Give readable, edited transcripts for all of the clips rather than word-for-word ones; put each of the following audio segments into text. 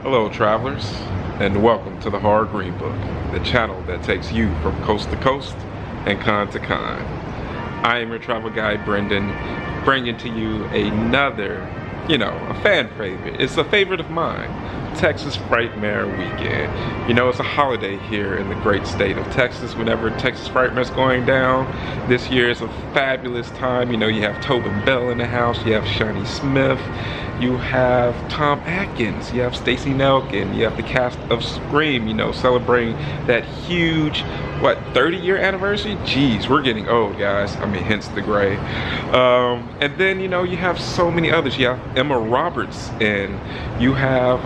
Hello travelers, and welcome to the Horror Greenbook, the channel that takes you from coast to coast and con to con. I am your travel guide, Brendan, bringing to you another, a fan favorite. It's a favorite of mine, Texas Frightmare Weekend. It's a holiday here in the great state of Texas whenever Texas Frightmare's going down. This year is a fabulous time. You have Tobin Bell in the house, you have Shawnee Smith, you have Tom Atkins, you have Stacey Nelkin, you have the cast of Scream, celebrating that huge, 30-year anniversary? Jeez, we're getting old, guys. I mean, hence the gray. And then, you have so many others. You have Emma Roberts, and you have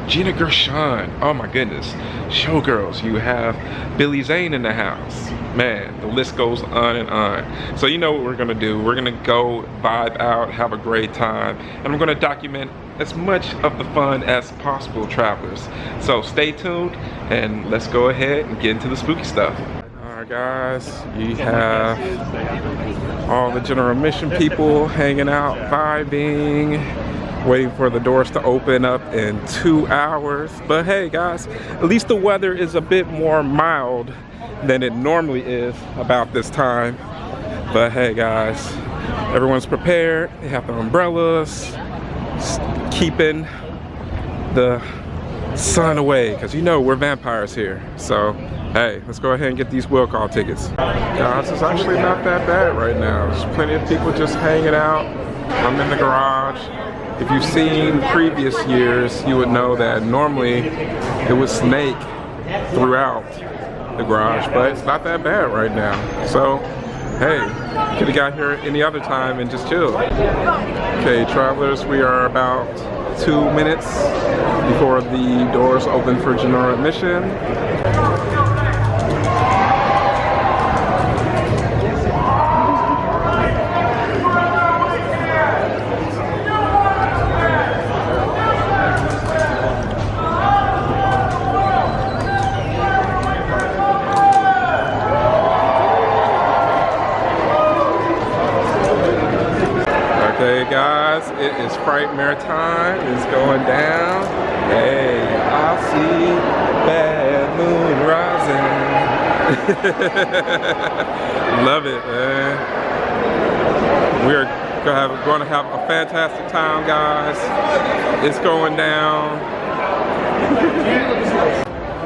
Gina Gershon. Oh my goodness. Showgirls. You have Billy Zane in the house. Man, the list goes on and on. So you know what we're gonna do. We're gonna go vibe out, have a great time, and I'm gonna document as much of the fun as possible, travelers. So stay tuned, and let's go ahead and get into the spooky stuff. Alright guys, you have all the general admission people hanging out, vibing, waiting for the doors to open up in 2 hours. But hey guys, at least the weather is a bit more mild than it normally is about this time. But hey guys, everyone's prepared. They have their umbrellas, keeping the sun away, because we're vampires here. So hey, let's go ahead and get these will call tickets. Guys, it's actually not that bad right now. There's plenty of people just hanging out. I'm in the garage. If you've seen previous years, you would know that normally it would snake throughout the garage, but it's not that bad right now. So hey, could have got here any other time and just chilled. Okay, travelers, we are about 2 minutes before the doors open for general admission. Okay guys, it is Frightmare time. It's going down. Hey, I see bad moon rising. Love it, man. We're going to have a fantastic time, guys. It's going down.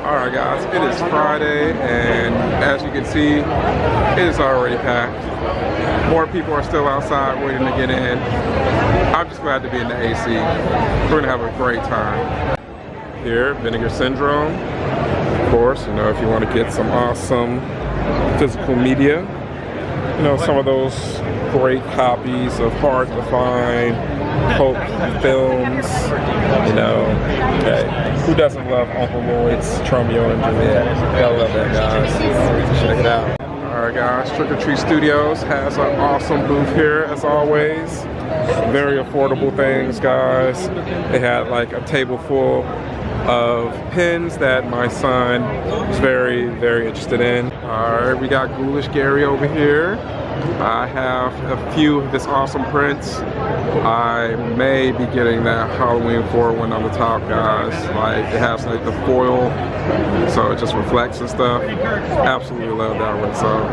Alright guys, it is Friday, and as you can see, it is already packed. More people are still outside waiting to get in. I'm just glad to be in the AC. We're gonna have a great time. Here, Vinegar Syndrome. Of course, if you want to get some awesome physical media. Some of those great copies of hard to find cult films. Hey, who doesn't love Uncle Lloyd's Romeo and Juliet? I love that, guys. Check it out. Alright guys, Trick or Treat Studios has an awesome booth here as always. Very affordable things, guys. They had like a table full of pins that my son is very, very interested in. Alright, we got Ghoulish Gary over here. I have a few of his awesome prints. I may be getting that Halloween 4 one on the top, guys. Like, it has like the foil, so it just reflects and stuff. Absolutely love that one, so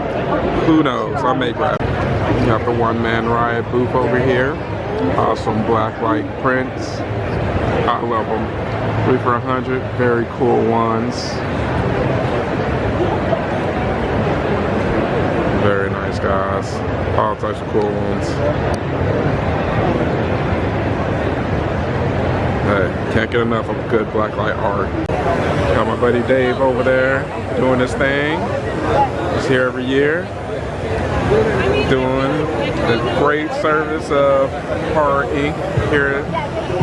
who knows, I may grab it. You got the One Man Riot booth over here. Awesome black light prints. I love them. 3 for $100, very cool ones. Very nice, guys. All types of cool ones. Hey, can't get enough of good blacklight art. Got my buddy Dave over there doing his thing. He's here every year, doing the great service of Horror Inc. here at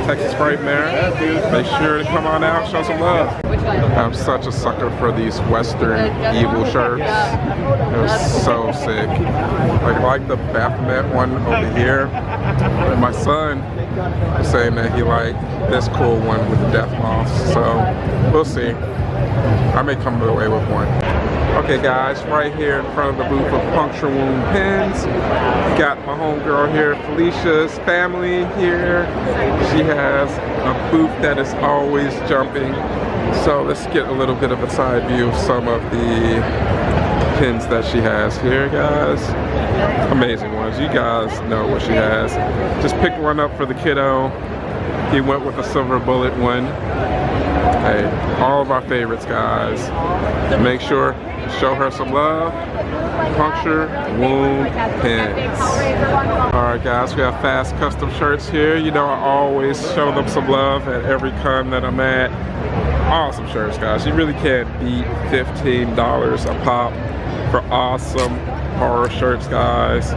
Texas Frightmare. Make sure to come on out, show some love. I'm such a sucker for these Western evil shirts. They're so sick. I like the Baphomet one over here. And my son was saying that he liked this cool one with the death moths. So we'll see. I may come away with one. Okay guys, right here in front of the booth of Puncture Wound Pins. Got my homegirl here, Felicia's family here. She has a booth that is always jumping. So let's get a little bit of a side view of some of the pins that she has here, guys. Amazing ones. You guys know what she has. Just picked one up for the kiddo. He went with a silver bullet one. Hey, all of our favorites, guys. Make sure to show her some love. Puncture Wound Pins. Alright guys, we have Fast Custom shirts here. You know, I always show them some love at every con that I'm at. Awesome shirts, guys. You really can't beat $15 a pop for awesome horror shirts, guys.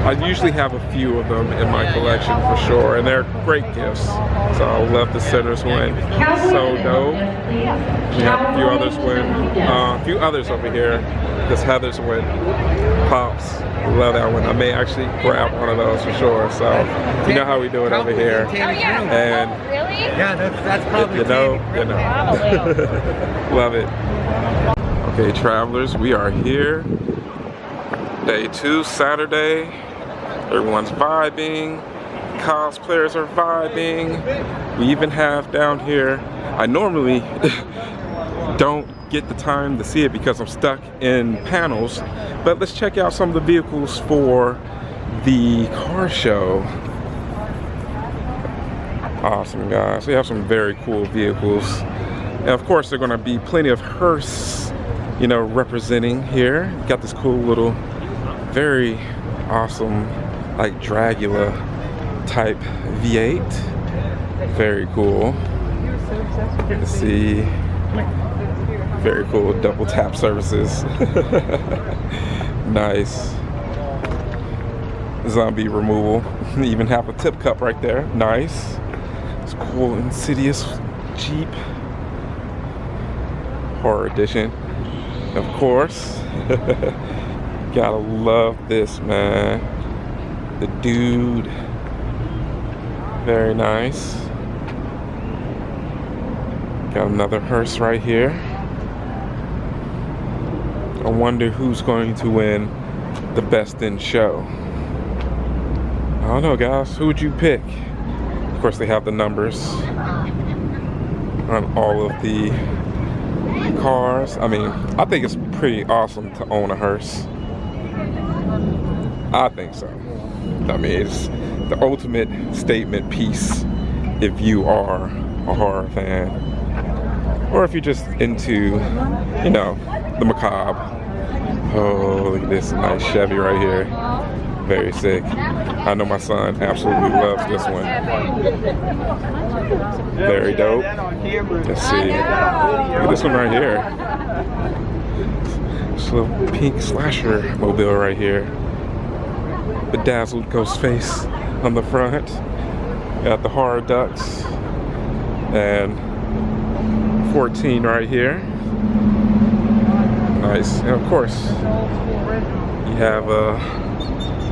I usually have a few of them in my collection for sure, and they're great gifts. So I love the Sinners one. So dope. We have a few others win. A few others over here. This Heather's win. Pops. Love that one. I may actually grab one of those for sure. So you know how we do it over here. And yeah, that's probably you know. Love it. Okay, travelers, we are here. Day 2, Saturday. Everyone's vibing. Cosplayers are vibing. We even have down here, I normally don't get the time to see it because I'm stuck in panels, but let's check out some of the vehicles for the car show. Awesome, guys. We have some very cool vehicles. And of course, there are gonna be plenty of hearse, you know, representing here. Got this cool little, very awesome, like Dracula type V8. Very cool. Let's see. Very cool double tap services. Nice. Zombie removal. Even have a tip cup right there. Nice. It's cool. Insidious Jeep. Horror edition. Of course. Gotta love this, man. The dude. Very nice. Got another hearse right here. I wonder who's going to win the best in show. I don't know, guys. Who would you pick? Of course, they have the numbers on all of the cars. I mean, I think it's pretty awesome to own a hearse. I think so. I mean, it's the ultimate statement piece if you are a horror fan, or if you're just into, you know, the macabre. Oh, look at this nice Chevy right here. Very sick. I know my son absolutely loves this one. Very dope. Let's see. Look at this one right here. This little pink slasher mobile right here. Bedazzled ghost face on the front. Got the horror ducks. And 14 right here. Nice. And of course, you have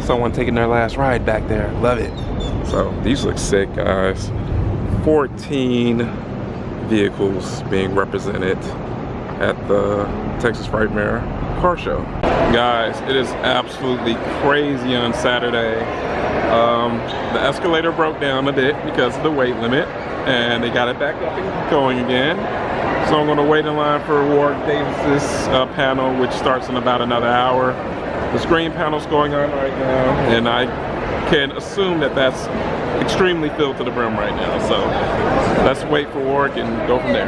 someone taking their last ride back there. Love it. So these look sick, guys. 14 vehicles being represented at the Texas Frightmare car show. Guys, it is absolutely crazy on Saturday. The escalator broke down a bit because of the weight limit, and they got it back up and going again. So I'm going to wait in line for Ward Davis's panel, which starts in about another hour. The screen panel's going on right now, and I can assume that that's extremely filled to the brim right now. So let's wait for Ward and go from there.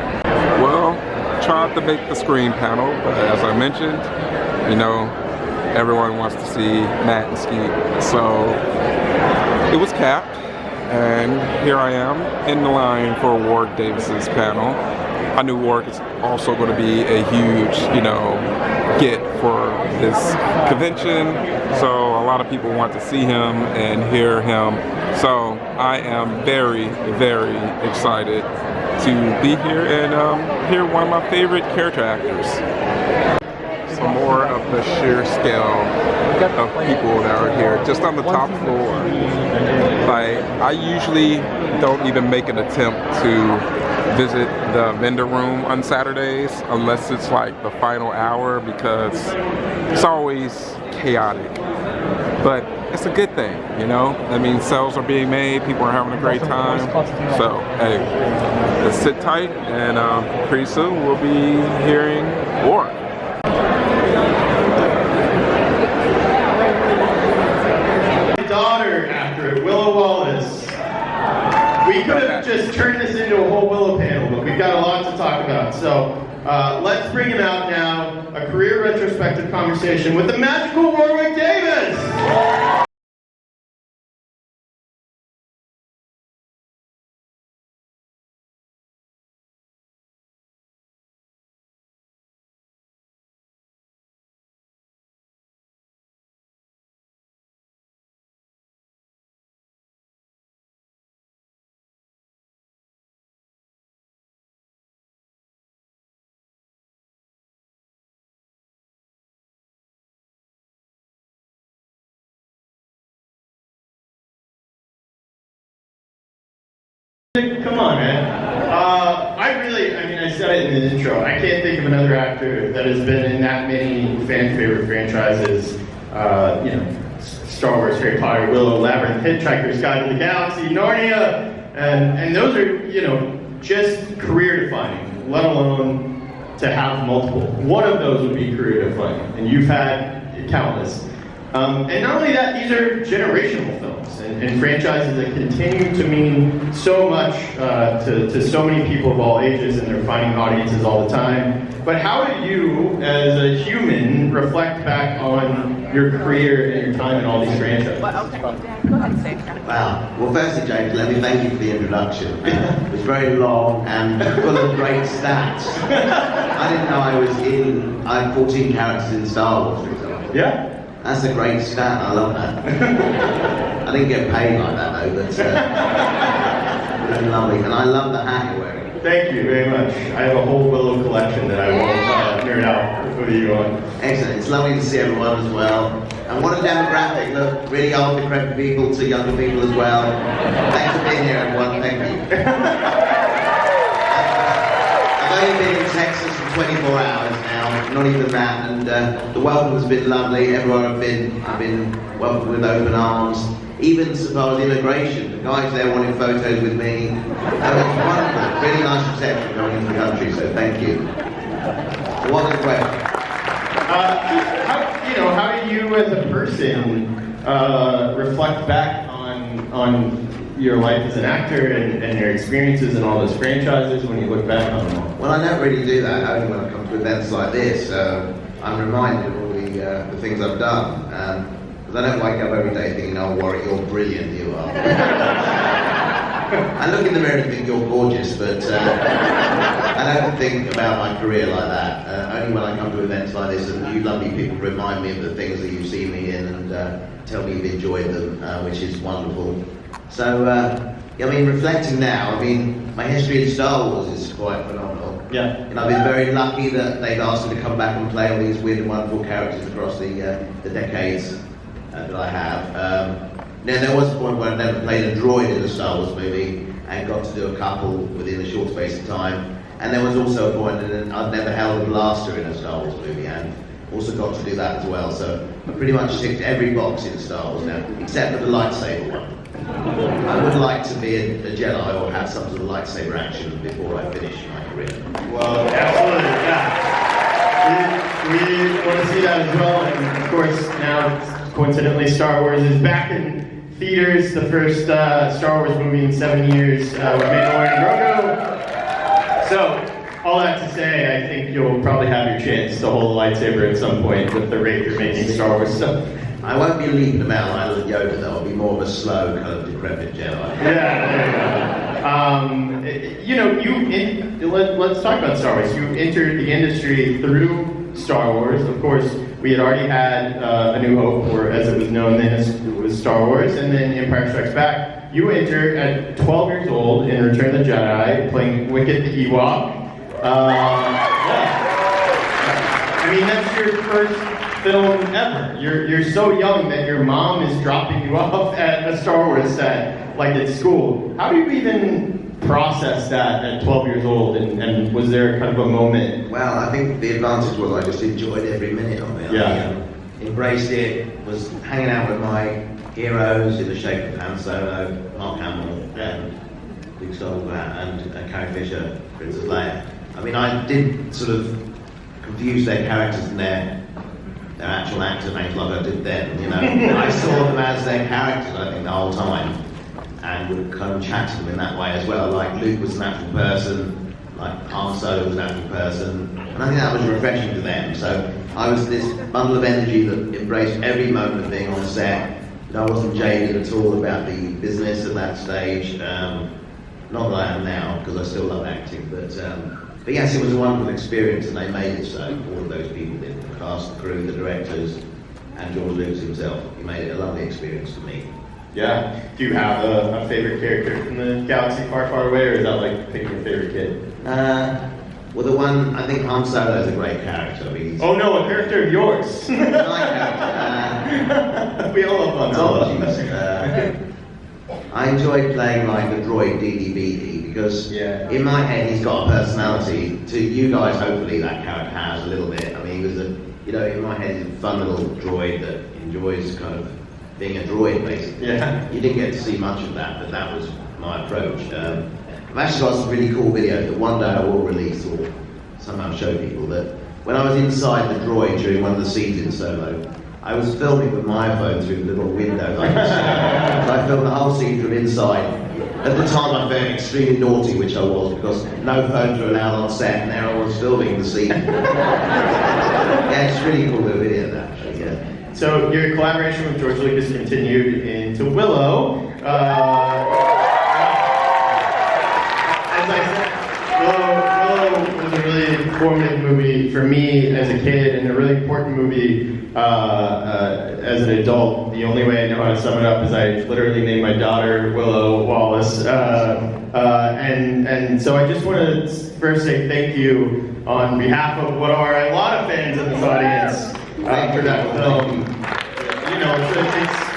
Well, tried to make the screen panel, but as I mentioned, you know, everyone wants to see Matt and Skeet. So it was capped, and here I am in the line for Ward Davis's panel. I knew Ward is also going to be a huge, you know, get for this convention. So a lot of people want to see him and hear him. So I am very, very excited to be here and hear one of my favorite character actors. Some more of the sheer scale of people that are here, just on the top floor. Like, I usually don't even make an attempt to visit the vendor room on Saturdays unless it's like the final hour, because it's always chaotic. But it's a good thing, you know? That means sales are being made, people are having a great time. So, hey, let's sit tight, and pretty soon we'll be hearing more. Daughter after it, Willow Wallace. We could have just turned this into a whole Willow panel, but we've got a lot to talk about. So let's bring him out now. A career retrospective conversation with the magical Warwick Davis. Come on, man. I said it in the intro. I can't think of another actor that has been in that many fan-favorite franchises. Star Wars, Harry Potter, Willow, Labyrinth, Hitchhiker's Guide to the Galaxy, Narnia, and those are, just career-defining, let alone to have multiple. One of those would be career-defining, and you've had countless. And not only that, these are generational films and franchises that continue to mean so much to so many people of all ages, and they're finding audiences all the time. But how do you, as a human, reflect back on your career and your time in all these franchises? Well, okay, go ahead, say it. Wow. Well, firstly, James, let me thank you for the introduction. It was very long and full of great stats. I didn't know I had 14 characters in Star Wars, for example. Yeah. That's a great stat, I love that. I didn't get paid like that though, but really lovely. And I love the hat you're wearing. Thank you very much. I have a whole Willow collection that I won't nerd out with you on. Excellent, it's lovely to see everyone as well. And what a demographic, look, really old decrepit people to younger people as well. Thanks for being here everyone, thank you. I've only been in Texas for 24 hours now, not even that, and the welcome has been lovely. Everywhere I've been welcomed with open arms. Even so far as immigration, the guys there wanted photos with me. That was wonderful, really nice reception going into the country, so thank you. So what was the question? How do you as a person reflect back on your life as an actor and your experiences in all those franchises when you look back on them all? Well, I don't really do that, only when I come to events like this. I'm reminded of all the things I've done. Because I don't wake up every day thinking, oh Warwick, you're brilliant, you are. I look in the mirror and think you're gorgeous, but I don't think about my career like that. Only when I come to events like this, and you lovely people remind me of the things that you've seen me in and tell me you've enjoyed them, which is wonderful. So, reflecting now, my history in Star Wars is quite phenomenal. Yeah. And I've been very lucky that they've asked me to come back and play all these weird and wonderful characters across the decades that I have. Now, there was a point where I never played a droid in a Star Wars movie and got to do a couple within a short space of time. And there was also a point that I'd never held a blaster in a Star Wars movie and also got to do that as well. So I pretty much ticked every box in Star Wars now, except for the lightsaber one. I would like to be a Jedi or have some sort of lightsaber action before I finish my career. Well, absolutely, yeah. We want to see that as well, and of course now, coincidentally, Star Wars is back in theaters. The first Star Wars movie in 7 years with Mandalorian and Grogu. So, all that to say, I think you'll probably have your chance to hold a lightsaber at some point with the rate you're making Star Wars stuff. I won't be leaping about like little Yoda though, I'll be more of a slow, kind of decrepit Jedi. Yeah, there you go. Let's talk about Star Wars. You entered the industry through Star Wars. Of course, we had already had A New Hope, or as it was known then, it was Star Wars, and then Empire Strikes Back. You entered at 12 years old in Return of the Jedi, playing Wicket the Ewok. That's your first film ever. You're so young that your mom is dropping you off at a Star Wars set, like at school. How do you even process that at 12 years old, and was there kind of a moment? Well, I think the advantage was I just enjoyed every minute of it. Yeah. I embraced it, was hanging out with my heroes in the shape of Han Solo, Mark Hamill, and Luke Skywalker, and Carrie Fisher, Princess Leia. I mean, I did sort of confuse their characters and their actual actor names like I did then, you know. I saw them as their characters, I think, the whole time, and would kind of chat to them in that way as well. Like Luke was an actual person, like Han Solo was an actual person, and I think that was refreshing to them. So I was this bundle of energy that embraced every moment of being on set. I wasn't jaded at all about the business at that stage. Not that I am now, because I still love acting, but yes, it was a wonderful experience, and they made it so. All of those people did, the cast, the crew, the directors, and George Lucas himself. He made it a lovely experience for me. Yeah. Do you have a favorite character from the galaxy far, far away, or is that like picking your favorite kid? Well, the one, I think Han Solo is a great character. Oh no, a character of yours! My character. We all love Han Solo. I enjoyed playing like the droid DDBD because in my head he's got a personality. To you guys, hopefully that character has a little bit. I mean, he was in my head he's a fun little droid that enjoys kind of being a droid basically. Yeah. You didn't get to see much of that, but that was my approach. I've actually got some really cool videos that one day I will release or somehow show people that when I was inside the droid during one of the scenes in Solo, I was filming with my iPhone through the little window like this. So I filmed the whole scene from inside. At the time I felt extremely naughty, which I was, because no phones were allowed on set, and there I was filming the scene. Yeah, it's really cool little video that actually, yeah. So your collaboration with George Lucas continued into Willow. As I said, Willow was a really informative movie for me as a kid, and a really important movie as an adult. The only way I know how to sum it up is I literally named my daughter Willow Wallace. And so I just want to first say thank you on behalf of what are a lot of fans in this audience for that film. You know,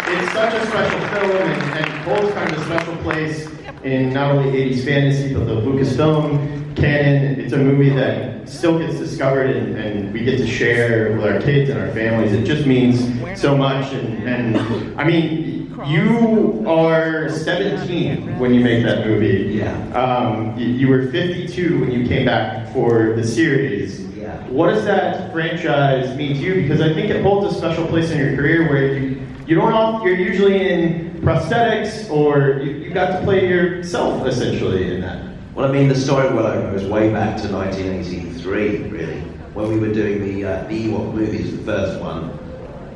it's such a special film and holds kind of a special place in not only 80s fantasy, but the Lucasfilm canon. It's a movie that still gets discovered and we get to share with our kids and our families. It just means so much. And I mean, you are 17 when you make that movie. Yeah. You were 52 when you came back for the series. Yeah. What does that franchise mean to you? Because I think it holds a special place in your career where you're usually in prosthetics, or you got to play yourself essentially in that. Well, I mean, the story of Willow goes way back to 1983, really, when we were doing the Ewok movies, the first one,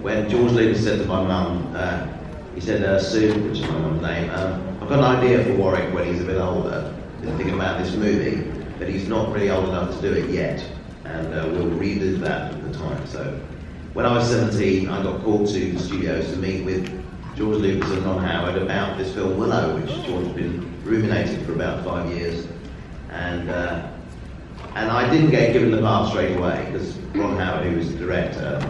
when George Lucas said to my mum, he said, Sue, which is my mum's name, I've got an idea for Warwick when he's a bit older, to think about this movie, but he's not really old enough to do it yet, and we'll redo that at the time. So when I was 17, I got called to the studios to meet with George Lucas and Ron Howard about this film Willow, which George had been ruminating for about 5 years. And I didn't get given the part straight away, because Ron Howard, who was the director,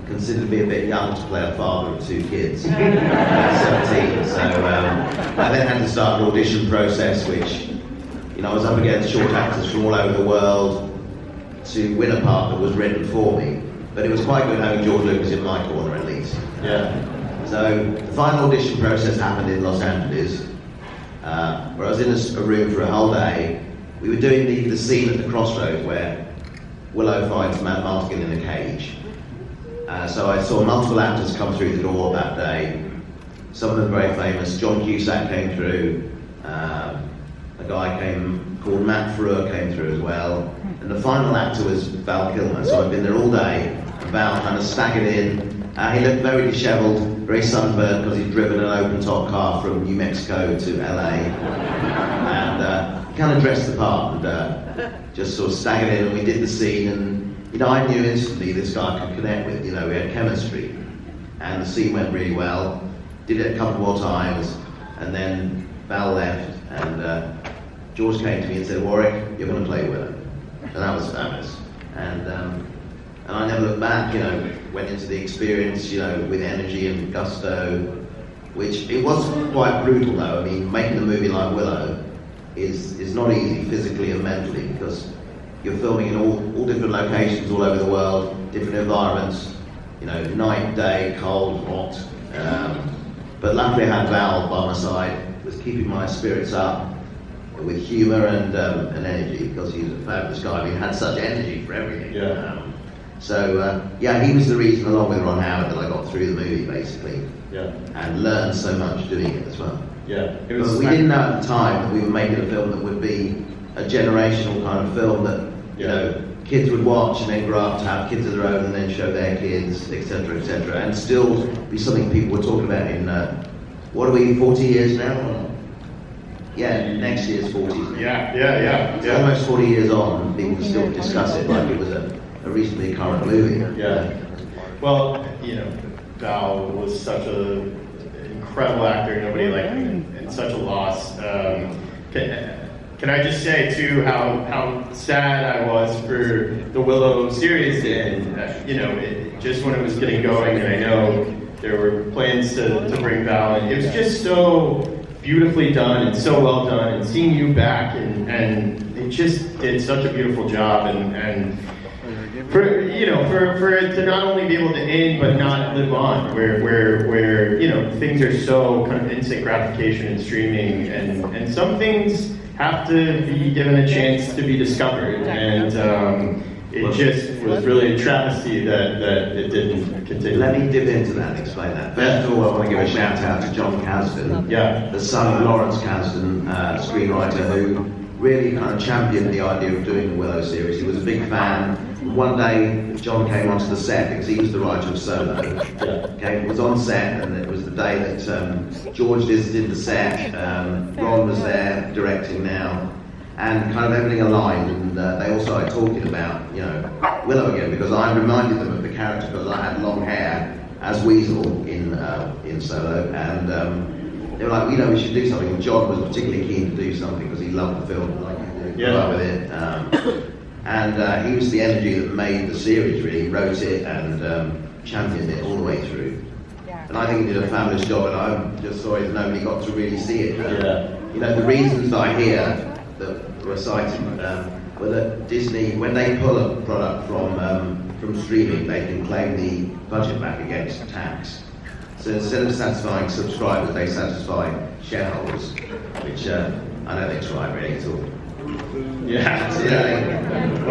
considered me a bit young to play a father of 2 kids at 17. So I then had to start an audition process, which, you know, I was up against short actors from all over the world to win a part that was written for me. But it was quite good having George Lucas in my corner, at least. Yeah. So the final audition process happened in Los Angeles, where I was in a room for a whole day. We were doing the scene at the crossroads where Willow finds Matt Martin in a cage. So I saw multiple actors come through the door that day. Some of them very famous. John Cusack came through. A guy called Matt Frewer came through as well. And the final actor was Val Kilmer. So I'd been there all day. And Val kind of staggered in. He looked very dishevelled, very sunburned, because he'd driven an open-top car from New Mexico to LA. And he kind of dressed the part and just sort of staggered in, and we did the scene. And, you know, I knew instantly this guy I could connect with. You know, we had chemistry. And the scene went really well. Did it a couple more times. And then Val left, and George came to me and said, Warwick, you're going to play Willow. And that was famous. And I never looked back, you know, went into the experience, you know, with energy and gusto, which it was quite brutal though. I mean, making a movie like Willow, is not easy physically and mentally, because you're filming in all different locations all over the world, different environments, you know, night, day, cold, hot. But luckily I had Val by my side, was keeping my spirits up with humour and energy, because he's a fabulous guy. He had such energy for everything. Yeah. Yeah, he was the reason, along with Ron Howard, that I got through the movie, basically. Yeah. And learned so much doing it as well. Yeah. But we didn't know at the time that we were making a film that would be a generational kind of film that, you know, kids would watch and then grow up to have kids of their own and then show their kids, etc., and still be something people were talking about in, what are we, 40 years now? Yeah, next year's 40s. Yeah. It's almost 40 years on, and people still discuss it like it was a reasonably current movie. Yeah. Well, you know, Val was such an incredible actor. Nobody liked him, and such a loss. Can I just say too how sad I was for the Willow series, and you know, just when it was getting going, and I know there were plans to bring Val in. It was just so beautifully done and so well done, and seeing you back, and they just did such a beautiful job, and for it to not only be able to end but not live on, where you know, things are so kind of instant gratification and streaming, and some things have to be given a chance to be discovered, and it just was really a travesty that it didn't continue. Let me dip into that and explain that. First of all, I want to give a shout out to John Kasdan, the son of Lawrence Kasdan, screenwriter, who really kind of championed the idea of doing the Willow series. He was a big fan. One day, John came onto the set because he was the writer of Solo. Okay, was on set, and it was the day that George visited the set. Ron was there directing now, and kind of everything aligned. And they all started talking about, you know, Willow again, because I reminded them of the character because I had long hair as Weasel in Solo, and they were like, you know, we should do something. And John was particularly keen to do something because he loved the film, like grew up with it. And he was the energy that made the series, really. He wrote it and championed it all the way through. And I think he did a fabulous job, and I'm just sorry that nobody got to really see it. You know, the reasons that I hear that were cited were that Disney, when they pull a product from streaming, they can claim the budget back against tax. So instead of satisfying subscribers, they satisfy shareholders, which I don't think's right, really, at all.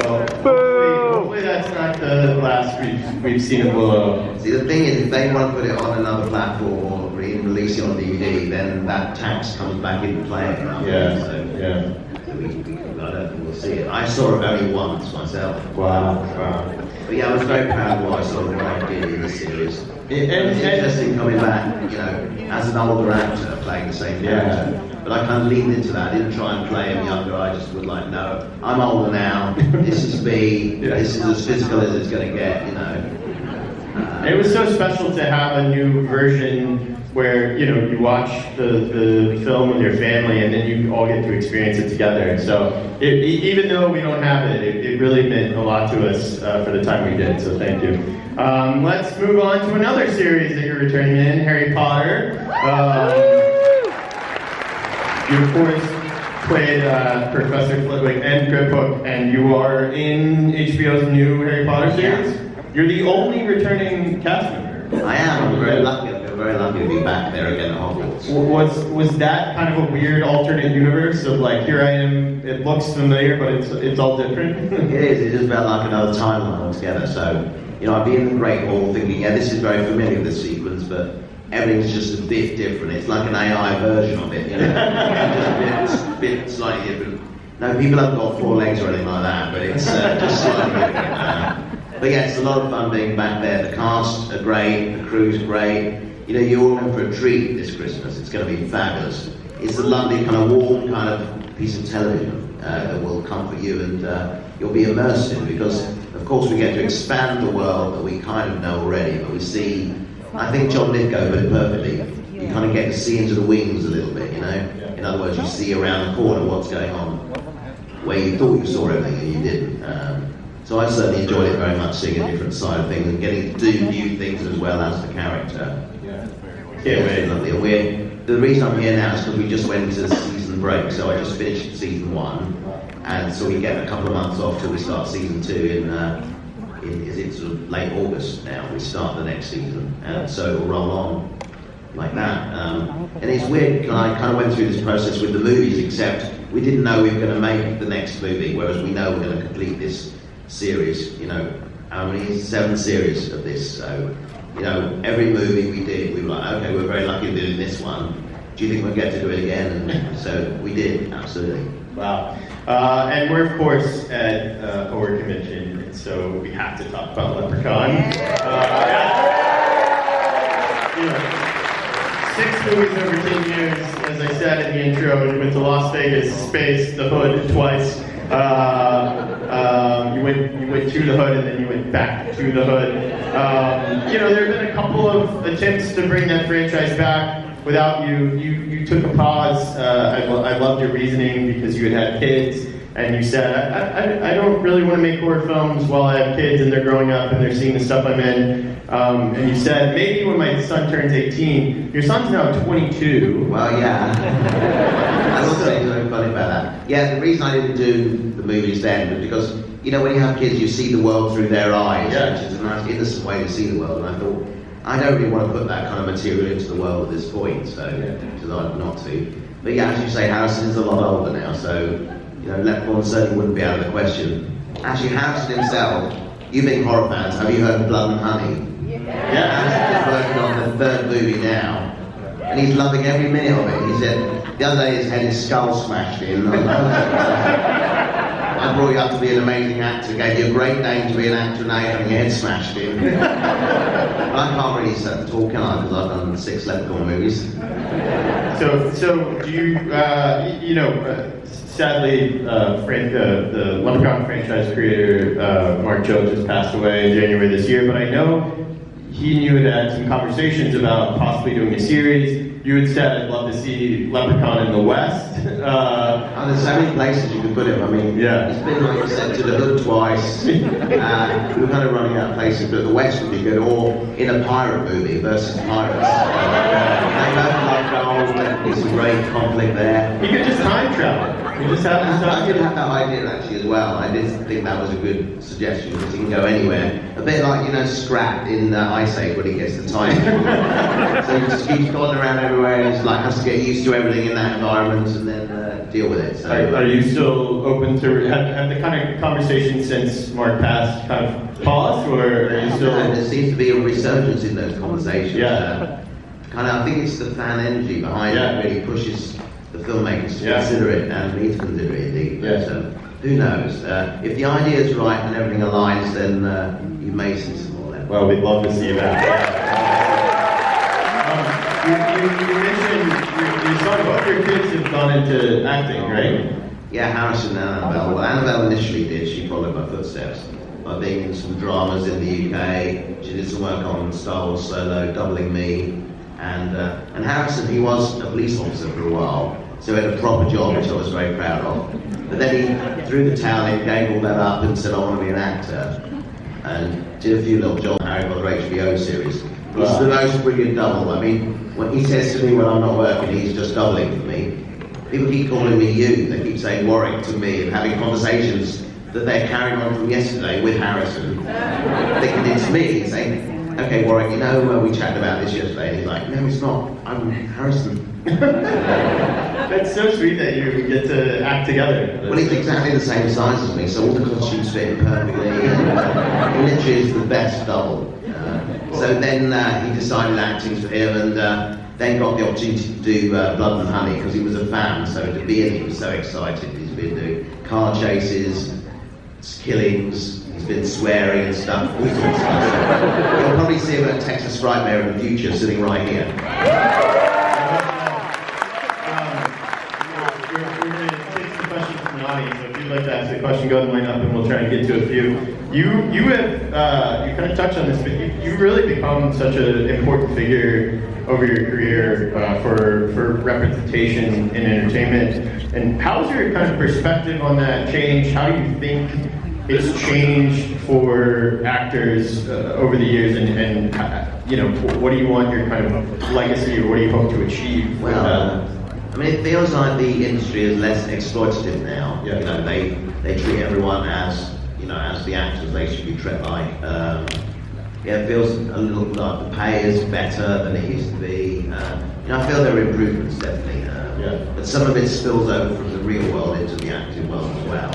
Well, hopefully that's not the last we've seen of Willow. See, the thing is, if they want to put it on another platform or even release it on DVD, then that tax comes back into play. I don't think we'll see it. I saw it only once myself. Wow. But yeah, I was very proud of what I saw what I did in the series. It's interesting coming back, you know, as an older actor playing the same character. But I kind of leaned into that. I didn't try and play him younger. I just was like, no, I'm older now. This is me. This is as physical as it's going to get, you know. It was so special to have a new version where, you know, you watch the film with your family and then you all get to experience it together. So even though we don't have it, it really meant a lot to us for the time we did. So thank you. Let's move on to another series that you're returning in, Harry Potter. You, of course, played Professor Flitwick and Greenbook, and you are in HBO's new Harry Potter series. You're the only returning cast member. I am. I'm very lucky. I'm very lucky to be back there again at Hogwarts. Was that kind of a weird alternate universe of like, here I am, it looks familiar, but it's all different? It is. It just felt like another timeline altogether. So, you know, I'd be in the Great Hall thinking, yeah, this is very familiar, this sequence, but everything's just a bit different. It's like an AI version of it, you know, just a bit slightly different. No, people haven't got 4 legs or anything like that, but it's just slightly different. But yeah, it's a lot of fun being back there. The cast are great, the crew's great. You know, you're all in for a treat this Christmas. It's going to be fabulous. It's a lovely kind of warm kind of piece of television that will comfort you, and you'll be immersed in, because of course we get to expand the world that we kind of know already, but we see. I think John Lithgow put it perfectly. You kind of get to see into the wings a little bit, you know? In other words, you see around the corner what's going on, where you thought you saw everything and you didn't. So I certainly enjoyed it very much, seeing a different side of things and getting to do new things as well as the character. Yeah, it's lovely. And the reason I'm here now is because we just went into season season break, so I just finished season 1, and so we get a couple of months off till we start season 2 in is it sort of late August now. We start the next season, and so it'll roll on like that. And it's weird, I kind of went through this process with the movies, except we didn't know we were going to make the next movie, whereas we know we're going to complete this series. You know, how many? 7 series of this. So, you know, every movie we did, we were like, okay, we're very lucky doing this one. Do you think we'll get to do it again? And so we did, absolutely. Wow. And we're, of course, at Horror Convention, and so we have to talk about Leprechaun. You know, 6 movies over 10 years, as I said in the intro. You went to Las Vegas, Space, The Hood twice. You went to The Hood, and then you went back to The Hood. You know, there have been a couple of attempts to bring that franchise back. Without you, you took a pause. I loved your reasoning because you had kids, and you said, I don't really want to make horror films while I have kids and they're growing up and they're seeing the stuff I'm in. And you said, maybe when my son turns 18, your son's now 22. Well, yeah. I will say something funny about that. Yeah, the reason I didn't do the movies then was because, you know, when you have kids, you see the world through their eyes, which is a nice, innocent way to see the world. And I thought, I don't really want to put that kind of material into the world at this point, so I decided not to. But yeah, as you say, Harrison is a lot older now, so you know, Leprechaun certainly wouldn't be out of the question. Actually, Harrison himself, you being horror fans, have you heard of Blood and Honey? Yeah. Harrison's working on the 3rd movie now, and he's loving every minute of it. He said the other day his head, his skull smashed in. I brought you up to be an amazing actor, gave you a great name to be an actor, now you're having your head smashed in. I can't really talk, can I? Because I've done 6 Leprechaun movies. So do you, you know, sadly, the Leprechaun franchise creator, Mark Joe, just passed away in January this year, but I know he and you had had some conversations about possibly doing a series. You had said, I'd love to see Leprechaun in the West. There's so many places you could put him. I mean, yeah. He's been, like you said, to the Hood twice. We were kind of running out of places, but the West would be good, or in a pirate movie versus pirates. They both like gold, there's some great conflict there. You could just time travel. You just have I did have that idea actually as well. I did think that was a good suggestion because he can go anywhere. A bit like, you know, Scrat in Ice Age when he gets the time. So he just keeps going around everywhere and just like has to get used to everything in that environment and then deal with it. So, are you still open to have the kind of conversation since Mark passed kind of paused, or are you still? There seems to be a resurgence in those conversations. Yeah. I think it's the fan energy behind it that really pushes the filmmakers to consider it and need to consider it indeed. Yeah. So who knows? If the idea is right and everything aligns, then you may see some more there. Well, we'd love to see that. You mentioned your son, both your kids have gone into acting, right? Yeah, Harrison and Annabelle. Well, Annabelle initially did. She followed my footsteps by being in some dramas in the UK. She did some work on Star Wars Solo, doubling me. And Harrison, he was a police officer for a while, so he had a proper job, which I was very proud of. But then he threw the towel in, gave all that up and said, I want to be an actor. And did a few little jobs on Harry Potter HBO series. He's the most brilliant double. I mean, when he says to me when I'm not working, he's just doubling for me. People keep calling me you, they keep saying Warwick to me and having conversations that they're carrying on from yesterday with Harrison, thinking it's me, saying, okay, Warwick, you know we chatted about this yesterday, and he's like, no, it's not, I'm Harrison. That's so sweet that you get to act together. Well, he's exactly the same size as me, so all the costumes fit him perfectly, and he literally is the best double. So then he decided acting's for him, and then got the opportunity to do Blood and Honey, because he was a fan, so to be in, he was so excited. He's been doing car chases, killings, he's been swearing and stuff, all sorts of stuff. You'll probably see him at Texas Frightmare in the future, sitting right here. We're going to take some questions from the audience, so if you'd like to ask a question, go ahead and line up and we'll try to get to a few. You have, you kind of touched on this, but you really become such an important figure over your career for representation in entertainment. And how's your kind of perspective on that change? How do you think it's changed for actors over the years, and you know, what do you want your kind of legacy, or what do you hope to achieve? Well, I mean, it feels like the industry is less exploitative now. Yeah. You know, they treat everyone as, you know, as the actors they should be treated like. Yeah, it feels a little like the pay is better than it used to be. You know, I feel there are improvements definitely. But some of it spills over from the real world into the acting world as well.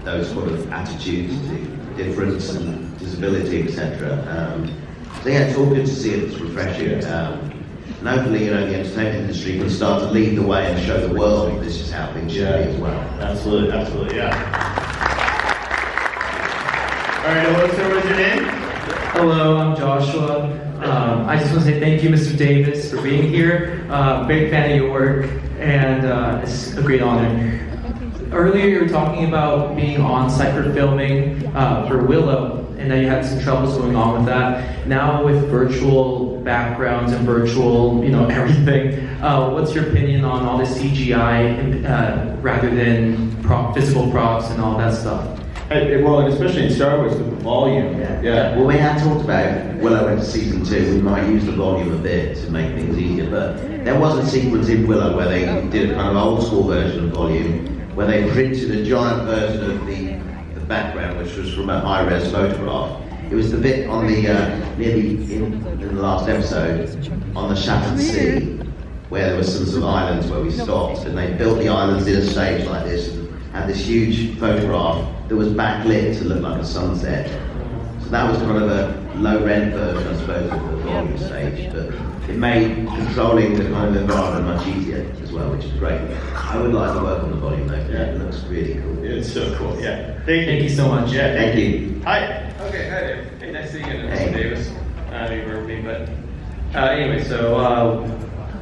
Those sort of attitudes to difference and disability, etc. So yeah, it's all good to see it. It's refreshing. And hopefully, you know, the entertainment industry can start to lead the way and show the world this is how things should be as well. Absolutely, absolutely, yeah. All right, hello, sir, what's your name? Hello, I'm Joshua. I just want to say thank you, Mr. Davis, for being here. Big fan of your work, and it's a great honor. Earlier, you were talking about being on site for filming for Willow, and that you had some troubles going on with that. Now, with virtual backgrounds and virtual, you know, everything, what's your opinion on all this CGI rather than physical props and all that stuff? Well, and especially in Star Wars with the volume. Yeah. Well, we had talked about Willow into season 2. We might use the volume a bit to make things easier, but there was a sequence in Willow where they did a kind of old school version of volume, where they printed a giant version of the background, which was from a high-res photograph. It was the bit on the nearly in the last episode on the Shattered Sea, where there were some sort of islands where we stopped, and they built the islands in a stage like this, and had this huge photograph that was backlit to look like a sunset. So that was kind of a low-rent version, I suppose, of the volume stage, but it made controlling the kind of environment much easier as well, which is great. I would like to work on the volume though. Yeah, it looks really cool. It's so cool, yeah. Thank you so much. Yeah, Thank you. Hi. Okay, hi there. Hey, nice to see you again, Hey. Mr. Davis. You remember me, but anyway, so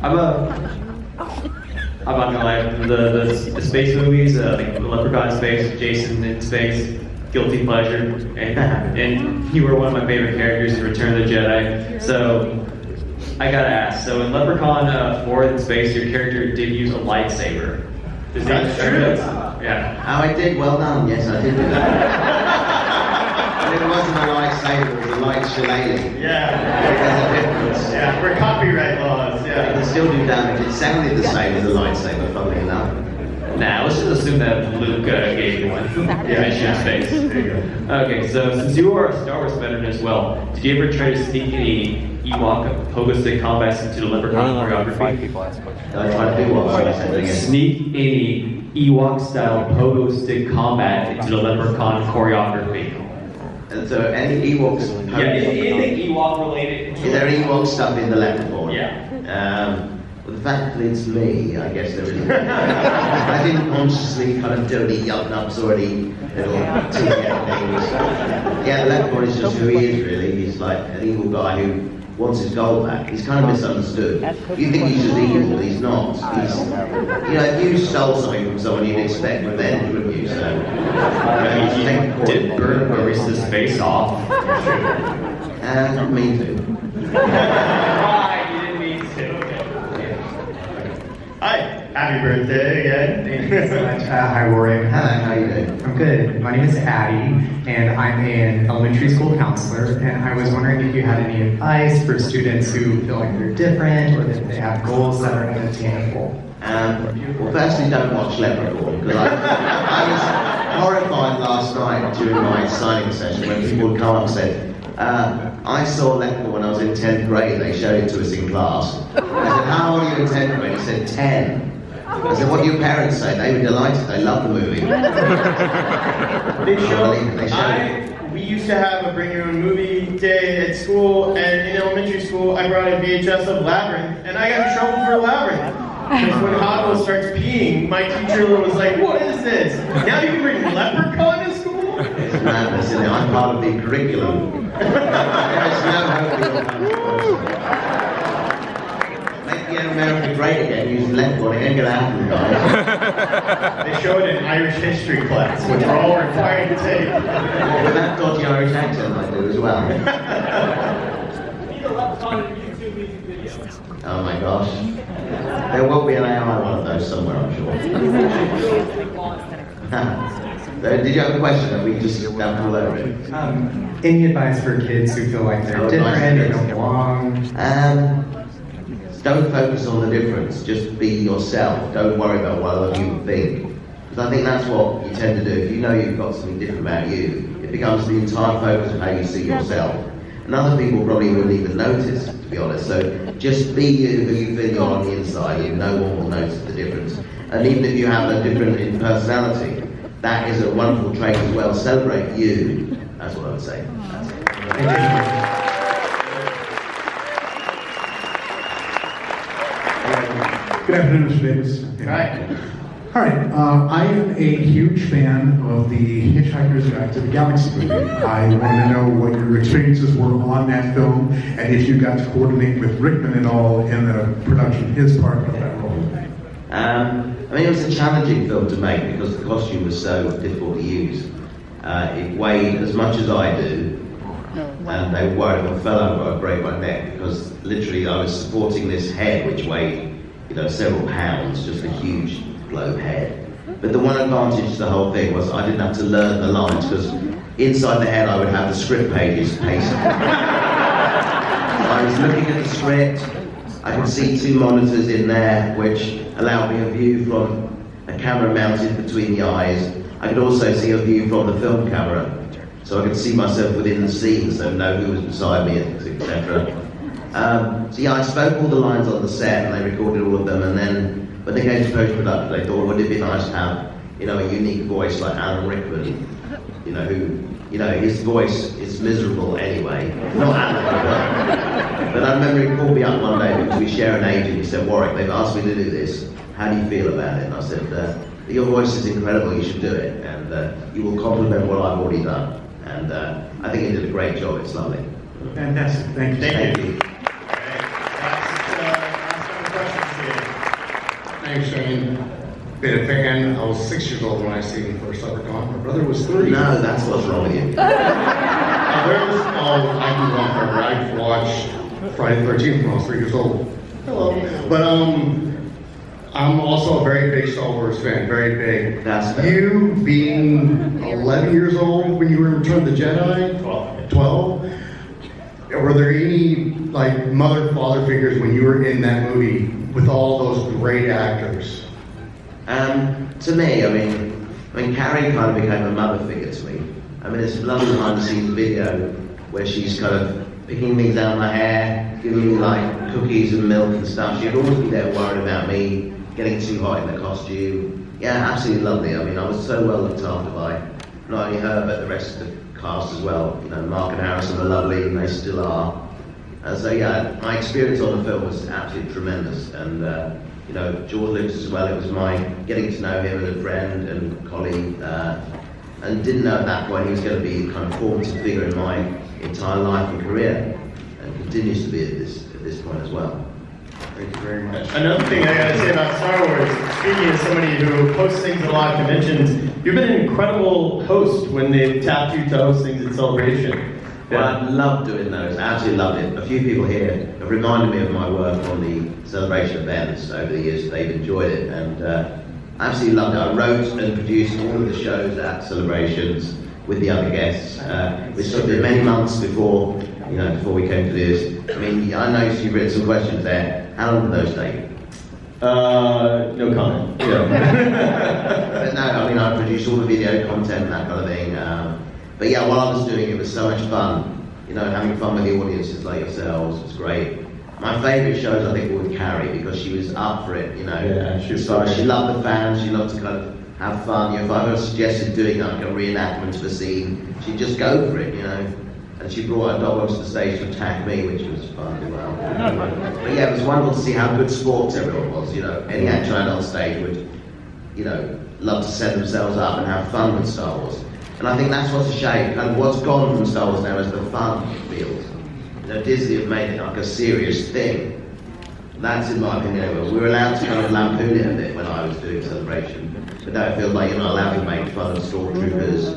I'm not gonna lie. The space movies, like Leprechaun in Space, Jason in Space, guilty pleasure, and you were one of my favorite characters in Return of the Jedi. So I gotta ask. So in Leprechaun 4 in Space, your character did use a lightsaber. Is that true? Yeah. Oh, I did. Well done. Yes, I did do that. But it wasn't a lightsaber, it was a light shillelagh. Yeah. There's a difference. Yeah, for copyright laws, It yeah. can still do damage. It sounded the same as a lightsaber, funnily enough. Nah, let's just assume that Luke gave you one. Mission in Space. There you go. Okay, so since you are a Star Wars veteran as well, did you ever try to sneak any Ewok pogo stick combats into the Leprechaun choreography? I tried to do what I was saying. Sneak any Ewok-style pogo stick combat into the Leprechaun choreography. And so, any Ewoks? Yeah, anything Ewok related? Is there Ewok stuff in the Leprechaun? Yeah. Well, the fact that it's me, I guess there isn't. I didn't consciously kind of do any yub-nubs or any little ticket things. Yeah, the Leprechaun is just who he is, really. He's like an evil guy who wants his gold back. He's kind of misunderstood. You think he's just evil, he's not. He's, you know, if you stole something from someone, you'd expect revenge, wouldn't you? So, Did Bert Maurice's face off? me too. Why? You didn't mean to. Hi. Happy birthday again. Thank you so much. Hi, Warren. Hello, how you doing? I'm good. My name is Addie, and I'm an elementary school counselor, and I was wondering if you had any advice for students who feel like they're different or that they have goals that are unattainable. Well, firstly, don't watch Leprechaun, because I was horrified last night during my signing session when people would come up and say, I saw Leprechaun when I was in 10th grade, they showed it to us in class. I said, how old are you in 10th grade? He said, 10. I said, what do your parents say? They were delighted, they loved the movie. They we used to have a bring your own movie day at school, and in elementary school, I brought a VHS of Labyrinth, and I got in trouble for Labyrinth. Because when Hoggle starts peeing, my teacher was like, what is this? Now you can bring Leprechaun to school? It's madness, isn't it? I'm part of the curriculum. There is no hope in your Make the America great again, use Leprechaun, it ain't gonna happen, guys. They showed it in Irish history class, which we're all required to take. With that dodgy Irish accent I do as well. Oh my gosh. There will be an AI one of those somewhere, I'm sure. Did you have a question? Or we just jumped all over it? Any advice for kids who feel like they're different or don't belong? don't focus on the difference, just be yourself. Don't worry about what other people think. Because I think that's what you tend to do. If you know you've got something different about you, it becomes the entire focus of how you see yourself. And other people probably wouldn't even notice, to be honest. So just be you, who you feel you are on the inside, and no one will notice the difference. And even if you have a different in personality, that is a wonderful trait as well. Celebrate you. That's what I would say. That's it. Good afternoon, Mr. Davis. Hi. All right, I am a huge fan of the Hitchhiker's Guide to the Galaxy movie. I wanted to know what your experiences were on that film, and if you got to coordinate with Rickman at all in the production of his part of that role. I mean, it was a challenging film to make because the costume was so difficult to use. It weighed as much as I do, and they were worried if I fell over I'd break my neck, because literally I was supporting this head which weighed, several pounds, just a huge globe head. But the one advantage to the whole thing was I didn't have to learn the lines, because inside the head I would have the script pages pasted. I was looking at the script, I could see 2 monitors in there which allowed me a view from a camera mounted between the eyes. I could also see a view from the film camera, so I could see myself within the scene, so know who was beside me, etc. So yeah, I spoke all the lines on the set, and they recorded all of them, and then when they came to post-production, they thought, wouldn't it be nice to have, a unique voice like Alan Rickman, who, his voice is miserable anyway, not Alan, but I remember he called me up one day because we share an agent. He said, Warwick, they've asked me to do this, how do you feel about it? And I said, your voice is incredible, you should do it, and you will complement what I've already done. And I think he did a great job, it's lovely. Fantastic, thank you. Thank you. Thanks, Shane. Been a fan. I was 6 years old when I seen the first Leprechaun. My brother was 3. No, that's what's wrong with you. I grew up forever. I watched Friday the 13th when I was 3 years old. Hello. But I'm also a very big Star Wars fan. Very big. That's fair. You being 11 years old when you were in Return of the Jedi? 12. Were there any mother-father figures when you were in that movie with all those great actors? To me, I mean, Carrie kind of became a mother figure to me. I mean, it's lovely behind the scenes video where she's kind of picking things out of my hair, giving me cookies and milk and stuff. She'd always be there worried about me getting too hot in the costume. Yeah, absolutely lovely. I mean, I was so well looked after by not only her but the rest of the cast as well. Mark and Harrison are lovely, and they still are. So yeah, my experience on the film was absolutely tremendous, and George Lucas as well. It was my getting to know him as a friend and colleague, and didn't know at that point he was going to be kind of formative figure in my entire life and career, and continues to be at this point as well. Thank you very much. Another thing I gotta say about Star Wars, speaking as somebody who hosts things at a lot of conventions, you've been an incredible host when they've tapped you to host things at Celebration. Well, I love doing those. I absolutely loved it. A few people here have reminded me of my work on the Celebration events over the years. They've enjoyed it, and I absolutely loved it. I wrote and produced all of the shows at Celebrations with the other guests, which took me many months before we came to this. I mean, I noticed you've written some questions there. How long did those take? No comment. Yeah. But no, I mean, I produced all the video content and that kind of thing. But yeah, while I was doing it, it was so much fun. Having fun with the audiences like yourselves was great. My favourite shows, I think, were with Carrie, because she was up for it. Yeah, she was she loved the fans. She loved to kind of have fun. If I ever suggested doing a reenactment of a scene, she'd just go for it. And she brought her dog onto the stage to attack me, which was fun as well. But yeah, it was wonderful to see how good sports everyone was. Any actor on stage would, love to set themselves up and have fun with Star Wars. And I think that's what's a shame. And what's gone from Star Wars now is the fun field. Disney have made it like a serious thing. That's, in my opinion, anyway. We were allowed to kind of lampoon it a bit when I was doing Celebration. But now it feels like you're not allowed to make fun of stormtroopers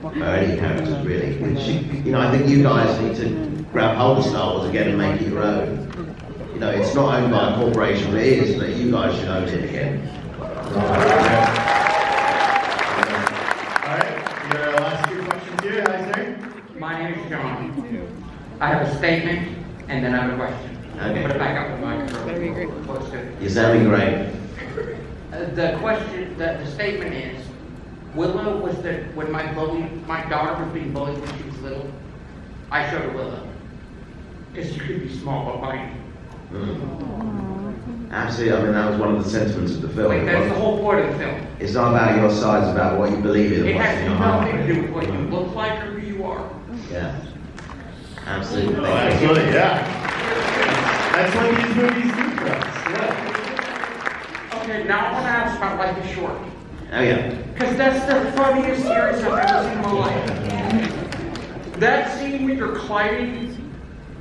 or any characters, really. Which, I think you guys need to grab hold of Star Wars again and make it your own. It's not owned by a corporation, but it is, but you guys should own it again. My name is John. I have a statement, and then I have a question. Okay. Put it back up the microphone. That'd be great. Close to it. You're sounding great. The question, the statement is, Willow was the, when my daughter was being bullied when she was little, I showed her Willow. Because she could be small but mighty. Absolutely, I mean, that was one of the sentiments of the film. Like, that's the whole point of the film. It's not about your size, it's about what you believe in and It what's has in your heart. nothing to do with what you look like or who you are. Yeah. Absolutely. Oh, absolutely, yeah. That's what these movies do for us. Yeah. Okay, now I want to ask about Life is Short. Oh, yeah. Because that's the funniest series I've ever seen in my life. That scene when you're climbing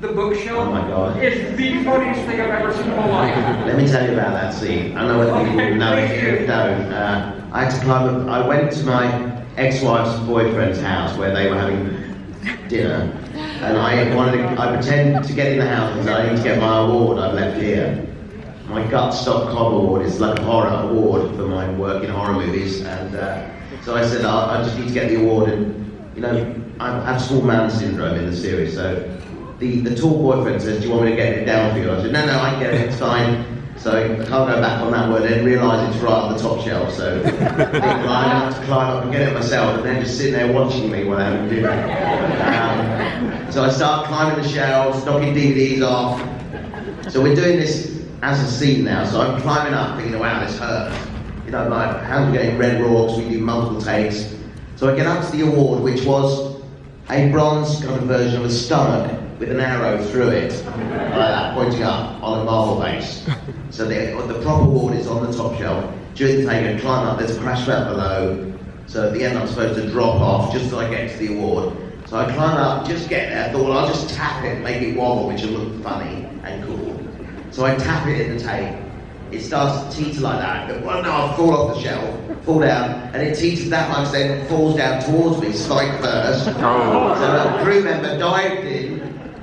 the bookshelf Oh my God. is the funniest thing I've ever seen in my life. Let me tell you about that scene. I know whether people know it or don't. I had to climb up. I went to my ex-wife's boyfriend's house where they were having dinner, and I pretended to get in the house because I need to get my award I've left here. My Gut Stop Cobb award is like a horror award for my work in horror movies, and so I said I just need to get the award, and you know I have small man syndrome in the series, so the tall boyfriend says, "Do you want me to get it down for you?" I said, "No, I can get it, it's fine." So I can't go back on that word, then realise it's right on the top shelf, so I have to climb up and get it myself, and then just sitting there watching me while I'm doing it. So I start climbing the shelves, knocking DVDs off. So we're doing this as a scene now, so I'm climbing up thinking, wow, this hurts. You know, my hands are getting red raw, we do multiple takes. So I get up to the award, which was a bronze kind of version of a stomach with an arrow through it, like that, pointing up on a marble base. So the proper award is on the top shelf. During the take, I climb up, there's a crash pad below. So at the end, I'm supposed to drop off just so I get to the award. So I climb up, just get there, I thought, well, I'll just tap it, make it wobble, which will look funny and cool. So I tap it in the tape. It starts to teeter like that. Well, no, I fall off the shelf, fall down, and it teeters that much, then it falls down towards me, spike first. Oh. So a crew member dived in,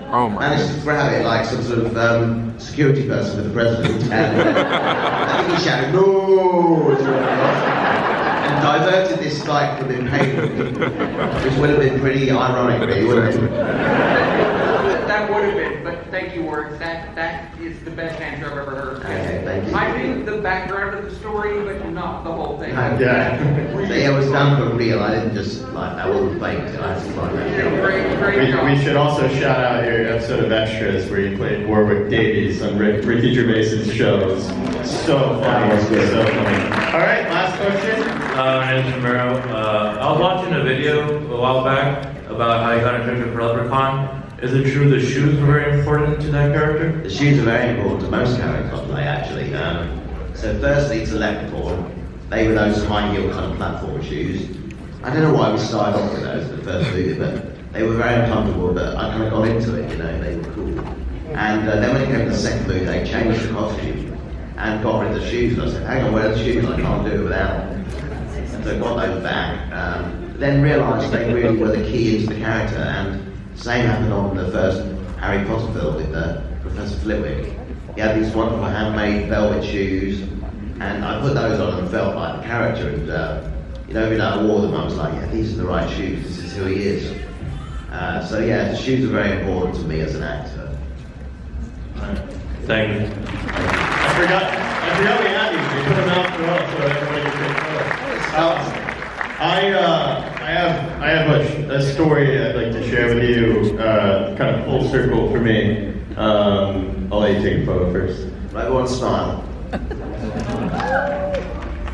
managed to grab it like some sort of security person for the president, and I think he shouted, "No!" and diverted this spike from impalement, which would have been pretty ironic, really, wouldn't it? That would have been, but thank you, Ward. That is the best answer I've ever heard. Okay, thank you. I knew the background of the story, but not the whole thing. Yeah. So yeah, it was done for real. I didn't just like that wasn't fake. I had to find that. Great job. We should also shout out your episode of Extras where you played Warwick Davies on Ricky Gervais's shows. So funny. So funny. All right, last question. My name's Romero. I was watching a video a while back about how you got in touch with Leprechaun. Is it true the shoes were very important to that character? The shoes are very important to most characters I play, actually. So firstly, to Leprechaun, they were those high heel kind of platform shoes. I don't know why we started off with those in the first movie, but they were very uncomfortable, but I kind of got into it, you know, they were cool. And then when it came to the second movie, they changed the costume and got rid of the shoes. And I said, hang on, where are the shoes? I can't do it without them. So I got those back. Then realised they really were the key into the character, and same happened on the first Harry Potter film with Professor Flitwick. He had these wonderful handmade velvet shoes, and I put those on and felt like the character. And you know, every day I wore them, I was like, yeah, these are the right shoes. This is who he is. So yeah, the shoes are very important to me as an actor. Thank you. I forgot we had these. We put them out for us so everybody can take photos. I have a story I'd like to share with you, kind of full circle for me. I'll let you take a photo first. Right, everyone smile.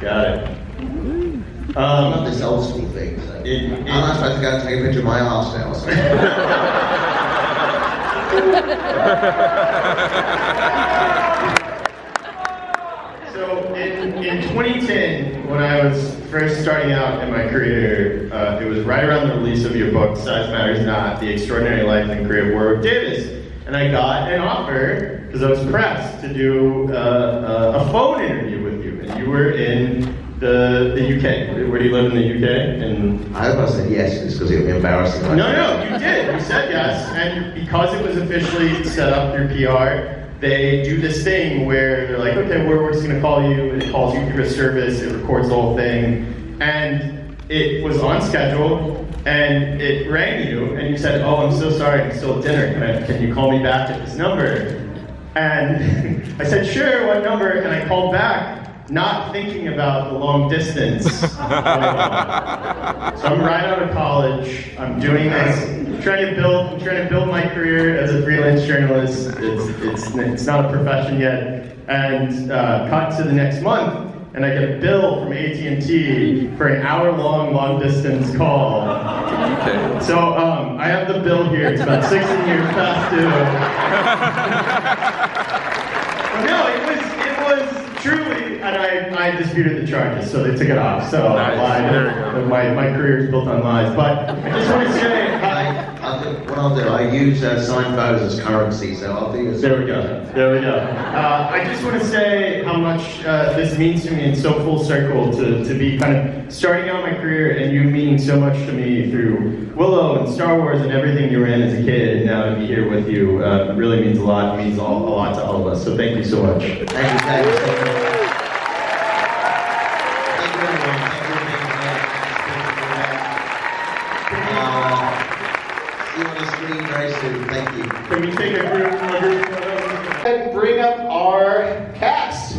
Got it. Not this old school thing. So. I'm not supposed to go and take a picture of my arse now. So. So in 2010, when I was first starting out in my career, it was right around the release of your book, Size Matters Not, The Extraordinary Life and Career of Warwick Davis. And I got an offer, because I was pressed, to do a phone interview with you. And you were in the UK. Where do you live in the UK? And I hope I said yes, just because it would be embarrassing. No, you did. You said yes. And because it was officially set up through PR, they do this thing where they're like, okay, we're just going to call you. It calls you through a service. It records the whole thing. And it was on schedule. And it rang you. And you said, oh, I'm so sorry. I'm still at dinner. Can you call me back at this number? And I said, sure, what number? And I called back, not thinking about the long distance. So I'm right out of college. I'm doing this. I'm trying to build my career as a freelance journalist. It's not a profession yet. And cut to the next month, and I get a bill from AT&T for an hour-long long-distance call. Okay. So I have the bill here. It's about 16 years past due. No, it was truly, and I disputed the charges, so they took it off. So I lied. My career is built on lies. But I just want to say, what I'll do, I use signed photos as currency, so I'll do this. There we go. I just want to say how much this means to me. It's so full circle to be kind of starting out my career, and you meaning so much to me through Willow and Star Wars and everything you were in as a kid, and now to be here with you really means a lot. It means a lot to all of us. So thank you so much. Thank you, Dave. Thank you, everyone. See you on the screen very soon. Thank you. Can we take a group photo? And bring up our cast.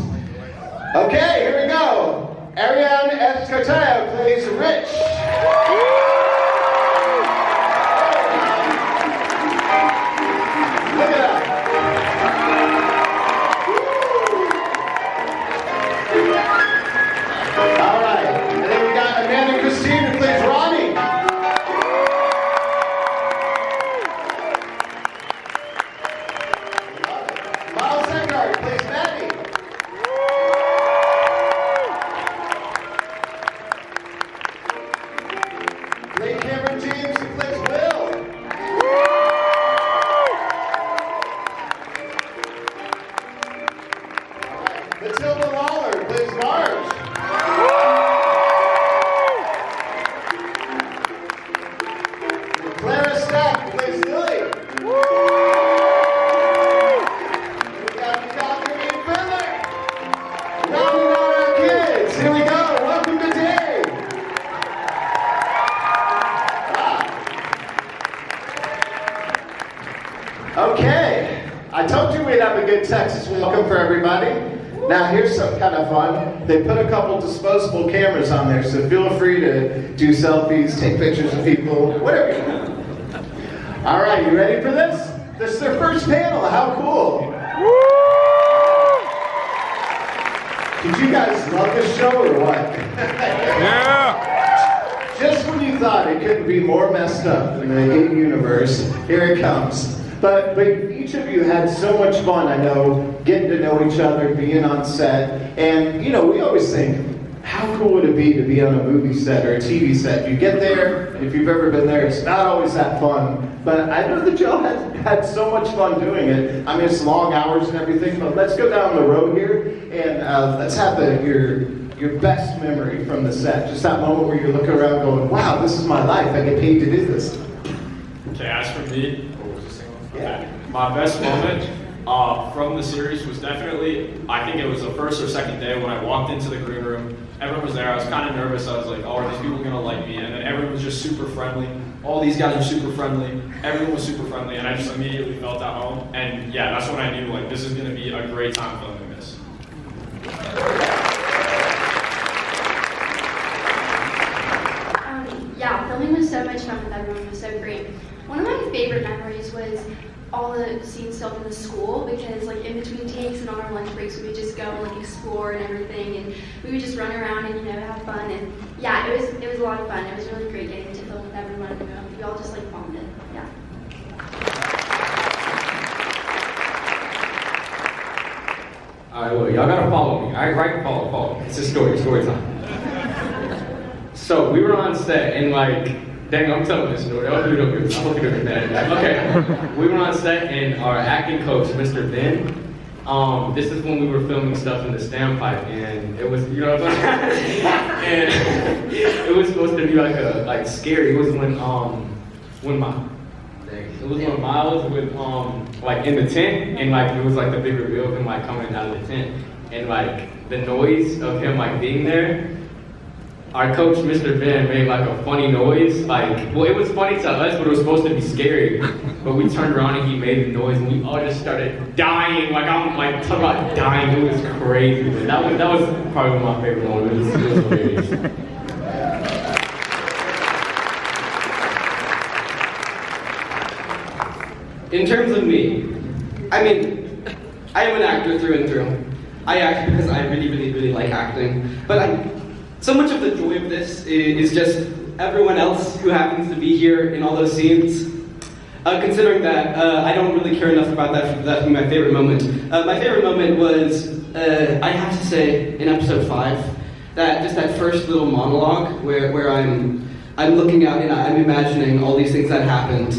Okay, here we go. Ariane Escoteo plays Rich. Look at that. All right, and then we got Amanda Christine who plays Ronnie. Miles Senkard plays Maddie. Blake Cameron James who plays Will. Matilda Lawler plays Marge. Clara Stack plays Lily. We got Dr. Ian Filler. Rounding out our kids. Here we go. Welcome to Derry. Okay. I told you we'd have a good Texas welcome for everybody. Now here's some kind of fun. They put a couple disposable cameras on there, so feel free to do selfies, take pictures of people, whatever you want. All right, you ready for this? This is their first panel. How cool. Did you guys love this show or what? Yeah. Just when you thought it couldn't be more messed up in the game universe, here it comes. But each of you had so much fun, I know, getting to know each other, being on set. And, you know, we always think, how cool would it be to be on a movie set or a TV set? You get there, and if you've ever been there, it's not always that fun. But I know that y'all had so much fun doing it. I mean, it's long hours and everything, but let's go down the road here, and let's have your best memory from the set. Just that moment where you're looking around going, wow, this is my life. I get paid to do this. Okay, as for me, Yeah. my best moment from the series was definitely, I think it was the first or second day when I walked into the green room. Everyone was there. I was kind of nervous. I was like, oh, are these people going to like me? And then everyone was just super friendly. All these guys were super friendly. Everyone was super friendly. And I just immediately felt at home. And yeah, that's when I knew, like, this is going to be a great time filming this. Yeah, filming was so much fun with everyone. It was so great. One of my favorite memories was all the scenes filmed in the school, because like in between takes and on our lunch breaks we would just go and like explore and everything, and we would just run around and have fun. And yeah, it was a lot of fun. It was really great getting to film with everyone. We all just like bonded. Yeah. Alright, well, y'all gotta follow me. Alright, right? Follow me. It's a story time. So we were on set and like, dang, I'm telling this story. I'll do it over. I'm looking at that. Okay. We were on set and our acting coach, Mr. Ben, this is when we were filming stuff in the standpipe, and it was, you know what I'm saying? And it was supposed to be like scary. It was when Miles was like in the tent, and like it was like the big reveal of him like coming out of the tent, and like the noise of him like being there. our coach, Mr. Van, made like a funny noise. Like, well, it was funny to us, but it was supposed to be scary. But we turned around and he made the noise, and we all just started dying. Like, I'm like, talk about dying. It was crazy. But that was probably my favorite moment. It was hilarious. In terms of me, I mean, I am an actor through and through. I act because I really like acting. But so much of the joy of this is just everyone else who happens to be here in all those scenes. Considering that I don't really care enough about that being my favorite moment. My favorite moment was, I have to say, in episode 5, that first little monologue where I'm looking out and I'm imagining all these things that happened.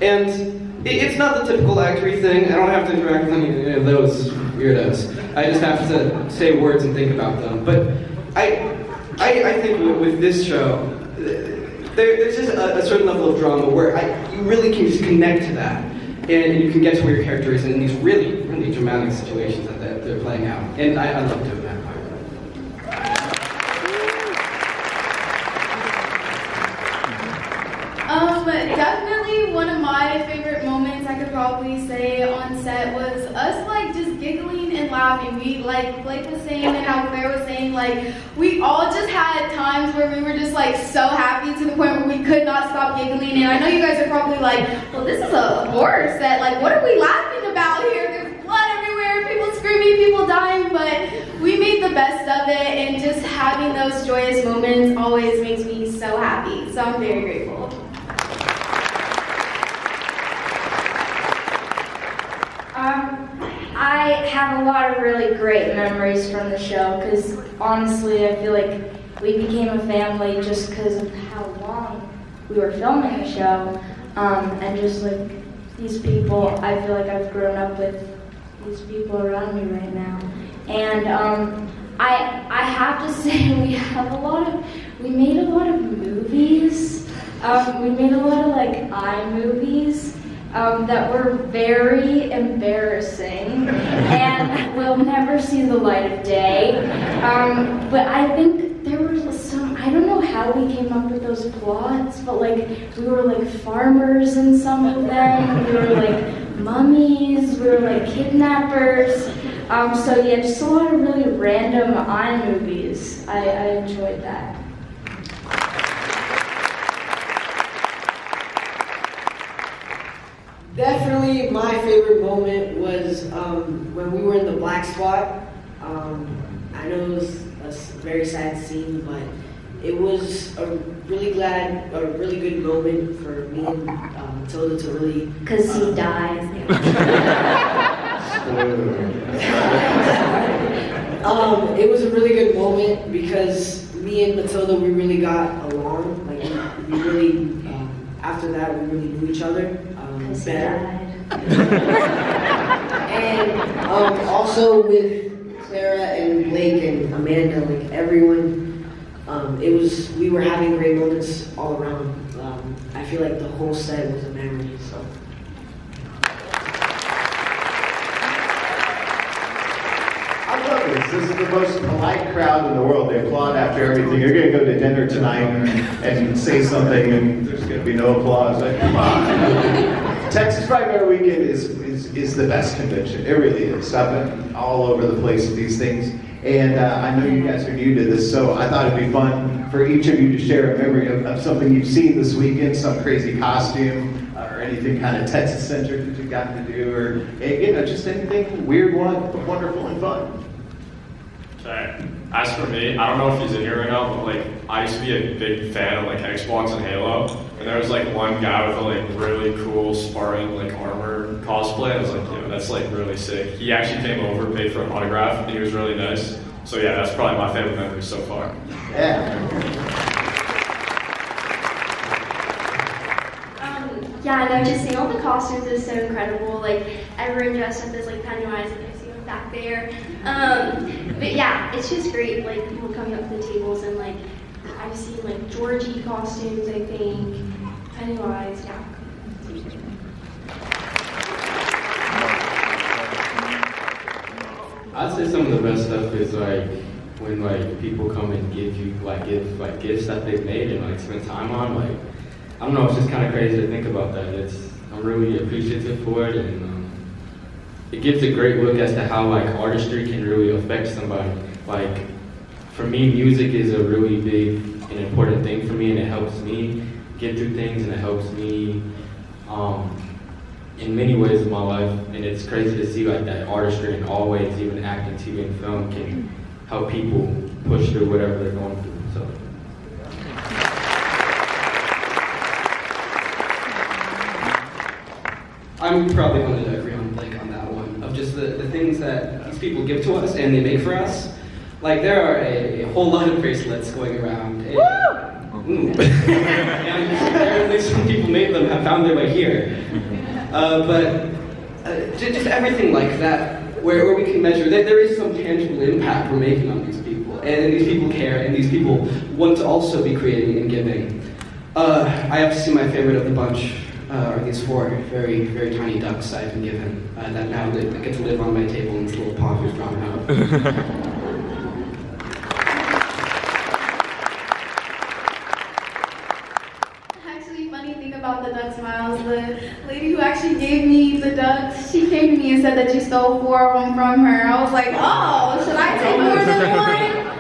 And it's not the typical actory thing. I don't have to interact with any of those weirdos. I just have to say words and think about them. But I think with this show, there's just a certain level of drama where you really can just connect to that. And you can get to where your character is in these really dramatic situations that they're playing out. And I love doing that part. Definitely one of my favorite moments I could probably say on set was us like just giggling and laughing. We like Blake was saying and how Claire was saying, like we all just had times where we were just like so happy to the point where we could not stop giggling. And I know you guys are probably like, well, this is a horror set, like what are we laughing about here? There's blood everywhere, people screaming, people dying, but we made the best of it, and just having those joyous moments always makes me so happy. So I'm very grateful. I have a lot of really great memories from the show because honestly I feel like we became a family just because of how long we were filming the show, and just like these people, I feel like I've grown up with these people around me right now. And I have to say we made a lot of movies. We made a lot of like iMovies. That were very embarrassing and will never see the light of day. But I think there was I don't know how we came up with those plots, but like we were like farmers in some of them, we were like mummies, we were like kidnappers. So yeah, just a lot of really random iMovies. I enjoyed that. Definitely my favorite moment was when we were in the black spot. I know it was a very sad scene, but it was a really good moment for me and Matilda to really... Because he died. It was a really good moment because me and Matilda, we really got along. Like we really, after that, we really knew each other better. And also with Clara and Blake and Amanda, like everyone, we were having great moments all around. I feel like the whole set was a memory. So. I love this. This is the most polite crowd in the world. They applaud after everything. You're going to go to dinner tonight and say something, and there's going to be no applause. Like, come on. Texas Frightmare Weekend is the best convention. It really is. I've been all over the place with these things, and I know you guys are new to this, so I thought it'd be fun for each of you to share a memory of something you've seen this weekend, some crazy costume, or anything kind of Texas-centric that you've gotten to do, or just anything weird, wonderful, and fun. Okay. As for me, I don't know if he's in here right now, but like I used to be a big fan of like Xbox and Halo, and there was like one guy with a like really cool Spartan like armor cosplay. I was like, yeah, that's like really sick. He actually came over, paid for an autograph, and he was really nice. So yeah, that's probably my favorite memory so far. Yeah, I know, just seeing all the costumes is so incredible. Like, everyone dressed up as like Pennywise, and I see them back there. But yeah, it's just great, like, people coming up to the tables, and like, I've seen like Georgie costumes, I think, Pennywise, yeah. I'd say some of the best stuff is like when like people come and give you gifts that they've made and like spend time on. Like, I don't know, it's just kind of crazy to think about that. I'm really appreciative for it, and it gives a great look as to how like artistry can really affect somebody. Like, for me, music is a really big and important thing for me, and it helps me get through things, and it helps me in many ways of my life. And it's crazy to see like that artistry in all ways, even acting, TV, and film, can help people push through whatever they're going through. So. I'm probably going to agree on Blake on that one, of just the things that these people give to us and they make for us. Like, there are a whole lot of bracelets going around. And apparently some people made them, have found their way here. But just everything like that, where we can measure that there is some tangible impact we're making on these people. And these people care, and these people want to also be creating and giving. I have to see my favorite of the bunch. Are these 4 very, very tiny ducks I've been given that now they get to live on my table in this little pond we've drawn out. Actually, funny thing about the duck smiles, the lady who actually gave me the ducks, she came to me and said that you stole 4 of them from her. I was like, oh, should I take more than one?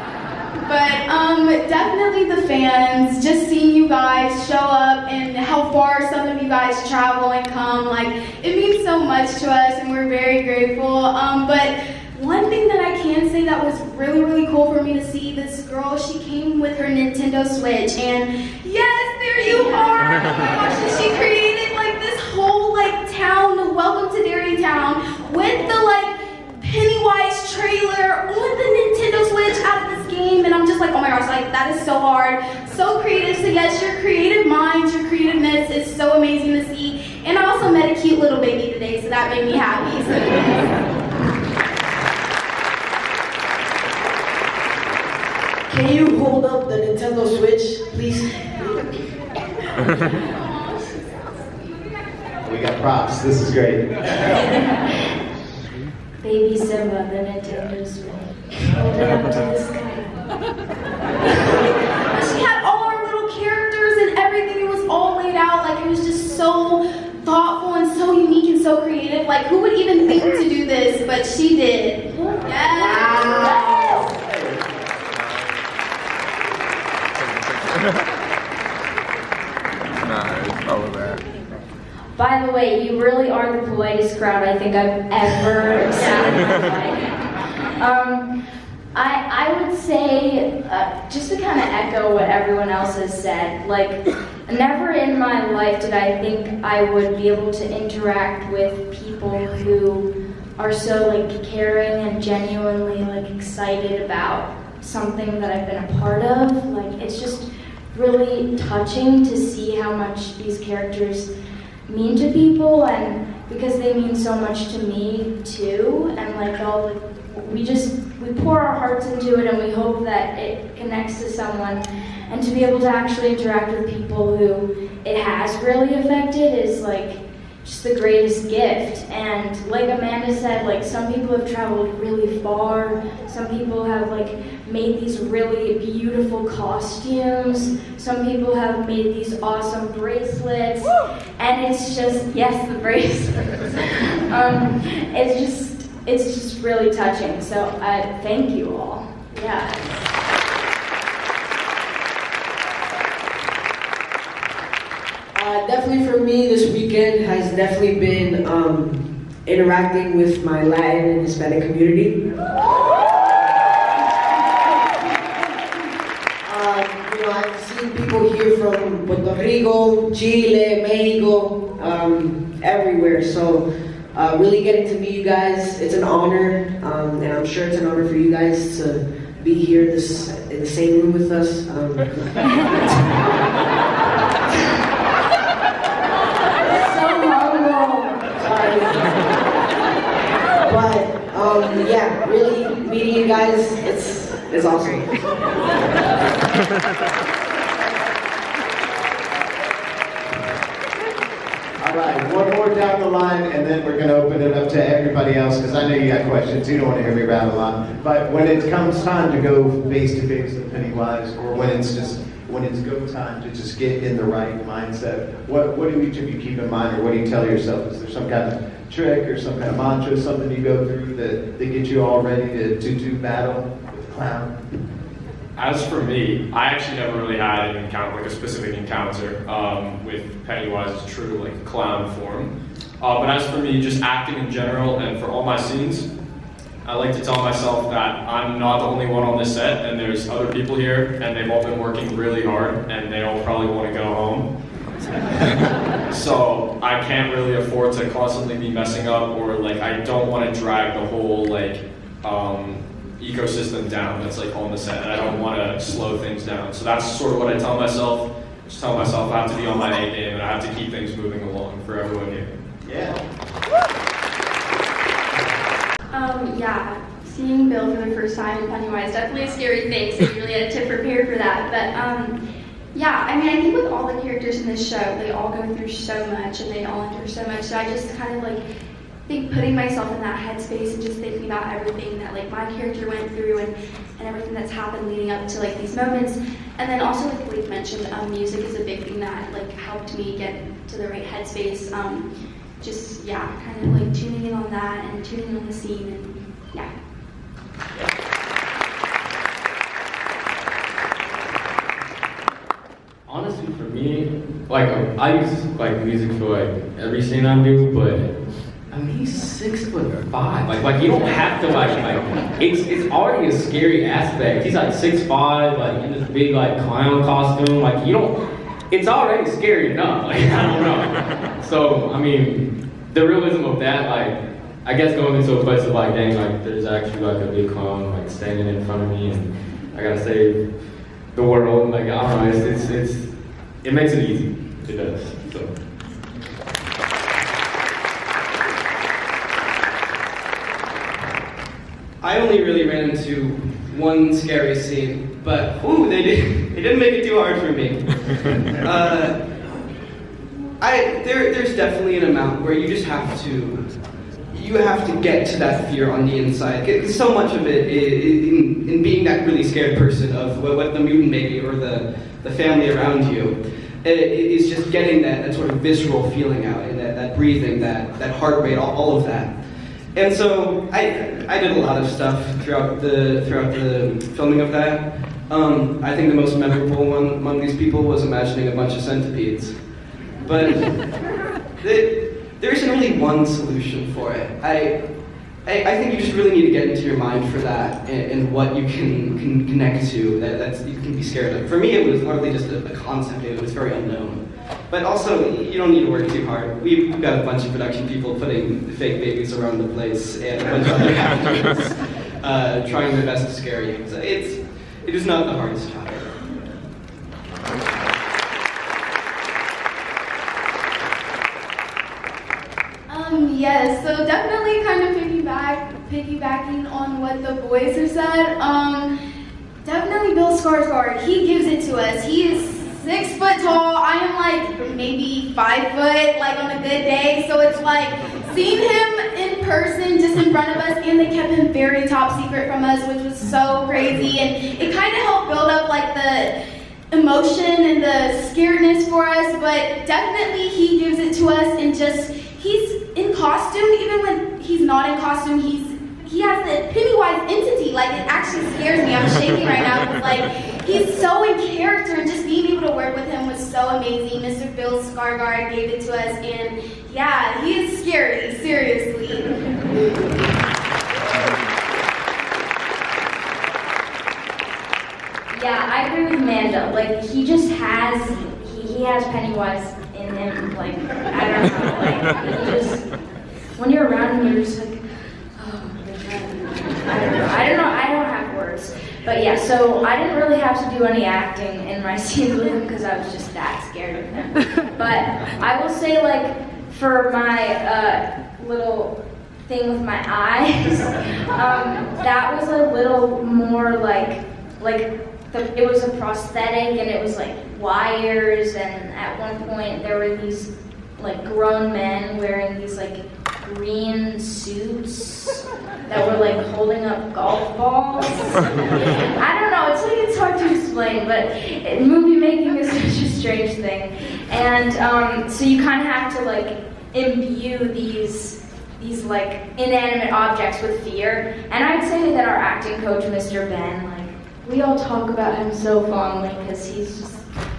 But definitely the fans, just seeing you guys show up and how far some of you guys travel and come, like, it means so much to us and we're very grateful. But one thing that I can say that was really, really cool for me to see, this girl, she came with her Nintendo Switch, and yes, there you are! Oh my gosh, and she created like this whole like town, welcome to Derry town, with the like Pennywise trailer on the Nintendo Switch out of this game, and I'm just like, oh my gosh, like, that is so hard, so creative. So yes, your creative minds, your creativeness is so amazing to see. And I also met a cute little baby today, so that made me happy. So Can you hold up the Nintendo Switch, please? We got props. This is great. Baby Simba, the Nintendo Switch. Hold it up to the sky. she had all our little characters and everything. It was all laid out. Like, it was just so thoughtful and so unique and so creative. Like, who would even think to do this? But she did. Yes. Nice, all of that. By the way, you really are the politest crowd I think I've ever seen in my life. I would say, just to kind of echo what everyone else has said, like, never in my life did I think I would be able to interact with people who are so like caring and genuinely like excited about something that I've been a part of. Like, it's just really touching to see how much these characters mean to people, and because they mean so much to me too, and like all the, we pour our hearts into it, and we hope that it connects to someone, and to be able to actually interact with people who it has really affected is like just the greatest gift. And like Amanda said, like, some people have traveled really far, some people have like made these really beautiful costumes, some people have made these awesome bracelets. Woo! And it's just, yes, the bracelets. It's just really touching. So thank you all. Yeah. Definitely for me, this weekend has definitely been interacting with my Latin and Hispanic community. I've seen people here from Puerto Rico, Chile, Mexico, everywhere. So really getting to meet you guys, it's an honor, and I'm sure it's an honor for you guys to be here in the same room with us. But yeah, really meeting you guys, it's awesome. All right, one more down. down the line, and then we're going to open it up to everybody else, because I know you got questions. You don't want to hear me rattle on. But when it comes time to go face-to-face with Pennywise, or when it's go time to just get in the right mindset, what do each of you keep in mind, or what do you tell yourself? Is there some kind of trick or some kind of mantra, something you go through that gets you all ready to do battle with the clown? As for me, I actually never really had an encounter, like a specific encounter with Pennywise's true like clown form. But as for me, just acting in general and for all my scenes, I like to tell myself that I'm not the only one on this set, and there's other people here, and they've all been working really hard, and they all probably want to go home. So I can't really afford to constantly be messing up, or like I don't want to drag the whole like ecosystem down that's like on the set, and I don't want to slow things down. So that's sort of what I tell myself. Just tell myself I have to be on my A game, and I have to keep things moving along for everyone here. Yeah, seeing Bill for the first time in Pennywise, definitely a scary thing, so you really had to prepare for that. But yeah, I mean, I think with all the characters in this show, they all go through so much and they all endure so much, so I just kind of like think putting myself in that headspace and just thinking about everything that like my character went through and everything that's happened leading up to like these moments. And then also, like Blake mentioned, music is a big thing that like helped me get to the right headspace. Just, yeah, kind of like tuning in on that and tuning in on the scene, and yeah. Honestly, for me, like I use like music for like every scene I do, but I mean he's 6'5". Like you don't have to like it's already a scary aspect. He's like 6'5", like in this big like clown costume. Like you don't. It's already scary enough. Like I don't know. So I mean, the realism of that, like I guess going into a place of like, dang, like there's actually like a big clown like standing in front of me, and I gotta save the world. Like I don't know, it makes it easy. It does. So. I only really ran into one scary scene, but they didn't make it too hard for me. There's definitely an amount where you just have to get to that fear on the inside. So much of it in being that really scared person of what the mutant may be or the family around you. It's just getting that sort of visceral feeling out, and that breathing, that heart rate, all of that. And so I did a lot of stuff throughout the filming of that. I think the most memorable one among these people was imagining a bunch of centipedes. But there isn't really one solution for it. I think you just really need to get into your mind for that and what you can connect to that you can be scared of. For me, it was largely just a concept. It was very unknown. But also, you don't need to work too hard. We've got a bunch of production people putting fake babies around the place and a bunch of other actors trying their best to scare you. So it is not the hardest job. Yes, so definitely kind of piggybacking on what the boys have said. Definitely Bill Skarsgård, he gives it to us. He is 6 foot tall. I am like maybe 5 foot, like on a good day. So it's like seeing him in person just in front of us, and they kept him very top secret from us, which was so crazy. And it kind of helped build up like the emotion and the scaredness for us, but definitely he gives it to us, and just he's in costume. Even when he's not in costume, he has the Pennywise entity. Like, it actually scares me. I'm shaking right now because like he's so in character, and just being able to work with him was so amazing. Mr. Bill Skarsgård gave it to us, and yeah, he is scary, seriously. Yeah, I agree with Amanda. Like, he just has, he has Pennywise in him. Like, I don't know. Like, he just, when you're around him, you're just like, oh my God. I don't know. I don't have words. But yeah, so I didn't really have to do any acting in my scenes with him because I was just that scared of him. But I will say, like, for my little thing with my eyes, that was a little more like it was a prosthetic, and it was like wires, and at one point there were these like grown men wearing these like green suits that were like holding up golf balls. I don't know, it's hard to explain, but movie making is such a strange thing. And so you kind of have to like imbue these like inanimate objects with fear. And I'd say that our acting coach, Mr. Ben, like we all talk about him so fondly because he's just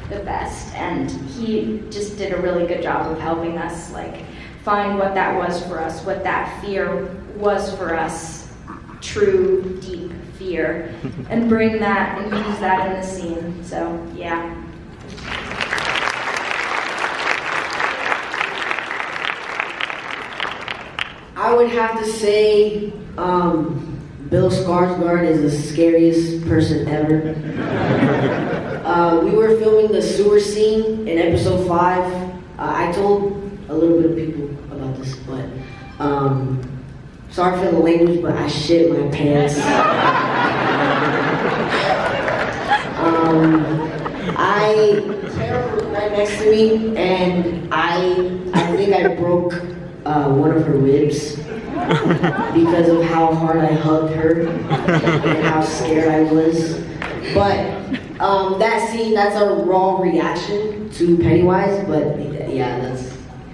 the best, and he just did a really good job of helping us like find what that was for us, what that fear was for us, true deep fear, and bring that and use that in the scene. So yeah. I would have to say Bill Skarsgård is the scariest person ever. We were filming the sewer scene in episode 5. I told a little bit of people about this, but sorry for the language, but I shit my pants. Tara was right next to me, and I think I broke one of her ribs because of how hard I hugged her and how scared I was. But that scene, that's a raw reaction to Pennywise, but yeah,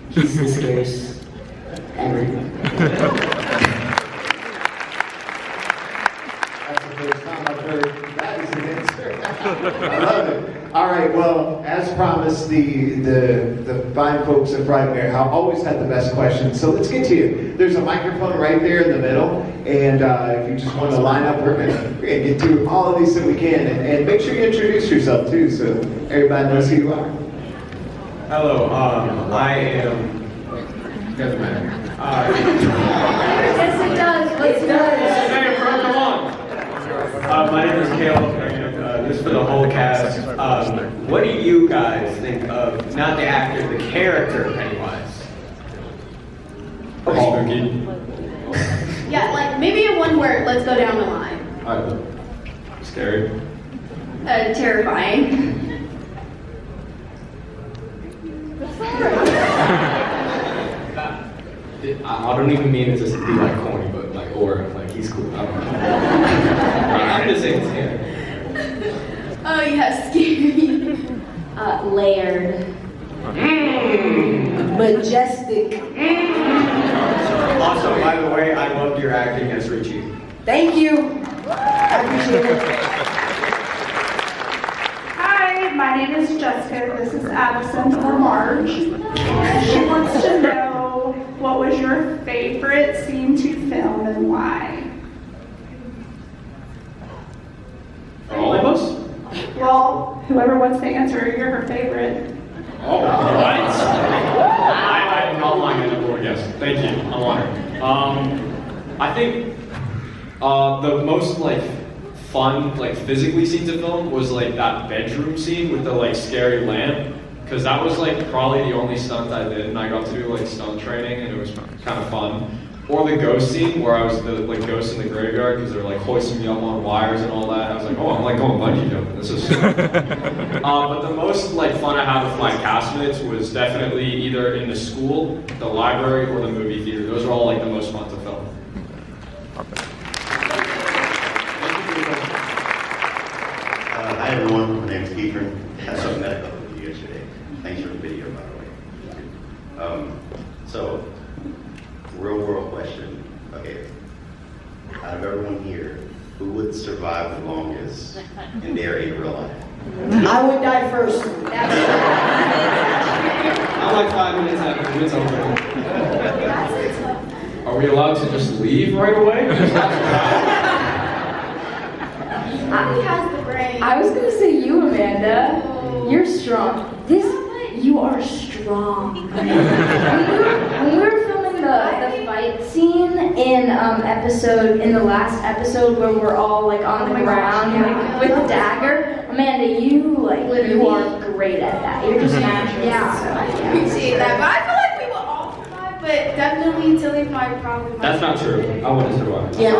he's the scariest ever. That's the first time I've heard that is an answer. I love it. All right, well, as promised, the fine folks at Frightmare always had the best questions, so let's get to you. There's a microphone right there in the middle, and if you just want to line up, we're gonna get through all of these that we can, and make sure you introduce yourself too, so everybody knows who you are. Hello, I am. Doesn't matter. Yes, it does. It does. My name is Caleb, and this is for the whole cast. What do you guys think of, not the actor, the character Pennywise? Spooky. Yeah, like maybe in one word. Let's go down the line. Scary. Terrifying. I don't even mean it to be like corny, but like, or like he's cool. I don't know. I'm just saying scary. Oh yeah, scary. Layered. Majestic. Also, by the way, I loved your acting as Richie. Thank you. I appreciate it. Hi, my name is Jessica. This is Addison or Marge. She wants to know what was your favorite scene to film and why? For all of us? Well, whoever wants to answer, you're her favorite. Oh, what? I'm not lying, I'm bored, yes. Thank you, I'm honored. I think the most like fun, like physically scene to film was like that bedroom scene with the like scary lamp, because that was like probably the only stunt I did, and I got to do like stunt training, and it was kind of fun. Or the ghost scene where I was the like ghost in the graveyard because they're like hoisting me up on wires and all that. I was like, oh, I'm like going bungee jumping. This is. But the most like fun I had with my castmates was definitely either in the school, the library, or the movie theater. Those are all like the most fun to film. Hi everyone, my name is Kiefer. I saw met a couple of you yesterday. Thanks for the video, by the way. So, real world question. Okay, out of everyone here, who would survive the longest in Derry in real life? I would die first. I'm like 5 minutes after it's over. Are we allowed to just leave right away? He has the brain. I was gonna say you, Amanda. You're strong. You are strong. when we were filming the fight scene in the last episode where we're all like on the ground with the dagger, Amanda, you are great at that. You're just natural. Yeah, I appreciate that. But I feel like we will all survive, but definitely Tilly probably. That's not true. I wouldn't survive. Yeah.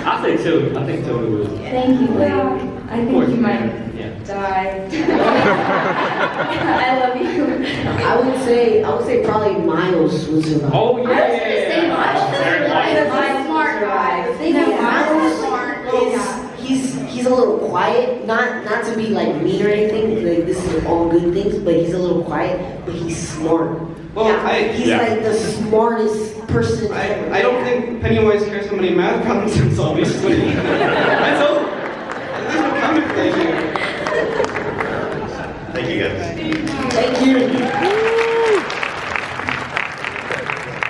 I think Tilly would. Thank you, Luke. I think you might die. I love you. I would say probably Miles would survive. Oh yeah. I was gonna say Miles. Smart guy. The thing is, Miles he's a little quiet, not to be like mean or anything. Like this is all good things, but he's a little quiet, but he's smart. Well, he's like the smartest person ever. I don't think Pennywise cares how many math problems he's solving. That's all. That's what comic plays. Thank you guys. Thank you.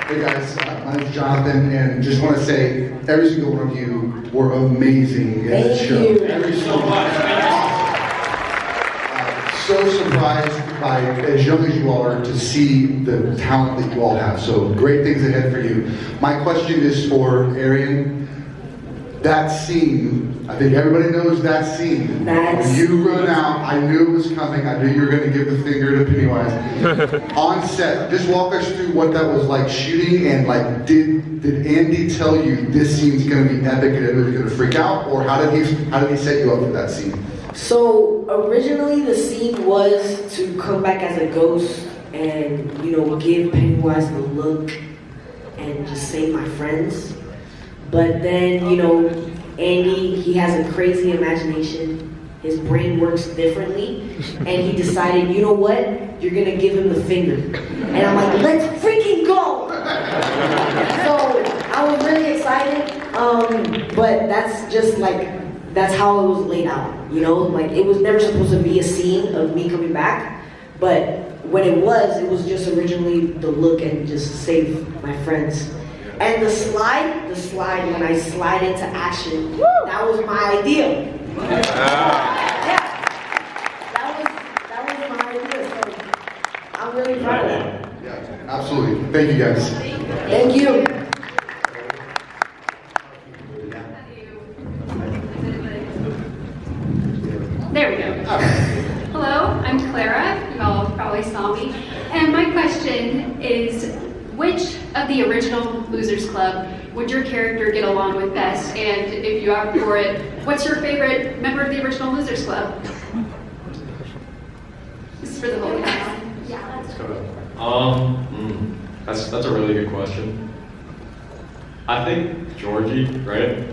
Hey guys, my name's Jonathan, and just want to say every single one of you were amazing in this show. Every single one. So surprised by, as young as you all are, to see the talent that you all have. So great things ahead for you. My question is for Arian. That scene, I think everybody knows that scene. When you run out, I knew it was coming. I knew you were going to give the finger to Pennywise. On set, just walk us through what that was like shooting, and like, did Andy tell you this scene's going to be epic and everybody's going to freak out, or how did he set you up for that scene? So originally the scene was to come back as a ghost and, you know, give Pennywise the look and just save my friends. But then, you know, Andy, he has a crazy imagination. His brain works differently. And he decided, you know what? You're gonna give him the finger. And I'm like, let's freaking go! So I was really excited. But that's just like, that's how it was laid out. You know, like it was never supposed to be a scene of me coming back. But when it was just originally the look and just save my friends. And the slide, when I slide into action, that was my idea. Yeah, that was my idea, so I'm really proud of that. Yeah, absolutely. Thank you guys. Thank you. There we go. Hello, I'm Clara. You all probably saw me. And my question is, which of the original Losers Club would your character get along with best? And if you opt for it, what's your favorite member of the original Losers Club? This is for the whole cast. Yeah. That's a really good question. I think Georgie, right?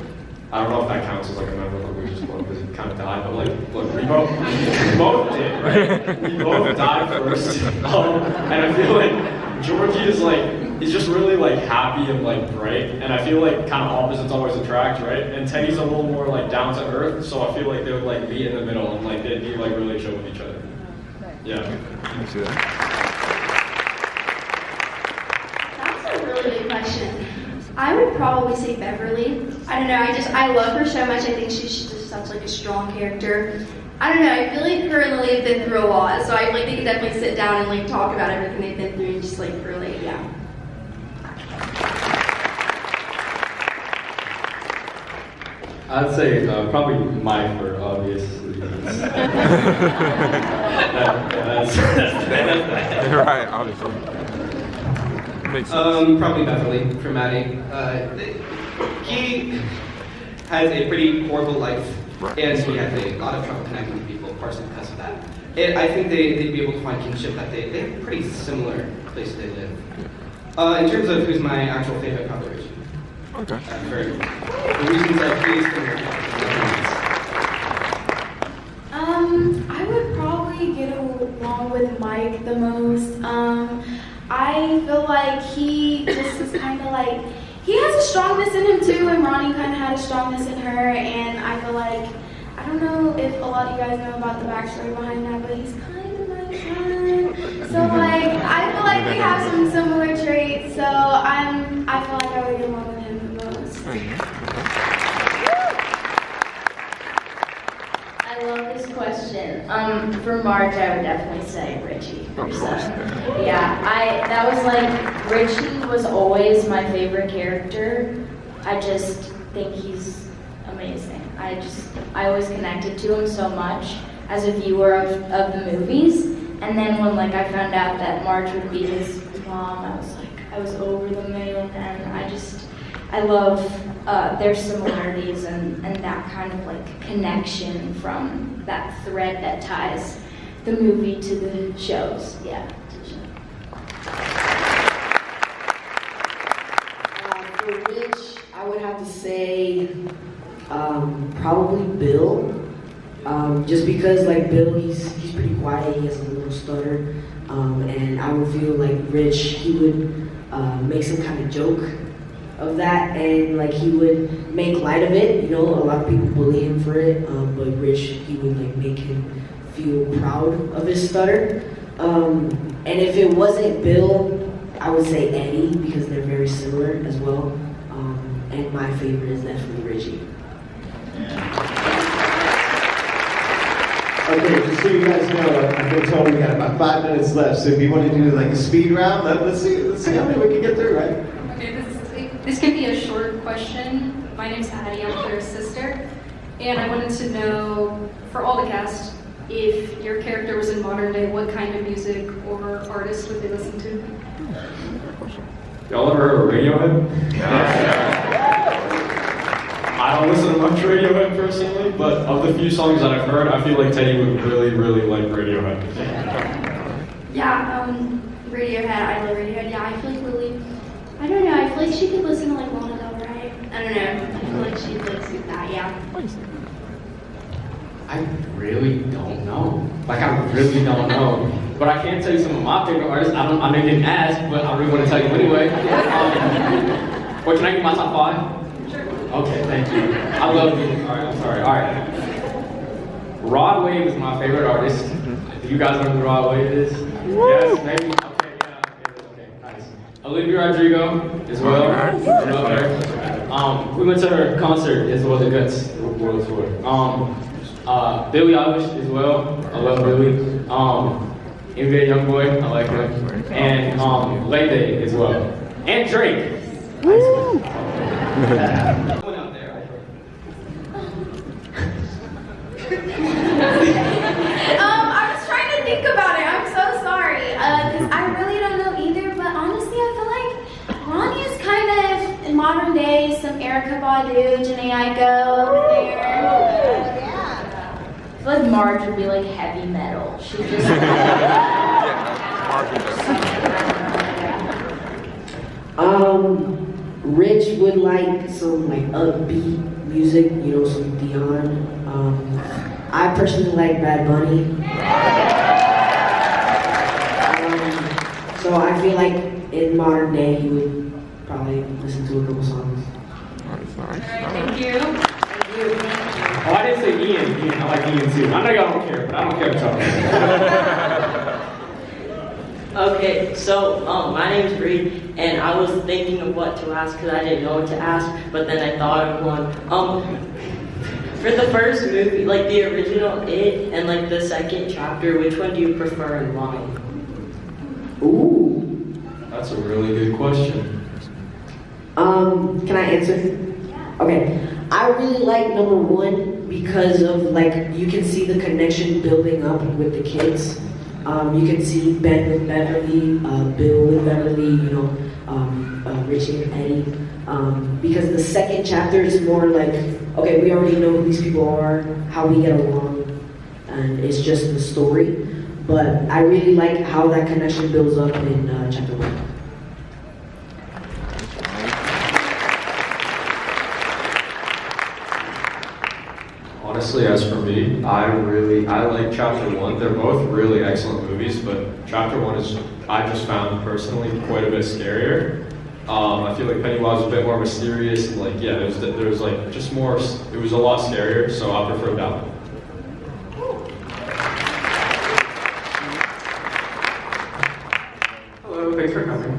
I don't know if that counts as like a member of the Losers Club because he kind of died, but like, look, we both did, right? We both died first, and I feel like Georgie is like, he's just really like happy and like bright, and I feel like kind of opposites always attract, right? And Teddy's a little more like down to earth, so I feel like they would like meet in the middle and like they'd be like really chill with each other. Yeah. That's a really good question. I would probably say Beverly. I don't know, I love her so much. I think she's just such like a strong character. I don't know, I feel like her and Lily have been through a lot, so I like they could definitely sit down and like talk about everything they've been through and just like really, yeah. I'd say probably Mike for obvious reasons. Right, obviously. Makes sense. Probably Beverly for Maddie. He has a pretty horrible life, and he has a lot of trouble connecting with people, partially because of that. And I think they'd be able to find kinship that they have a pretty similar place they live. In terms of who's my actual favorite, probably Richie. Okay. The reasons that he is I would probably get along with Mike the most. I feel like he just is kind of like, he has a strongness in him too, and Ronnie kind of had a strongness in her, and I feel like, I don't know if a lot of you guys know about the backstory behind that, but he's kind of my son. So like, I feel like we have some similar traits, so I feel like I would get along with him the most. I love this question. For Marge, I would definitely say Richie. Her son. Yeah, that was like, Richie was always my favorite character. I just think he's amazing. I always connected to him so much as a viewer of the movies. And then when like I found out that Marge would be his mom, I was over the moon, and I love their similarities and that kind of like connection from that thread that ties the movie to the shows. Yeah. would have to say probably Bill. Just because like Bill, he's pretty quiet, he has a little stutter. And I would feel like Rich, he would make some kind of joke of that, and like he would make light of it. You know, a lot of people bully him for it, but Rich, he would like make him feel proud of his stutter. And if it wasn't Bill, I would say Eddie, because they're very similar as well. And my favorite is definitely Richie. Okay, just so you guys know, I've been told we got about 5 minutes left, so if you want to do like a speed round, let's see how many we can get through, right? Okay, this could be a short question. My name's Addie, I'm Claire's sister. And I wanted to know, for all the cast, if your character was in modern day, what kind of music or artist would they listen to? Y'all ever heard of Radiohead? I don't listen to much Radiohead personally, but of the few songs that I've heard, I feel like Teddy would really, really like Radiohead. Yeah, Radiohead, I love Radiohead. Yeah, I feel like Lily, I don't know, I feel like she could listen to like Lana Del Rey. I don't know, I feel like she'd like suit that, yeah. I really don't know. Like, I really don't know. But I can tell you some of my favorite artists. I know you didn't ask, but I really want to tell you anyway. Or can I give my top 5? Sure. Okay, thank you. I love you. Alright, I'm sorry. Alright. Rod Wave is my favorite artist. Do you guys know who Rod Wave is? Yes, maybe? Okay, yeah, okay, nice. Olivia Rodrigo as well. We went to her concert as well, the Guts World Tour. Billie Eilish as well. I love Billie. NBA Youngboy, I like him. And Lay Day as well. And Drake. Woo! I was trying to think about it. I'm so sorry. Because I really don't know either. But honestly, I feel like Ronnie is kind of in modern day, some Erykah Badu, Janae Aiko over there. I feel like Marge would be like heavy metal. She's just Rich would like some like upbeat music, you know, some Dion. I personally like Bad Bunny. So I feel like in modern day he would probably listen to a couple songs. Alright, thank you. Thank you. Oh, I didn't say Ian. I like Ian too. I know y'all don't care, but I don't care to talk. Okay, so my name's Reed, and I was thinking of what to ask because I didn't know what to ask, but then I thought of one. For the first movie, like the original It and like the second chapter, which one do you prefer and why? Ooh. That's a really good question. Can I answer? Okay. I really like number 1 because of like you can see the connection building up with the kids. You can see Ben with Beverly, Bill with Beverly, you know, Richie and Eddie. Because the second chapter is more like, okay, we already know who these people are, how we get along, and it's just the story. But I really like how that connection builds up in chapter 1. Honestly, as for me, I like Chapter 1. They're both really excellent movies, but Chapter 1 is, I just found personally quite a bit scarier. I feel like Pennywise was a bit more mysterious, and like, yeah, there was like just more, it was a lot scarier, so I prefer that one. Hello, thanks for coming.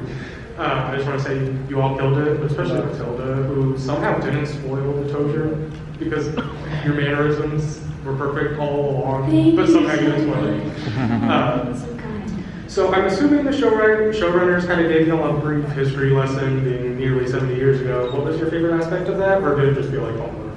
I just want to say you all killed it, but especially Matilda, who somehow didn't spoil the Tozier, because your mannerisms were perfect all along, but somehow you didn't spoil it. So I'm assuming the showrunners kind of gave you all a brief history lesson, being nearly 70 years ago. What was your favorite aspect of that, or did it just feel like homework?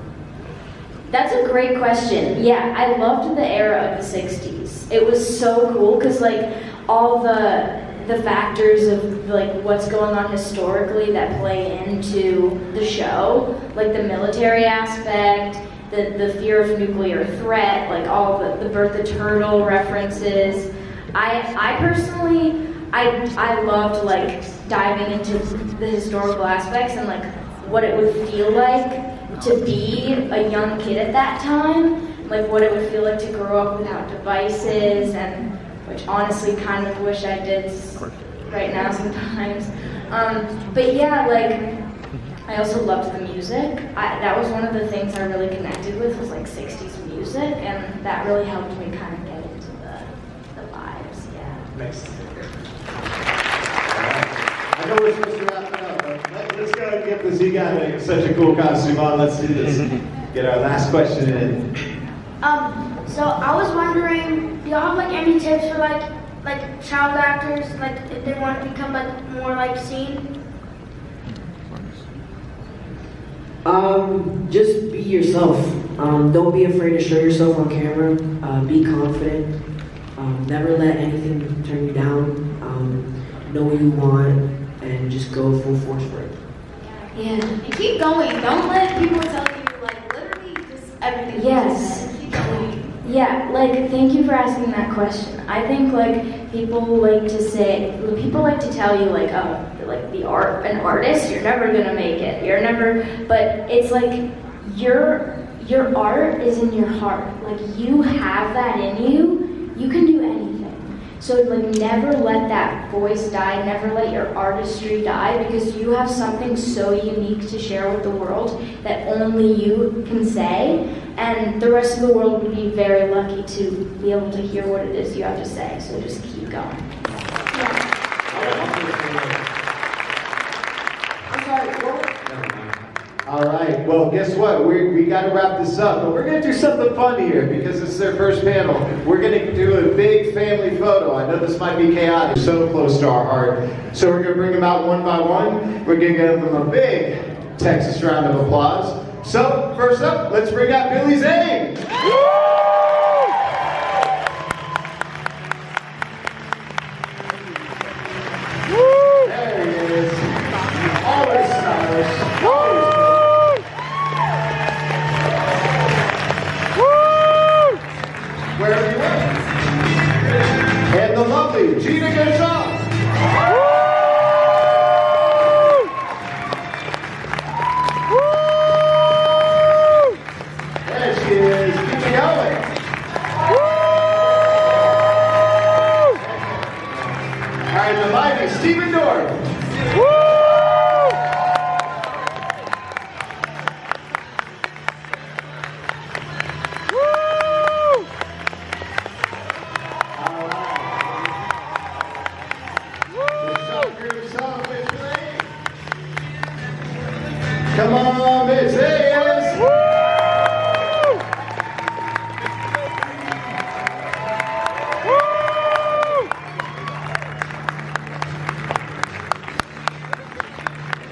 That's a great question. Yeah, I loved the era of the 60s. It was so cool because like all the factors of like what's going on historically that play into the show, like the military aspect, the fear of nuclear threat, like all the Bertha Turtle references. I personally, I loved like diving into the historical aspects and like what it would feel like to be a young kid at that time, like what it would feel like to grow up without devices, and which honestly kind of wish I did right now sometimes. But yeah, like I also loved the music. That was one of the things I really connected with, was like 60s music, and that really helped me kind of get into the vibes, yeah. Nice. I know we're supposed to wrap it up, but let's go and get this. You got such a cool costume on. Let's do this. Get our last question in. So I was wondering, do y'all have like any tips for like child actors, like if they want to become like more like seen? Just be yourself. Don't be afraid to show yourself on camera. Be confident. Never let anything turn you down. Know what you want and just go full force for it. Yeah, and keep going. Don't let people tell you like literally just everything. Yes. Keep going. Yeah, like, thank you for asking that question. I think, like, people like to tell you, like, oh, like, an artist, you're never gonna make it. You're never, but it's like, your art is in your heart. Like, you have that in you, you can do anything. So, like, never let that voice die, never let your artistry die, because you have something so unique to share with the world that only you can say, and the rest of the world would be very lucky to be able to hear what it is you have to say, so just keep going. All right, well, guess what? We got to wrap this up, but we're going to do something fun here because it's their first panel. We're going to do a big family photo. I know this might be chaotic, so close to our heart. So we're going to bring them out one by one. We're going to give them a big Texas round of applause. So, first up, let's bring out Billy Zane. There he is. Always stylish. Always. Wherever you went. And the lovely Gina Gershon. There she is. Keep it going. All right, the mighty Stephen Dorff. Come on, Miss Hayes! Woo! Woo!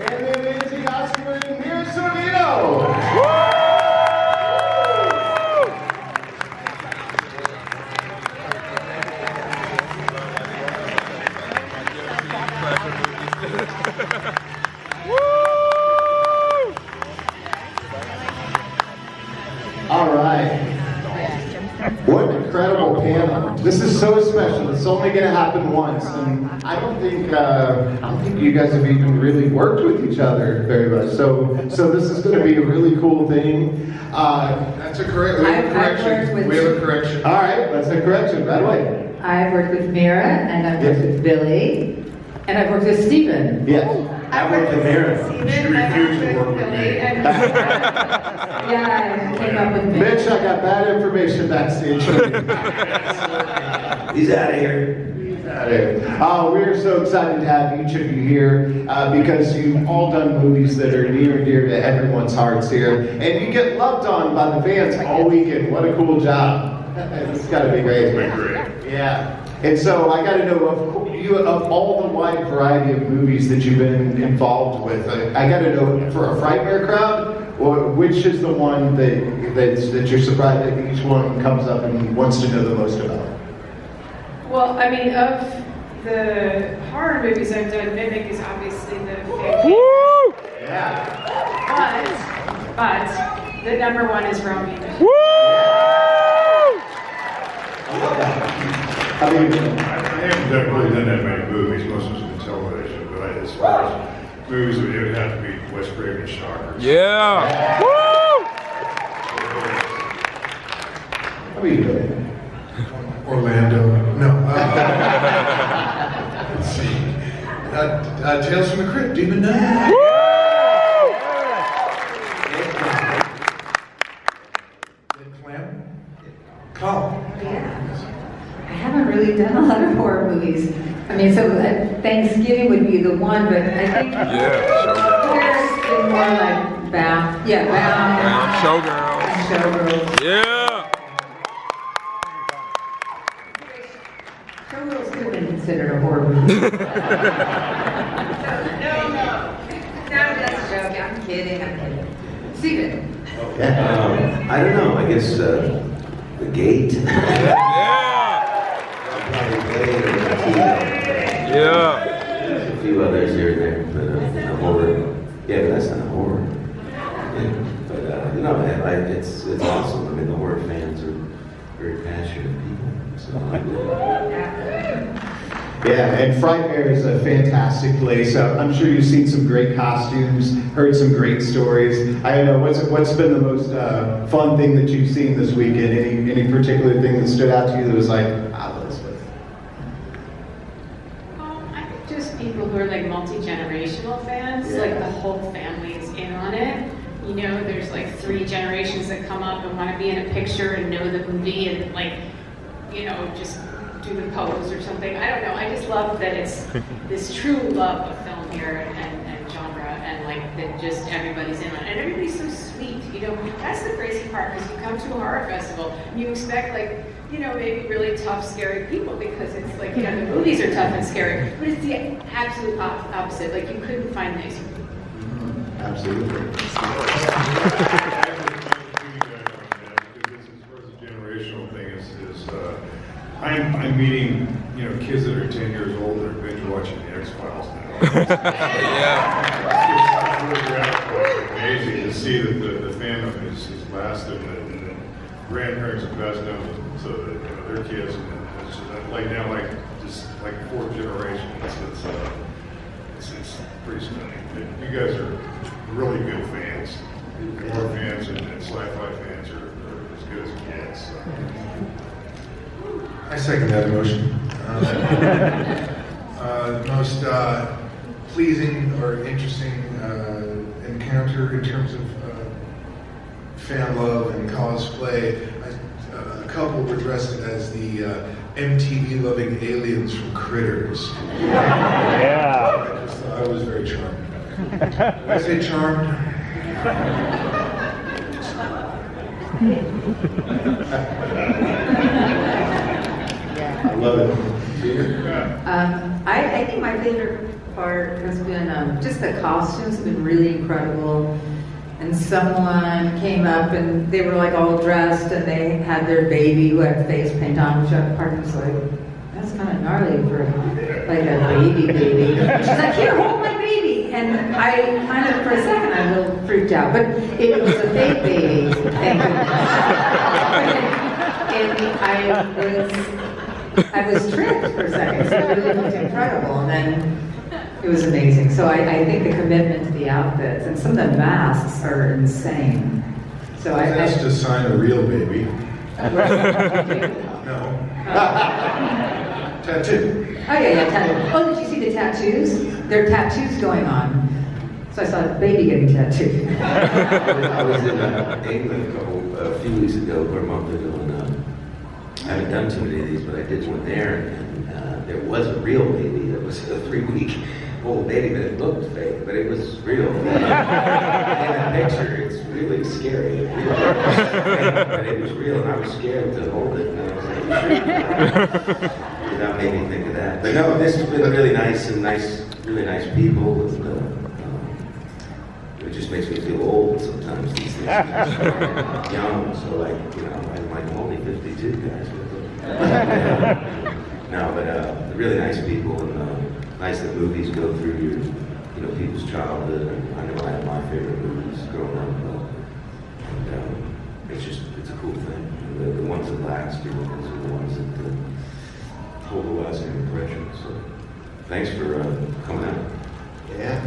And the amazing Oscar-winning Mira Sorvino! Woo! All right. What an incredible panel. This is so special. It's only going to happen once, and I don't think you guys have even really worked with each other very much. So this is going to be a really cool thing. That's a correct. We have a correction. We have a correction. All right, that's a correction right away. I've worked with Mira, and I've worked with Billy, and I've worked with Stephen. Yes. I've worked with Mira. She refused to work with me. Yeah, I came up with Mira. Mitch, I got bad information backstage. He's out of here. He's out of here. We're so excited to have each of you here because you've all done movies that are near and dear to everyone's hearts here. And you get loved on by the fans all weekend. What a cool job. It's got to be great. Yeah. And so I got to know, of all the wide variety of movies that you've been involved with, I got to know, for a Frightmare crowd, which is the one that you're surprised that each one comes up and wants to know the most about? Well, I mean, of the horror movies I've done, Mimic is obviously the favorite. Woo! Yeah. But the number one is Romy. Woo! I love that. I haven't really done that many movies, most of it's been television, but as far as movies, it would have to be Wes Craven's Shockers. Yeah. Woo! I mean, Orlando. No. Let's see. Tales from the Crypt, Demon Knight. Call. Yeah. I haven't really done a lot of horror movies. I mean, so Thanksgiving would be the one, but I think Showgirls been more like Bound. Yeah, Bound. Showgirls. Yeah. Yeah. Showgirls could have been considered a horror movie. No, that's a joke. I'm kidding. Steven. I don't know. I guess the Gate. Yeah. There's a few others here and there, but horror. Yeah, but that's not horror. Yeah. But no, it's awesome. I mean, the horror fans are very passionate people. So Yeah, and Frightmare is a fantastic place. I'm sure you've seen some great costumes, heard some great stories. I don't know, what's been the most fun thing that you've seen this weekend? Any particular thing that stood out to you that was like, Elizabeth? I think just people who are like multi-generational fans, like the whole family is in on it. You know, there's like 3 generations that come up and want to be in a picture and know the movie and like, you know, just do the pose or something. I don't know. I just love that it's this true love of film here and genre, and like that just everybody's in on it. And everybody's so sweet. You know, that's the crazy part, because you come to a horror festival and you expect like, you know, maybe really tough, scary people, because it's like, you know, the movies are tough and scary, but it's the absolute opposite. Like, you couldn't find nicer people. Absolutely. Generational thing is I'm meeting, you know, kids that are 10 years old that are binge watching the X-Files now. It's really amazing to see that the fandom is lasted, and the grandparents have passed down to their kids, and it's just like now, like just like 4th generation. It's pretty stunning. You guys are really good fans. Horror fans and sci-fi fans are as good as it gets. So. I second that emotion. The most pleasing or interesting encounter in terms of fan love and cosplay, a couple were dressed as the MTV-loving aliens from Critters. Yeah. I was very charmed. Did I say charmed? I love it. I think my favorite part has been just the costumes have been really incredible. And someone came up and they were like all dressed and they had their baby who had face paint on, which I was like, that's kind of gnarly for like a baby. She's like, here, hold my baby. And I kind of, for a second, I was a little freaked out, but it was a fake baby. Thank goodness. I was tricked for a second, so it really looked incredible, and then it was amazing. So I think the commitment to the outfits, and some of the masks are insane. So I asked to sign a real baby. No. Tattoo. Oh yeah, tattoo. Oh, did you see the tattoos? There are tattoos going on. So I saw a baby getting tattooed. I was in England a few weeks ago, or a month ago, and I haven't done too many of these, but I did one there, and there was a real baby that was a 3-week-old baby, but it looked fake, but it was real. In the picture, it's really scary. But it was real, and I was scared to hold it, and I was like, sure. That made me think of that. But no, this has been really nice, really nice people, and it just makes me feel old sometimes. These things young, so like, you know, I'm only 52, guys. No, but really nice people, and nice that movies go through your, you know, people's childhood. And I know I have my favorite movies growing up, and it's a cool thing. And the ones that last, you know, those are the ones that hold a lasting impression. So, thanks for coming out. Yeah.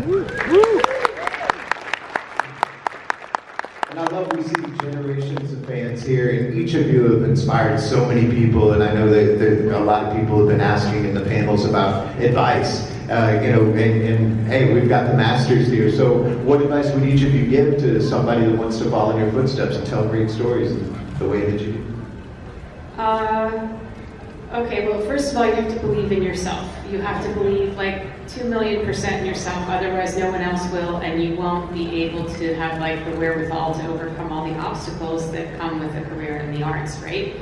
And I love we see generations of fans here, and each of you have inspired so many people, and I know that a lot of people have been asking in the panels about advice. And hey, we've got the masters here, so what advice would each of you give to somebody that wants to follow in your footsteps and tell great stories the way that you do? Okay, well, first of all, you have to believe in yourself. You have to believe like 2,000,000% in yourself, otherwise no one else will, and you won't be able to have like the wherewithal to overcome all the obstacles that come with a career in the arts, right?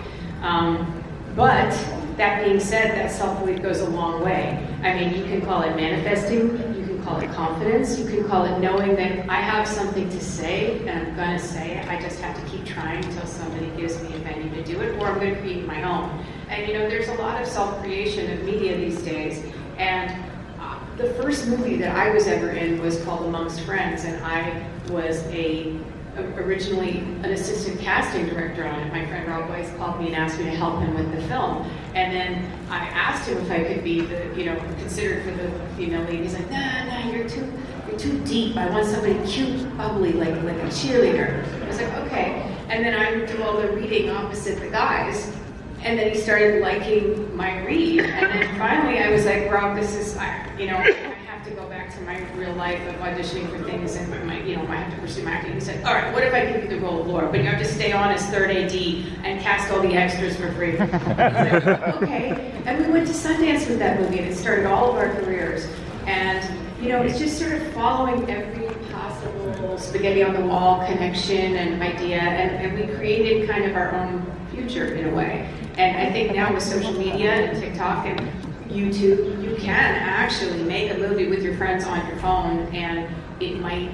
But that being said, that self-belief goes a long way. I mean, you can call it manifesting, you can call it confidence, you can call it knowing that I have something to say and I'm gonna say it. I just have to keep trying until somebody gives me a venue to do it, or I'm gonna create my own. And you know, there's a lot of self-creation of media these days, and the first movie that I was ever in was called Amongst Friends, and I was originally an assistant casting director on it. My friend Rob Weiss called me and asked me to help him with the film. And then I asked him if I could be considered for the female lead. He's like, nah, you're too deep. I want somebody cute, bubbly, like a cheerleader. I was like, okay. And then I would do all the reading opposite the guys. And then he started liking my read. And then finally I was like, Rob, this is, I have to go back to my real life of auditioning for things and I have to pursue my acting. He said, all right, what if I give you the role of Laura, but you have to stay on as third AD and cast all the extras for free? I was like, okay. And we went to Sundance with that movie, and it started all of our careers. And, it's just sort of following every possible spaghetti on the wall connection and idea, and we created kind of our own future in a way. And I think now with social media and TikTok and YouTube, you can actually make a movie with your friends on your phone, and it might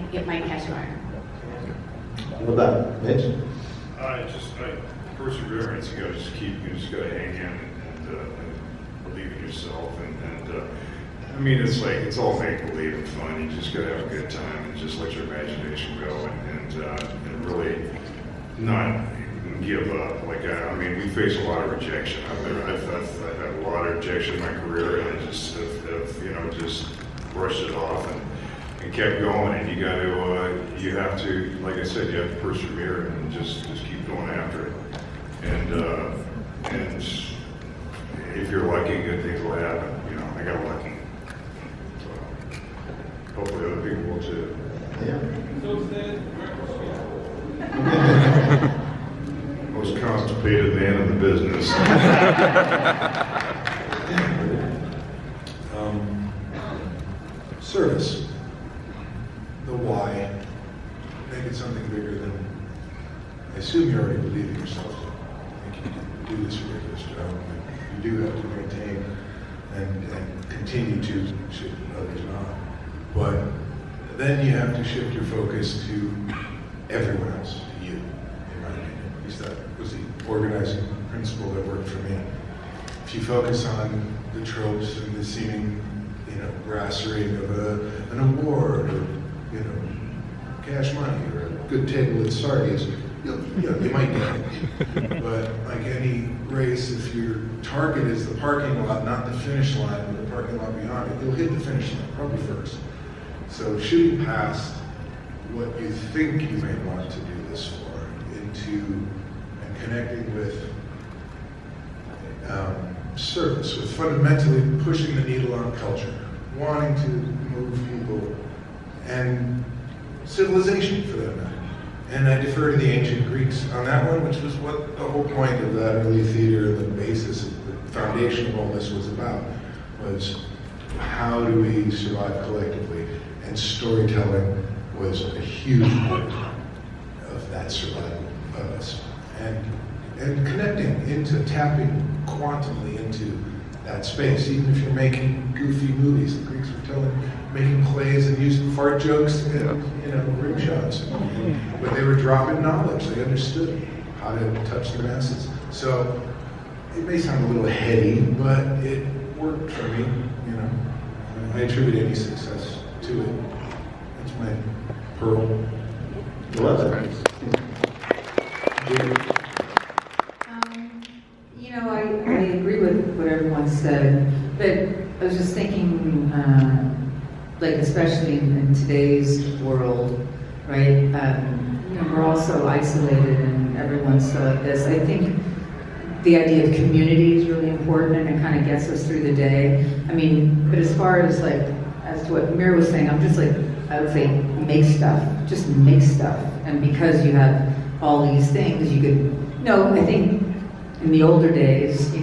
catch fire. What about Mitch? Perseverance. You just gotta hang in and believe in yourself. It's all make believe and fun. You just gotta have a good time and just let your imagination go and really not give up. We face a lot of rejection out there. I've had a lot of rejection in my career, and I just have just brushed it off and kept going. And you have to, like I said, you have to persevere and just keep going after it. And if you're lucky, good things will happen. I got lucky. So hopefully other people will too. Yeah. Most constipated man in the business. Service. The why. Make it something bigger than. I assume you already believe in yourself. I think you can do this ridiculous job. You do have to maintain and continue to, should others not. But then you have to shift your focus to everyone else, to you, in my opinion. At least that was the organizing principle that worked for me. If you focus on the tropes and the seeming, brasserie of an award or, cash money or a good table at Sardi's, you might get it. But like any race, if your target is the parking lot, not the finish line, but the parking lot beyond it, you'll hit the finish line, probably first. So shooting past what you think you may want to do this for and connecting with service, with fundamentally pushing the needle on culture, wanting to move people and civilization for that matter. And I defer to the ancient Greeks on that one, which was what the whole point of that early theater, the basis, the foundation of all this was about, was how do we survive collectively? And storytelling was a huge part of that survival of us. And connecting into, tapping quantumly into that space, even if you're making goofy movies. The Greeks were making plays and using fart jokes and rim shots. But they were dropping knowledge. They understood how to touch the masses. So it may sound a little heady, but it worked for me. I attribute any success to it. That's my pearl. Love it. I agree with what everyone said, but I was just thinking like especially in today's world, right? We're all so isolated and everyone's so like this. I think the idea of community is really important and it kind of gets us through the day. I mean, but as far as like, as to what Mira was saying, I'm just like, I would say make stuff, just make stuff. And because you have all these things, you could, I think in the older days,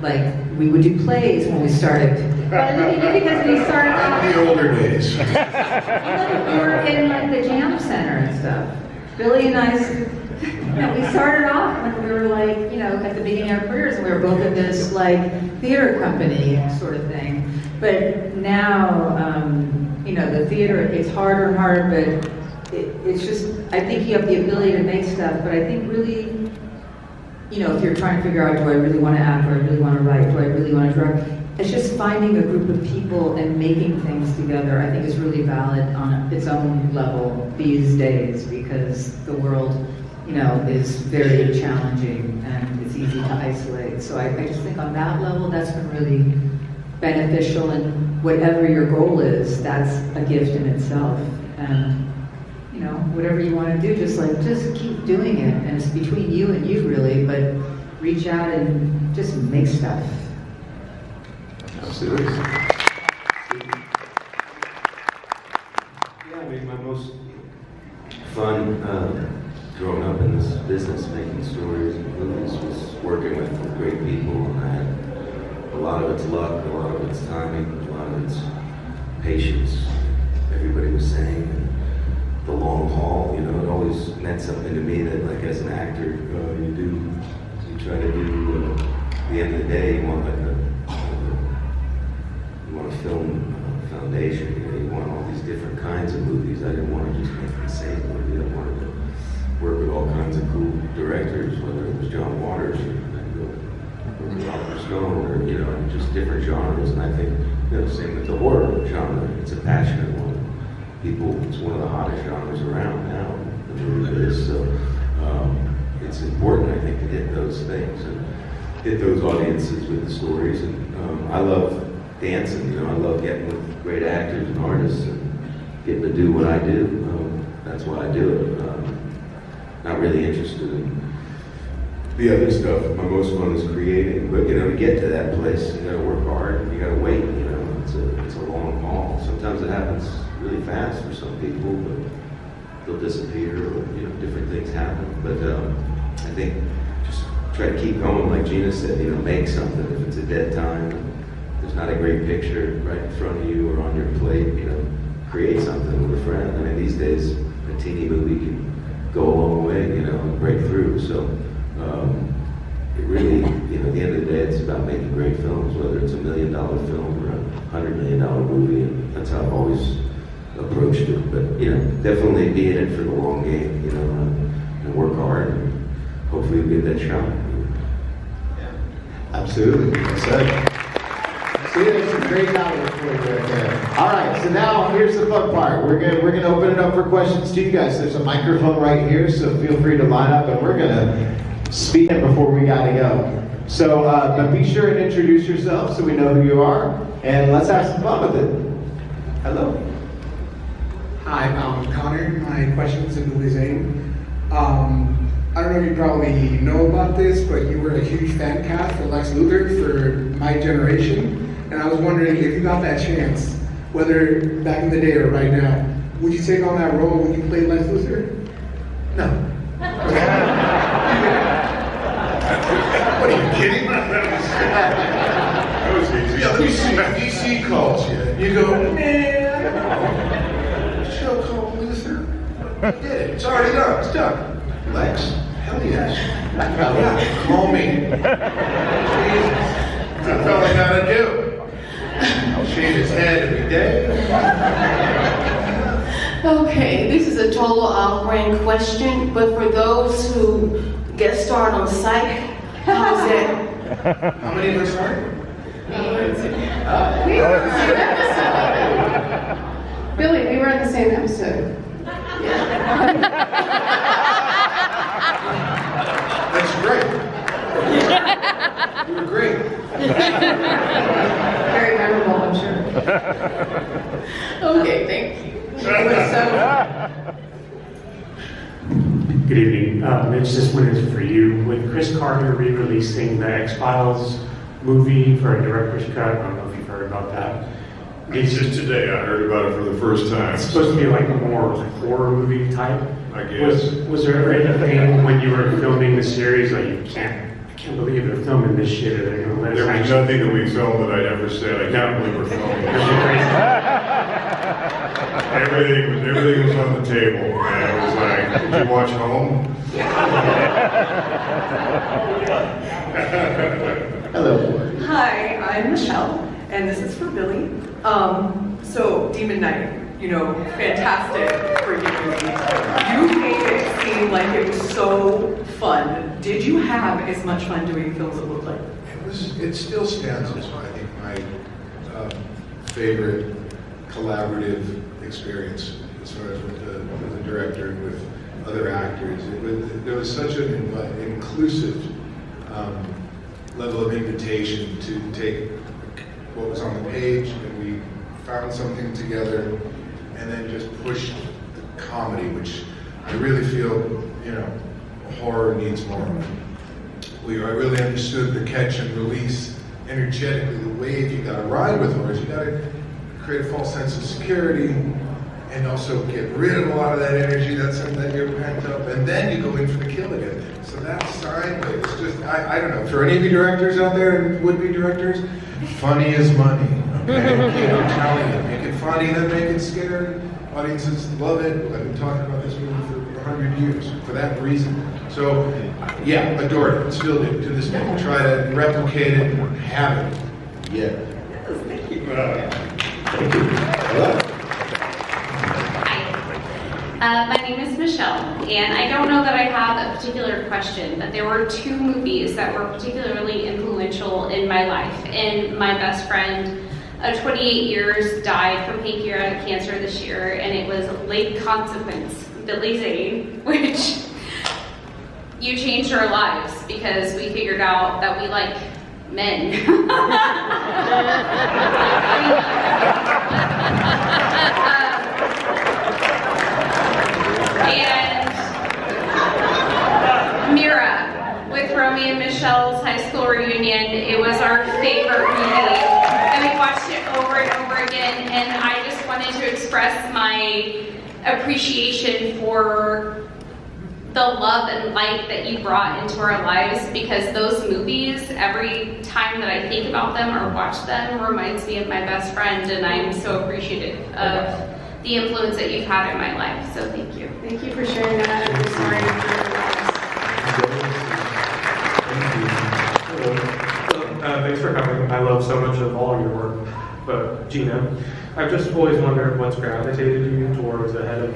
like we would do plays when we started. Because we started off In the older days. we were in like the jam center and stuff. Billy and I, we started off when we were like, at the beginning of our careers, and we were both in this like theater company sort of thing. But now, the theater, it's harder and harder, but it's just, I think you have the ability to make stuff, but I think really, if you're trying to figure out, do I really want to act, do I really want to write, do I really want to direct, it's just finding a group of people and making things together, I think is really valid on its own level these days, because the world, is very challenging and it's easy to isolate. So I just think on that level, that's been really beneficial, and whatever your goal is, that's a gift in itself. And whatever you want to do, just keep doing it, and it's between you and you really, but reach out and just make stuff. Absolutely. Yeah, I mean, my most fun growing up in this business, making stories and movies, was working with great people, and I had a lot of it's luck, a lot of it's timing, a lot of it's patience. Everybody was saying the long haul, it always meant something to me that, like, as an actor, you try to do, at the end of the day, you want a film foundation, you want all these different kinds of movies. I didn't want to just make the same movie. I wanted to work with all kinds of cool directors, whether it was John Waters or Oliver Stone, or, just different genres. And I think, same with the horror genre. It's a passionate one. It's one of the hottest genres around now, the movie is. So it's important, I think, to hit those things and hit those audiences with the stories. And I love dancing, I love getting with great actors and artists and getting to do what I do. That's why I do it. Not really interested in the other stuff. My most fun is creating, but to get to that place, you gotta work hard. You gotta wait. It's a long haul. Sometimes it happens really fast for some people, but they'll disappear, or different things happen. But I think just try to keep going, like Gina said. Make something. If it's a dead time, there's not a great picture right in front of you or on your plate. Create something with a friend. I mean, these days a teeny movie can go a long way, and break through. So it really, at the end of the day, it's about making great films, whether it's $1 million film or a $100 million movie, and that's how I've always approached it. But definitely be in it for the long game, and work hard, and hopefully we'll get that shot. Absolutely. That's it. See, there's some great knowledge for you right there. All right, so now here's the fun part. We're gonna open it up for questions to you guys. There's a microphone right here, so feel free to line up, and we're gonna speak in before we gotta go. So, but be sure and introduce yourself so we know who you are, and let's have some fun with it. Hello. Hi, I'm Connor. My question's in Louis Zane. I don't know if you probably know about this, but you were a huge fan cast for Lex Luthor for my generation. And I was wondering if you got that chance, whether back in the day or right now, would you take on that role when you played Lex Luthor? No. What are you kidding? That was easy. Yeah, let me see. DC calls you. You go, man. Show called Luthor. You did it. It's already done. It's done. Lex? Hell yes. Yeah, call me. Jesus. That's all I gotta do. I'll shave his head every day. Okay, this is a total off-brand question, but for those who get started on psych, how's that? How many of us are? We were in the same episode. Billy, we were in the same episode. That's great. You were great. Very memorable. I'm sure. Okay, thank you. Good evening. Mitch, this one is for you. With Chris Carter re-releasing the X-Files movie for a director's cut, I don't know if you've heard about that. It's just today I heard about it for the first time. It's supposed to be like a more horror movie type. I guess. Was there anything when you were filming the series like I can't believe they're filming this shit? Are they gonna let us There was actually- nothing that we filmed that I ever said, I can't believe we're filming this. Everything was on the table, and it was like, did you watch Home? Hello. Hi, I'm Michelle, and this is for Billy. So Demon Knight, you know, fantastic freaking movie. You made it seem like it was so fun. Did you have as much fun doing films it looked like? It still stands as, I think, my favorite collaborative experience as far as with the director and with other actors. There was such an inclusive level of invitation to take what was on the page, and we found something together, and then just pushed the comedy, which I really feel, you know, horror needs more of. I really understood the catch and release energetically, the wave you gotta ride with horrors. You gotta create a false sense of security and also get rid of a lot of that energy that you're pent up, and then you go in for the kill again. So that sideways, just, I don't know, for any of you directors out there and would-be directors, funny is money, okay? I'm telling you, make it funny, then make it scary. Audiences love it. I've been talking about this movie for 100 years for that reason. So, yeah, adored it. Still do to this day. Try to replicate it and have it. Yeah. Yes, thank you. Thank you. Hello. My name is Michelle, and I don't know that I have a particular question, but there were two movies that were particularly influential in my life. And my best friend of 28 years died from pancreatic cancer this year, and it was Late Consequence, Billy Zane, which you changed our lives because we figured out that we like men. And Mira, with Romy and Michelle's high school reunion, it was our favorite movie. And we watched it over and over again, and I just wanted to express my appreciation for the love and light that you brought into our lives, because those movies, every time that I think about them or watch them, reminds me of my best friend, and I'm so appreciative of the influence that you've had in my life. So thank you. Thank you for sharing that. I'm sorry for your loss. Thanks for coming. I love so much of all your work. But Gina, I've just always wondered what's gravitated you towards ahead of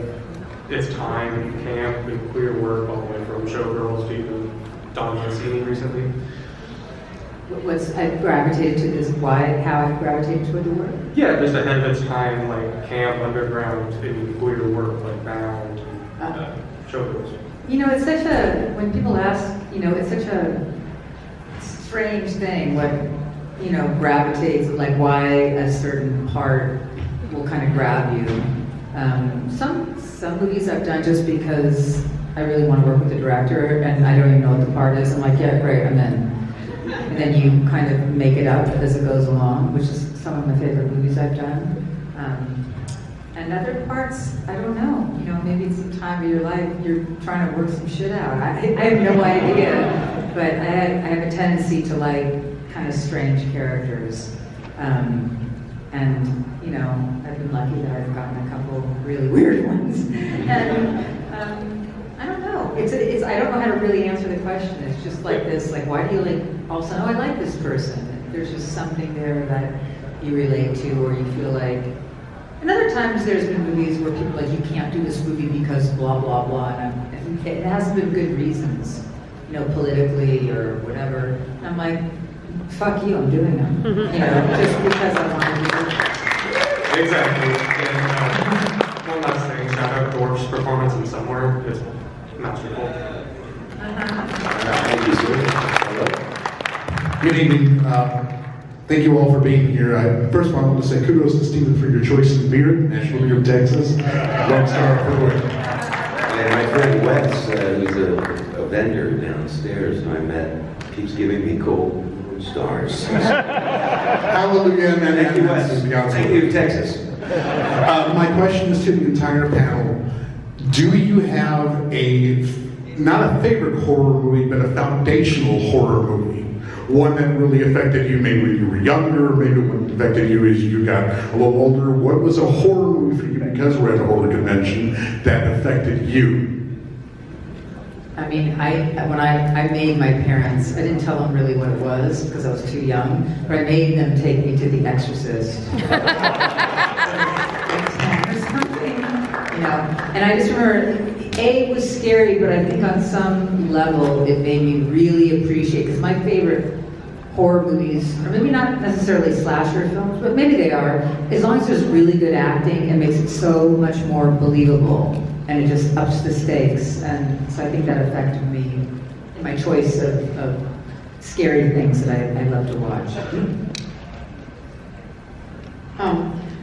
its time in camp and queer work, all the way from Showgirls to even Don Mancini recently. What's I've gravitated to is how I've gravitated toward the work? Yeah, just ahead of its time, like camp, underground, and queer work, like Bound, Showgirls. You know, it's such a, when people ask, you know, it's such a strange thing, what, you know, gravitates, like why a certain part will kind of grab you. Some movies I've done just because I really want to work with the director and I don't even know what the part is. I'm like, yeah, great, I'm in. And then you kind of make it up as it goes along, which is some of my favorite movies I've done. And other parts, I don't know. You know, maybe it's some time of your life you're trying to work some shit out. I have no idea, but I have a tendency to like kind of strange characters. And you know, I've been lucky that I've gotten a couple really weird ones. And I don't know. It's I don't know how to really answer the question. It's just like this, like why do you like all of a sudden, oh, I like this person. There's just something there that you relate to, or you feel like. And other times there's been movies where people are like, you can't do this movie because blah blah blah, and it hasn't been good reasons, you know, politically or whatever. And I'm like, fuck you, I'm doing them, you know, just because I want to do it. Exactly. And one last thing, shout out Dorf's performance in Somewhere. It's masterful. Thank you, sir. Hello. Good evening. Thank you all for being here. First of all, I want to say kudos to Stephen for your choice in beer, National Beer of Texas. Rockstar for the win. And my friend Wes, who's a vendor downstairs, who I met, keeps giving me gold stars. Hallelujah, and thank you, Wes. Thank you, Texas. My question is to the entire panel. Do you have not a favorite horror movie, but a foundational horror movie? One that really affected you, maybe when you were younger, maybe when it affected you as you got a little older. What was a horror movie for you, because we're at a horror convention, that affected you? I mean, when I made my parents, I didn't tell them really what it was because I was too young, but I made them take me to The Exorcist. And I just remember, it was scary, but I think on some level it made me really appreciate, because my favorite horror movies, or maybe not necessarily slasher films, but maybe they are, as long as there's really good acting, it makes it so much more believable, and it just ups the stakes. And so I think that affected me in my choice of scary things that I love to watch.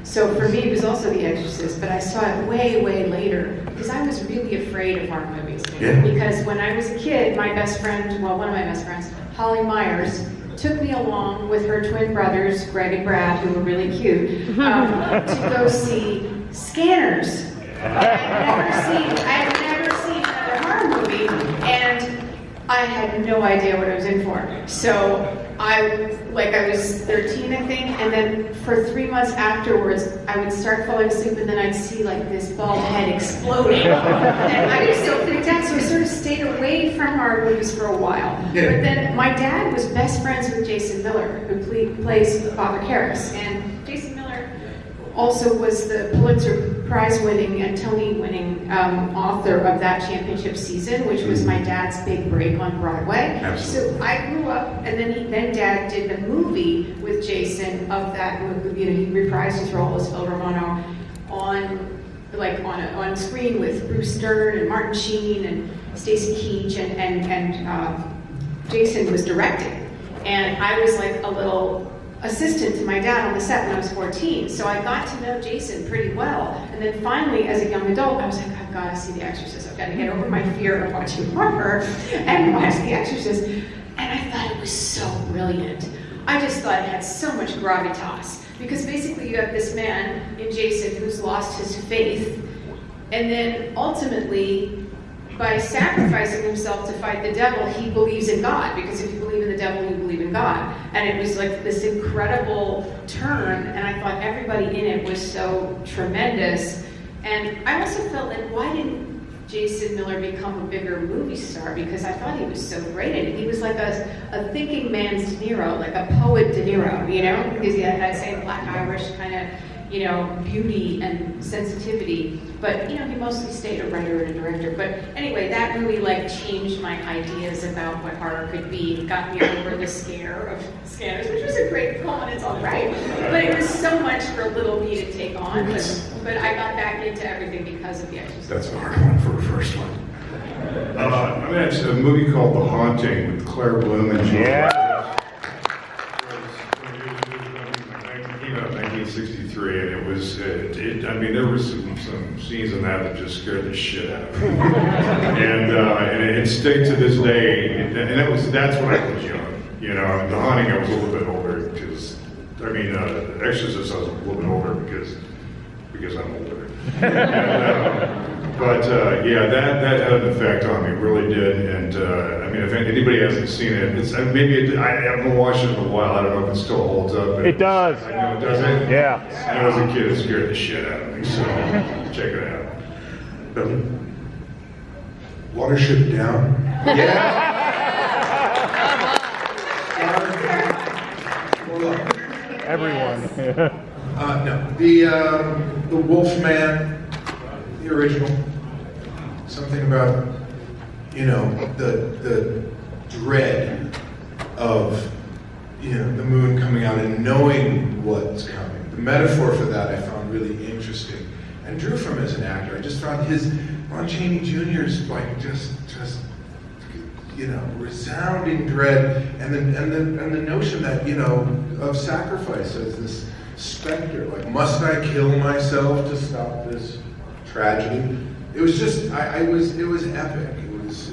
So for me, it was also The Exorcist, but I saw it way, way later because I was really afraid of horror movies. Yeah. Because when I was a kid, my best friend, well, one of my best friends, Holly Myers, took me along with her twin brothers, Greg and Brad, who were really cute, to go see Scanners. I had never seen another horror movie, and I had no idea what I was in for. So I was 13, I think, and then for 3 months afterwards, I would start falling asleep, and then I'd see like this bald head exploding. And I was so freaked out, so I sort of stayed away from horror movies for a while. Yeah. But then my dad was best friends with Jason Miller, who plays Father Karras. And Jason Miller also was the Pulitzer Prize-winning and Tony-winning author of that championship season, which was my dad's big break on Broadway. Absolutely. So I grew up, and then Dad did the movie with Jason of that movie. You know, he reprised his role as Phil Romano on screen with Bruce Stern and Martin Sheen and Stacy Keach, and Jason was directing, and I was like a little assistant to my dad on the set when I was 14, so I got to know Jason pretty well. And then finally, as a young adult, I was like, I've got to see The Exorcist. I've got to get over my fear of watching horror and watch The Exorcist. And I thought it was so brilliant. I just thought it had so much gravitas, because basically you have this man in Jason who's lost his faith, and then ultimately, by sacrificing himself to fight the devil, he believes in God, because if you believe in the devil, you believe in God. And it was like this incredible turn, and I thought everybody in it was so tremendous. And I also felt like, why didn't Jason Miller become a bigger movie star? Because I thought he was so great at it. He was like a thinking man's De Niro, like a poet De Niro, you know? Because he had that same Black Irish kind of, you know, beauty and sensitivity. But, you know, he mostly stayed a writer and a director. But anyway, that movie, like, changed my ideas about what horror could be. It got me over the scare of Scanners, which was a great film in its own right. But it was so much for little me to take on. But I got back into everything because of The Exorcist. That's a hard one for a first one. It's a movie called The Haunting with Claire Bloom and John. Yeah. 1963, and it was, I mean, there were some scenes in that just scared the shit out of me. and it stayed to this day, and that's when I was young. You know, I mean, The Haunting, I was a little bit older, because, I mean, Exorcist, I was a little bit older because I'm older. But yeah, that had an effect on me, really did. And I mean, if anybody hasn't seen it, I haven't watched it in a while. I don't know if it still holds up. It does. I know it does. It? Yeah. And as a kid, it scared the shit out of me. So check it out. Billy? Watership Down. Yeah. Everyone. No, the Wolfman, the original. Something about, you know, the dread of, you know, the moon coming out and knowing what's coming. The metaphor for that I found really interesting and drew from as an actor. I just found Ron Chaney Jr.'s like just resounding dread, and the notion that, of sacrifice as this specter, like, must I kill myself to stop this tragedy? It was just, it was epic. It was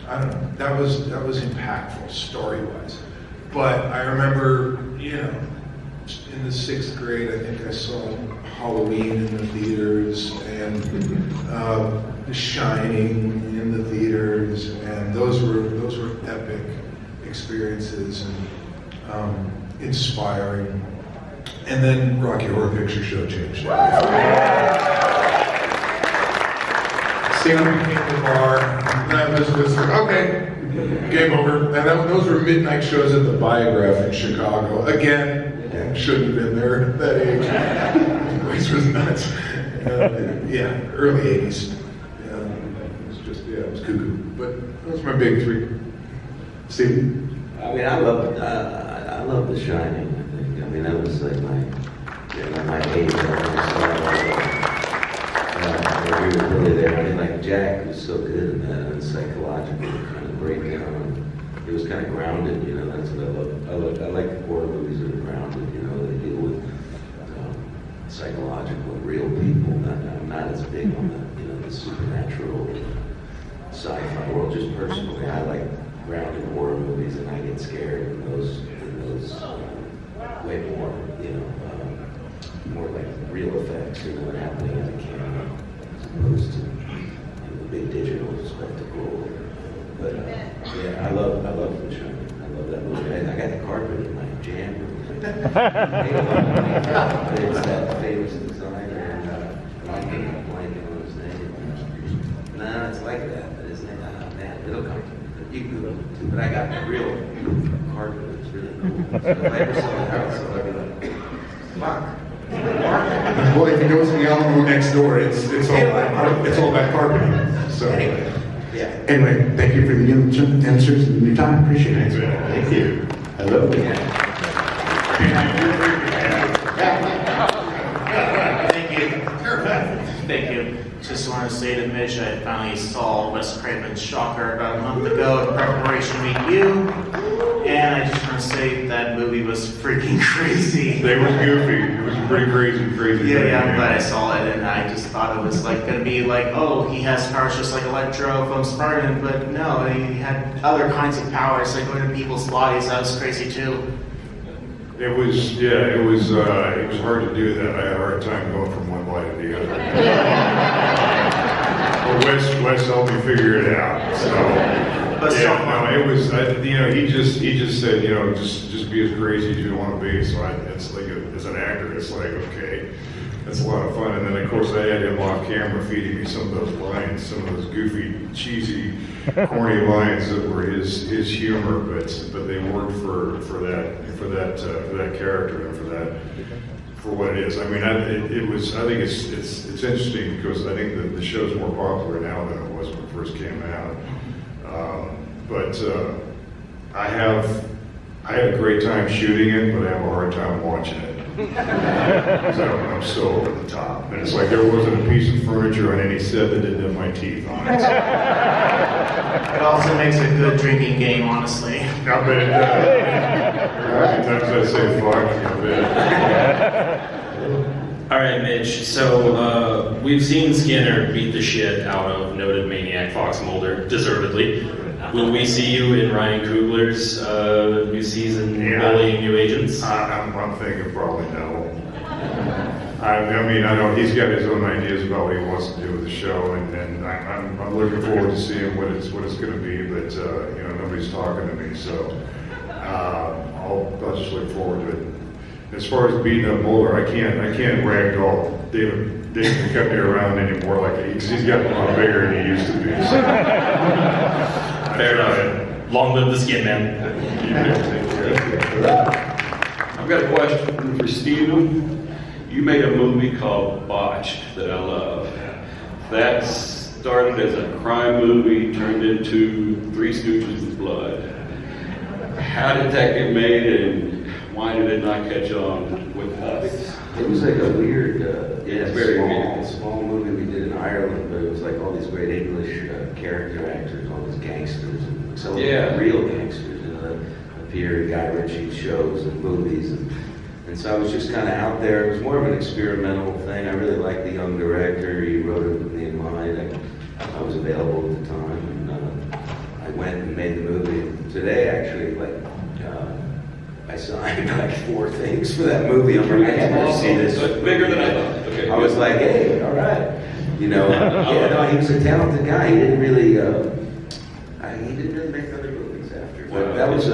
I don't know, that was impactful story-wise. But I remember, in the 6th grade, I think I saw Halloween in the theaters, and The Shining in the theaters, and those were epic experiences and inspiring. And then Rocky Horror Picture Show changed everything. Seeing we came to the bar, that was like, okay, game over. And those were midnight shows at the Biograph in Chicago. Again, shouldn't have been there at that age. The place was nuts. Early 80s. It was cuckoo. But those are my big 3. Steve? I mean, I love The Shining. I think. I mean, that was like my age. We were really there. I mean, like, Jack was so good in that, and psychological kind of breakdown. He was kind of grounded, that's what I love. I like the horror movies that are grounded, they deal with psychological, real people. I'm not as big on the supernatural sci-fi world, just personally. I like grounded horror movies, and I get scared in those way more, more like real effects, happening in the camera, as opposed to the big digital spectacle. But I love The Shining. I love that movie. I got the carpet in my jam room. But it's that famous designer, blanking on his name. No, it's like that, isn't it? Man, it'll come to me. You can do it too. But I got the real carpet. It's really cool. So if I ever saw the house, I'd be like, fuck. Well, if you go to the Alamo next door, it's all that carpeting. So Anyway, thank you for the answers and your time. Appreciate it. Thank you. I love it. Thank you. Just want to say to Mitch, I finally saw Wes Craven's Shocker about a month ago in preparation to meet you. And I just want to say that movie was freaking crazy. They were goofy. It was pretty crazy. Yeah, I'm glad I saw it, and I just thought it was going to be like, oh, he has powers just like Electro from Spartan, but no, he had other kinds of powers, like going to people's bodies. That was crazy too. It was hard to do that. I had a hard time going from one body to the other. But Wes helped me figure it out. So. It was, he just said, just be as crazy as you want to be. So it's like, as an actor, it's like, okay, that's a lot of fun. And then, of course, I had him off camera feeding me some of those lines, some of those goofy, cheesy, corny lines that were his humor, but they worked for that character and for what it is. I mean, I think it's interesting because I think that the show's more popular now than it was when it first came out. But I had a great time shooting it, but I have a hard time watching it. I'm so over the top. And it's like there wasn't a piece of furniture on any set that didn't have my teeth on it. It also makes a good drinking game, honestly. I bet it does. Sometimes I say fuck, I bet. All right, Mitch. So we've seen Skinner beat the shit out of noted maniac Fox Mulder, deservedly. Will we see you in Ryan Coogler's new season bullying new agents? I'm thinking probably no. I mean, I know he's got his own ideas about what he wants to do with the show, and I'm looking forward to seeing what it's going to be. But nobody's talking to me, so I'll just look forward to it. As far as beating up Mulder, I can't ragdoll David cut me around anymore like because he's gotten a lot bigger than he used to be. So. Fair enough. Long live the Skin Man. I've got a question for Steven. You made a movie called Botched that I love. That started as a crime movie, turned into Three Stooges with Blood. How did that get made, and why did it not catch on with us? It was like a weird, very small movie we did in Ireland, but it was like all these great English character actors, all these gangsters, and some Yeah. real gangsters, that appear in Guy Ritchie shows and movies. And so I was just kind of out there. It was more of an experimental thing. I really liked the young director. He wrote it with me in mind. I was available at the time, and I went and made the movie. Today, actually, I signed like 4 things for that movie. I'm like, I had never seen this. Bigger than I thought. Okay. I was like, hey, all right. You know, yeah, no, he was a talented guy. He didn't really make other movies after. But that was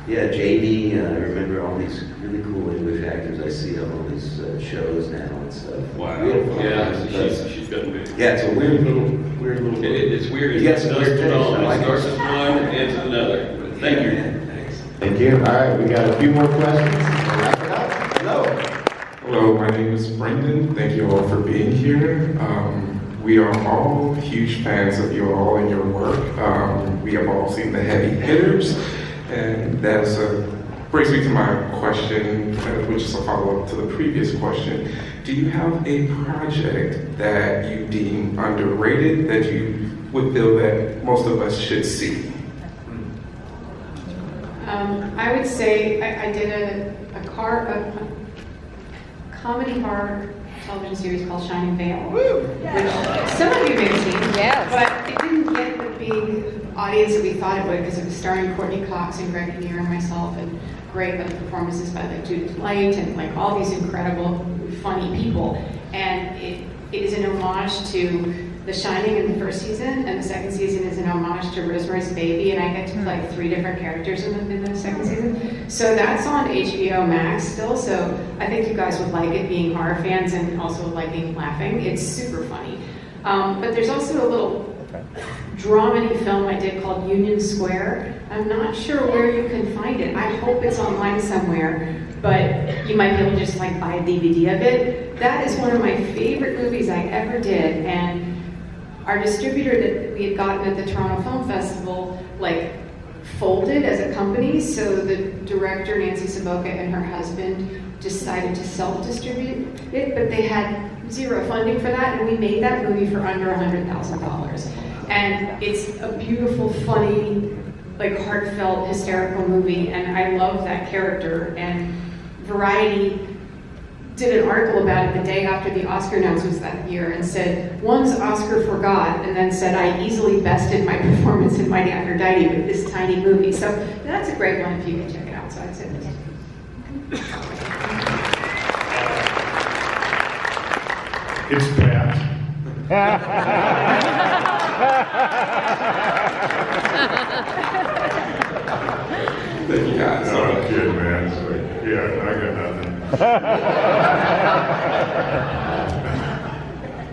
Jamie. I remember all these really cool English actors I see on all these shows now and stuff. Wow. Beautiful. Yeah, she's got me. Yeah, it's a weird little. It's weird. You got some weird taste. It starts as one and ends as another. But thank you. Thanks. Thank you. All right, we got a few more questions. Wrap it up. Hello. Hello, my name is Brendan. Thank you all for being here. We are all huge fans of you all and your work. We have all seen the heavy hitters, and that's brings me to my question, which is a follow-up to the previous question. Do you have a project that you deem underrated that you would feel that most of us should see? I would say I did a comedy horror television series called Shining Veil, which some of you may have seen, but it didn't get the big audience that we thought it would because it was starring Courtney Cox and Greg Kinnear and myself, and great with performances by like Judith Light and like all these incredible, funny people. And it is an homage to The Shining in the first season, and the second season is an homage to Rosemary's Baby, and I get to play 3 different characters in the second season. So that's on HBO Max still, so I think you guys would like it, being horror fans and also liking laughing. It's super funny. But there's also a little dramedy film I did called Union Square. I'm not sure where you can find it. I hope it's online somewhere, but you might be able to just like buy a DVD of it. That is one of my favorite movies I ever did, and our distributor that we had gotten at the Toronto Film Festival like folded as a company, so the director Nancy Saboka and her husband decided to self-distribute it, but they had 0 funding for that, and we made that movie for under $100,000. And it's a beautiful, funny, like heartfelt, hysterical movie, and I love that character. And Variety did an article about it the day after the Oscar announcements that year and said, "One's Oscar forgot," and then said, "I easily bested my performance in Mighty Aphrodite with this tiny movie." So that's a great one if you can check it out. So I'd say this. It's Pat. Thank you guys. No, I'm kidding, man. So, yeah, I got nothing.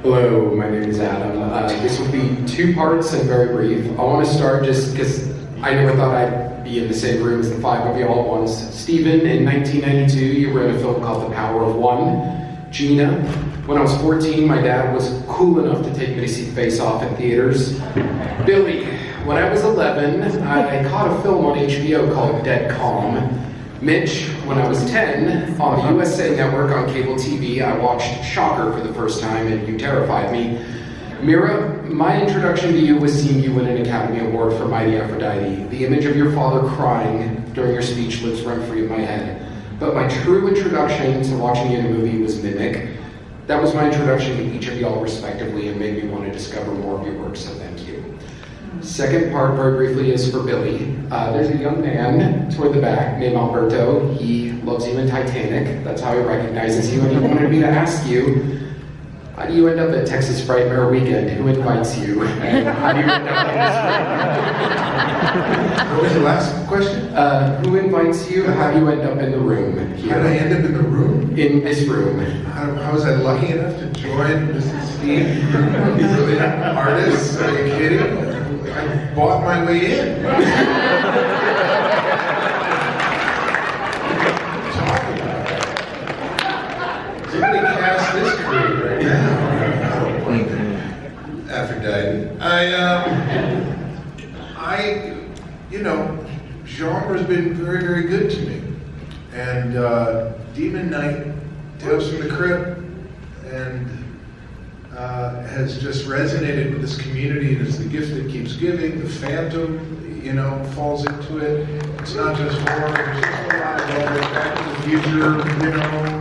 Hello, my name is Adam. This will be 2 parts and very brief. I want to start just because I never thought I'd be in the same room as the 5 of you all at once. Stephen, in 1992, you were in a film called The Power of One. Gina, when I was 14, my dad was cool enough to take me to see Face Off in theaters. Billy, when I was 11, I caught a film on HBO called Dead Calm. Mitch, when I was 10, on the USA Network on cable TV, I watched Shocker for the first time, and you terrified me. Mira, my introduction to you was seeing you win an Academy Award for Mighty Aphrodite. The image of your father crying during your speech lives rent-free in my head. But my true introduction to watching you in a movie was Mimic. That was my introduction to each of y'all respectively and made me want to discover more of your work, so thank you. Second part, very briefly, is for Billy. There's a young man toward the back named Alberto. He loves you in Titanic. That's how he recognizes you, and he wanted me to ask you, how do you end up at Texas Frightmare Weekend? Who invites you? And how do you end up in this room? What was the last question? Who invites you? How do you end up in the room here? How did I end up in the room? In this room. How was I lucky enough to join Mrs. Steve? Brilliant artists? Are you kidding? I bought my way in. Somebody cast this crew right now. Aphrodite. Genre's been very, very good to me. And Demon Knight, Tales from the Crypt, and has just resonated with this community, and it's the gift that keeps giving. The Phantom, you know, falls into it. It's not just horror, there's just a lot of other Back to the Future, you know,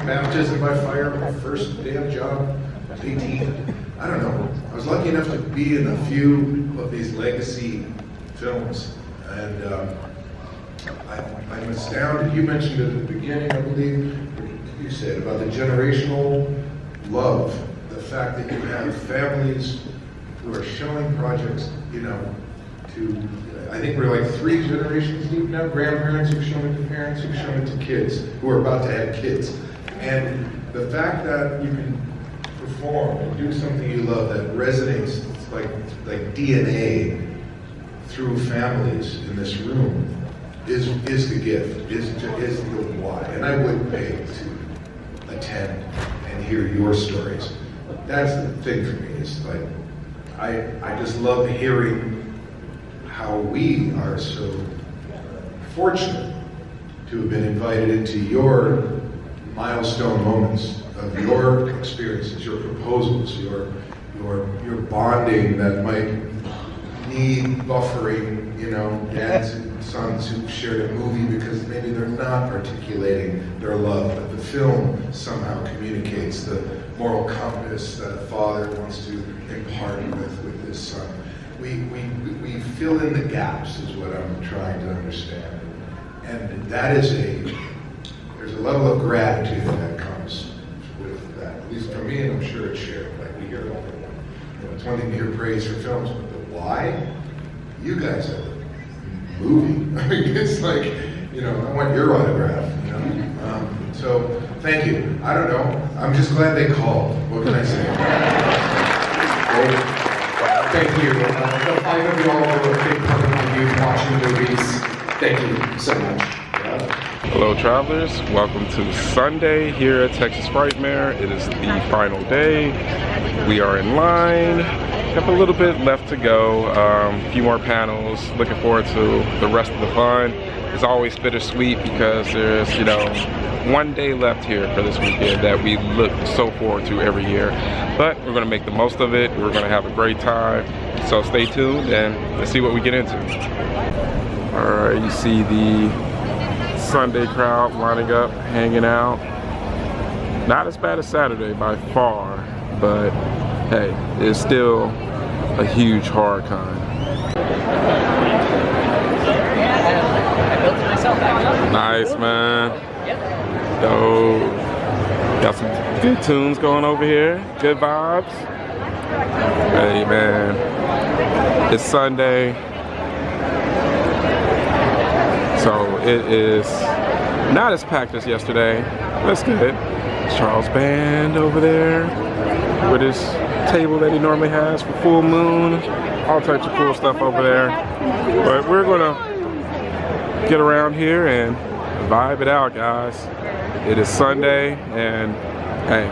Baptism by Fire, my first damn job, I was 18. I don't know. I was lucky enough to be in a few of these legacy films, and I'm astounded. You mentioned at the beginning, I believe, you said about the generational love, the fact that you have families who are showing projects, you know, to, I think we're like 3 generations deep now, grandparents who've shown it to parents, who've shown it to kids, who are about to have kids. And the fact that you can perform and do something you love that resonates like DNA through families in this room is the gift, is the why. And I would pay to attend and hear your stories. That's the thing for me, is like, I just love hearing how we are so fortunate to have been invited into your milestone moments of your experiences, your proposals, your bonding that might need buffering, you know, dads and sons who shared a movie because maybe they're not articulating their love, but the film somehow communicates the moral compass that a father wants to impart with his son. We fill in the gaps is what I'm trying to understand. And that is there's a level of gratitude that comes with that. At least for me, and I'm sure it's shared. Like we hear it all the time. You know, it's one thing to hear praise for films, but the why? You guys are the movie. I mean, it's like, you know, I want your autograph, you know? So, thank you. I don't know. I'm just glad they called. What can I say? Thank you. The 5 of you all were a big part of my youth watching movies. Thank you so much. Hello travelers, welcome to Sunday here at Texas Frightmare. It is the final day. We are in line. Have a little bit left to go. A few more panels. Looking forward to the rest of the fun. It's always bittersweet because there's, you know, one day left here for this weekend that we look so forward to every year. But we're gonna make the most of it. We're gonna have a great time. So stay tuned and let's see what we get into. All right, you see the Sunday crowd lining up, hanging out. Not as bad as Saturday by far, but hey, it's still a huge horror con. Nice, man. Dope. Got some good tunes going over here. Good vibes. Hey, man. It's Sunday. So it is not as packed as yesterday. That's good. Charles Band over there with his table that he normally has for full moon. All types of cool stuff over there. But we're gonna get around here and vibe it out, guys. It is Sunday, and hey,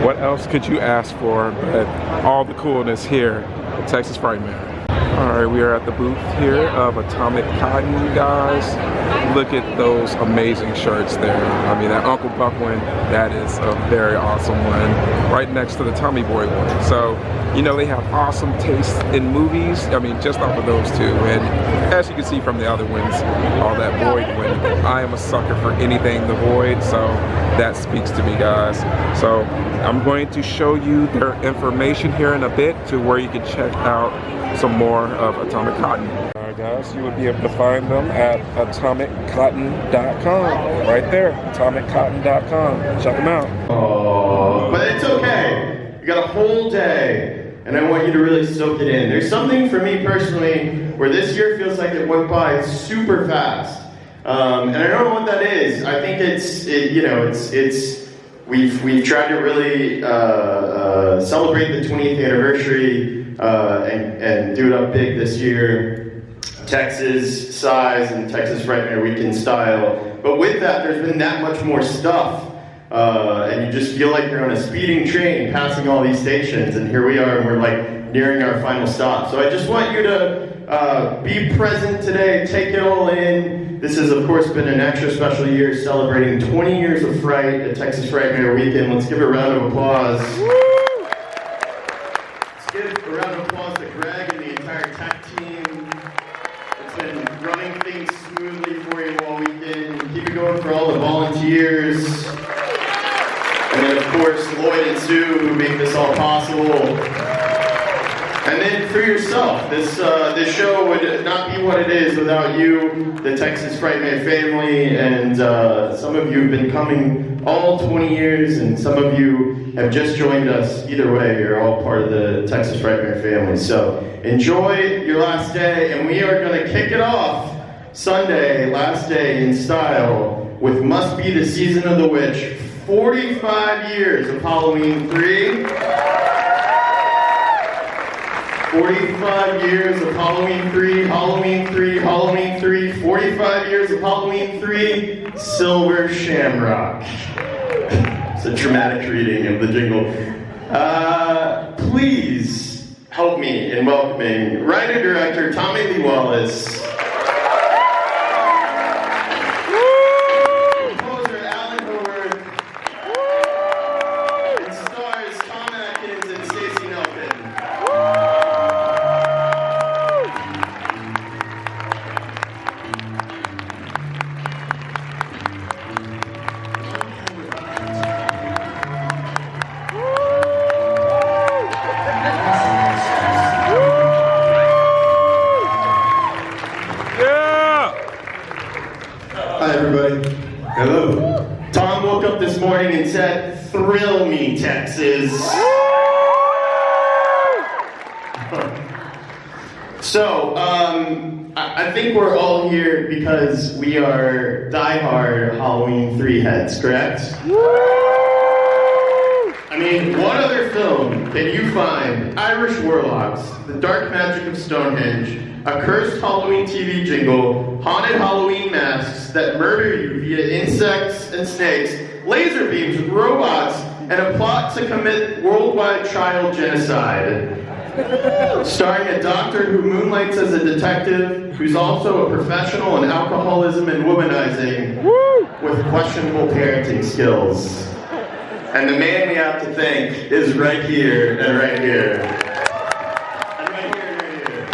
what else could you ask for but all the coolness here at Texas Frightmare? Alright, we are at the booth here of Atomic Cotton, guys. Look at those amazing shirts there. I mean, that Uncle Buck one, that is a very awesome one. Right next to the Tommy Boy one. So, you know, they have awesome taste in movies. I mean, just off of those two. And as you can see from the other ones, all that Void one, I am a sucker for anything the Void, so that speaks to me, guys. So, I'm going to show you their information here in a bit to where you can check out some more of Atomic Cotton. Alright guys, you would be able to find them at atomiccotton.com. Right there, atomiccotton.com. Check them out. Oh, but it's okay. You got a whole day, and I want you to really soak it in. There's something for me personally where this year feels like it went by super fast. And I don't know what that is. I think we've tried to really celebrate the 20th anniversary and do it up big this year, Texas size and Texas Frightmare Weekend style. But with that, there's been that much more stuff, and you just feel like you're on a speeding train passing all these stations, and here we are, and we're like nearing our final stop. So I just want you to be present today, take it all in. This has, of course, been an extra special year celebrating 20 years of Fright at Texas Frightmare Weekend. Let's give a round of applause. Give a round of applause to Greg and the entire tech team. It's been running things smoothly for you all weekend. Keep it going for all the volunteers. And then, of course, Lloyd and Sue, who make this all possible. And then for yourself, this show would not be what it is without you, the Texas Frightmare family, and some of you have been coming all 20 years, and some of you have just joined us. Either way, you're all part of the Texas Frightmare family. So enjoy your last day, and we are going to kick it off Sunday, last day in style, with Must Be the Season of the Witch, 45 years of Halloween 3. 45 years of Halloween 3, Halloween 3, Halloween 3, 45 years of Halloween 3, Silver Shamrock. It's a dramatic reading of the jingle. Please help me in welcoming writer-director Tommy Lee Wallace. And said, "Thrill me, Texas." So, I think we're all here because we are diehard Halloween 3 heads, correct? I mean, what other film can you find Irish warlocks, the dark magic of Stonehenge, a cursed Halloween TV jingle, haunted Halloween masks that murder you via insects and snakes, laser beams with robots, and a plot to commit worldwide child genocide. Starring a doctor who moonlights as a detective, who's also a professional in alcoholism and womanizing, with questionable parenting skills. And the man we have to thank is right here and right here. And right here and right here.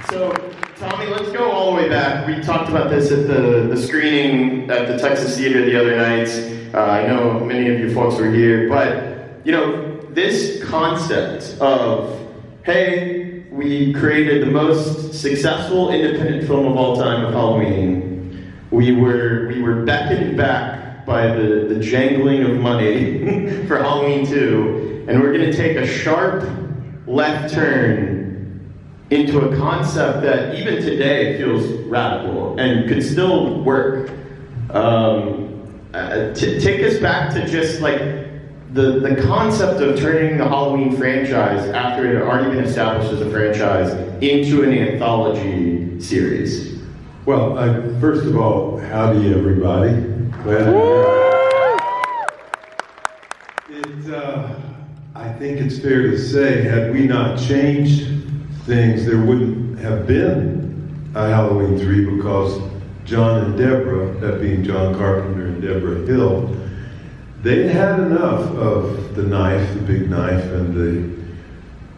So, Tommy, let's go all the way back. We talked about this at the screening at the Texas Theater the other night. I know many of you folks were here, but, you know, this concept of, hey, we created the most successful independent film of all time of Halloween. We were beckoned back by the jangling of money for Halloween 2, and we're going to take a sharp left turn into a concept that even today feels radical and could still work. Take us back to just like the concept of turning the Halloween franchise, after it had already been established as a franchise, into an anthology series. Well, first of all, howdy everybody. I think it's fair to say, had we not changed things, there wouldn't have been a Halloween 3, because John and Deborah, that being John Carpenter and Deborah Hill, they had enough of the knife, the big knife, and the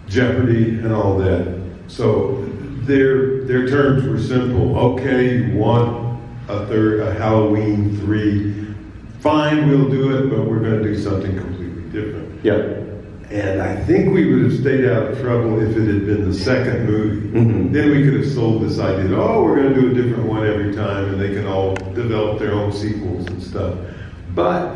jeopardy and all that. So their terms were simple. Okay, you want a Halloween 3, fine, we'll do it, but we're going to do something completely different. Yep. And I think we would have stayed out of trouble if it had been the second movie. Mm-hmm. Then we could have sold this idea, oh, we're going to do a different one every time, and they can all develop their own sequels and stuff. But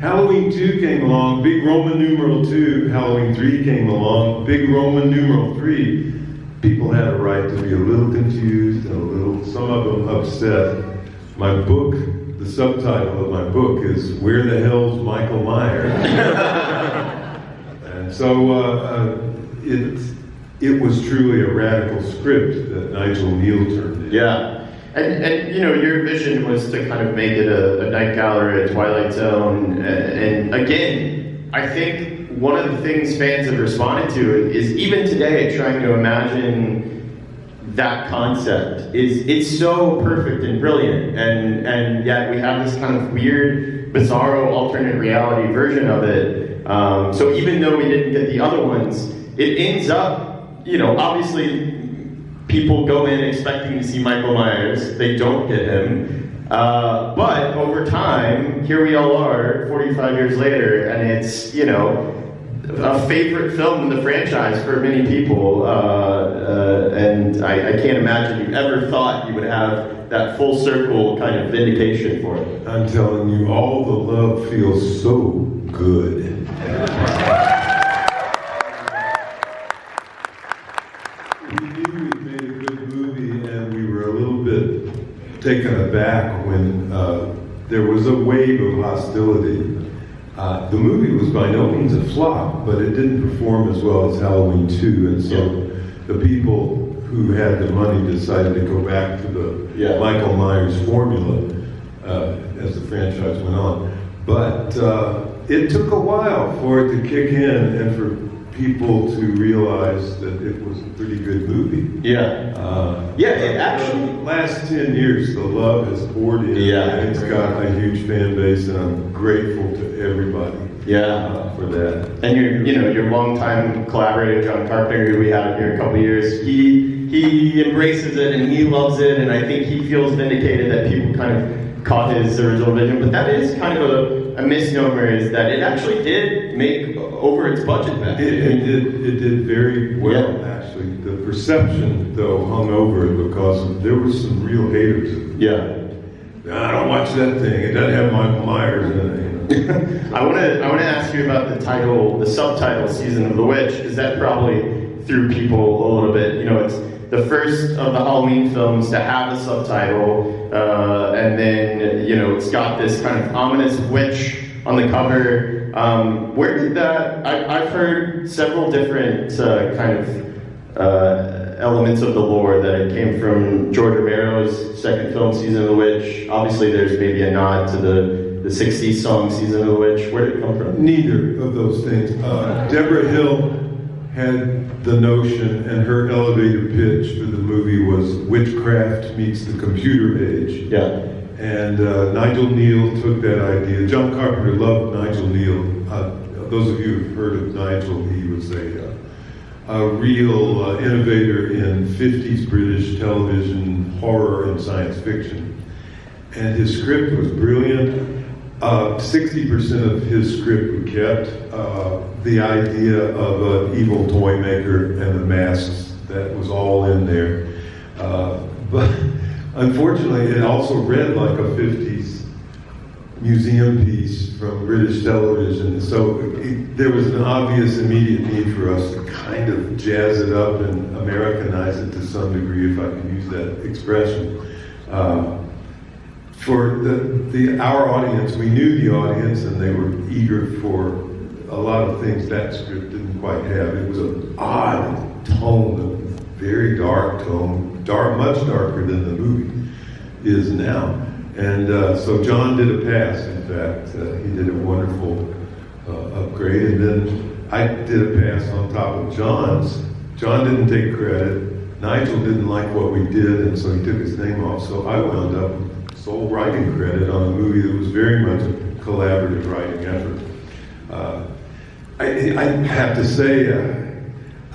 Halloween 2 came along, big Roman numeral 2, Halloween 3 came along, big Roman numeral 3. People had a right to be a little confused and some of them upset. My book, the subtitle of my book is "Where the Hell's Michael Myers?" And so it was truly a radical script that Nigel Neal turned in. Yeah. And you know, your vision was to kind of make it a night gallery, a Twilight Zone, and again, I think one of the things fans have responded to is even today trying to imagine that concept it's so perfect and brilliant, and yet we have this kind of weird bizarro alternate reality version of it. So even though we didn't get the other ones, it ends up, obviously people go in expecting to see Michael Myers. They don't get him. But over time, here we all are, 45 years later, and it's, a favorite film in the franchise for many people. And I can't imagine you ever thought you would have that full circle kind of vindication for it. I'm telling you, all the love feels so good. We knew we made a good movie, and we were a little bit taken aback when there was a wave of hostility. The movie was by no means a flop, but it didn't perform as well as Halloween 2, and so the people who had the money decided to go back to the Michael Myers formula as the franchise went on. But it took a while for it to kick in and for people to realize that it was a pretty good movie. It actually... last 10 years, the love has poured in, and it's got a huge fan base, and I'm grateful to everybody for that. And your longtime collaborator, John Carpenter, who we had here a couple years, he embraces it and he loves it, and I think he feels vindicated that people kind of caught his original vision. But that is kind of a misnomer, is that it actually did make over its budget back then. It did very well, actually. The perception, though, hung over it because there were some real haters. I don't watch that thing. It doesn't have Michael Myers in it. I want to ask you about the subtitle, Season of the Witch, because that probably threw people a little bit. It's the first of the Halloween films to have a subtitle, and then, it's got this kind of ominous witch on the cover. Where did that, I've heard several different kind of elements of the lore, that it came from George Romero's second film, Season of the Witch. Obviously there's maybe a nod to the 60s song, Season of the Witch. Where did it come from? Neither of those things. Deborah Hill had the notion, and her elevator pitch for the movie was witchcraft meets the computer age. And Nigel Neal took that idea. John Carpenter loved Nigel Neal. Those of you who've heard of Nigel, he was a real innovator in 50s British television, horror, and science fiction. And his script was brilliant. 60% of his script we kept. The idea of an evil toy maker and the masks, that was all in there. But unfortunately, it also read like a 50s museum piece from British television. So there was an obvious immediate need for us to kind of jazz it up and Americanize it to some degree, if I can use that expression. For our audience, we knew the audience, and they were eager for a lot of things that script didn't quite have. It was an odd tone, a very dark tone, much darker than the movie is now. And so John did a pass, in fact. He did a wonderful upgrade, and then I did a pass on top of John's. John didn't take credit. Nigel didn't like what we did, and so he took his name off. So I wound up sole writing credit on a movie that was very much a collaborative writing effort. I have to say,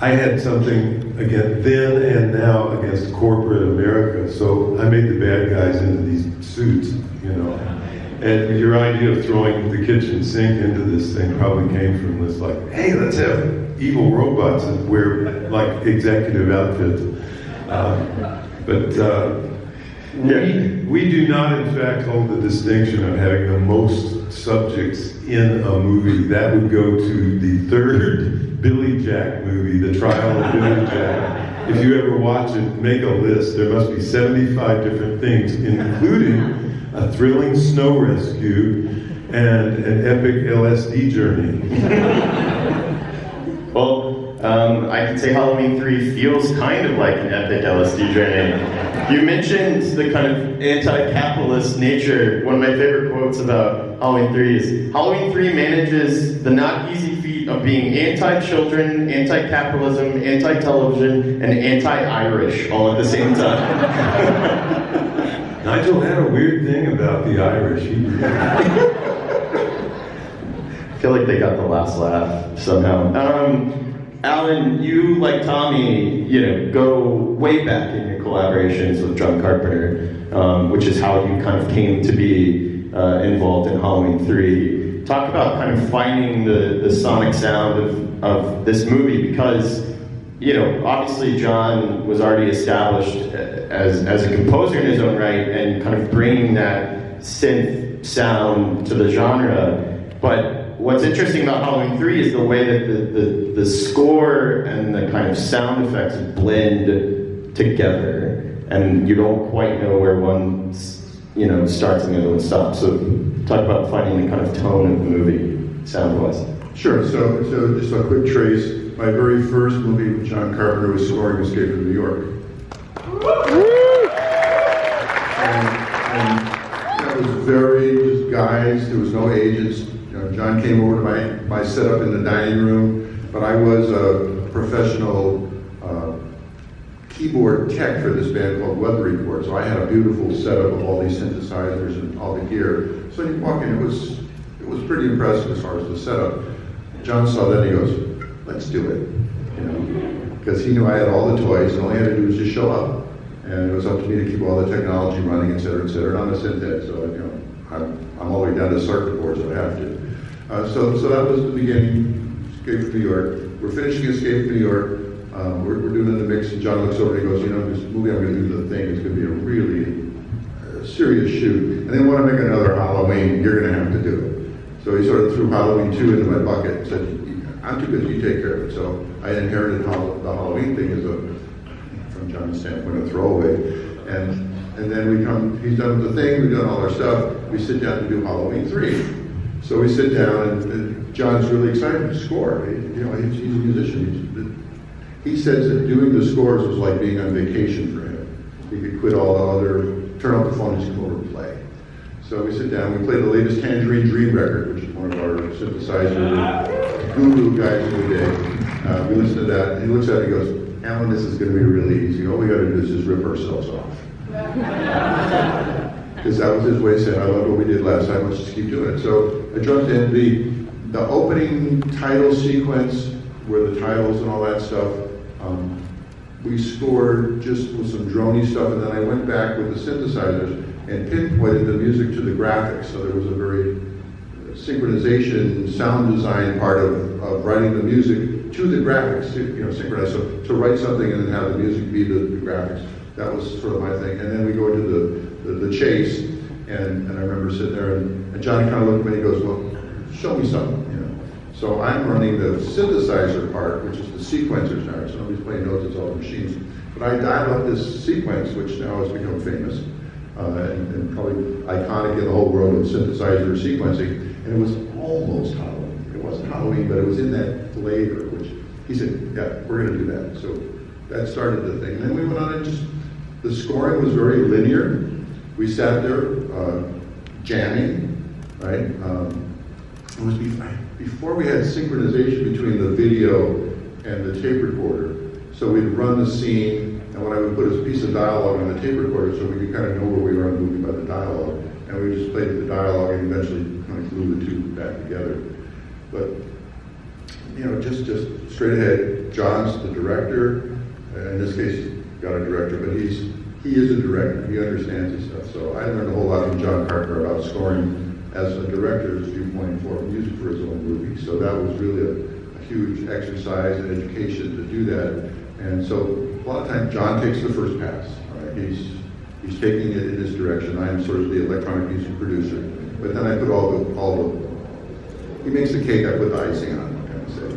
I had something, again, then and now against corporate America, so I made the bad guys into these suits, And your idea of throwing the kitchen sink into this thing probably came from this, like, hey, let's have evil robots and wear, like, executive outfits. We do not, in fact, hold the distinction of having the most subjects in a movie. That would go to the third Billy Jack movie, The Trial of Billy Jack. If you ever watch it, make a list. There must be 75 different things, including a thrilling snow rescue and an epic LSD journey. Well, I can say Halloween 3 feels kind of like an epic LSD journey. You mentioned the kind of anti-capitalist nature. One of my favorite quotes about Halloween 3 is, Halloween 3 manages the not easy feat of being anti-children, anti-capitalism, anti-television, and anti-Irish all at the same time. Nigel had a weird thing about the Irish. feel like they got the last laugh somehow. Alan, you, like Tommy, go way back in your collaborations with John Carpenter, which is how you kind of came to be involved in Halloween 3. Talk about kind of finding the sonic sound of this movie, because, obviously John was already established as a composer in his own right, and kind of bringing that synth sound to the genre. But what's interesting about Halloween 3 is the way that the score and the kind of sound effects blend together, and you don't quite know where one starts and the other one stops. So talk about finding the kind of tone of the movie, sound-wise. Sure, so just a quick trace. My very first movie with John Carpenter was scoring Escape from New York. And that was very just guys, there was no agents. John came over to my setup in the dining room, but I was a professional keyboard tech for this band called Weather Report, so I had a beautiful setup of all these synthesizers and all the gear. So when you walk in, it was pretty impressive as far as the setup. John saw that and he goes, let's do it, because he knew I had all the toys, and all I had to do was just show up. And it was up to me to keep all the technology running, et cetera, and I'm a synth head, so I'm all the way down to circuit boards, so I have to. So that was the beginning, Escape from New York. We're finishing Escape from New York. We're doing in the mix, and John looks over and he goes, this movie I'm going to do the thing. It's going to be a really serious shoot. And they want to make another Halloween. You're going to have to do it. So he sort of threw Halloween 2 into my bucket and said, I'm too busy, you take care of it. So I inherited the Halloween thing as from John's standpoint, a throwaway. And then he's done the thing, we've done all our stuff. We sit down to do Halloween 3. So we sit down, and John's really excited to score. He's a musician. He says that doing the scores was like being on vacation for him. He could quit all the other, turn off the phone, and just come over and play. So we sit down, we play the latest Tangerine Dream record, which is one of our synthesizer guru guys of the day. We listen to that, and he looks at it and goes, Alan, this is going to be really easy. All we got to do is just rip ourselves off. Because that was his way of saying, I love what we did last time, let's just keep doing it. So I jumped in the opening title sequence, where the titles and all that stuff, we scored just with some droney stuff, and then I went back with the synthesizers and pinpointed the music to the graphics. So there was a very synchronization, sound design part of writing the music to the graphics, synchronize. So to write something and then have the music be the graphics, that was sort of my thing. And then we go into the chase, and I remember sitting there, and Johnny kind of looked at me and he goes, well, show me something, So I'm running the synthesizer part, which is the sequencers now. So nobody's playing notes, it's all the machines. But I dialed up this sequence, which now has become famous, and probably iconic in the whole world of synthesizer sequencing. And it was almost Halloween. It wasn't Halloween, but it was in that flavor, which he said, yeah, we're going to do that. So that started the thing. And then we went on and the scoring was very linear. We sat there jamming, right? It was before we had synchronization between the video and the tape recorder. So we'd run the scene, and what I would put is a piece of dialogue on the tape recorder so we could kind of know where we were in the movie by the dialogue. And we just played the dialogue and eventually kind of glue the two back together. But, just straight ahead, John's the director. In this case, he's got a director, but he is a director. He understands his stuff. So I learned a whole lot from John Carpenter about scoring as a director's viewpoint for music for his own movie. So that was really a huge exercise and education to do that. And so a lot of times John takes the first pass. Right? He's taking it in his direction. I am sort of the electronic music producer. But then I put he makes the cake, I put the icing on, kind of say.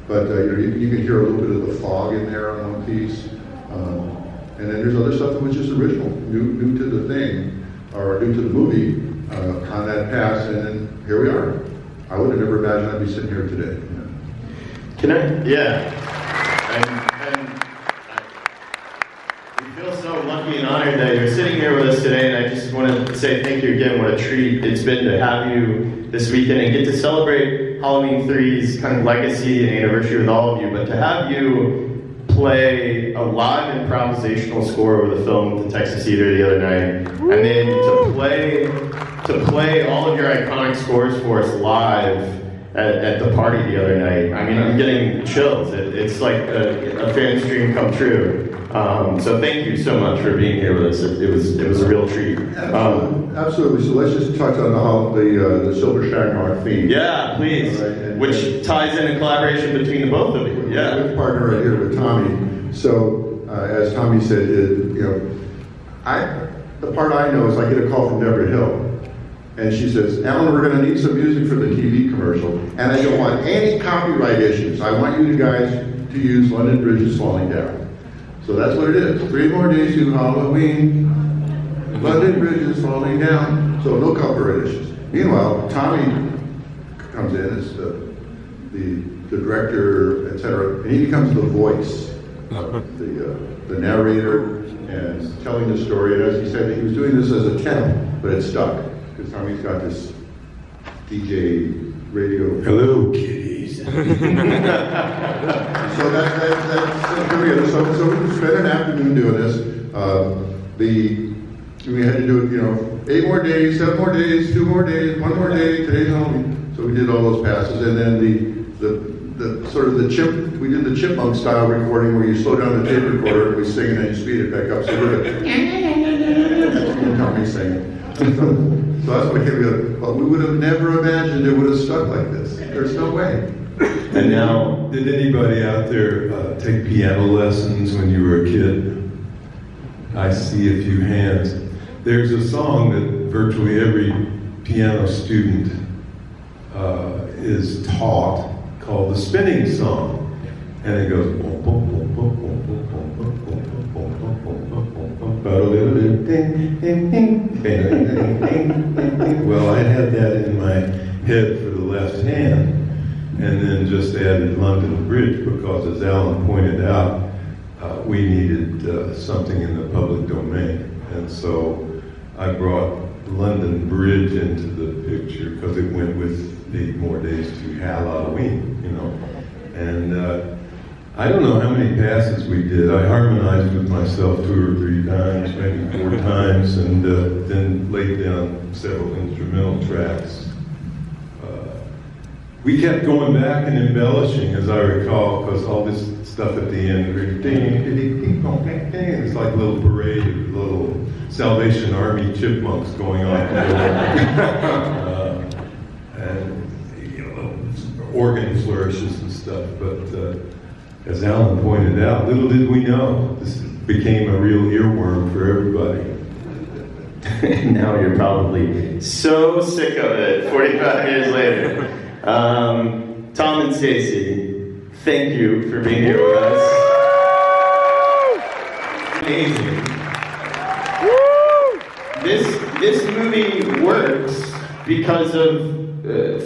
But you can hear a little bit of the fog in there on one piece. And then there's other stuff that was just original, new to the thing, or new to the movie. On that pass, and then here we are. I would have never imagined I'd be sitting here today. Can I? Yeah. And we feel so lucky and honored that you're sitting here with us today, and I just want to say thank you again. What a treat it's been to have you this weekend and get to celebrate Halloween 3's kind of legacy and anniversary with all of you, but to have you play a live improvisational score over the film at the Texas Theater the other night, and then to play all of your iconic scores for us live at the party the other night. I mean, I'm getting chills. It's like a fan's dream come true. So thank you so much for being here with us. It was a real treat. Absolutely. So let's just touch on the Silver Shagmark theme. Yeah, please. Right, which ties in a collaboration between the both of you. Yeah. With partner right here with Tommy. So as Tommy said, the part I know is I get a call from Deborah Hill. And she says, Alan, we're going to need some music for the TV commercial. And I don't want any copyright issues. I want you guys to use London Bridge is Falling Down. So that's what it is. 3 more days to Halloween. London Bridge is falling down. So no copyright issues. Meanwhile, Tommy comes in as the director, etc. And he becomes the voice, the narrator, and telling the story. And as he said, he was doing this as a temp, but it stuck. Because Tommy's got this DJ radio. Hello, kitties. So that's here. So we spent an afternoon doing this. We had to do it, 8 more days, 7 more days, 2 more days, 1 more day. Today's Halloween. So we did all those passes, and then the sort of we did the chipmunk style recording where you slow down the tape recorder and we sing and then you speed it back up. So we're that's Tommy singing. So that's what came together. But we would have never imagined it would have stuck like this. There's no way. And now, did anybody out there take piano lessons when you were a kid? I see a few hands. There's a song that virtually every piano student is taught called the spinning song. And it goes, well, I had that in my head for the left hand, and then just added London Bridge because, as Alan pointed out, we needed something in the public domain. And so I brought London Bridge into the picture because it went with 8 more days to Halloween, And I don't know how many passes we did. I harmonized with myself 2 or 3 times, maybe 4 times, and then laid down several instrumental tracks. We kept going back and embellishing, as I recall, because all this stuff at the end, it's like a little parade of little Salvation Army chipmunks going on. And organ flourishes and stuff, but as Alan pointed out, little did we know, this became a real earworm for everybody. Now you're probably so sick of it 45 years later. Tom and Stacy, thank you for being here with us. Amazing. This movie works because of,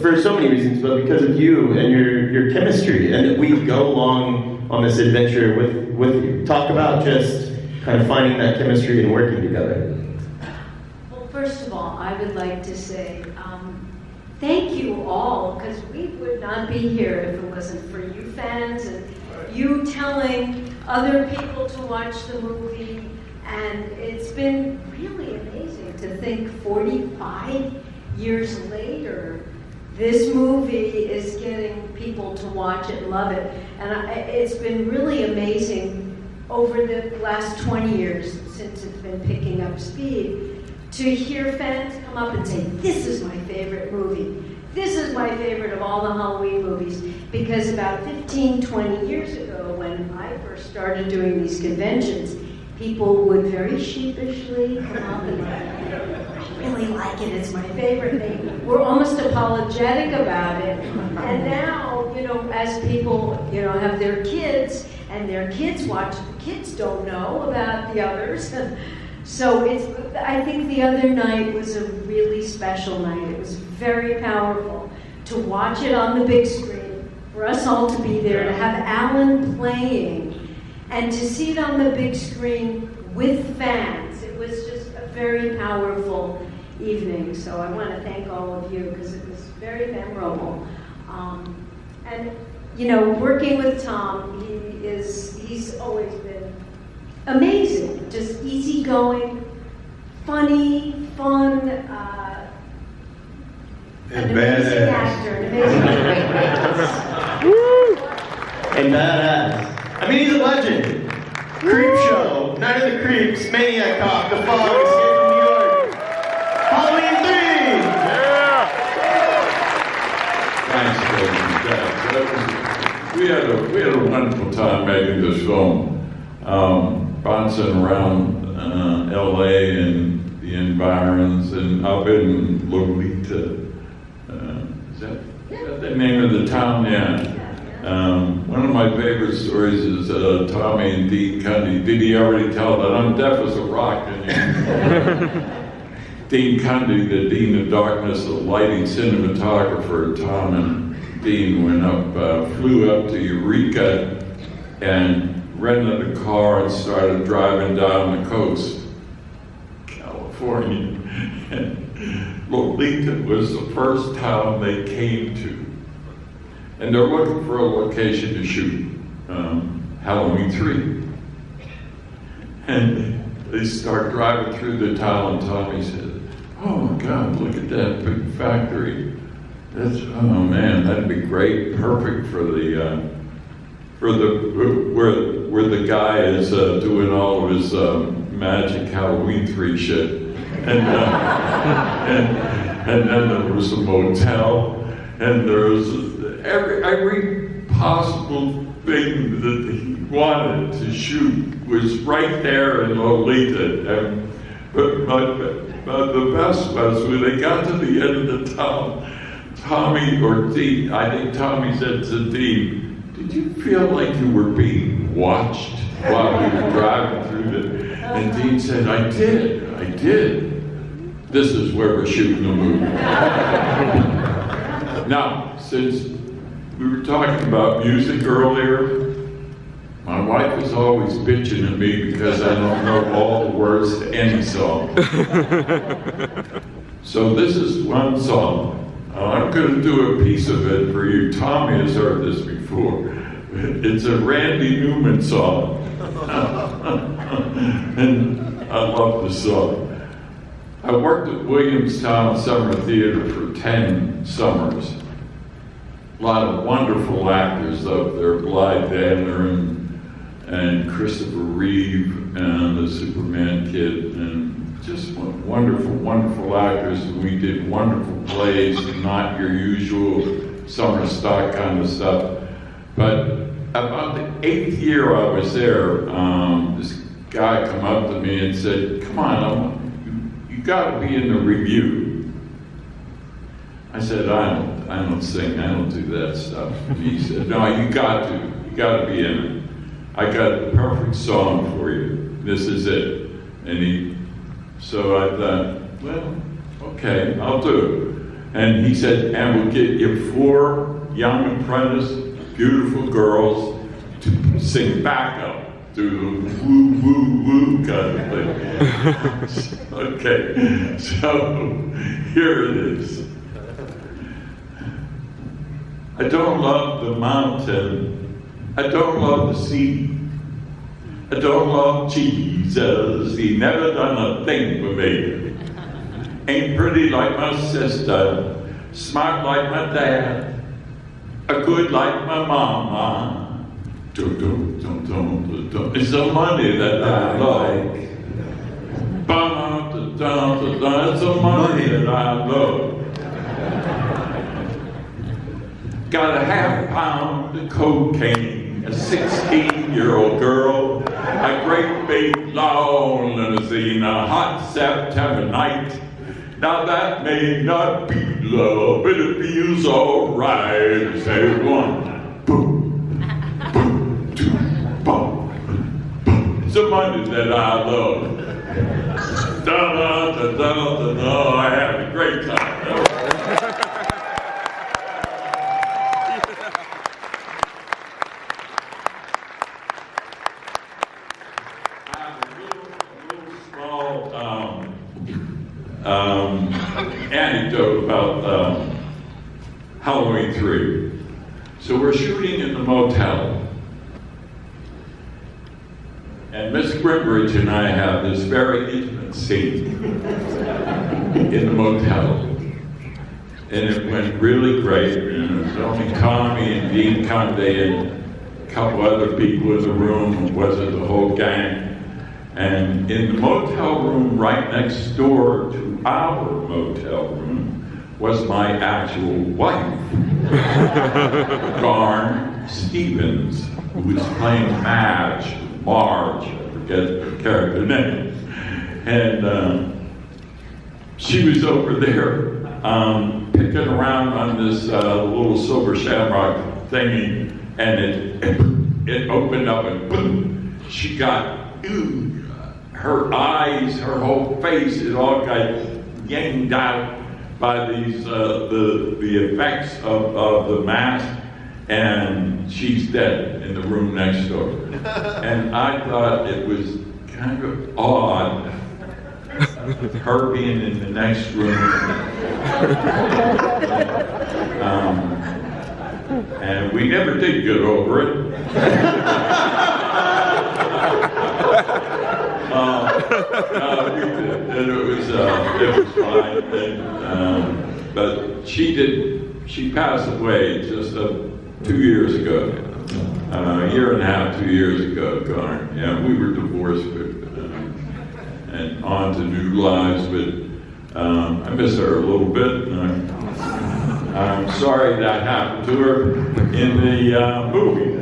for so many reasons, but because of you and your chemistry, and that we go along on this adventure with you. Talk about just kind of finding that chemistry and working together. Well, first of all, I would like to say thank you all, because we would not be here if it wasn't for you fans and you telling other people to watch the movie. And it's been really amazing to think 45 years later, this movie is getting people to watch it and love it. And it's been really amazing over the last 20 years since it's been picking up speed to hear fans come up and say, this is my favorite movie. This is my favorite of all the Halloween movies. Because about 15, 20 years ago, when I first started doing these conventions, people would very sheepishly come up and I really like it, it's my favorite. They were almost apologetic about it. And now, as people, have their kids, and their kids watch, kids don't know about the others. So I think the other night was a really special night. It was very powerful to watch it on the big screen, for us all to be there, to have Alan playing, and to see it on the big screen with fans. It was just a very powerful evening. So I want to thank all of you because it was very memorable. And working with Tom, he's always been amazing, just easygoing, funny, fun, an amazing actor, an And badass. I mean, he's a legend. Creep Show, Night of the Creeps, Maniac Cop, The Fog, Escape from New York, Halloween 3! Thanks, we had a wonderful time making this film, bouncing around LA and the environs, and up in Lolita. Is that the name of the town? Yeah. One of my favorite stories is Tommy and Dean Cundy. Did he already tell that? I'm deaf as a rock. Dean Cundy, the Dean of Darkness, the lighting cinematographer. Tom and Dean went up, flew up to Eureka and rented a car and started driving down the coast, California. And Lolita was the first town they came to. And they're looking for a location to shoot Halloween 3. And they start driving through the town, and Tommy said, "Oh my God, look at that big factory. That's, oh man, that'd be great, perfect for where the guy is doing all of his magic Halloween 3 shit." And then there was a motel, and there was every possible thing that he wanted to shoot was right there in Lolita. But the best was when they got to the end of the town, Tommy or Dean, I think Tommy said to Dean, "Did you feel like you were being watched while we were driving through the..." And Dean said, I did. This is where we're shooting the movie. Now, since we were talking about music earlier, my wife is always bitching at me because I don't know all the words to any song. So this is one song. I'm going to do a piece of it for you. Tommy has heard this before. It's a Randy Newman song. And I love the song. I worked at Williamstown Summer Theater for 10 summers. A lot of wonderful actors up there, Blythe Danner and Christopher Reeve and the Superman Kid, and just wonderful, wonderful actors. We did wonderful plays, not your usual summer stock kind of stuff. But about the 8th year I was there, this guy come up to me and said, "Come on, you got to be in the review." I said, I don't sing, I don't do that stuff. And he said, "No, you got to be in it. I got the perfect song for you. This is it." So I thought, well, okay, I'll do it. And he said, "And we'll get you 4 young apprentice, beautiful girls to sing backup, do the woo, woo, woo kind of thing." Okay, so here it is. I don't love the mountain. I don't love the sea. I don't love Jesus. He never done a thing for me. Ain't pretty like my sister. Smart like my dad. A good like my mama. It's the money that I like. It's the money that I love. Got a half-pound of cocaine, a 16-year-old girl, a great big long limousine, a hot September night. Now that may not be love, but it feels alright. Say 1, boom, boom, 2, boom, boom. It's the money that I love. Da da da da da da. I had a great time. Anecdote about Halloween 3. So we're shooting in the motel, and Miss Grimbridge and I have this very intimate scene in the motel. and it went really great. And it was only Tommy and Dean Conde and a couple other people in the room. It wasn't the whole gang. And in the motel room right next door to our motel room was my actual wife, Garn Stevens, who was playing Marge, I forget her character name. And she was over there picking around on this little silver shamrock thingy, and it opened up and boom, she got, her eyes, her whole face, it all got yanked out by these the effects of the mask, and she's dead in the room next door. And I thought it was kind of odd, her being in the next room. And we never did get over it. We did, and it was fine. And, but she passed away just 2 years ago. A year and a half, 2 years ago, Garn. Yeah, we were divorced, and on to new lives, but I miss her a little bit. And I'm sorry that happened to her in the movie.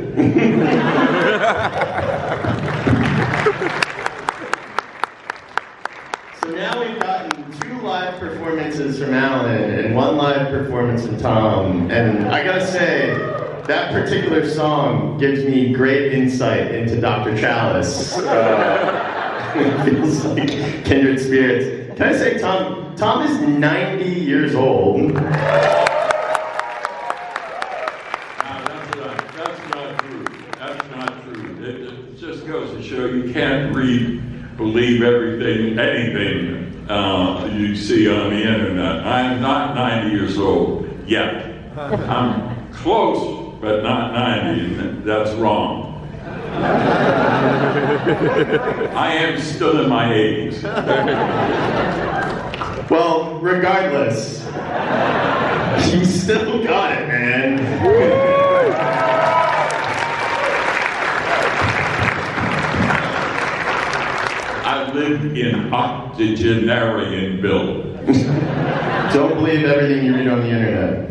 So now we've gotten 2 live performances from Alan and 1 live performance from Tom, and I gotta say, that particular song gives me great insight into Dr. Chalice. It feels like kindred spirits. Can I say, Tom is 90 years old. It just goes to show you can't believe anything you see on the internet. I am not 90 years old yet. I'm close, but not 90, and that's wrong. I am still in my 80s. Well, regardless, you still got it, man. I live in octogenarian build. Don't believe everything you read on the internet.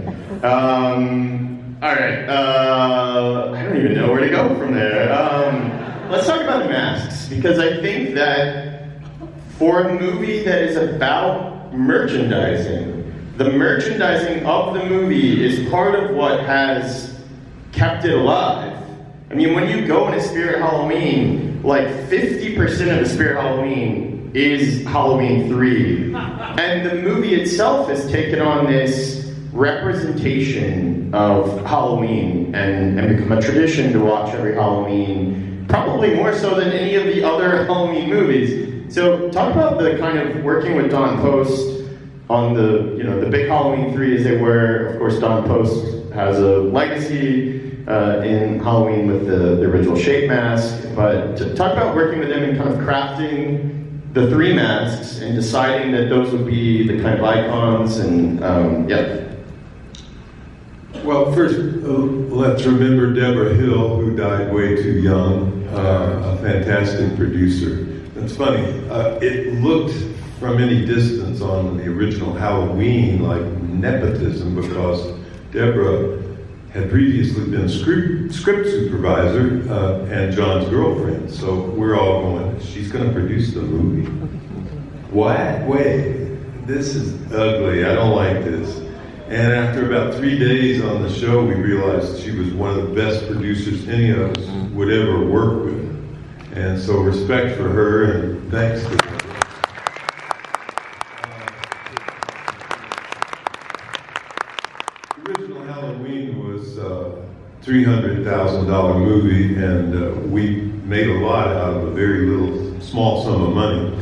All right, I don't even know where to go from there. Let's talk about the masks, because I think that for a movie that is about merchandising, the merchandising of the movie is part of what has kept it alive. I mean, when you go into Spirit Halloween, like 50% of the Spirit Halloween is Halloween 3. And the movie itself has taken on this representation of Halloween and become a tradition to watch every Halloween, probably more so than any of the other Halloween movies. So talk about the kind of working with Don Post on the big Halloween 3 as they were. Of course, Don Post has a legacy in Halloween with the original shape mask, but to talk about working with them and kind of crafting the 3 masks and deciding that those would be the kind of icons and yeah. Well, first, let's remember Deborah Hill, who died way too young, a fantastic producer. It's funny, it looked from any distance on the original Halloween like nepotism, because Deborah had previously been script supervisor and John's girlfriend. So we're all going, she's going to produce the movie. What? Wait, this is ugly. I don't like this. And after about 3 days on the show, we realized she was one of the best producers any of us would ever work with. And so respect for her, and thanks to her. The original Halloween was a $300,000 movie, and we made a lot out of a very small sum of money.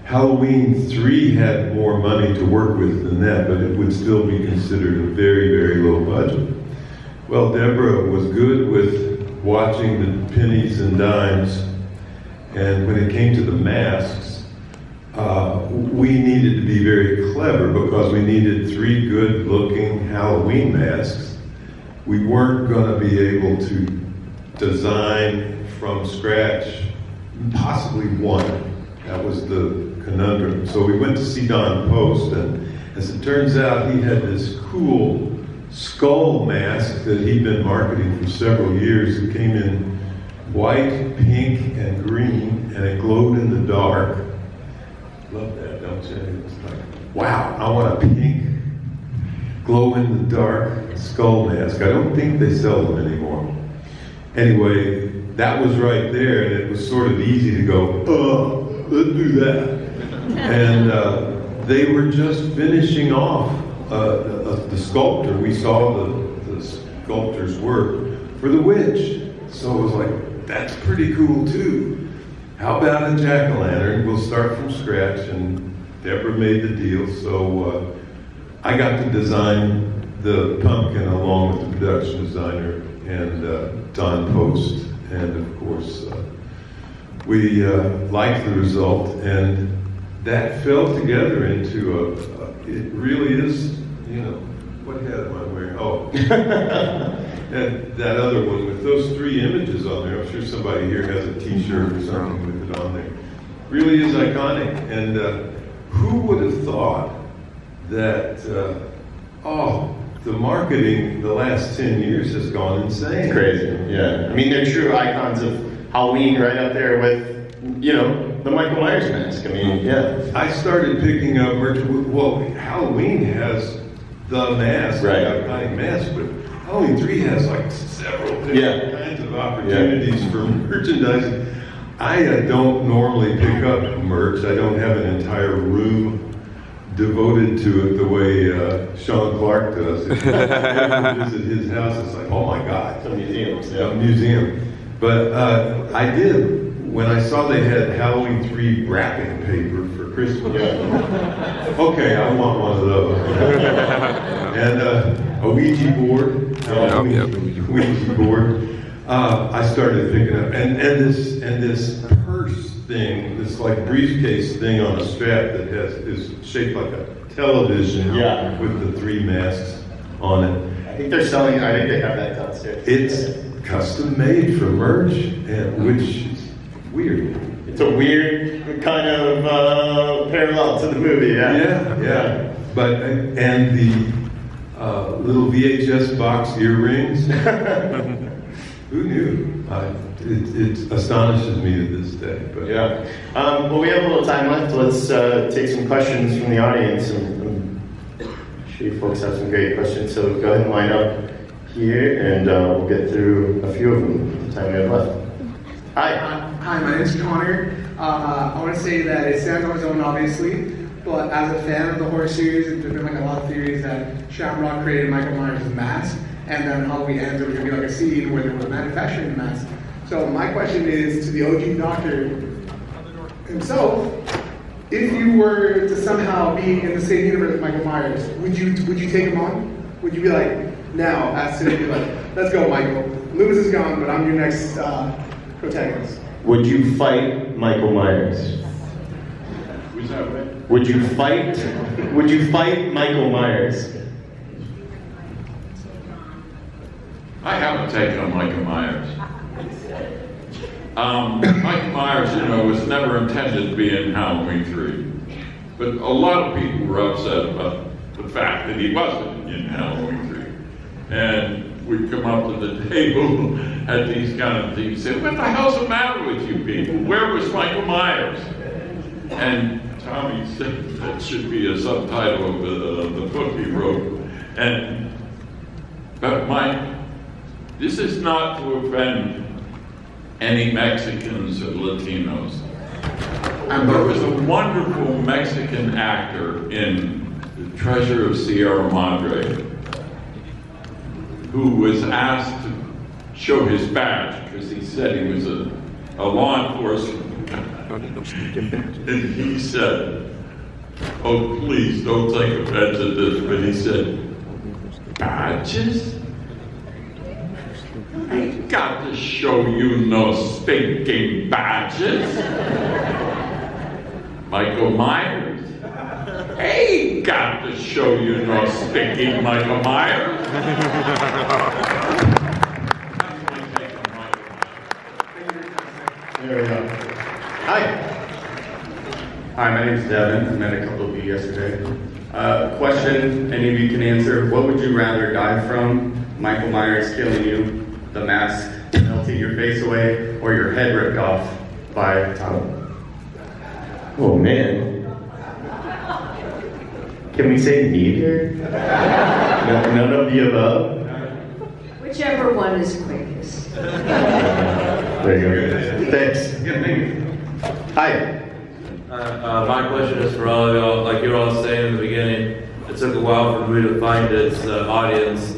Halloween 3 had more money to work with than that, but it would still be considered a very, very low budget. Well, Deborah was good with watching the pennies and dimes, and when it came to the masks, we needed to be very clever because we needed 3 good-looking Halloween masks. We weren't going to be able to design from scratch, possibly one. That was the conundrum. So we went to see Don Post, and as it turns out, he had this cool skull mask that he'd been marketing for several years. It came in white, pink, and green, and it glowed in the dark. Love that, don't you? It's like, wow, I want a pink, glow-in-the-dark skull mask. I don't think they sell them anymore. Anyway, that was right there, and it was sort of easy to go, let's do that. And they were just finishing off the sculptor. We saw the sculptor's work for the witch. So it was like, that's pretty cool too. How about a jack-o'-lantern? We'll start from scratch, and Deborah made the deal. So I got to design the pumpkin along with the production designer and Don Post. And of course, we liked the result, and that fell together into it really is, you know, what hat am I wearing? Oh, and that other one with those 3 images on there. I'm sure somebody here has a t-shirt or something with it on there. Really is iconic. And who would have thought that, the marketing the last 10 years has gone insane. It's crazy, yeah. I mean, they're true icons of Halloween right up there with, you know, the Michael Myers mask. I mean, yeah. I started picking up merch. Well, Halloween has the mask, right. The iconic mask, but Halloween 3 has like several different kinds of opportunities for merchandising. I don't normally pick up merch. I don't have an entire room devoted to it the way Sean Clark does. If you ever visit his house, it's like, oh my God. It's a museum. A museum. But I did. When I saw they had Halloween 3 wrapping paper for Christmas, okay, I want one of those. And a Ouija board, Ouija board. I started picking up, and this purse thing, this like briefcase thing on a strap that is shaped like a television, with the 3 masks on it. I think they're selling. I think they have that downstairs. It's custom made for merch, and which is weird. It's a weird kind of parallel to the movie, Yeah. But and the little VHS box earrings. Who knew? It astonishes me to this day. But yeah. Well, we have a little time left. Let's take some questions from the audience. I'm sure you folks have some great questions. So go ahead and line up here, and we'll get through a few of them with the time we have left. Hi. Hi, my name's Connor. I want to say that it stands on its own, obviously, but as a fan of the horror series, there's been like a lot of theories that Shamrock created Michael Myers' mask, and then Halloween ends, there was going to be like a scene where they were manufacturing the mask. So my question is to the OG Doctor himself, if you were to somehow be in the same universe as Michael Myers, would you take him on? Would you be like, now, as soon as you're like, let's go, Michael. Loomis is gone, but I'm your next protagonist. Would you fight Michael Myers? Would you fight Michael Myers? I haven't taken on Michael Myers. Michael Myers, was never intended to be in Halloween 3. But a lot of people were upset about the fact that he wasn't in Halloween 3. And we'd come up to the table at these kind of things and say, what the hell's the matter with you people? Where was Michael Myers? And Tommy said that should be a subtitle of the book he wrote. But Mike, this is not to offend any Mexicans or Latinos. There was a wonderful Mexican actor in The Treasure of Sierra Madre who was asked to show his badge because he said he was a law enforcement. And he said, oh, please don't take offense at this, but he said, badges? I ain't got to show you no stinking badges. Michael Myers. Hey, got to show you no stinking Michael Myers. There we go. Hi. Hi, my name's Devin. I met a couple of you yesterday. Question any of you can answer. What would you rather die from? Michael Myers killing you, the mask melting your face away, or your head ripped off by Tom? Oh man. Can we say neither? None of the above? Whichever one is quickest. There you go. Thanks. Hi. My question is for all of y'all. Like you were all saying in the beginning, it took a while for the movie to find its audience.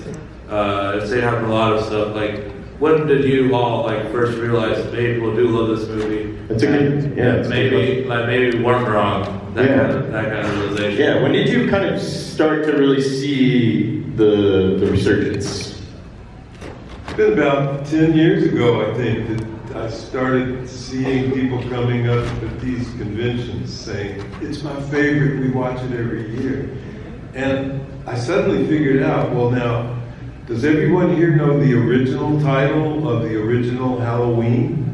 It happened a lot of stuff. Like, when did you all first realize that maybe people do love this movie? That's a good, yeah. Maybe we weren't wrong. That kind of realization. Yeah. When did you kind of start to really see the resurgence? It's been about 10 years ago, I think, that I started seeing people coming up at these conventions saying, it's my favorite, we watch it every year. And I suddenly figured out, well now, does everyone here know the original title of the original Halloween?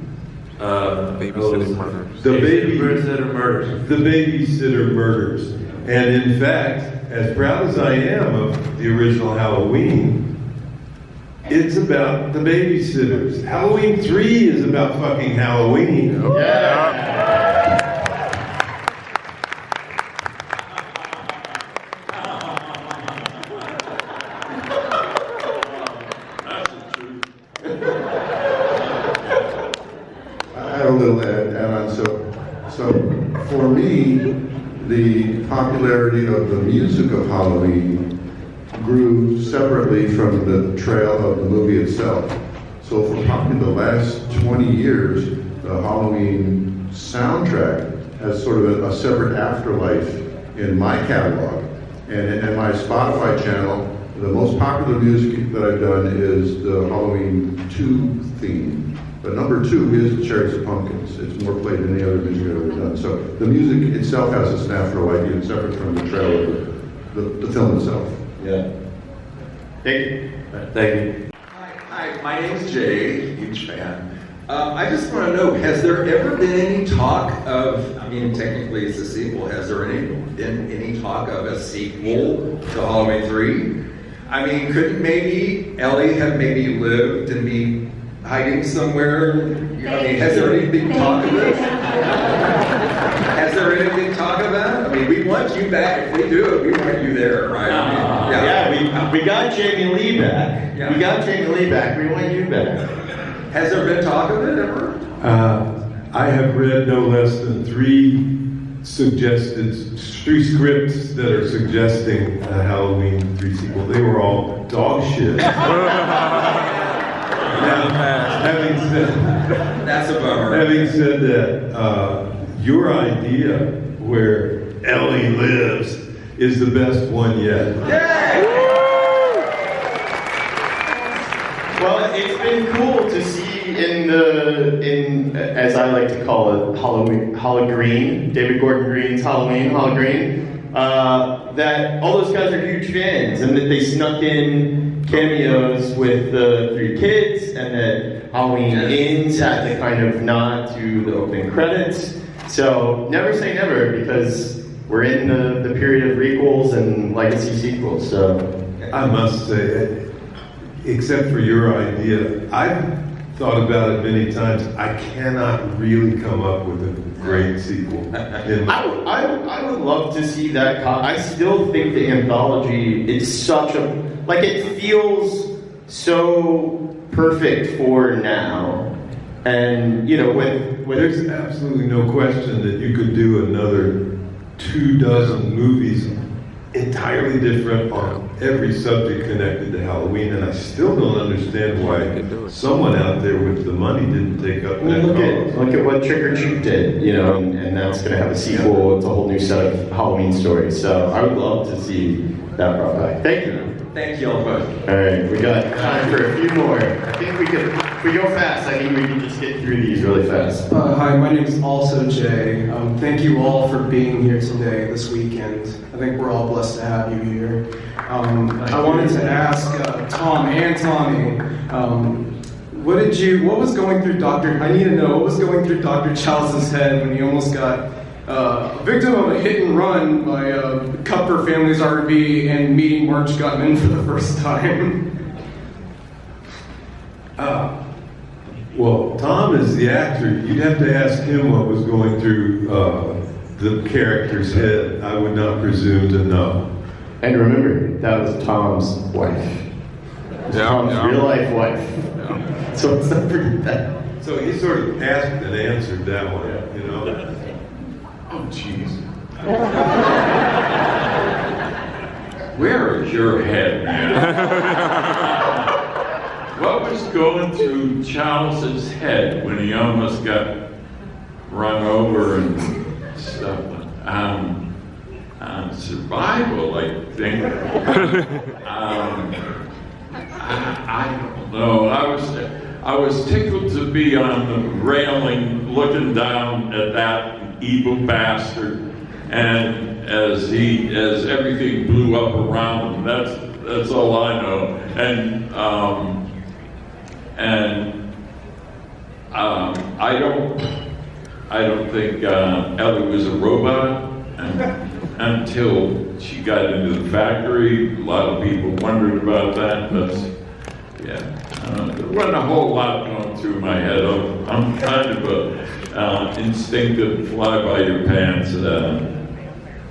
Babysitter Murders. The Babysitter Murders. The Babysitter Murders. And in fact, as proud as I am of the original Halloween, it's about the babysitters. Halloween 3 is about fucking Halloween. Yeah. I have a little add-on. So for me, the popularity of the music of Halloween grew separately from the trail of the movie itself. So for probably the last 20 years, the Halloween soundtrack has sort of a separate afterlife in my catalog. And in my Spotify channel, the most popular music that I've done is the Halloween 2 theme. But number 2 is Cherries and Pumpkins. It's more played than any other music I've ever done. So the music itself has an afterlife, even separate from the trail of the film itself. Yeah. Thank you. Thank you. Hi, my name's Jay, huge fan. I just want to know, has there ever been any talk of, I mean, technically it's a sequel, has there been any talk of a sequel to Halloween 3? I mean, couldn't maybe Ellie have maybe lived and be hiding somewhere? I mean, has there any big talk of this? Has there any big talk of that? I mean, we want you back. If we do it, we want you there, right? I mean, yeah, we got Jamie Lee back. Yeah. We got Jamie Lee back. We want you back. Has there been talk of it ever? I have read no less than 3 scripts that are suggesting a Halloween 3 sequel. They were all dog shit. Having said that, your idea where Ellie lives is the best one yet. Well, it's been cool to see in as I like to call it, Halloween, David Gordon Green's Halloween, that all those guys are huge fans, and that they snuck in cameos with the 3 kids, and that Halloween Ends had the kind of nod to the opening credits. So never say never, because we're in the period of requels and legacy sequels. So I must say, except for your idea, I've thought about it many times. I cannot really come up with a great sequel. I would love to see that. I still think the anthology, it's such a, it feels so perfect for now. And, there's absolutely no question that you could do another 24 movies entirely different on every subject connected to Halloween, and I still don't understand why someone out there with the money didn't take up that cause. Look at what Trick or Treat did, and that's going to have a sequel. It's a whole new set of Halloween stories. So I would love to see that brought back. Thank you. Thank you all both. All right, we got time for a few more. I think we could, if we go fast, I think we can just get through these really fast. Hi, my name is also Jay. Thank you all for being here today, this weekend. I think we're all blessed to have you here. I wanted to ask Tom and Tommy, what was going through I need to know, what was going through Dr. Chalice's head when he almost got a victim of a hit and run by Cupper Family's RV and meeting March Gutman for the first time? Well, Tom is the actor. You'd have to ask him what was going through the character's head. I would not presume to know. And remember, that was Tom's wife. Tom's real life wife. Yeah. So let's not forget that. So he sort of asked and answered that one, you know? Oh, jeez. Where is your head, man? What was going through Charles's head when he almost got run over and stuff? Survival, I think. I don't know. I was tickled to be on the railing, looking down at that evil bastard, and as everything blew up around him. That's all I know. I don't think Ellie was a robot until she got into the factory. A lot of people wondered about that. There wasn't a whole lot going through my head. I'm kind of a instinctive fly-by-your-pants.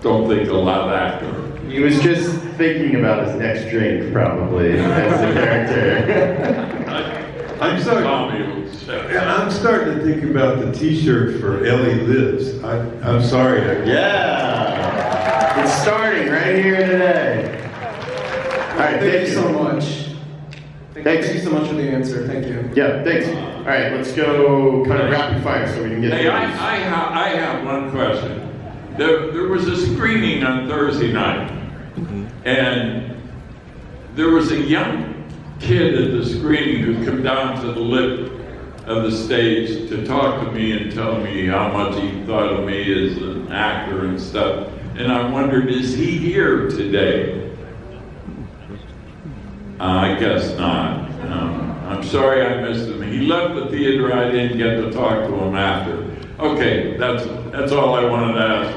Don't think a lot actor. He was just thinking about his next drink, probably, as the character. I'm starting to think about the T-shirt for Ellie Lives. I'm sorry. Yeah, it's starting right here today. All right, thank you so much. Thank you so much for the answer. Thank you. Yeah, thanks. All right, let's go kind of rapid fire so we can get. Hey, I have one question. There was a screening on Thursday night, and there was a young kid at the screening who came down to the lip of the stage to talk to me and tell me how much he thought of me as an actor and stuff. And I wondered, is he here today? I guess not. I'm sorry I missed him. He left the theater. I didn't get to talk to him after. Okay, that's all I wanted to ask.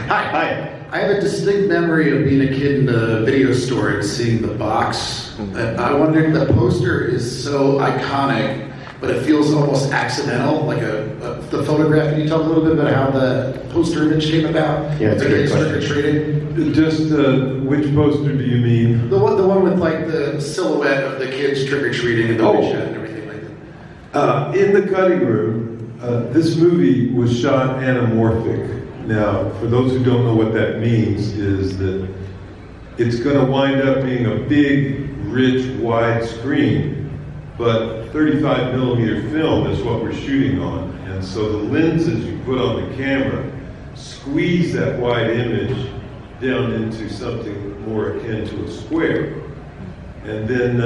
Hi. I have a distinct memory of being a kid in the video store and seeing the box. And I wondered, the poster is so iconic, but it feels almost accidental, like the photograph. Can you talk a little bit about how the poster image came about? Yeah, it's a great question. Trick-or-treating? Just which poster do you mean? The one with like the silhouette of the kids trick-or-treating and the witch hat and everything like that. In the cutting room, this movie was shot anamorphic. Now, for those who don't know what that means, is that it's going to wind up being a big, rich, wide screen, but 35 millimeter film is what we're shooting on. And so the lenses you put on the camera squeeze that wide image down into something more akin to a square. And then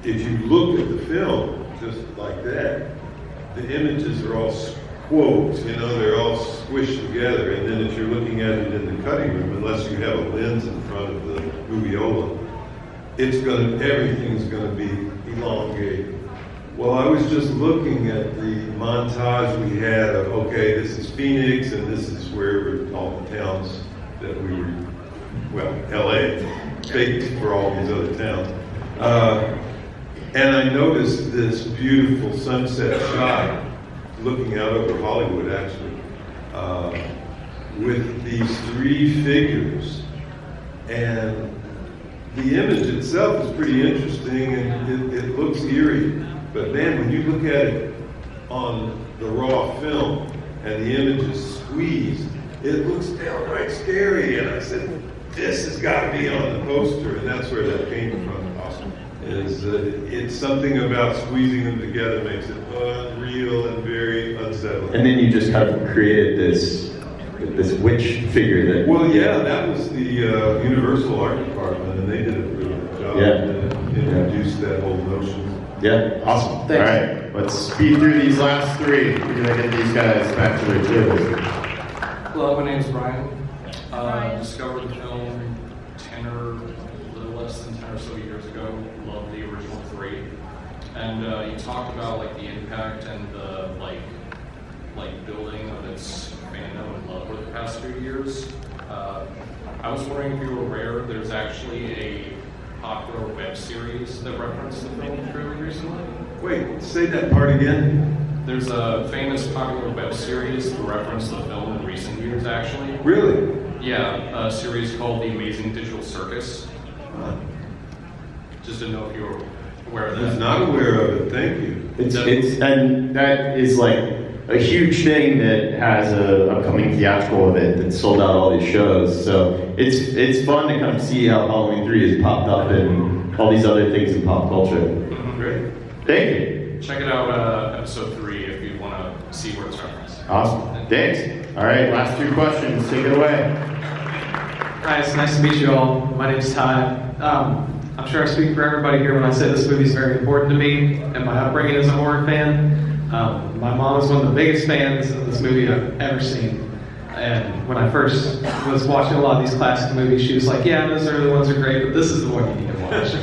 if you look at the film, just like that, the images are all quotes, they're all squished together, and then if you're looking at it in the cutting room, unless you have a lens in front of the moviola, everything's gonna be elongated. Well, I was just looking at the montage we had of, okay, this is Phoenix, and this is where all the towns that we were, LA, baked for all these other towns. And I noticed this beautiful sunset shot looking out over Hollywood, actually, with these three figures. And the image itself is pretty interesting, and it looks eerie. But man, when you look at it on the raw film, and the image is squeezed, it looks downright scary. And I said, this has got to be on the poster, and that's where that came from. Awesome. It's something about squeezing them together makes it unreal and very unsettling. And then you just have created this this witch figure that. Well, yeah, that was the Universal Art Department, and they did a really good job. Yeah. Introduced that whole notion. Yeah, awesome. All right, let's speed through these last three. We're gonna get these guys back to their tables. Hello, my name's Brian. Discovered the film 10 or a little less than 10 or so years ago. Loved the original 3. And you talked about like the impact and the like building of its fandom and love over the past few years. I was wondering if you were aware there's actually a popular web series that referenced the film fairly recently. Wait, say that part again. There's a famous popular web series that referenced the film in recent years, actually. Really? Yeah, a series called The Amazing Digital Circus. Just didn't know if you were aware of I that. was not aware of it, thank you. It's and that is like a huge thing that has a upcoming theatrical event that sold out all these shows. So it's fun to kind of see how Halloween 3 has popped up and all these other things in pop culture. Great. Thank you. Check it out, episode 3, if you want to see where it's referenced. Awesome. Thanks. All right, last 2 questions. Take it away. Hi, it's nice to meet you all. My name's Ty. I'm sure I speak for everybody here when I say this movie is very important to me and my upbringing as a horror fan. My mom is one of the biggest fans of this movie I've ever seen. And when I first was watching a lot of these classic movies, she was like, yeah, those early ones are great, but this is the one you need to watch.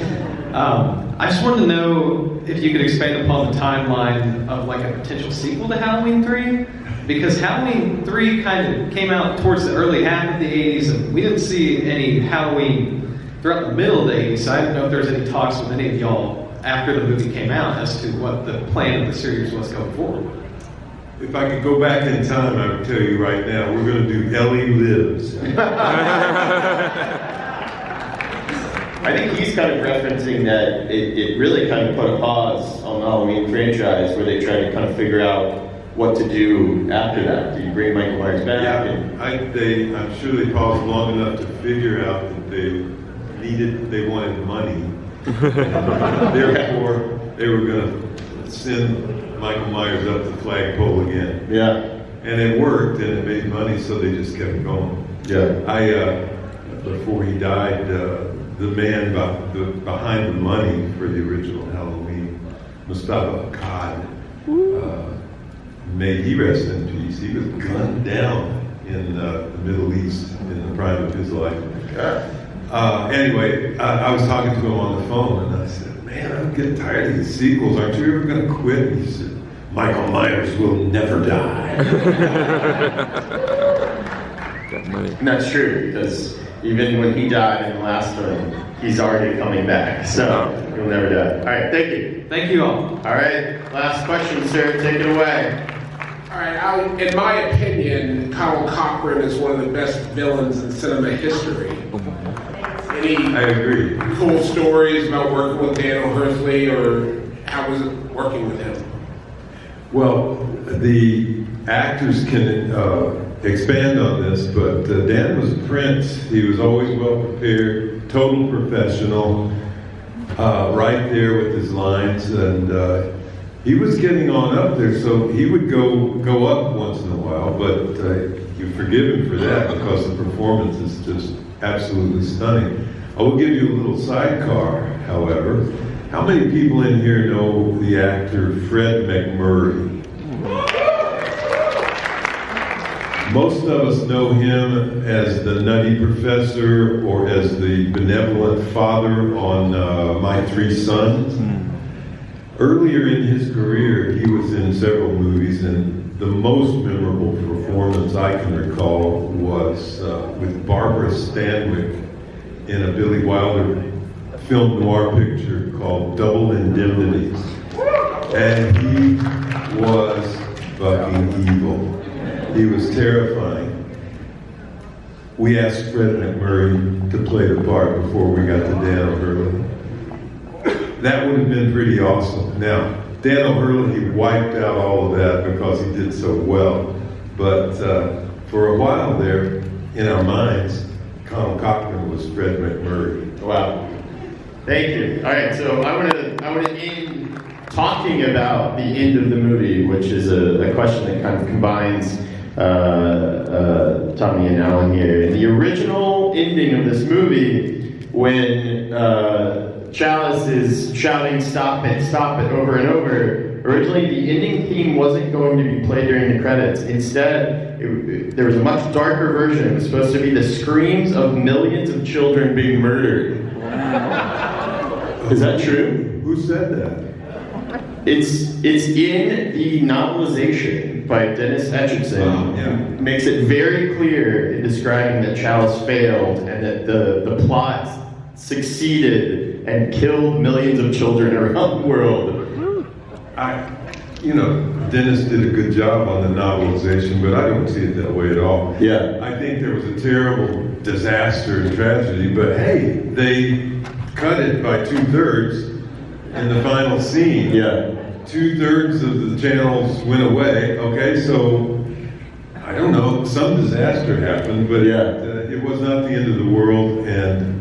I just wanted to know if you could expand upon the timeline of like a potential sequel to Halloween 3. Because Halloween 3 kind of came out towards the early half of the 80s, and we didn't see any Halloween throughout the middle of the 80s, so I didn't know if there was any talks with any of y'all after the movie came out as to what the plan of the series was going forward. If I could go back in time, I would tell you right now, we're going to do Ellie Lives. I think he's kind of referencing that it really kind of put a pause on the Halloween franchise where they tried to kind of figure out what to do after that. Do you bring Michael Myers back? Yeah, I'm sure they paused long enough to figure out that they wanted money. Therefore, they were going to send Michael Myers up the flagpole again. Yeah. And it worked, and it made money, so they just kept going. Yeah. Before he died, the man behind the money for the original Halloween, Mustafa Akkad, may he rest in peace. He was gunned down in the Middle East in the prime of his life. Anyway, I was talking to him on the phone, and I said, man, I'm getting tired of these sequels. Aren't you ever going to quit? And he said, Michael Myers will never die. And that's true, because even when he died in the last film, he's already coming back. So he'll never die. All right, thank you. Thank you all. All right, last question, sir. Take it away. All right, in my opinion, Colin Cochran is one of the best villains in cinema history. I agree. Cool stories about working with Dan O'Hersley, or how was it working with him? Well, the actors can expand on this, but Dan was a prince. He was always well prepared, total professional, right there with his lines, and he was getting on up there, so he would go up once in a while, but you forgive him for that because the performance is just absolutely stunning. I will give you a little sidecar, however. How many people in here know the actor Fred McMurray? Most of us know him as the Nutty Professor or as the benevolent father on My Three Sons. Earlier in his career, he was in several movies, and the most memorable performance I can recall was with Barbara Stanwyck in a Billy Wilder film noir picture called Double Indemnity. And he was fucking evil. He was terrifying. We asked Fred McMurray to play the part before we got to Dan O'Herlihy. That would have been pretty awesome. Now, Dan O'Herlihy wiped out all of that because he did so well. But for a while there, in our minds, Colin Cochran was Fred McMurray. Wow. Thank you. All right, so I want to end talking about the end of the movie, which is a question that kind of combines Tommy and Alan here. In the original ending of this movie, when Chalice is shouting "Stop it" over and over, originally the ending theme wasn't going to be played during the credits. Instead, there was a much darker version. It was supposed to be the screams of millions of children being murdered. Is that true? Who said that? It's in the novelization by Dennis Etchison. Yeah. Makes it very clear in describing that Chalice failed and that the plot succeeded and killed millions of children around the world. Dennis did a good job on the novelization, but I don't see it that way at all. Yeah. I think there was a terrible disaster and tragedy, but hey, they cut it by 2/3 in the final scene. Yeah. 2/3 of the channels went away. Okay, so I don't know, some disaster happened, but it was not the end of the world, and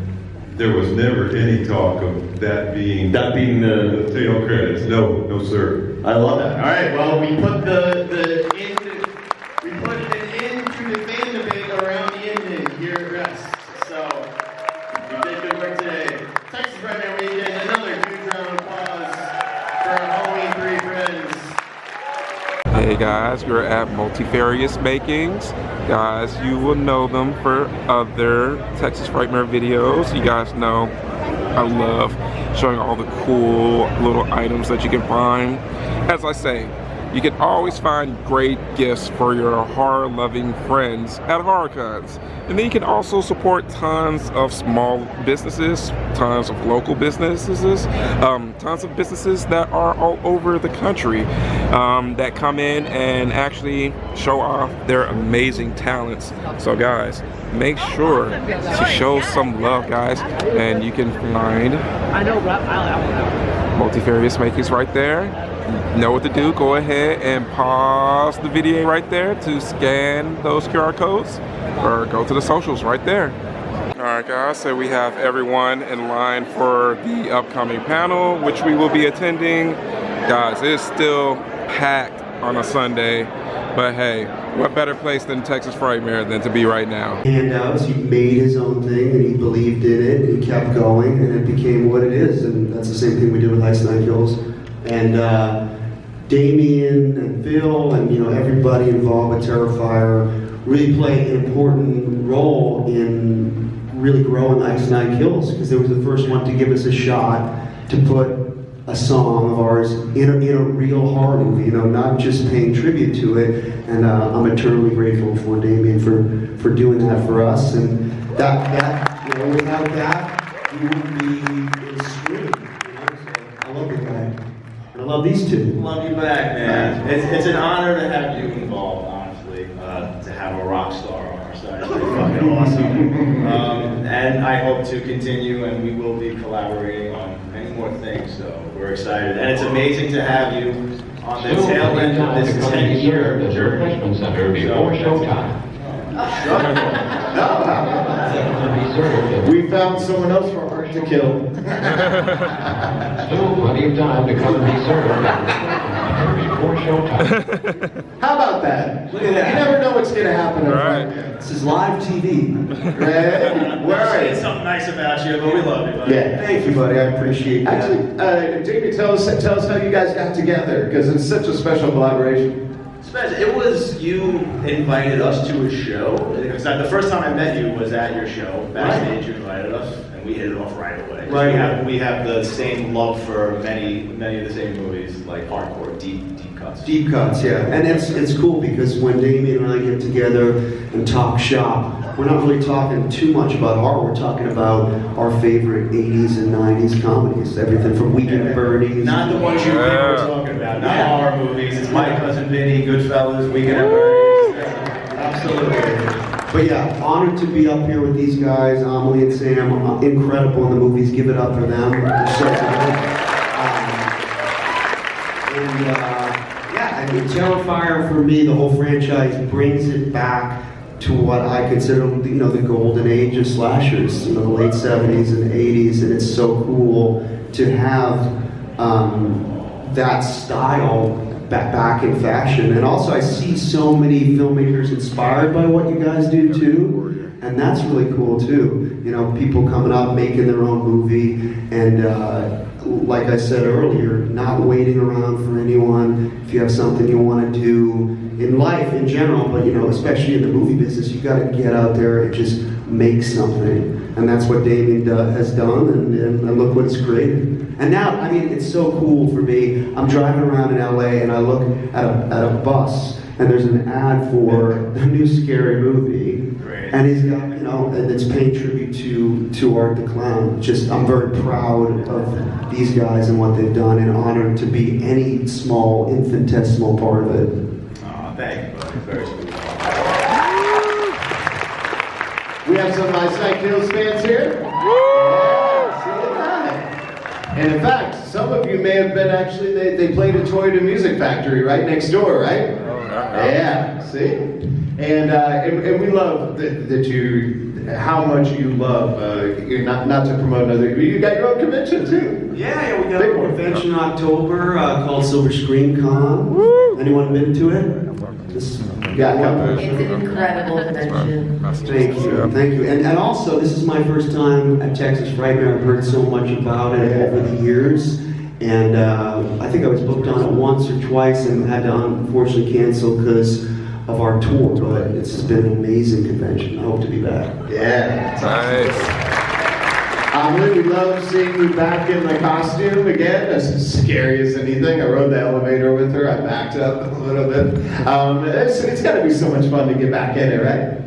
there was never any talk of that being the tail credits. No, sir. I love that. All right, well, we put we put an end to the fan debate around the ending here at Rest. So we did good work today. Texas Frightmare Weekend, another huge round of applause for our Halloween 3 friends. Hey guys, we're at Multifarious Makings. Guys, you will know them for other Texas Frightmare videos. You guys know I love showing all the cool little items that you can find. As I say, you can always find great gifts for your horror-loving friends at horror cons. And then you can also support tons of small businesses, tons of local businesses, tons of businesses that are all over the country that come in and actually show off their amazing talents. So guys, make sure to show some love, guys, and you can find Multifarious Makings right there. You know what to do. Go ahead and pause the video right there to scan those QR codes, or go to the socials right there. Alright guys, so we have everyone in line for the upcoming panel, which we will be attending. Guys, it's still packed on a Sunday, but hey, what better place than Texas Frightmare than to be right now? Handouts, he made his own thing and he believed in it and he kept going and it became what it is, and that's the same thing we did with Ice Nine Kills. And Damien and Phil and everybody involved with Terrifier really played an important role in really growing Ice Nine Kills, because they were the first one to give us a shot to put a song of ours in a real horror movie, not just paying tribute to it. And I'm eternally grateful for Damien for doing that for us. And that without that, we wouldn't be in Scream. So I love the guy. I love these two. Love you back, man. It's an honor to have you involved, honestly. To have a rock star on our side. It's pretty fucking awesome. And I hope to continue, and we will be collaborating on many more things, so we're excited. And it's amazing to have you on the tail end of this 10-year journey. Center before showtime. We found someone else for Art to kill. Still plenty of time to come and be served before showtime. How about that? Look at that. You never know what's going to happen. Right. This is live TV. Right? Where are you? Say something nice about you, but we love you, buddy. Yeah. Thank you, buddy. I appreciate that. Actually, Jamie, tell us how you guys got together, because it's such a special collaboration. It was you invited us to a show. Because the first time I met you was at your show. Backstage, you invited us, and we hit it off right away. Right. We have the same love for many of the same movies, like hardcore, deep cuts. Deep cuts, yeah. And it's cool because when Damien and I get together and talk shop, we're not really talking too much about horror. We're talking about our favorite 80s and 90s comedies. Everything from Weekend at Bernie's. Not the ones you think we're talking about. Not horror movies. It's My Cousin Vinny, Goodfellas, Weekend at Bernie's. Absolutely. But yeah, honored to be up here with these guys, Amelie and Sam. Incredible in the movies. Give it up for them. They're so good. I mean, Terrifier for me, the whole franchise brings it back to what I consider, the golden age of slashers, the late 70s and 80s, and it's so cool to have that style back in fashion. And also I see so many filmmakers inspired by what you guys do too, and that's really cool too. You know, people coming up, making their own movie, and like I said earlier, not waiting around for anyone. If you have something you want to do in life in general, but you know, especially in the movie business, you got to get out there and just make something. And that's what Damien has done, and look what it's created. And now, I mean, it's so cool for me. I'm driving around in LA and I look at a bus, and there's an ad for a new scary movie. And he's got, you know, and it's paying tribute to Art the Clown. Just, I'm very proud of these guys and what they've done, and honored to be any small, infinitesimal part of it. Oh, thank you, buddy. Very sweet. We have some Ice Night Kills fans here. Yeah, see that. And in fact, some of you may have been actually, they played at Toyota Music Factory right next door, right? Yeah, see? And we love that you, how much you love, not to promote another, you got your own convention too. Yeah, we got a convention in October called Silver Screen Con. Anyone been to it? It's an incredible convention. Thank you. And also, this is my first time at Texas Frightmare. I've heard so much about it over the years. And I think I was booked on it once or twice and had to unfortunately cancel because of our tour. But it's been an amazing convention. I hope to be back. Yeah. Nice. We love seeing you back in the costume again. As scary as anything. I rode the elevator with her. I backed up a little bit. It's got to be so much fun to get back in it, right?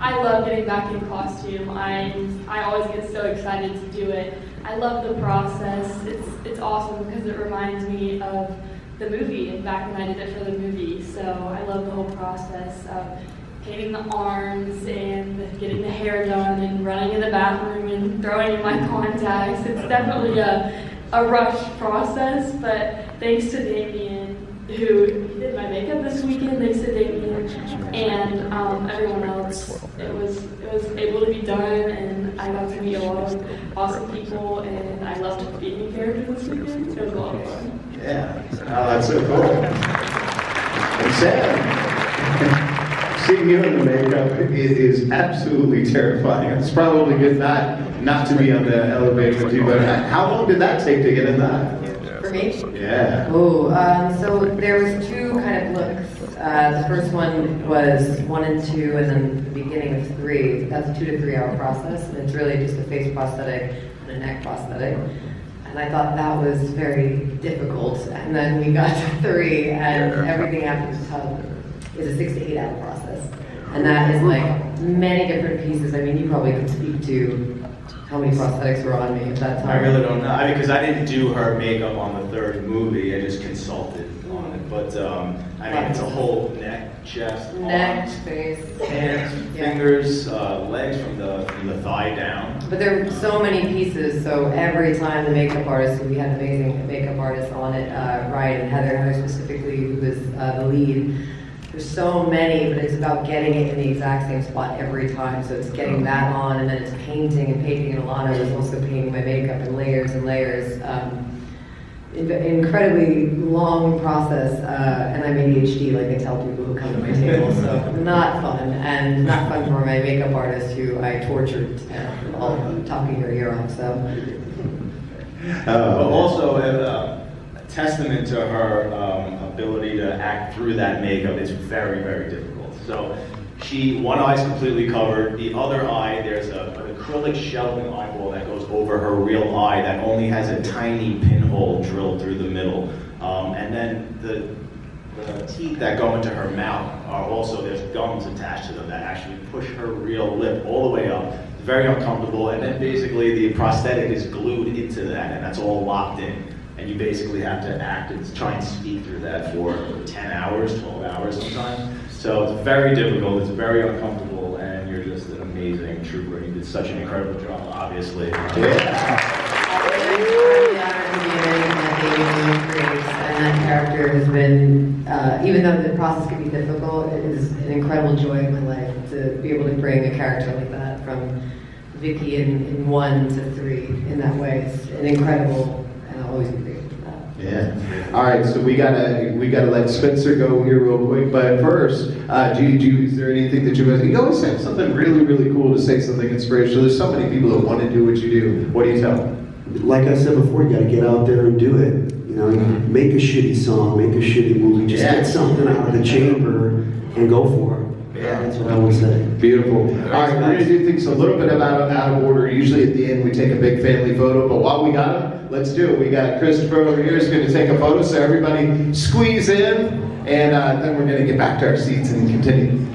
I love getting back in costume. I always get so excited to do it. I love the process. It's awesome because it reminds me of the movie and back when I did it for the movie. So I love the whole process of painting the arms and getting the hair done and running in the bathroom and throwing in my contacts. It's definitely a rushed process, but thanks to Damien, who did my makeup this weekend, thanks to Damien and everyone else, it was able to be done, and I got to meet a lot of awesome people, and I loved being a character this weekend. It was a lot of fun. Yeah. Oh, that's so cool. And Sam, seeing you in the makeup is absolutely terrifying. It's probably good not to be on the elevator with you, but how long did that take to get in that? For me? Yeah. Oh, so there was two kind of looks. The first one was 1 and 2, and then the beginning of 3. That's a 2 to 3 hour process, and it's really just a face prosthetic and a neck prosthetic. And I thought that was very difficult. And then we got to 3, and everything after the tub is a 6 to 8 hour process. And that is like many different pieces. I mean, you probably could speak to how many prosthetics were on me at that time. I really don't know. Because I didn't do her makeup on the 3rd movie. I just consulted on it. But I mean, it's a whole neck, chest, arms, face, hands, fingers, legs from the thigh down. But there were so many pieces, so every time the makeup artist, we had an amazing makeup artist on it, Ryan and Heather specifically, who was the lead. There's so many, but it's about getting it in the exact same spot every time. So it's getting that on, and then it's painting and painting. And Alana was also painting my makeup in layers and layers. Incredibly long process, and I'm ADHD, like I tell people who come to my table. So not fun, and not fun for my makeup artist, who I tortured all talking her ear off. So. But also a testament to her ability to act through that makeup. It's very, very difficult. So one eye's completely covered. The other eye, there's an acrylic shelving eyeball that goes over her real eye that only has a tiny pinhole drilled through the middle. And then the teeth that go into her mouth are also, there's gums attached to them that actually push her real lip all the way up. It's very uncomfortable. And then basically the prosthetic is glued into that, and that's all locked in. And you basically have to act and try and speak through that for 10 hours, 12 hours sometimes. So it's very difficult, it's very uncomfortable, and you're just an amazing trooper. You did such an incredible job, obviously. And that character has been, even though the process can be difficult, it is an incredible joy in my life to be able to bring a character like that from Vicky in 1 to 3 in that way. It's an incredible, and I'll always be grateful for that. Yeah. All right, so we gotta let Spencer go here real quick. But first, is there anything that you always have something really, really cool to say, something inspirational. There's so many people that want to do what you do. What do you tell them? Like I said before, you got to get out there and do it. You know, make a shitty song, make a shitty movie. Just get something out of the chamber and go for it. Yeah, that's what I would say. Beautiful. All right, we're going to do things a little bit out of order. Usually at the end we take a big family photo, but while we got them, let's do it. We got Christopher over here is going to take a photo, so everybody squeeze in, and then we're going to get back to our seats and continue.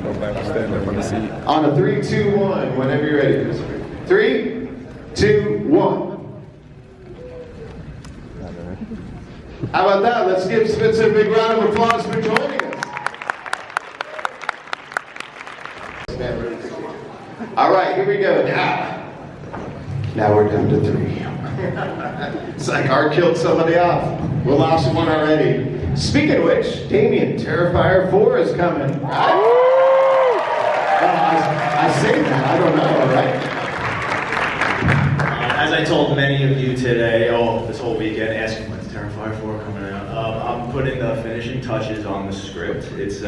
Go back and stand up on the seat. On a 3, 2, 1, whenever you're ready, Christopher. 3, 2, 1. How about that? Let's give Spencer a big round of applause for joining us. All right, here we go. Now we're down to 3. It's like Art killed somebody off. We lost one already. Speaking of which, Damien, Terrifier 4 is coming. Right? I say that, I don't know, right? As I told many of you today, this whole weekend, asking when's Terrifier 4 coming out, I'm putting the finishing touches on the script. It's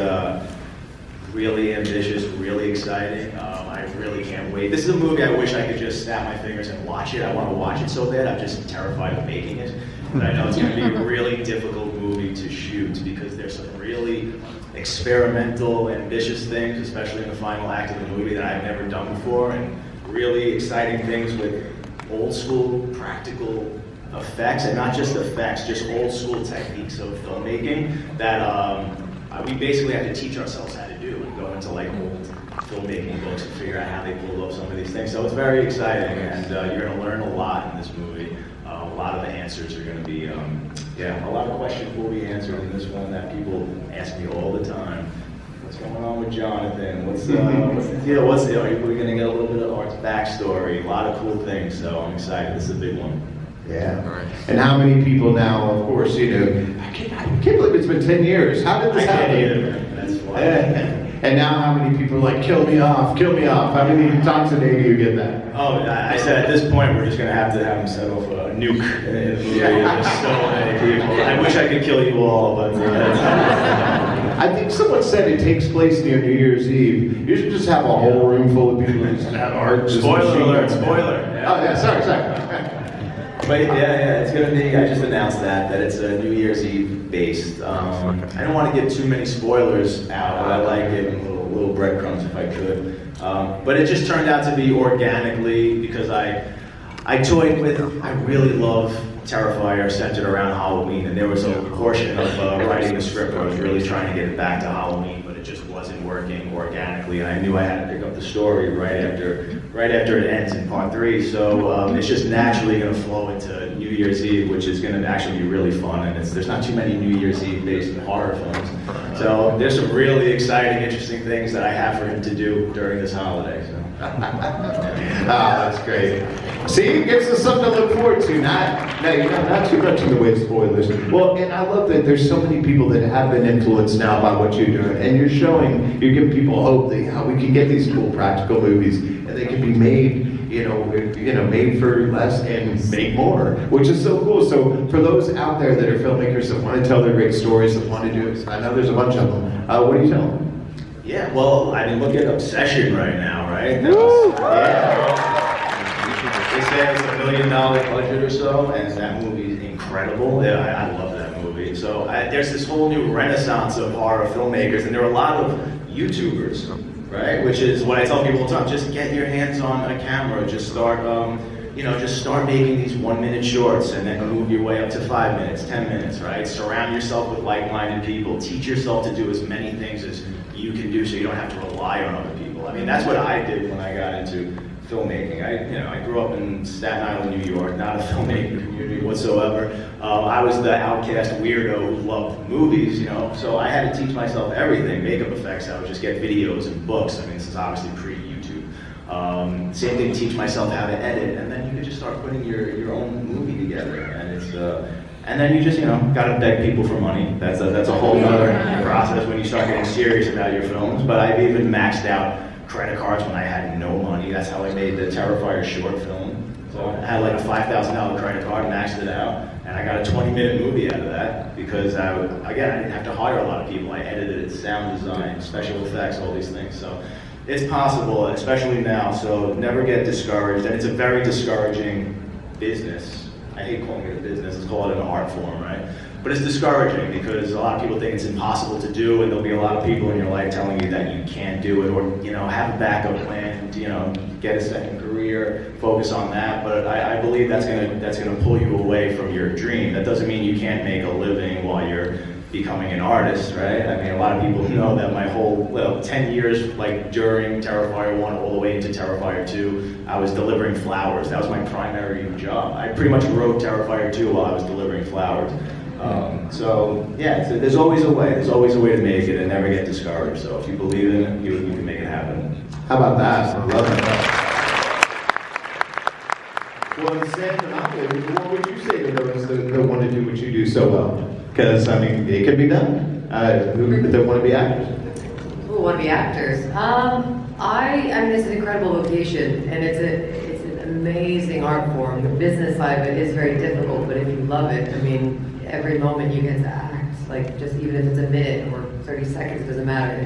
really ambitious, really exciting. I really can't wait. This is a movie I wish I could just snap my fingers and watch it. I want to watch it so bad. I'm just terrified of making it. But I know it's going to be a really difficult movie to shoot because there's some really experimental, ambitious things, especially in the final act of the movie, that I've never done before, and really exciting things with old school practical effects, and not just effects, just old school techniques of filmmaking that we basically have to teach ourselves how to do and go into like old filmmaking books and figure out how they pulled off some of these things. So it's very exciting, and you're going to learn a lot in this movie. A lot of the answers are going to be, a lot of questions will be answered in this one that people ask me all the time. What's going on with Jonathan? What's the deal? Are we going to get a little bit of Art's backstory? A lot of cool things, so I'm excited. This is a big one. Yeah. And how many people now, of course, I can't believe it's been 10 years. How did this happen? I can't either, man. That's why. And now how many people are like, kill me off? How many times a day do you get that? Oh, I said at this point, we're just going to have them set off a nuke in the movie. There's so many people. I wish I could kill you all, but I think someone said it takes place near New Year's Eve. You should just have a whole room full of people who just have art. Spoiler alert, spoiler. Yeah. Oh, yeah, sorry. But yeah, it's gonna be. I just announced that it's a New Year's Eve based. I don't want to give too many spoilers out, but I like giving little breadcrumbs if I could. But it just turned out to be organically because I toyed with. I really love Terrifier centered around Halloween, and there was a portion of writing the script where I was really trying to get it back to Halloween, but it just wasn't working organically, and I knew I had to pick up the story right after it ends in part 3. So it's just naturally going to flow into New Year's Eve, which is going to actually be really fun, and there's not too many New Year's Eve based horror films. So there's some really exciting, interesting things that I have for him to do during this holiday. So. That's great. See, it gives us something to look forward to. Not too much in the way of spoilers. Well, and I love that there's so many people that have been influenced now by what you're doing, and you're giving people hope that how we can get these cool practical movies, and they can be made. Made for less and make more, which is so cool. So for those out there that are filmmakers that want to tell their great stories, that want to do it, I know there's a bunch of them. What do you tell them? Yeah, well, I mean, look at Obsession right now, right? They say it's $1 million budget or so, and that movie is incredible. Yeah, I love that movie. So there's this whole new renaissance of horror filmmakers, and there are a lot of YouTubers. Right, which is what I tell people all the time. Just get your hands on a camera. Just start, start making these 1-minute shorts, and then move your way up to 5 minutes, 10 minutes. Right. Surround yourself with like-minded people. Teach yourself to do as many things as you can do, so you don't have to rely on other people. I mean, that's what I did when I got into filmmaking. I grew up in Staten Island, New York, not a filmmaking community whatsoever. I was the outcast weirdo who loved movies, so I had to teach myself everything. Makeup effects, I would just get videos and books. I mean, this is obviously pre-YouTube. Same thing, teach myself how to edit, and then you can just start putting your own movie together. And then you just, gotta beg people for money. That's a whole other process when you start getting serious about your films. But I've even maxed out credit cards when I had no money. That's how I made the Terrifier short film. So I had like a $5,000 credit card, maxed it out, and I got a 20-minute movie out of that because I didn't have to hire a lot of people. I edited it, sound design, special effects, all these things. So it's possible, especially now. So never get discouraged, and it's a very discouraging business. I hate calling it a business. Let's call it an art form, right? But it's discouraging because a lot of people think it's impossible to do, and there'll be a lot of people in your life telling you that you can't do it, or have a backup plan, get a second career, focus on that. But I believe that's gonna pull you away from your dream. That doesn't mean you can't make a living while you're becoming an artist, right? I mean, a lot of people know that my whole 10 years, like during Terrifier 1 all the way into Terrifier 2, I was delivering flowers. That was my primary job. I pretty much wrote Terrifier 2 while I was delivering flowers. So there's always a way. There's always a way to make it and never get discouraged. So if you believe in it, you can make it happen. How about that? I love that. Well, what would you say to those that want to do what you do so well? Because, I mean, it can be done. That want to be actors. Who want to be actors? I mean, it's an incredible vocation, and it's an amazing art form. The business side of it is very difficult, but if you love it, I mean, every moment you get to act, like just even if it's a minute or 30 seconds, doesn't matter.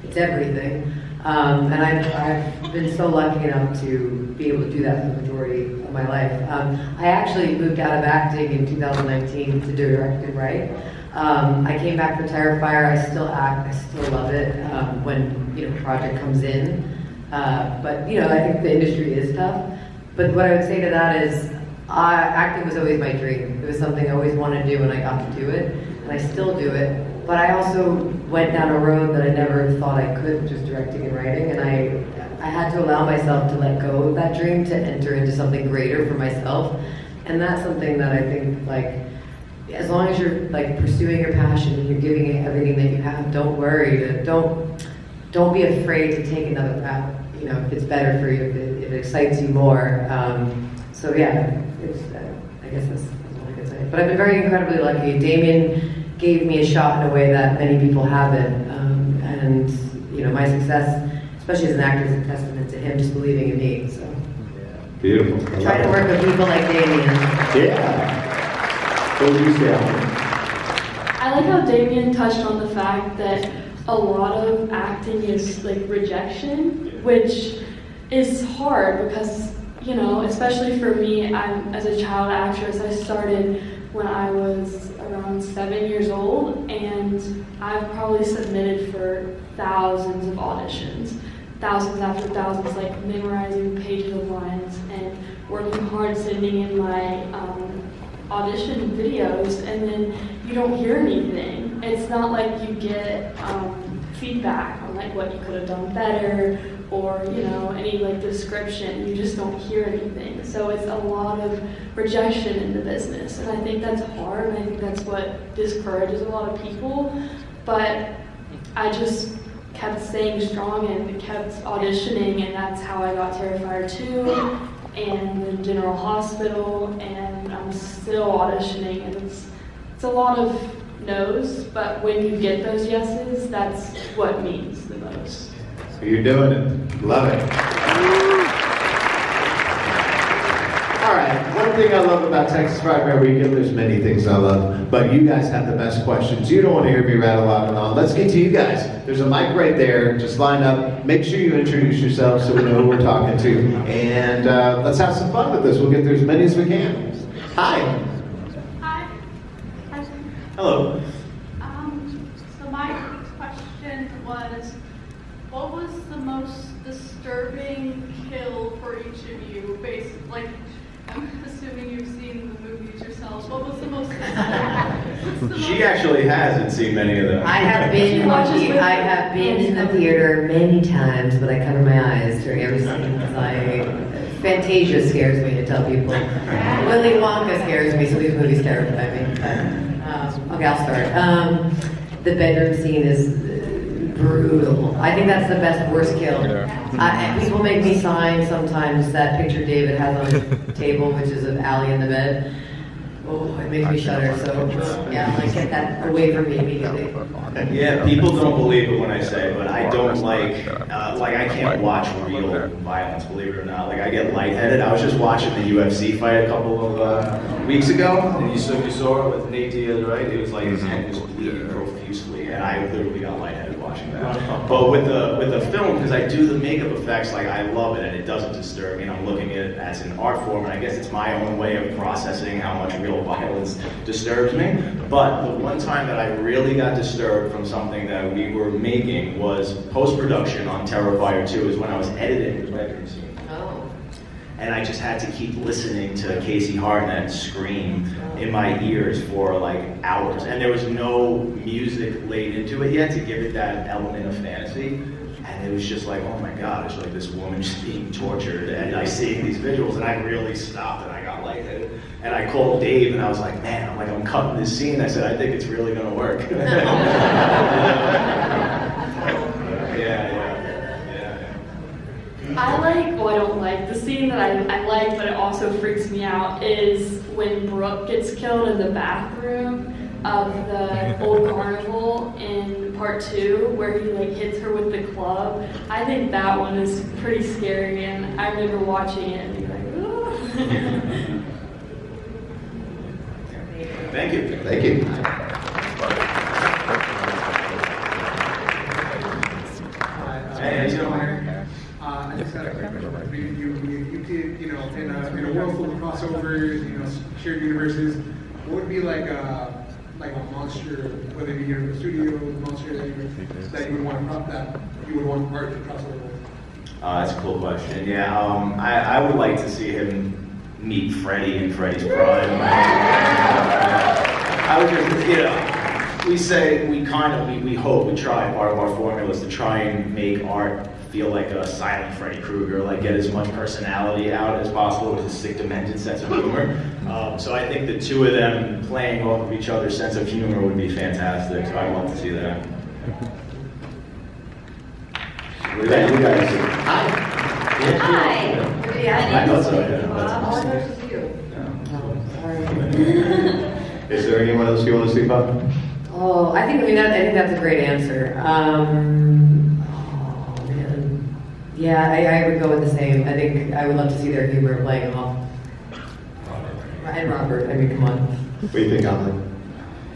It's everything. And I've been so lucky enough to be able to do that for the majority of my life. I actually moved out of acting in 2019 to direct and write. I came back for Terrifier. I still act. I still love it when a project comes in. But I think the industry is tough. But what I would say to that is, acting was always my dream. It was something I always wanted to do, and I got to do it, and I still do it. But I also went down a road that I never thought I could, just directing and writing, and I had to allow myself to let go of that dream to enter into something greater for myself. And that's something that I think, as long as you're pursuing your passion and you're giving it everything that you have, don't worry. Don't be afraid to take another path. If it's better for you, if it excites you more. So yeah, I guess that's all I can say. But I've been very incredibly lucky. Damien gave me a shot in a way that many people haven't. And my success, especially as an actor, is a testament to him just believing in me. So beautiful. Try to work with people like Damien. Yeah. What would you say, Alan? I like how Damien touched on the fact that a lot of acting is rejection, which is hard because, especially for me, as a child actress, I started when I was around 7 years old, and I've probably submitted for thousands of auditions, thousands after thousands, memorizing pages of lines and working hard sending in my audition videos, and then you don't hear anything. It's not like you get feedback on what you could have done better or any description. You just don't hear anything. So it's a lot of rejection in the business, and I think that's hard, and I think that's what discourages a lot of people. But I just kept staying strong and kept auditioning, and that's how I got Terrifier 2 and the General Hospital, and I'm still auditioning, and it's a lot of no's, but when you get those yeses, that's what means the most. So you're doing it. Love it. All right, one thing I love about Texas Frightmare Weekend, there's many things I love, but you guys have the best questions. You don't want to hear me rattle on and on. Let's get to you guys. There's a mic right there. Just line up. Make sure you introduce yourselves so we know who we're talking to. And let's have some fun with this. We'll get through as many as we can. Hi. Hi. Hello. So my question was, what was the most disturbing kill for each of you? I'm assuming you've seen the movies yourselves. What was the most disturbing? She actually hasn't seen many of them. I have been in the theater many times, but I cover my eyes during every scene because Fantasia scares me, to tell people. Willy Wonka scares me, so these movies terrify me. Okay, I'll start. The bedroom scene is brutal. I think that's the best, worst kill. People make me sign sometimes that picture David has on his table, which is of Allie in the bed. Oh, it makes me shudder. So yeah, like get that away from me immediately. Yeah, people don't believe it when I say, but I don't like I can't watch real violence, believe it or not. Like I get lightheaded. I was just watching the UFC fight a couple of weeks ago, and you saw it with Nate Diaz, right? It was like his head was bleeding profusely, and I literally got lightheaded watching that. But with the film, because I do the makeup effects, like I love it, and it doesn't disturb me. And I'm looking at it as an art form, and I guess it's my own way of processing how much real violence disturbs me. But the one time that I really got disturbed from something that we were making was post-production on Terrifier 2 is when I was editing the bedroom scene. Oh. And I just had to keep listening to Casey Hartnett scream in my ears for like hours. And there was no music laid into it yet to give it that element of fantasy. And it was just like, oh my God, it's like this woman just being tortured. And I seeing these visuals, and I really stopped and I got lightheaded. And I called Dave and I was like, man, I'm cutting this scene. I said, I think it's really gonna work. I don't like, the scene that I like, but it also freaks me out, is when Brooke gets killed in the bathroom of the old carnival in part 2, where he like hits her with the club. I think that one is pretty scary, and I remember watching it and being like, ooh. Thank you. Thank you. I just got a question. You did, in a world full of crossovers, shared universes, what would be like a monster, whether it be in the studio, monster that you would want art to cross over with? That's a cool question. Yeah, I would like to see him meet Freddy in Freddy's prime. I would just, we hope, we try, part of our formula is to try and make art feel like a silent Freddy Krueger, like get as much personality out as possible with a sick, demented sense of humor. So I think the two of them playing off of each other's sense of humor would be fantastic, so I'd love to see that. What about you guys? Hi. I thought so, yeah. Is there anyone else you want to speak about? Oh, I think that's a great answer. Yeah, I would go with the same. I think I would love to see their humor playing off. And Robert, come on. What do you think, Alan?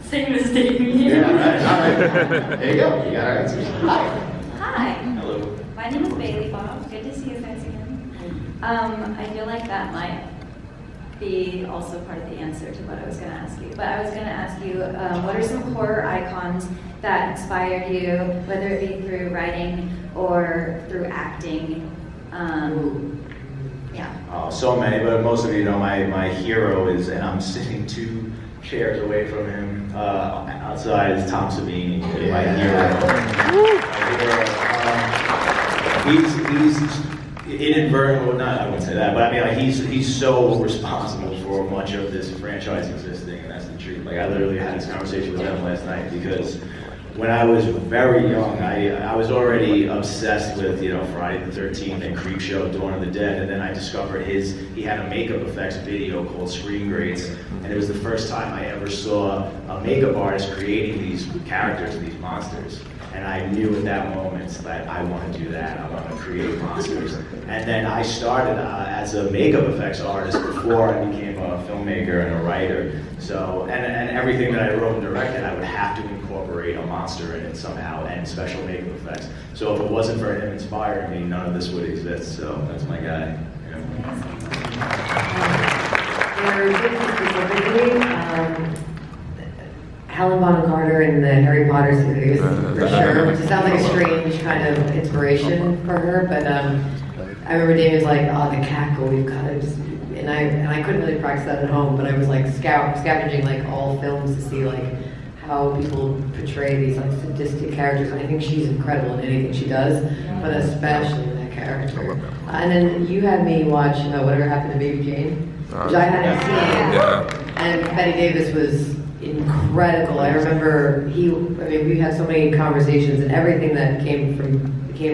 Same as Damien. Yeah, all right. There you go. You got our answers. Hi. Hello. My name is Bailey Bob. Good to see you guys again. I feel like that might be also part of the answer to what I was going to ask you. But I was going to ask you, what are some horror icons that inspired you, whether it be through writing or through acting? Oh, so many, but most of you know my hero is, and I'm sitting 2 chairs away from him outside, is Tom Savini, my hero. He's inadvertent, well, not, I wouldn't say that, but he's so responsible for much of this franchise existing, and that's the truth. Like, I literally had this conversation with him last night because when I was very young, I was already obsessed with, Friday the 13th and Creepshow, Dawn of the Dead, and then I discovered he had a makeup effects video called Screen Greats, and it was the first time I ever saw a makeup artist creating these characters, these monsters. And I knew at that moment that I want to do that. I want to create monsters. And then I started as a makeup effects artist before I became a filmmaker and a writer. So, and everything that I wrote and directed, I would have to incorporate a monster in it somehow and special makeup effects. So if it wasn't for him inspiring me, none of this would exist. So that's my guy. Specifically, Helen Bonham Carter in the Harry Potter series, for sure, which sounds like a strange kind of inspiration for her, but I remember Damien's like, the cackle, we've got to just, and I couldn't really practice that at home, but I was like scavenging like all films to see like how people portray these like sadistic characters, and I think she's incredible in anything she does, but especially in that character. And then you had me watch Whatever Happened to Baby Jane, which I hadn't seen, and Betty Davis was incredible. I remember we had so many conversations, and everything that came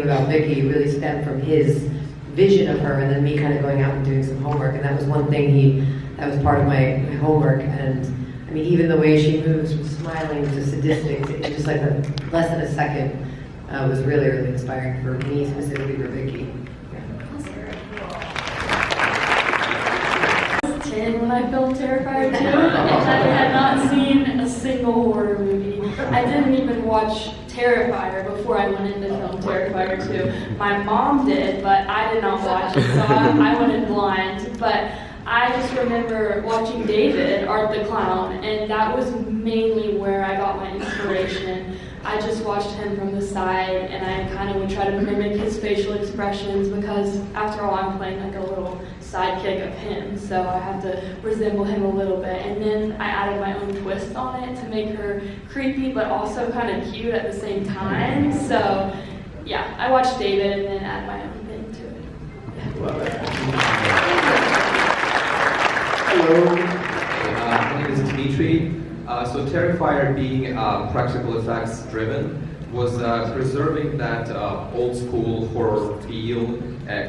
about Vicky really stemmed from his vision of her, and then me kind of going out and doing some homework. And that was one thing that was part of my homework. And I mean, even the way she moves from smiling to sadistic in just like less than a second was really, really inspiring for me, specifically for Vicky. I was 10 when I filmed Terrifier 2, and I had not seen a single horror movie. I didn't even watch Terrifier before I went in to film Terrifier 2. My mom did, but I did not watch it, so I went in blind. But I just remember watching David, Art the Clown, and that was mainly where I got my inspiration. I just watched him from the side, and I kind of would try to mimic his facial expressions because, after all, I'm playing like a little sidekick of him, so I have to resemble him a little bit. And then I added my own twist on it to make her creepy, but also kind of cute at the same time. So, yeah, I watched David and then add my own thing to it. Yeah. Love it. Hello, my name is Dimitri. So Terrifier being practical effects driven was preserving that old school horror feel,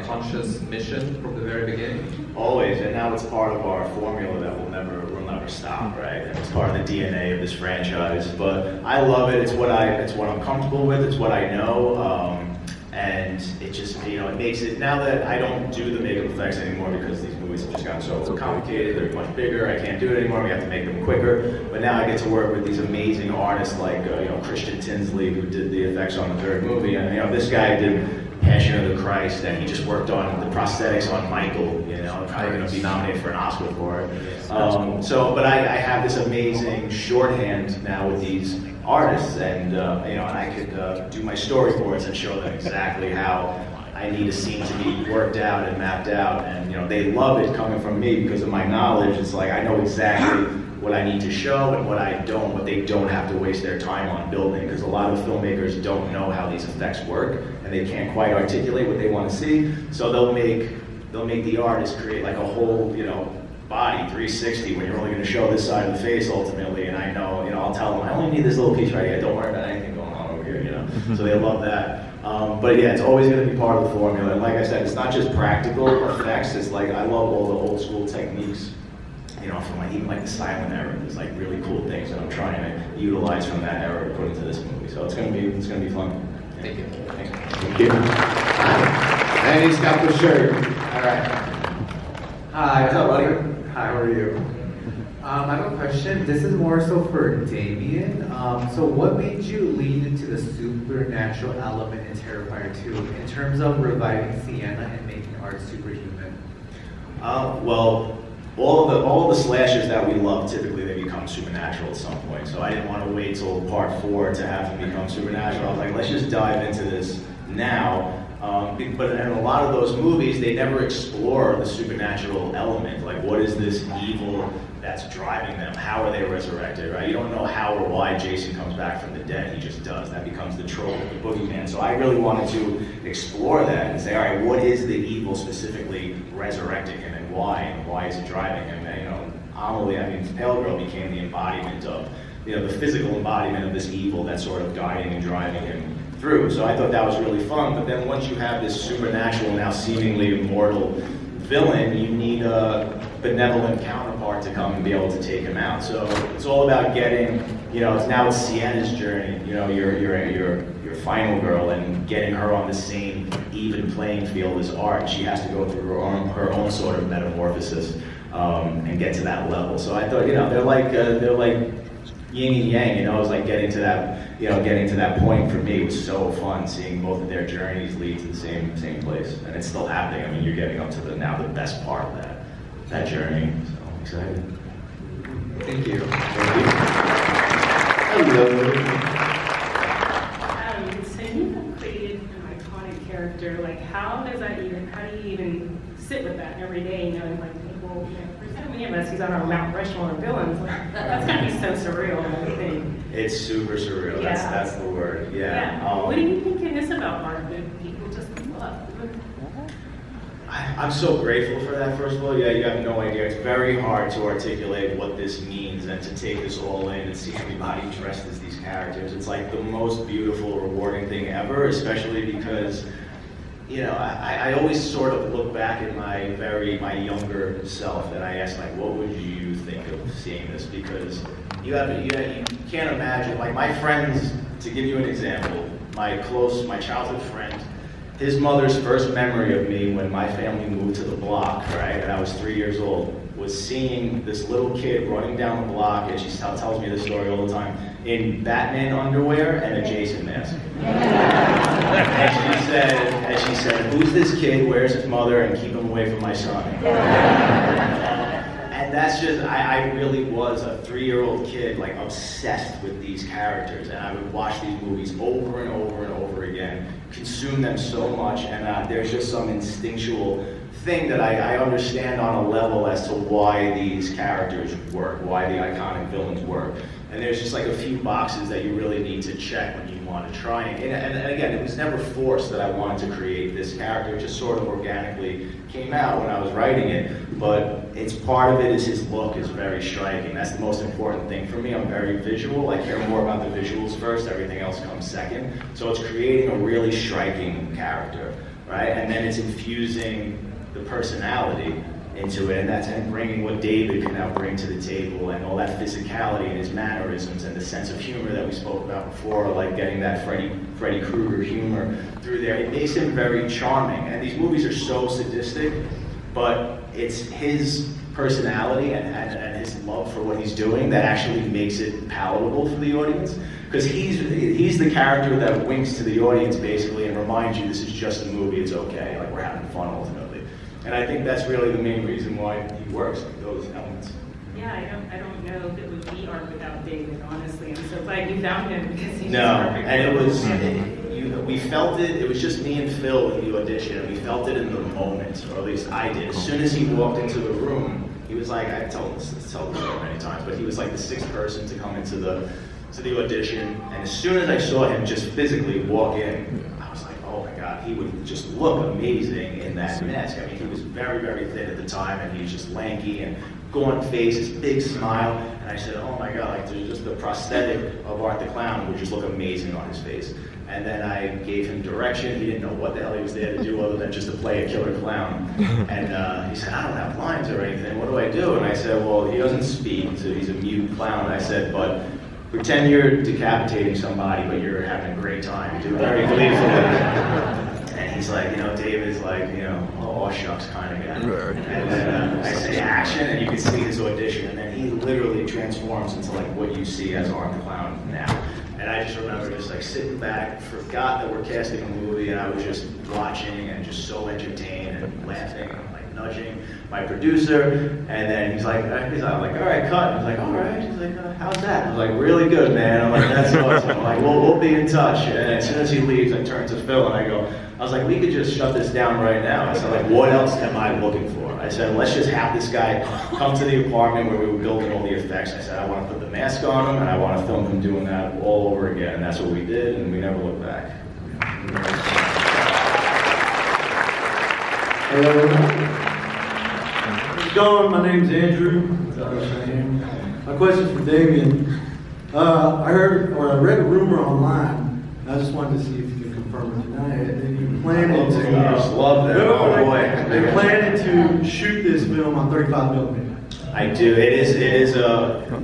conscious mission from the very beginning. Always, and now it's part of our formula that will never stop, right? And it's part of the DNA of this franchise. But I love it. It's what I'm comfortable with. It's what I know. And it just, it makes it, now that I don't do the makeup effects anymore because these movies have just gotten so complicated, they're much bigger, I can't do it anymore, we have to make them quicker. But now I get to work with these amazing artists like, Christian Tinsley, who did the effects on the third movie. And, this guy did Passion of the Christ, and he just worked on the prosthetics on Michael, probably going to be nominated for an Oscar for it. But I have this amazing shorthand now with these artists, and and I could do my storyboards and show them exactly how I need a scene to be worked out and mapped out, and they love it coming from me because of my knowledge. It's like I know exactly what I need to show and what they don't have to waste their time on building, because a lot of filmmakers don't know how these effects work and they can't quite articulate what they want to see, so they'll make the artist create like a whole body 360 when you're only going to show this side of the face ultimately. And I know, I'll tell them I only need this little piece right here, don't worry about anything going on over here, so they love that. But yeah, it's always going to be part of the formula, and like I said, it's not just practical effects, it's like I love all the old school techniques, from even like the silent era. There's like really cool things that I'm trying to utilize from that era to put into this movie, so it's going to be fun. Thank you. Thank you. And he's got the shirt. All right. Hi, what's up, buddy? Hi, how are you? I have a question. This is more so for Damien. So what made you lean into the supernatural element in Terrifier 2 in terms of reviving Sienna and making art superhuman? Well, all of the slashers that we love, typically they become supernatural at some point. So I didn't want to wait till part 4 to have them become supernatural. I was like, let's just dive into this now. But in a lot of those movies, they never explore the supernatural element. Like, what is this evil that's driving them? How are they resurrected, right? You don't know how or why Jason comes back from the dead. He just does. That becomes the trope of the boogeyman. So I really wanted to explore that and say, all right, what is the evil specifically resurrecting him, and why is it driving him? And, Amelie, Pale Girl became the embodiment of, the physical embodiment of this evil that's sort of guiding and driving him through. So I thought that was really fun. But then once you have this supernatural, now seemingly immortal villain, you need a benevolent counterpart to come and be able to take him out. So it's all about getting, now it's Sienna's journey, your final girl, and getting her on the same even playing field as Art. She has to go through her own sort of metamorphosis and get to that level. So I thought, they're like yin and yang, it was like getting to that point for me was so fun, seeing both of their journeys lead to the same place, and it's still happening. You're getting up to the best part of that journey, so I'm excited. Thank you. Hello. So you have created an iconic character. Like, how do you even sit with that every day, knowing like people, for so many of us who's on our Mount Rushmore of villains, like, that's gotta be so surreal and everything. It's super surreal. Yeah. That's the word. Yeah. What do you think it is about art that people just love? I'm so grateful for that, first of all. Yeah, you have no idea. It's very hard to articulate what this means and to take this all in and see everybody dressed as these characters. It's like the most beautiful, rewarding thing ever, especially because, you know, I always sort of look back at my younger self, and I ask, like, what would you think of seeing this? Because you can't imagine, like, my friends, to give you an example, my childhood friend, his mother's first memory of me when my family moved to the block, right, and I was 3 years old, was seeing this little kid running down the block, and she tells me this story all the time, in Batman underwear and a Jason mask. And she said, who's this kid, where's his mother, and keep him away from my son. And that's just, I really was a 3-year-old kid, like, obsessed with these characters, and I would watch these movies over and over and over again, consume them so much, and there's just some instinctual thing that I understand on a level as to why these characters work, why the iconic villains work. And there's just like a few boxes that you really need to check when you want to try. And again, it was never forced that I wanted to create this character. It just sort of organically came out when I was writing it. But it's part of it is his look is very striking. That's the most important thing for me. I'm very visual. I care more about the visuals first. Everything else comes second. So it's creating a really striking character, right? And then it's infusing the personality into it, and that's bringing what David can now bring to the table, and all that physicality and his mannerisms and the sense of humor that we spoke about before, like getting that Freddy Krueger humor through there. It makes him very charming, and these movies are so sadistic, but it's his personality and his love for what he's doing that actually makes it palatable for the audience, because he's the character that winks to the audience basically and reminds you this is just a movie, it's okay, like we're having fun ultimately. And I think that's really the main reason why he works, like those elements. Yeah, I don't know if it would be art without David, honestly. I'm so glad you found him because he's perfect. And it was, we felt it was just me and Phil in the audition, and we felt it in the moment, or at least I did. As soon as he walked into the room, he was like, I've told the story many times, but he was like the 6th person to come into the audition, and as soon as I saw him just physically walk in, I was like, oh my God, he would just look amazing in that mask. I mean, he was very, very thin at the time, and he was just lanky and gaunt face, his big smile, and I said, oh my God, like there's just the prosthetic of Art the Clown would just look amazing on his face. And then I gave him direction. He didn't know what the hell he was there to do other than just to play a killer clown. And he said, I don't have lines or anything, what do I do? And I said, well, he doesn't speak, so he's a mute clown. I said, but pretend you're decapitating somebody, but you're having a great time. Do it very gleefully. And he's like, David's like, oh shucks kind of guy. And then I say action, and you can see his audition, and then he literally transforms into like what you see as Art the Clown now. And I just remember just like sitting back, forgot that we're casting a movie, and I was just watching and just so entertained and laughing and like nudging my producer. And then he's like, all right, cut. He's like, all right. He's like, how's that? I was like, really good, man. I'm like, that's awesome. I'm like, well, we'll be in touch. And as soon as he leaves, I turn to Phil and I was like, we could just shut this down right now. I said, like, what else am I looking for? I said, let's just have this guy come to the apartment where we were building all the effects. I said, I want to put the mask on him, and I want to film him doing that all over again. And that's what we did, and we never looked back. Hello. How's it going? My name's Andrew. My question's for Damien. I read a rumor online. I just wanted to see if you can confirm or deny it. That you planning to. I just love that. Oh boy. They're planning to shoot this film on 35mm. I do. It is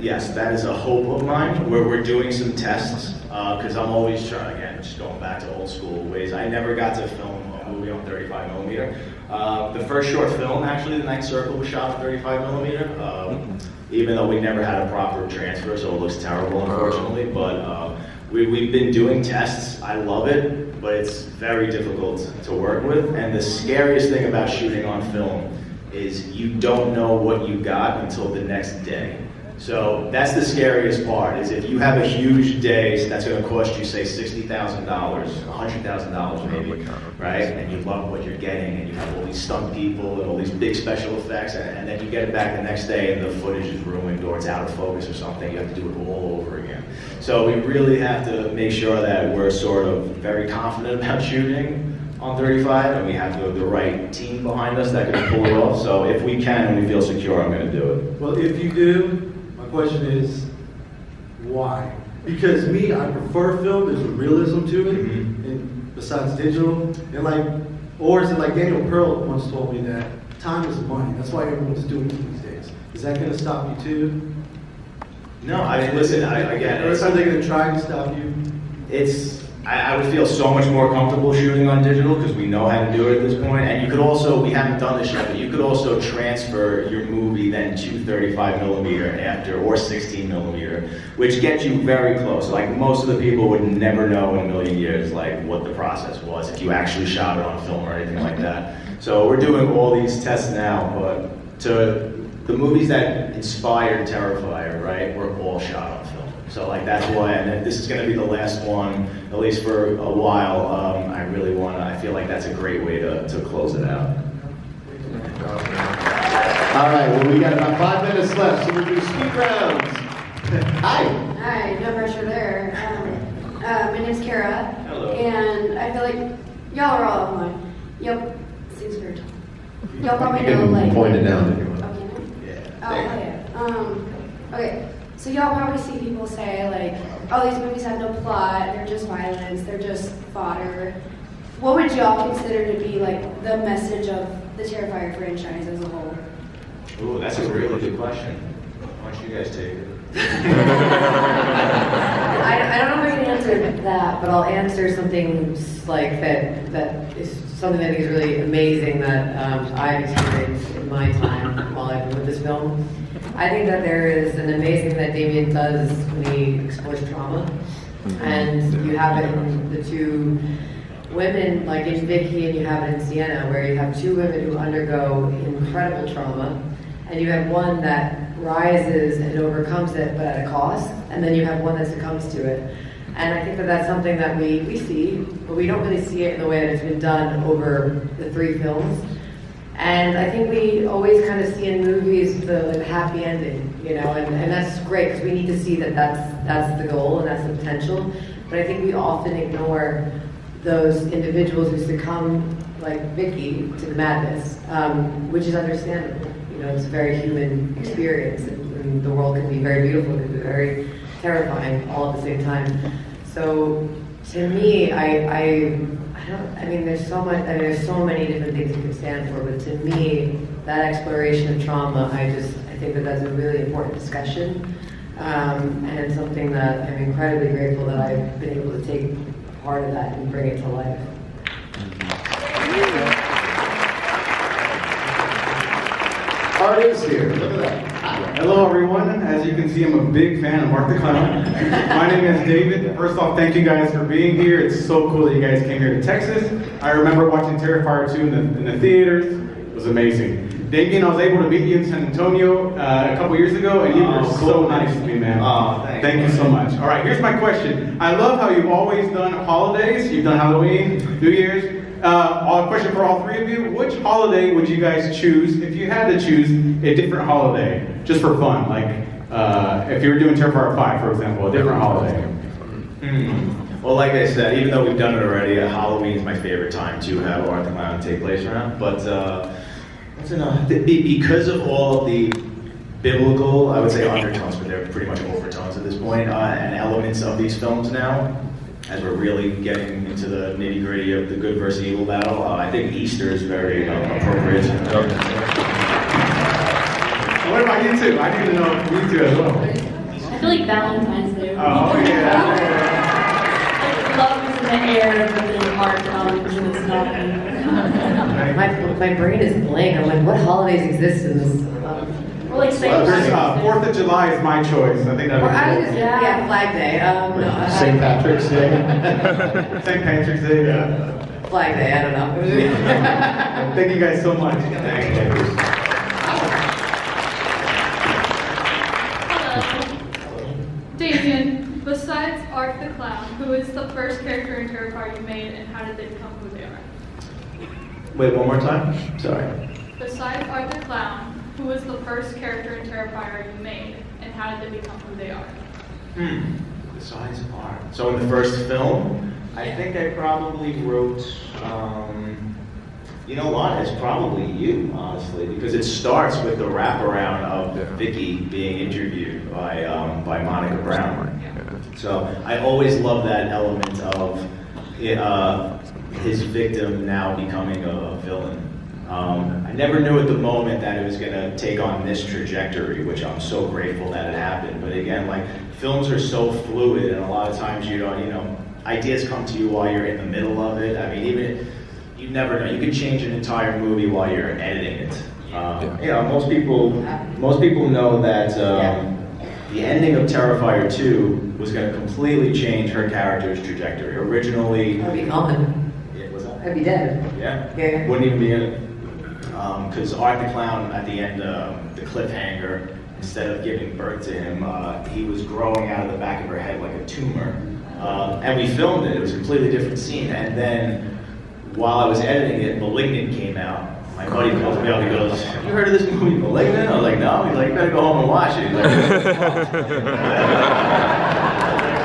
yes, that is a hope of mine. We're doing some tests because I'm always trying, again, just going back to old school ways. I never got to film a movie on 35mm. The first short film, actually, The Ninth Circle, was shot on 35mm. Even though we never had a proper transfer, so it looks terrible, unfortunately. But we've been doing tests. I love it, but it's very difficult to work with. And the scariest thing about shooting on film is you don't know what you got until the next day. So that's the scariest part, is if you have a huge day that's going to cost you, say, $60,000, $100,000 maybe, right? And you love what you're getting, and you have all these stunt people and all these big special effects, and then you get it back the next day and the footage is ruined or it's out of focus or something. You have to do it all over again. So we really have to make sure that we're sort of very confident about shooting on 35, and we have the right team behind us that can pull it off. So if we can and we feel secure, I'm going to do it. Well, if you do, my question is, why? Because I prefer film. There's a realism to it, and besides digital. And like Or is it like Daniel Pearl once told me that time is money? That's why everyone's doing it these days. Is that going to stop you too? No, I mean, listen, again, Or are they going to try to stop you? I would feel so much more comfortable shooting on digital because we know how to do it at this point. And you could also, we haven't done this yet, but you could also transfer your movie then to 35 millimeter after, or 16 millimeter, which gets you very close. Like most of the people would never know in a million years like what the process was if you actually shot it on film or anything like that. So we're doing all these tests now, but to the movies that inspired Terrifier, right, were all shot on film. So like that's why, and this is going to be the last one, at least for a while. I really want to, I feel like that's a great way to close it out. All right, well, we got about 5 minutes left, so we'll do speed rounds. Hi. Hi, no pressure there. My name's Kara. Hello. And I feel like y'all are all online. Yep, seems very tall. Y'all probably You know, can like... point it down if you want. Okay, no? Yeah. Oh, yeah. Okay, so y'all probably see people say, like, oh, these movies have no plot, they're just violence, they're just fodder. What would y'all consider to be, like, the message of the Terrifier franchise as a whole? Ooh, that's a really good question. Why don't you guys take it? I don't know if I can answer that, but I'll answer something like that is something that I think is really amazing that I've experienced in my time while I've been with this film. I think that there is an amazing that Damien does when he explores trauma, and you have it in the two women, like in Vicky, and you have it in Sienna, where you have two women who undergo incredible trauma, and you have one that rises and overcomes it, but at a cost, and then you have one that succumbs to it. And I think that that's something that we see, but we don't really see it in the way that it's been done over the three films. And I think we always kind of see in movies the happy ending, you know, and that's great because we need to see that that's the goal and that's the potential. But I think we often ignore those individuals who succumb, like Vicky, to the madness, which is understandable. You know, it's a very human experience, and the world can be very beautiful, it can be very terrifying all at the same time. So to me, I mean, there's so much. I mean, there's so many different things you can stand for, but to me, that exploration of trauma, I think that that's a really important discussion, and something that I'm incredibly grateful that I've been able to take part of that and bring it to life. Artists here, look at that. Hello everyone, as you can see I'm a big fan of Mark the Clown. My name is David. First off, thank you guys for being here. It's so cool that you guys came here to Texas. I remember watching Terrifier 2 in the theaters. It was amazing. Damien, I was able to meet you in San Antonio a couple years ago, and you were so nice to me, man. Thank you so much. All right, here's my question. I love how you've always done holidays. You've done Halloween, New Year's. A question for all three of you. Which holiday would you guys choose if you had to choose a different holiday, just for fun? Like, if you were doing Terrifier 5, for example, a different holiday. Well, like I said, even though we've done it already, Halloween is my favorite time to have Art the Clown take place around. But because of all of the biblical, I would say undertones, but they're pretty much overtones at this point, and elements of these films now, as we're really getting into the nitty-gritty of the good versus evil battle, I think Easter is very appropriate. What about you two? I need to know from you two as well. I feel like Valentine's Day. Oh, yeah. Like, love is in the air, but then art comes and it's not. My brain is blank. I'm like, what holidays exist in this? Or like St. There's 4th of July is my choice. I think that would be cool. Yeah, Flag Day. St. Patrick's Day. St. Patrick's Day, yeah. Flag Day, I don't know. Thank you guys so much. Thank you. Damien, besides Art the Clown, who is the first character in Terrifier you made, and how did they become who they are? Wait, one more time? Sorry. Besides Art the Clown, who was the first character in Terrifier you made, and how did they become who they are? Besides art. So in the first film, I think I probably wrote, you know what, it's probably you, honestly, because it starts with the wraparound of Vicky being interviewed by Monica Brown. So I always love that element of his victim now becoming a villain. I never knew at the moment that it was going to take on this trajectory, which I'm so grateful that it happened. But again, like, films are so fluid, and a lot of times you don't, you know, ideas come to you while you're in the middle of it. I mean, even you never know. You can change an entire movie while you're editing it. You know, most people know that the ending of Terrifier 2 was going to completely change her character's trajectory. Originally, That'd be common. Yeah, what's that? I'd be dead. Yeah. Wouldn't even be in it. Because Art the Clown, at the end, the cliffhanger, instead of giving birth to him, he was growing out of the back of her head like a tumor. And we filmed it. It was a completely different scene. And then, while I was editing it, Malignant came out. My buddy calls me up, he goes, "Have you heard of this movie, Malignant?" I was like, "No." He's like, "You better go home and watch it." He's like,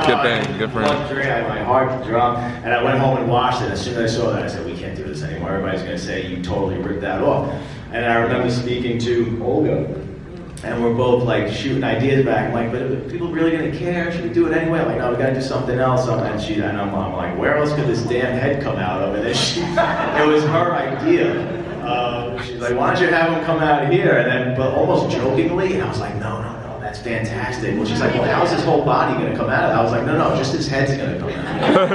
good thing, good friend. I had my heart dropped, and I went home and watched it. As soon as I saw that, I said, "We can't do this anymore. Everybody's going to say you totally ripped that off." And I remember speaking to Olga, and we're both like shooting ideas back. I'm like, "But are people really going to care? Should we do it anyway?" I'm like, "No, we got to do something else." And I'm like, "Where else could this damn head come out of?" And then it was her idea. She's like, "Why don't you have him come out here?" And then, but almost jokingly, and I was like, "No, that's fantastic." Well, she's like, "Well, how's his whole body going to come out of it?" I was like, "No, just his head's going to come out."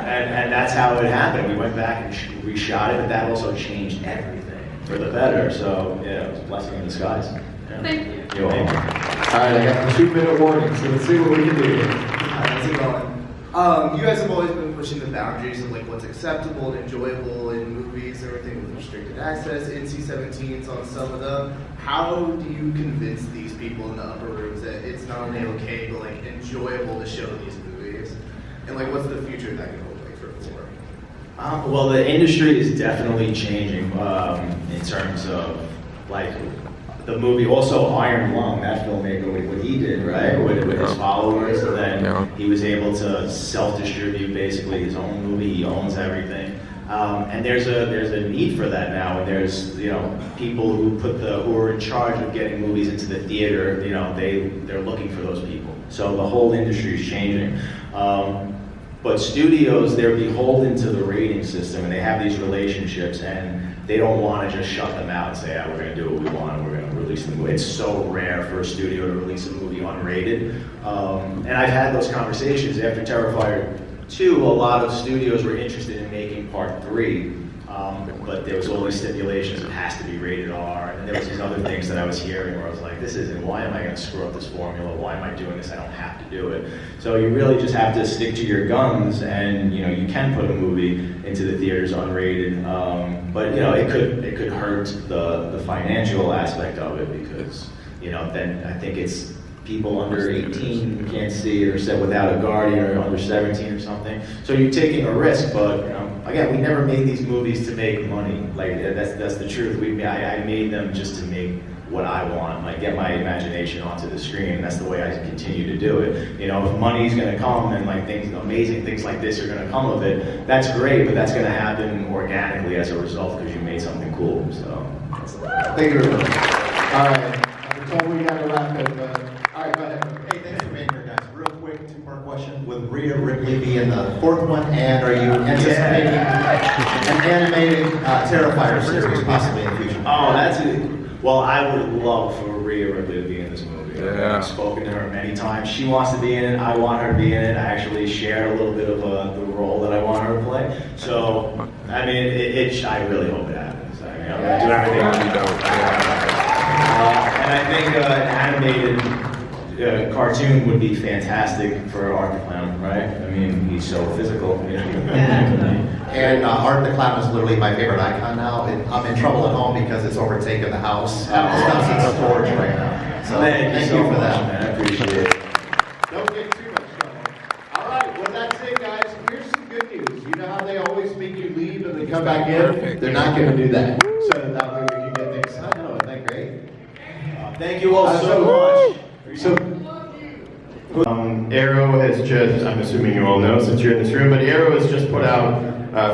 and that's how it happened. We went back and reshot it, but that also changed everything for the better. So, yeah, it was a blessing in disguise. Yeah. Thank you. You're welcome. All right, I got the 2-minute warning, so let's see what we can do here. How's it going? You guys have always been pushing the boundaries of like what's acceptable and enjoyable in movies, everything with restricted access, NC-17s on some of them. How do you convince these people in the upper rooms that it's not only okay but like enjoyable to show these movies? And like, what's the future that can look like for horror? Well, the industry is definitely changing in terms of like the movie. Also, Iron Lung, that filmmaker, what he did, right, with his followers, and then he was able to self-distribute basically his own movie. He owns everything, and there's a need for that now. And there's people who are in charge of getting movies into the theater. They're looking for those people. So the whole industry is changing. But studios, they're beholden to the rating system, and they have these relationships, and they don't want to just shut them out and say, "Yeah, we're going to do what we want, and we're going to release the movie." It's so rare for a studio to release a movie unrated. And I've had those conversations. After Terrifier 2, a lot of studios were interested in making part 3, but there was all these stipulations. It has to be rated R, and there was these other things that I was hearing where I was like, why am I going to screw up this formula? Why am I doing this? I don't have to do it. So you really just have to stick to your guns, and you can put a movie into the theaters unrated, but it could hurt the financial aspect of it, because then I think it's people under 18 can't see it, or set without a guardian, or under 17 or something. So you're taking a risk, but again, we never made these movies to make money. Like that's the truth. I made them just to make what I want, like get my imagination onto the screen. That's the way I continue to do it. If money's going to come and like amazing things like this are going to come of it, that's great, but that's going to happen organically as a result because you made something cool. So. Thank you very much. All right, I'm told we got to wrap it, but all right, go ahead. Hey, thanks for being here, guys. Real quick, two-part question. Will Rhea Ripley be in the 4th one, and are you anticipating an animated Terrifier series possibly in the future? Oh, that's it. Well, I would love for Rhea Ripley to be in this movie. I've spoken to her many times. She wants to be in it. I want her to be in it. I actually share a little bit of the role that I want her to play. So, I mean, I really hope it happens. I mean, I'm going to do everything I can. And I think an animated cartoon would be fantastic for Art the Clown, right? I mean, he's so physical. And Art the Clown is literally my favorite icon now. I'm in trouble at home because it's overtaken the house. Stuff's in storage right now. So thank you for that. Man. I appreciate it. Don't get too much trouble. All right, well, that's it, guys. Here's some good news. You know how they always make you leave and then come back in? They're not going to do that. So that way we can get things done. Oh, isn't that great? Thank you all so much. Arrow has just, I'm assuming you all know since you're in this room, but Arrow has just put out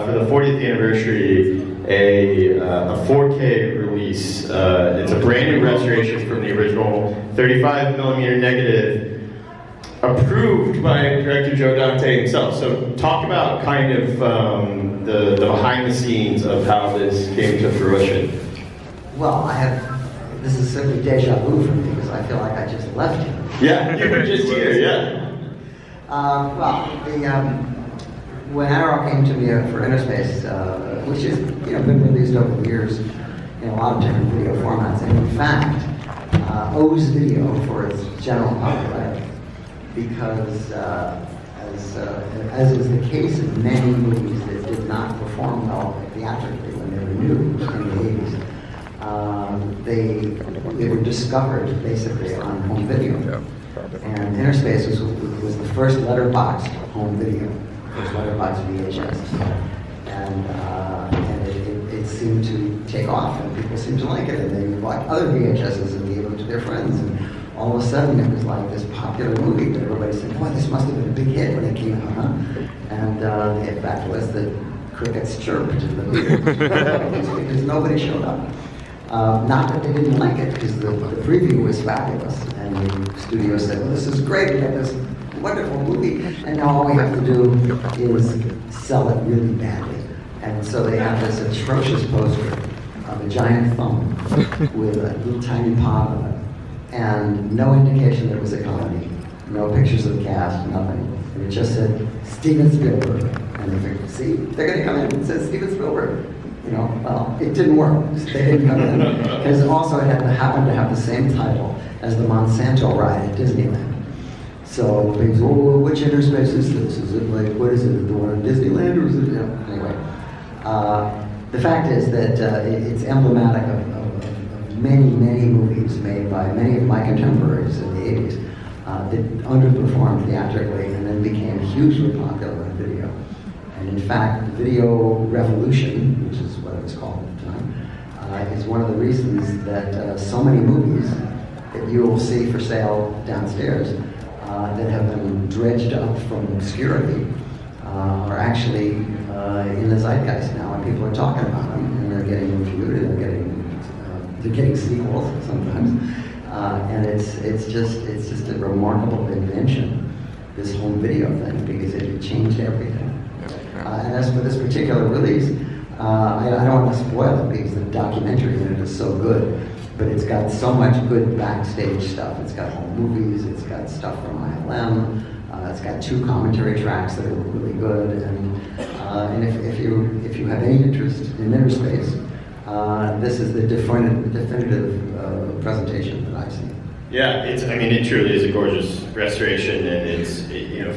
for the 40th anniversary a 4K release. It's a brand new restoration from the original 35mm negative. approved by director Joe Dante himself. So talk about kind of the behind the scenes of how this came to fruition. Well, this is simply deja vu for me because I feel like I just left here. Yeah, you were just here, yeah. When Arrow came to me for Interspace, which has been released over the years in a lot of different video formats, and in fact owes video for its general popularity, because as is the case in many movies that did not perform well theatrically when they were new in the 80s, they were discovered basically on home video. And Interspace was the first letterboxed home video, first letterboxed VHS. And it seemed to take off, and people seemed to like it, and they bought other VHSs and gave them to their friends. And all of a sudden, it was like this popular movie that everybody said, boy, this must have been a big hit when it came out, huh? And the fact was that crickets chirped in the theater because nobody showed up. Not that they didn't like it, because the preview was fabulous, and the studio said, well, this is great, we have this wonderful movie, and now all we have to do is sell it really badly. And so they have this atrocious poster of a giant thumb with a little tiny pod on it, and no indication that it was a comedy, no pictures of the cast, nothing. And it just said, Steven Spielberg. And they figured, see, they're going to come in and say Steven Spielberg. Well, it didn't work. They didn't come in. Because also it happened to have the same title as the Monsanto ride at Disneyland. So people say, well, which Interspace is this? Is it like, what is it, the one in Disneyland, or is it, anyway. The fact is that it's emblematic of many, many movies made by many of my contemporaries in the 80s that underperformed theatrically and then became hugely popular on video. And in fact, the video revolution, which is what it was called at the time, is one of the reasons that so many movies that you will see for sale downstairs that have been dredged up from obscurity are actually in the zeitgeist now, and people are talking about them, and they're getting reviewed, and they're getting sequels sometimes, and it's just a remarkable invention, this home video thing, because it changed everything. And as for this particular release, I don't want to spoil it because the documentary in it is so good, but it's got so much good backstage stuff. It's got home movies, it's got stuff from ILM, it's got 2 commentary tracks that are really good, and if you have any interest in Interspace, this is the definitive presentation that I've seen. Yeah, it truly is a gorgeous restoration, and it's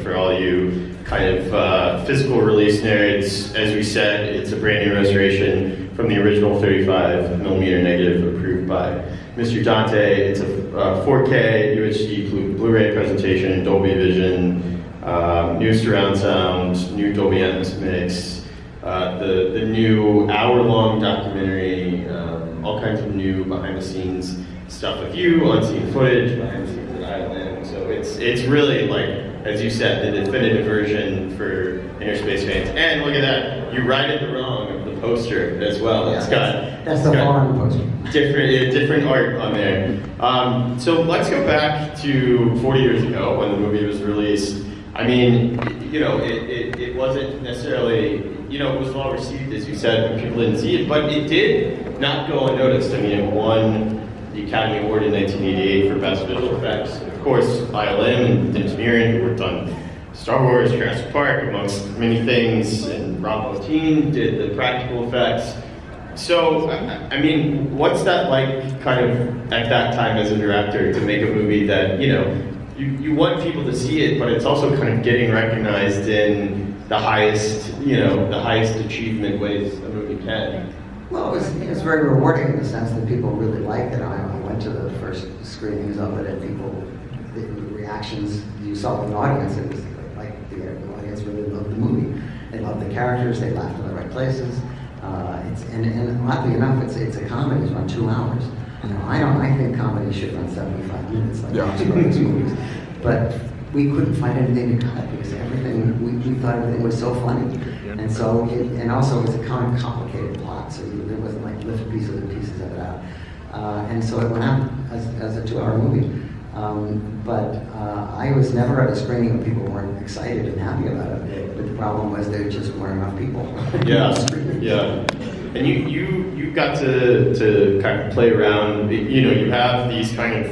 for all you kind of physical release nerds, as we said, it's a brand new restoration from the original 35mm negative approved by Mr. Dante. It's a 4K UHD Blu-ray presentation in Dolby Vision, new surround sound, new Dolby Atmos mix, the new hour-long documentary, all kinds of new behind-the-scenes stuff with you, unseen footage, behind the scenes at ILM. So it's really, like, as you said, the definitive version for Interspace fans. And look at that, you righted the wrong of the poster as well. Yeah, it's got that's the foreign poster. Different art on there. So let's go back to 40 years ago when the movie was released. It wasn't necessarily, it was well received, as you said, when people didn't see it, but it did not go unnoticed. It won the Academy Award in 1988 for Best Visual Effects. Of course, ILM and Dennis Muren, who worked on Star Wars, Jurassic Park, amongst many things, and Rob Bottin did the practical effects. So, what's that like, kind of, at that time as a director, to make a movie that, you want people to see it, but it's also kind of getting recognized in the highest achievement ways a movie can? Well, it was very rewarding in the sense that people really liked it. I went to the first screenings of it, and the reactions you saw in the audience, it was like the audience really loved the movie. They loved the characters, they laughed in the right places. And oddly enough, it's a comedy. It's around 2 hours. I think comedy should run 75 minutes, like most movies. But we couldn't find anything to cut because we thought everything was so funny. And so, and also it's a kind of complicated plot, so there wasn't like lift pieces of it out. And so it went out as a 2-hour movie. But I was never at a screening when people weren't excited and happy about it. But the problem was there just weren't enough people. Yeah. And you got to kind of play around. You have these kind of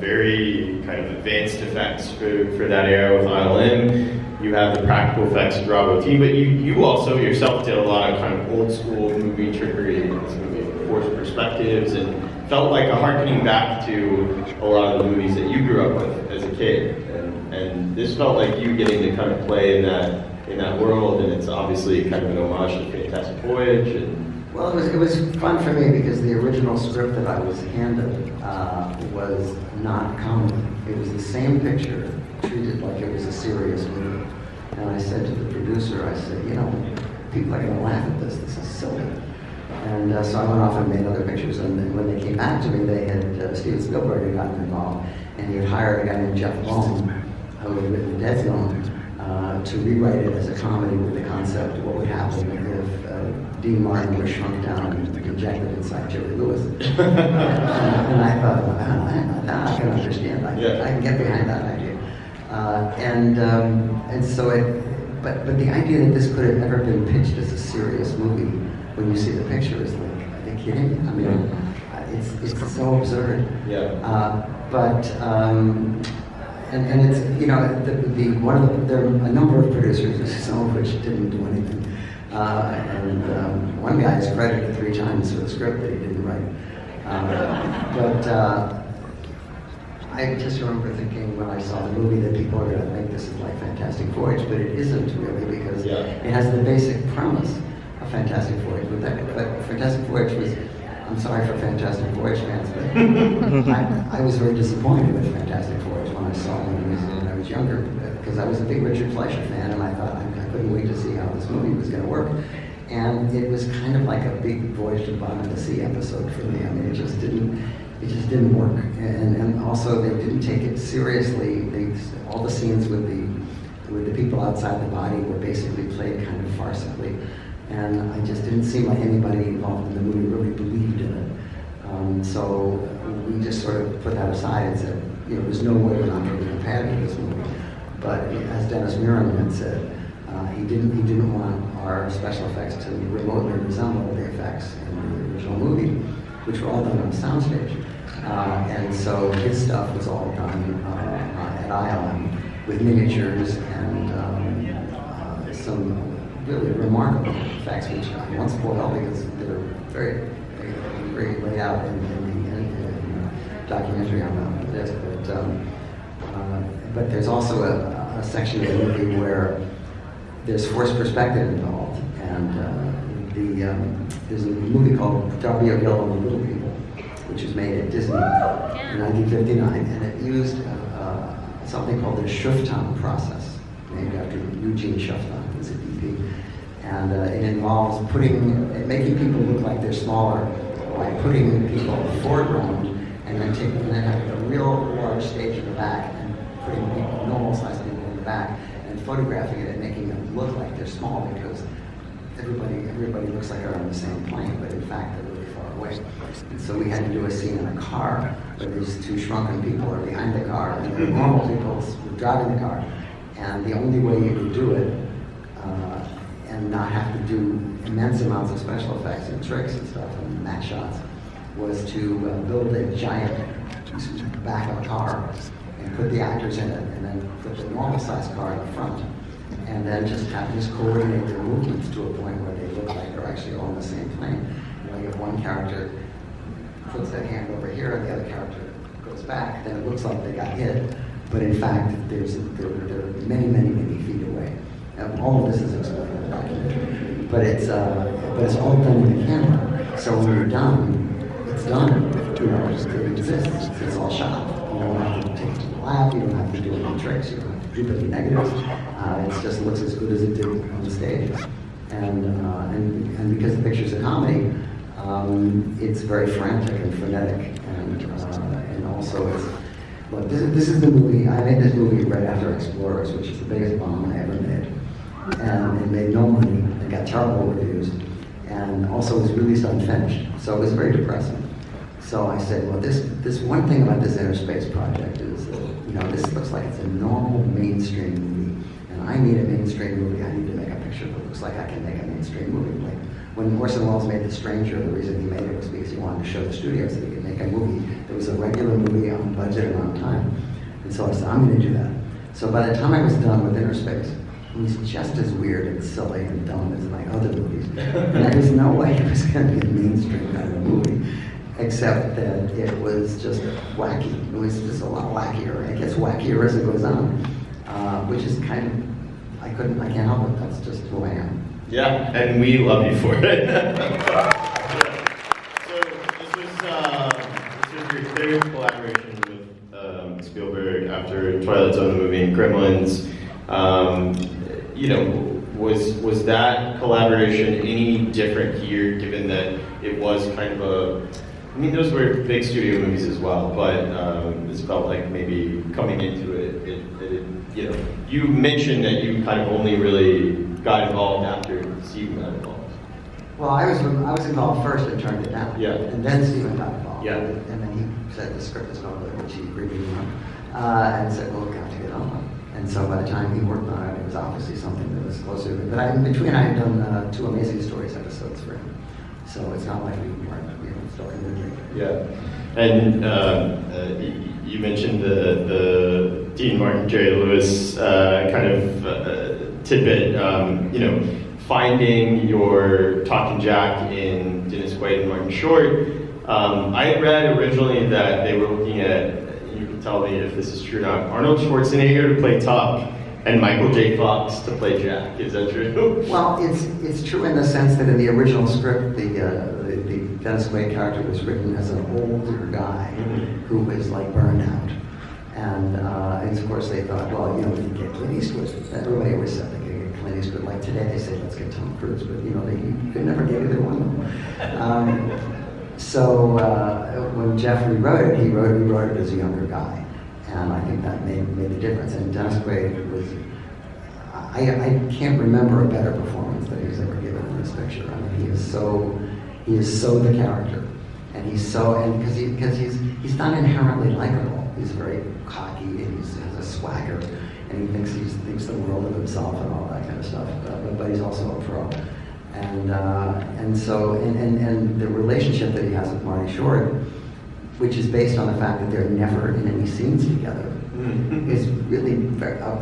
very kind of advanced effects for that era with ILM. You have the practical effects of Bravo Team, but you also yourself did a lot of kind of old school movie trickery, forced perspectives, and felt like a harkening back to a lot of the movies that you grew up with as a kid. And this felt like you getting to kind of play in that world, and it's obviously kind of an homage to Fantastic Voyage. Well, it was fun for me because the original script that I was handed was not comedy. It was the same picture, treated like it was a serious movie. And I said to the producer, I said, people are going to laugh at this. This is silly. And so I went off and made other pictures. And then when they came back to me, they had Steven Spielberg had gotten involved, and he had hired a guy named Jeff Bone, who had written Dead Zone, to rewrite it as a comedy with the concept of what would happen if Dean Martin was shrunk down and injected inside Jerry Lewis. And I thought, well, I can understand. I can get behind that idea. And so but the idea that this could have ever been pitched as a serious movie, when you see the picture, is like, are they kidding? I mean, it's so absurd. And it's, there are a number of producers, some of which didn't do anything. And one guy is credited 3 times for the script that he didn't write. I just remember thinking when I saw the movie that people are going to think this is like Fantastic Voyage, but it isn't really, because it has the basic premise of Fantastic Voyage. But Fantastic Voyage was, I'm sorry for Fantastic Voyage fans, but I was very disappointed with Fantastic Voyage when I saw it when I was younger, because I was a big Richard Fleischer fan, and I thought I couldn't wait to see how this movie was going to work. And it was kind of like a big Voyage to the Bottom of the Sea episode for me. I mean, it just didn't work. And also they didn't take it seriously. All the scenes with the people outside the body were basically played kind of farcically. And I just didn't seem like anybody involved in the movie really believed in it. So we just sort of put that aside and said, there's no way we're not going to be compared to this movie. But as Dennis Muren had said, he didn't want our special effects to remotely resemble the effects in the original movie, which were all done on soundstage. And so his stuff was all done at ILM with miniatures and some really remarkable effects, which I won't spoil because they're very, very laid out in the documentary on the disc. But there's also a section of the movie where there's forced perspective involved, and there's a movie called Darby O'Gill and the Little People, which was made at Disney in 1959, and it used something called the Shuftan process, named after Eugene Shuftan, who's a DP. And it involves making people look like they're smaller by putting people in the foreground and then having a real large stage in the back and putting people, normal-sized people in the back, and photographing it and making them look like they're small, because everybody looks like they're on the same plane, but in fact they're really far away. And so we had to do a scene in a car where these 2 shrunken people are behind the car and the normal people were driving the car. And the only way you could do it and not have to do immense amounts of special effects and tricks and stuff and matte shots was to build a giant back of a car and put the actors in it, and then put the normal-sized car in the front, and then just coordinate their movements to a point where they look like they're actually all on the same plane. If one character puts their hand over here and the other character goes back, then it looks like they got hit, but in fact they're many, many, many feet away. All of this is explained in the documentary, but it's all done with the camera. So when you're done, it's done. It exists. It's all shot. You don't have to take it to the lab. You don't have to do any tricks. You don't have to do any negatives. It just looks as good as it did on the stage. And because the picture's a comedy, it's very frantic and frenetic, and also it's. Look, this is the movie. I made this movie right after Explorers, which is the biggest bomb I ever made. And it made no money. It got terrible reviews. And also was released unfinished. So it was very depressing. So I said, well, this one thing about this inner space project is that, you know, this looks like it's a normal mainstream movie, and I need a mainstream movie. I need to make a picture that looks like I can make a mainstream movie. Like when Orson Welles made The Stranger, the reason he made it was because he wanted to show the studios that he could make a movie that was a regular movie on budget and on time. And so I said, I'm going to do that. So by the time I was done with Inner Space, it was just as weird and silly and dumb as my other movies. And there was no way it was going to be a mainstream kind of movie, except that it was just wacky. It was just a lot wackier. It gets wackier as it goes on, which is kind of, I can't help it. That's just who I am. Yeah, and we love you for it. So this was your third collaboration with Spielberg after Twilight Zone, the movie, and Gremlins. You know, was that collaboration any different here, given that it was kind of a, I mean, those were big studio movies as well, but this felt like maybe coming into it, you know, you mentioned that you kind of only really got involved after Steven got involved. Well, I was involved first and turned it down. Yeah. And then Steven got involved. Yeah. And then he said the script is no good, which he agreed with me on. And said, well, we've got to get on. And so by the time he worked on it, it was obviously something that was closer to it. But in between, I had done 2 Amazing Stories episodes for him. So it's not like we weren't, still in the Yeah. And you mentioned the Dean Martin, Jerry Lewis kind of tidbit, you know, finding your talking Jack in Dennis Quaid and Martin Short. I had read originally that they were looking at, you can tell me if this is true or not, Arnold Schwarzenegger to play Tuck and Michael J. Fox to play Jack. Is that true? Well, it's true in the sense that in the original script, the Dennis Quaid character was written as an older guy who was like burned out. And of course they thought, well, you know, we can get Clint Eastwood. Everybody always said they could get Clint Eastwood. Like today they say, let's get Tom Cruise, but you know, you could never get either one of them. So when Jeff rewrote it, he wrote it as a younger guy. And I think that made the difference. And Dennis Quaid was, I can't remember a better performance that he's ever given in this picture. I mean, he is so the character. And because he's not inherently likable. He's very cocky and he has a swagger. And he thinks the world of himself and all that kind of stuff. But he's also a pro. And so the relationship that he has with Marty Short, which is based on the fact that they're never in any scenes together, is really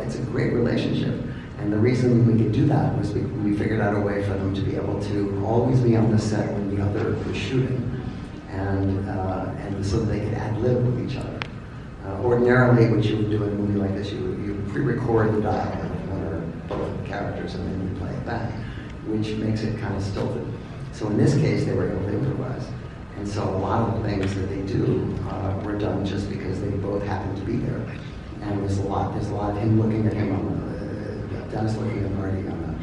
it's a great relationship. And the reason we could do that was we figured out a way for them to be able to always be on the set when the other was shooting, and so that they could ad-lib with each other. Ordinarily, what you would do in a movie like this, you pre-record the dialogue of one or both characters, and then you play it back, which makes it kind of stilted. So in this case, they were able to improvise. And so a lot of the things that they do were done just because they both happened to be there. And there's a lot of him looking at him Dennis looking at Marty on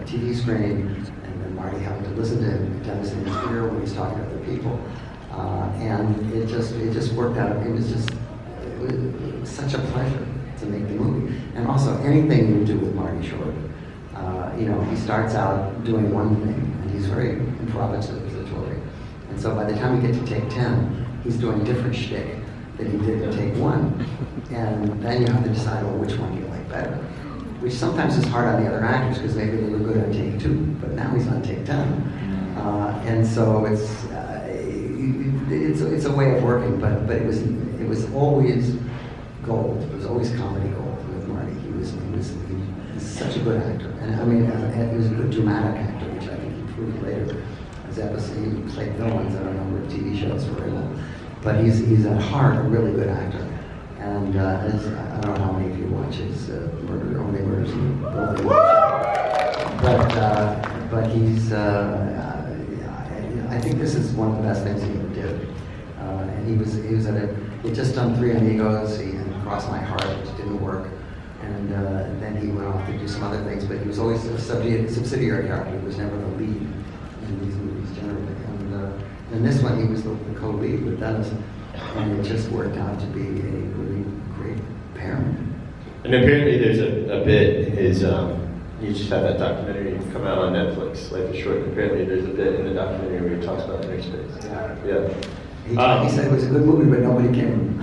a TV screen, and then Marty having to listen to Dennis in his ear when he's talking to other people. And it just worked out. It was such a pleasure to make the movie. And also anything you do with Marty Short, you know, he starts out doing one thing, and he's very improvisatory. And so by the time we get to take 10, he's doing different shtick than he did in take 1. And then you have to decide, well, which one do you like better? Which sometimes is hard on the other actors because maybe they were good on take 2, but now he's on take 10. And so it's a way of working, but it was always gold. It was always comedy gold with Marty. He was such a good actor, and I mean, he was a good dramatic actor, which I think he proved later. As episode, he played villains on a number of TV shows for him, but he's at heart a really good actor. And I don't know how many of you watch his Only Murders in the Building. But he's, I think this is one of the best things he ever did. And he was he'd just done 3 Amigos, he had Crossed My Heart, which didn't work. And then he went off to do some other things, but he was always a subsidiary character. He was never the lead in these movies generally. And in this one, he was the co-lead with Dennis. And it just worked out to be a really great pairing. And apparently there's a bit in his, you just had that documentary come out on Netflix, Life is Short. Apparently there's a bit in the documentary where he talks about inner space. Yeah. He said it was a good movie, but nobody came.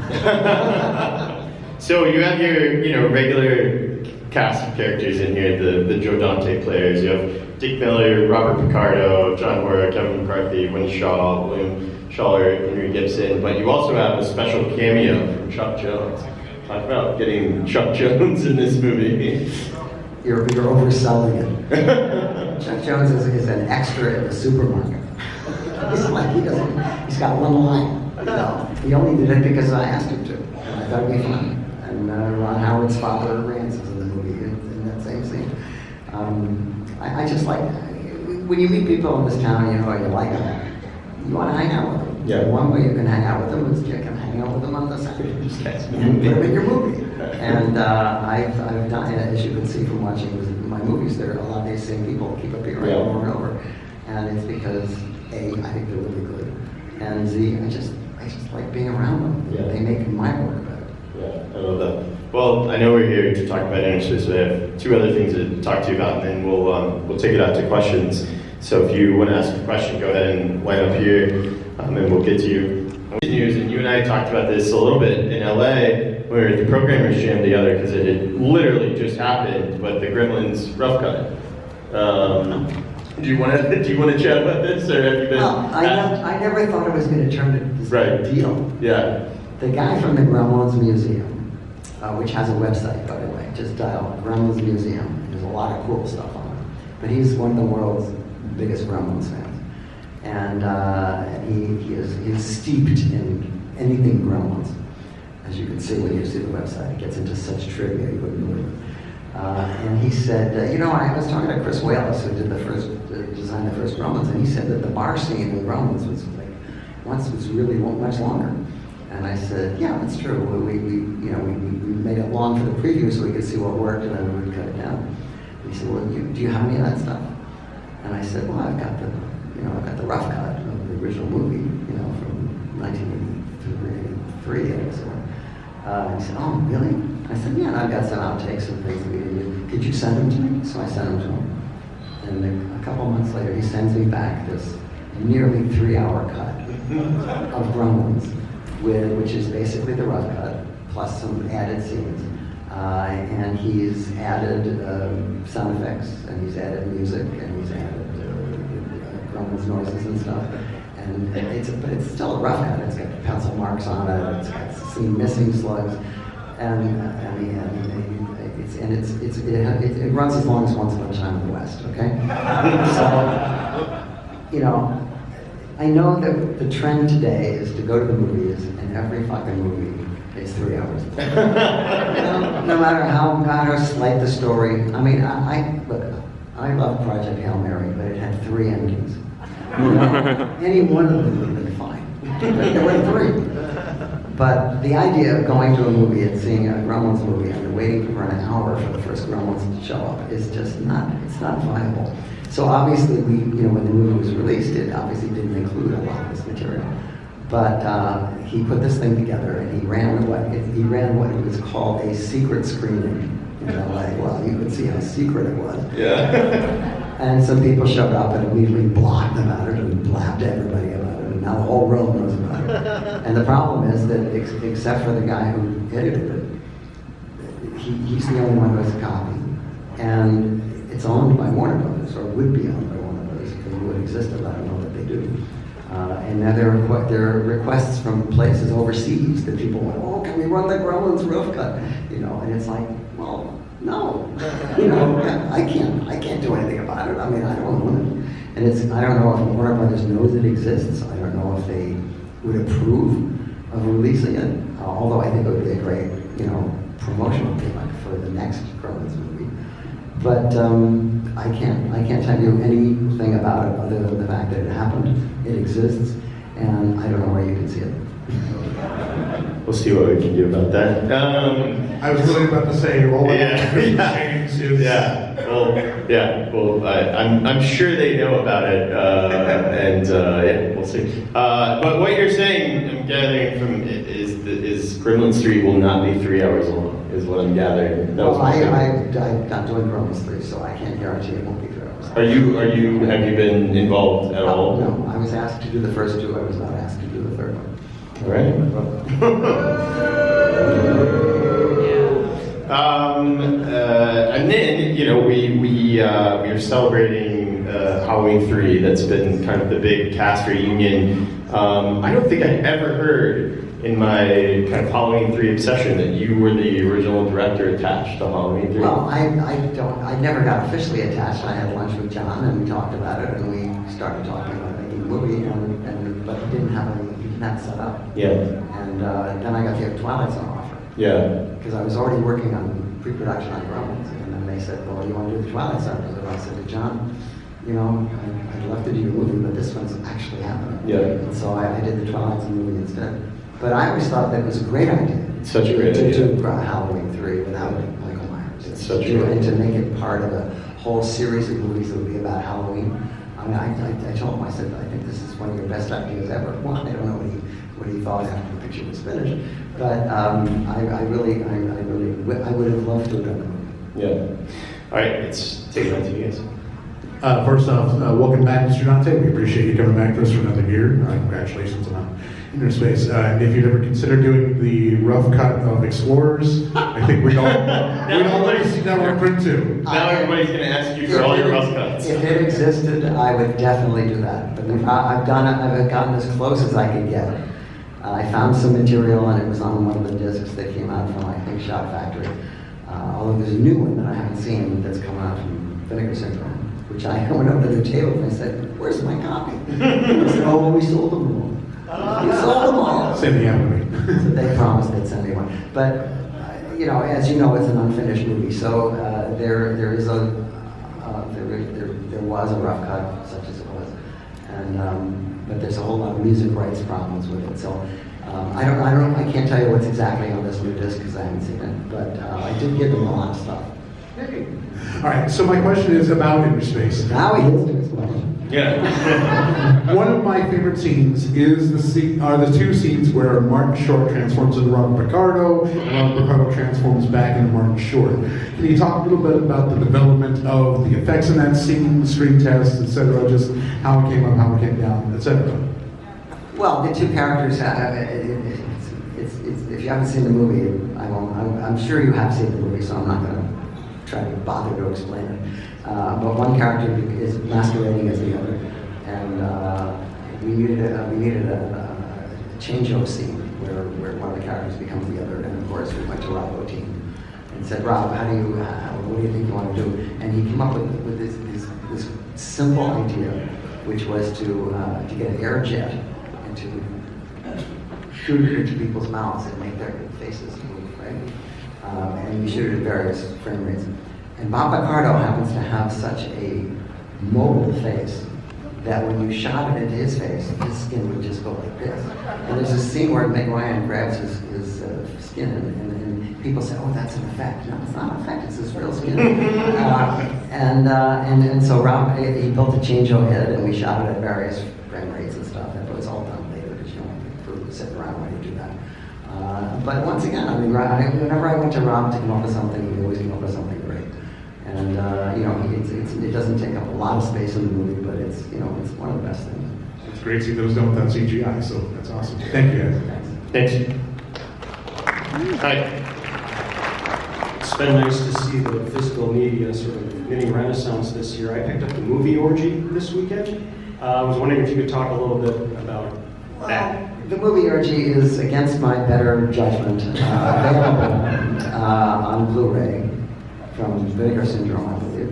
So you have your regular cast of characters in here, the Joe Dante players. You have Dick Miller, Robert Picardo, John Hora, Kevin McCarthy, Winnie Shaw, William Schaller, Henry Gibson, but you also have a special cameo from Chuck Jones. Talk about getting Chuck Jones in this movie. You're overselling it. Chuck Jones is an extra in the supermarket. It's like he's got one line. No, he only did it because I asked him to. And I thought it'd be fun. And Ron Howard's father, Rance, is in the movie in that same scene. I just like, when you meet people in this town, you like them. You want to hang out with them. Yeah. One way you can hang out with them is you can hang out with them on the side and put them in your movie. And I've done it, as you can see from watching my movies. There are a lot of these same people keep appearing over and over, and it's because A, I think they're really good, and Z, I just like being around them. Yeah. They make my work better. Yeah, I love that. Well, I know we're here to talk about Interspace, so I have two other things to talk to you about, and then we'll take it out to questions. So if you want to ask a question, go ahead and line up here, and we'll get to you. News, and you and I talked about this a little bit in LA, where the programmers jammed together because it had literally just happened, but the Gremlins rough cut. Do you want to chat about this, or have you been? Well, I never thought it was going to turn into this big deal. Yeah. The guy from the Gremlins Museum, which has a website, by the way, just dial Gremlins Museum. There's a lot of cool stuff on it. But he's one of the world's biggest Gremlins fans. And he is steeped in anything Gremlins. As you can see when you see the website, it gets into such trivia you wouldn't believe it. And he said, I was talking to Chris Wallace, who designed the first Gremlins, and he said that the bar scene in Gremlins was was really much longer. And I said, yeah, that's true. We made it long for the preview so we could see what worked, and then we would cut it down. And he said, well, do you have any of that stuff? And I said, well, I've got the rough cut of the original movie, from 1983, I guess. And he said, oh, really? I said, yeah, and I've got some outtakes and things that we didn't use. Could you send them to me? So I sent them to him. And a couple months later, he sends me back this nearly 3-hour cut of Gremlins, which is basically the rough cut, plus some added scenes. And he's added sound effects, and he's added music, and he's added Gremlins noises and stuff. And but it's still a rough cut. It's got pencil marks on it. It's got some missing slugs, and it runs as long as Once Upon a Time in the West. Okay, so I know that the trend today is to go to the movies, and every fucking movie is 3 hours. No matter how slight the story. I mean, I love Project Hail Mary, but it had 3 endings. Any one of them would have been fine. But there were 3. But the idea of going to a movie and seeing a Gremlins movie and waiting for an hour for the first Gremlins to show up is just not viable. So obviously when the movie was released, it obviously didn't include a lot of this material. But he put this thing together, and he ran what was called a secret screening in LA. Well, you could see how secret it was. Yeah. And some people showed up and immediately blogged about it and blabbed to everybody about it, and now the whole world knows about it. And the problem is that except for the guy who edited it, he's the only one who has a copy. And it's owned by Warner Brothers, or would be owned by Warner Brothers, because it would exist, I don't know that they do. And now there are requests from places overseas that people want, oh, can we run the Gremlins rough cut? And it's like, well, no. I can't do anything about it. I mean, I don't own it. And I don't know if Warner Brothers knows it exists. I don't know if they would approve of releasing it. Although I think it would be a great, promotional gimmick for the next Gremlins movie. But I can't tell you anything about it other than the fact that it happened. It exists, and I don't know where you can see it. We'll see what we can do about that. I was really about to say, roll it Well, I'm sure they know about it, and we'll see. But what you're saying, I'm gathering from it, is Gremlins 3 will not be 3 hours long, is what I'm gathering. I'm not doing Gremlins 3, so I can't guarantee it won't be 3 hours. Have you been involved at all? No, I was asked to do the first 2. I was not asked to do the third one. All right. And then, you know, we are celebrating Halloween 3. That's been kind of the big cast reunion. I don't think I ever heard in my kind of Halloween 3 obsession that you were the original director attached to Halloween 3. Well, I never got officially attached. I had lunch with John and we talked about it, and we started talking about making a movie, but he didn't have it set up. Yeah. And then I got the Twilight Zone offer. Yeah. Because I was already working on pre-production on Gremlins, and then they said, well, you want to do the Twilight Zone? And I said to John, you know, I'd love to do your movie, but this one's actually happening. Yeah. And so I did the Twilight Zone movie instead. But I always thought that it was a great idea. Such a great idea. To do Halloween 3 without Michael Myers. It's such a great And to make it part of a whole series of movies that would be about Halloween. I mean, I told him, I said, I think this is one of your best ideas ever. Well, I don't know what he thought after the picture was finished, but I would have loved to have done the movie. Yeah. All right, let's take it on to you guys. First off, welcome back, Mr. Dante. We appreciate you coming back to us for another year. Congratulations on Inner Space. If you'd ever consider doing the rough cut of Explorers, I think we'd all let you see that one print too. Now everybody's going to ask you for all your rough cuts. If it existed, I would definitely do that. But I've gotten as close as I could get. I found some material, and it was on one of the discs that came out from, I think, Shout Factory. Although there's a new one that I haven't seen that's coming out from Vinegar Syndrome, which I went over to their table and I said, "Where's my copy?" They said, "Oh, well, we sold them all. We sold them all." Send me out. So they promised they'd send me one. But you know, as you know, it's an unfinished movie, so there was a rough cut, such as it was, and but there's a whole lot of music rights problems with it. So I can't tell you what's exactly on this new disc because I haven't seen it, but I did give them a lot of stuff. All right, so my question is about Inner Space. Now he is to his question. Yeah. One of my favorite scenes is the two scenes where Martin Short transforms into Robert Picardo, and Robert Picardo transforms back into Martin Short. Can you talk a little bit about the development of the effects in that scene, the screen tests, etc., just how it came up, how it came down, etc.? Well, the two characters, if you haven't seen the movie, I'm sure you have seen the movie, so I'm not going to try to bother to explain it. But one character is masquerading as the other, and we needed a change-up scene where one of the characters becomes the other. And of course, we went to Rob Bottin and said, "Rob, what do you think you want to do?" And he came up with this simple idea, which was to get an air jet and to shoot it into people's mouths and make their faces move, right? And you shoot it at various frame rates. And Bob Picardo happens to have such a mobile face that when you shot it into his face, his skin would just go like this. And there's a scene where Meg Ryan grabs his skin and people say, "Oh, that's an effect." No, it's not an effect, it's his real skin. And so Rob, he built a change-o head and we shot it at various frame rates and stuff. And it was all done later because you don't for sitting around while you do that. But once again, I mean, whenever I went to Rob to come up with something, he always came up with something great. And you know, it doesn't take up a lot of space in the movie, but it's one of the best things. It's great seeing those done without CGI, so that's awesome. Thank you guys. Thanks. Hi. It's been nice to see the physical media sort of mini renaissance this year. I picked up the movie Orgy this weekend. I was wondering if you could talk a little bit about that. The movie Orgy is, against my better judgment, available on Blu-ray from Vinegar Syndrome, I believe.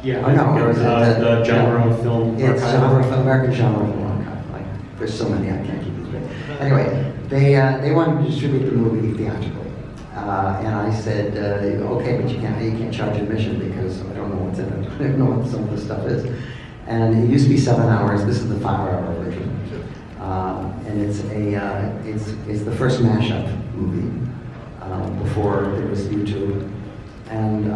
Yeah, or no, or is it the genre film It's archive. American genre film archive. Like, there's so many, I can't keep these straight. Anyway, they wanted to distribute the movie theatrically, and I said, okay, but you can't charge admission because I don't know what's in it. I don't know what some of this stuff is. And it used to be 7 hours. This is the 5-hour version. And it's the first mashup movie before there was YouTube. And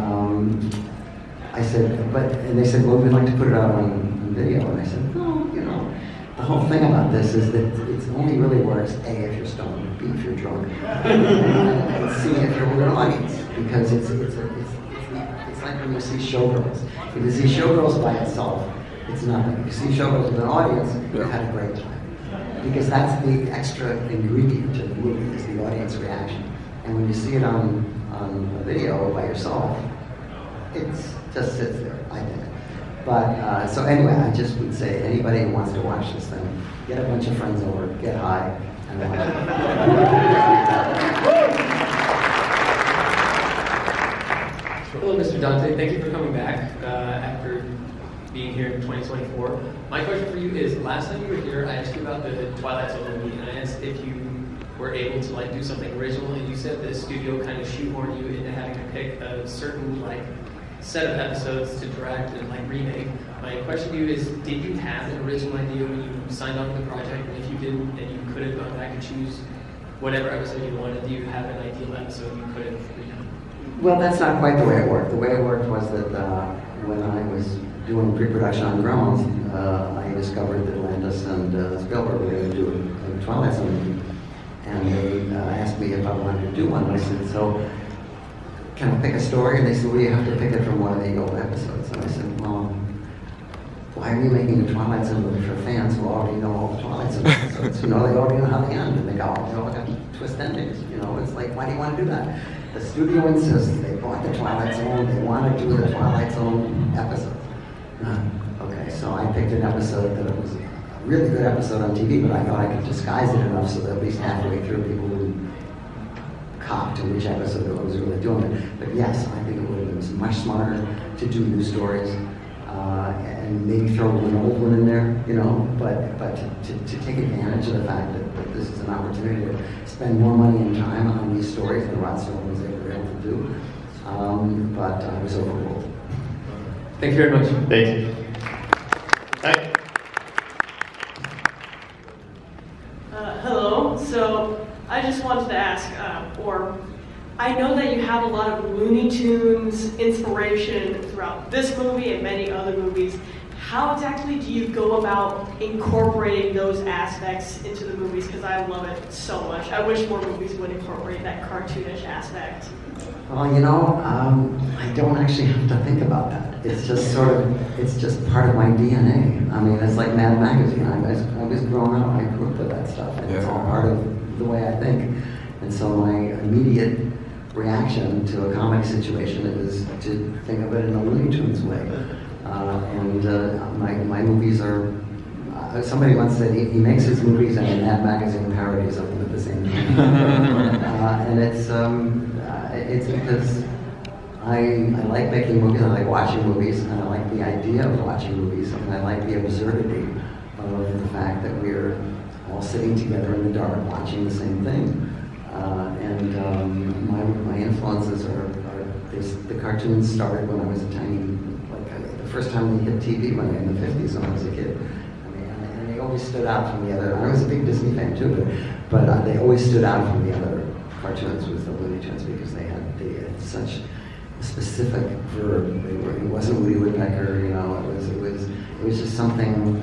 I said, and they said, well, we'd like to put it out on video. And I said, no, you know, the whole thing about this is that it only really works, A, if you're stoned, B, if you're drunk, and C, if you're with an audience. Because it's like when you see Showgirls. If you see Showgirls by itself, it's nothing. If you see Showgirls with an audience, you've had a great time. because that's the extra ingredient to the movie, is the audience reaction. And when you see it on a video by yourself, it just sits there, I think. But, so anyway, I just would say, anybody who wants to watch this thing, get a bunch of friends over, get high, and watch it. Hello, Mr. Dante. Thank you for coming back after being here in 2024. My question for you is, last time you were here, I asked you about the Twilight Zone movie, and I asked if you were able to do something original, and you said the studio kind of shoehorned you into having to pick a certain set of episodes to direct and remake. My question to you is, did you have an original idea when you signed on to the project? And if you didn't, and you could have gone back and choose whatever episode you wanted, do you have an ideal episode you could have redone? Well, that's not quite the way it worked. The way it worked was that when I was doing pre-production on Gremlins, I discovered that Landis and Spielberg were going to do a Twilight Zone movie. And they asked me if I wanted to do one. And I said, so can I pick a story? And they said, well, you have to pick it from one of the old episodes. And I said, well, why are you making a Twilight Zone movie for fans who already know all the Twilight Zone episodes? They already know how they end. And they go, I got twist endings. It's like, why do you want to do that? The studio insists. They bought the Twilight Zone. They want to do the Twilight Zone episode. Okay, so I picked an episode that was a really good episode on TV, but I thought I could disguise it enough so that at least halfway through people would cop to which episode I was really doing it. But yes, I think it would have been much smarter to do new stories and maybe throw an old one in there, but to take advantage of the fact that this is an opportunity to spend more money and time on these stories than Rod Stone was able to do. But I was overruled. Thank you very much. Thank you. Hi. Hello. So I just wanted to ask, I know that you have a lot of Looney Tunes inspiration throughout this movie and many other movies. How exactly do you go about incorporating those aspects into the movies? Because I love it so much. I wish more movies would incorporate that cartoonish aspect. Well, I don't actually have to think about that. It's just it's just part of my DNA. I mean, it's like Mad Magazine. I was growing up, I grew up with that stuff, and it's all part of the way I think. And so my immediate reaction to a comic situation is to think of it in a Looney Tunes way. My movies are, somebody once said he makes his movies and Mad Magazine parodies of them at the same time. And it's because I like making movies, I like watching movies, and I like the idea of watching movies, and I like the absurdity of the fact that we're all sitting together in the dark watching the same thing. My influences are the cartoons started when I was a tiny, the first time they hit TV when in the 50s when I was a kid. And they always stood out from the other. I was a big Disney fan too, but they always stood out from the other cartoons with the Looney Tunes because they had such a specific verb. It wasn't Woody Woodpecker, it was just something,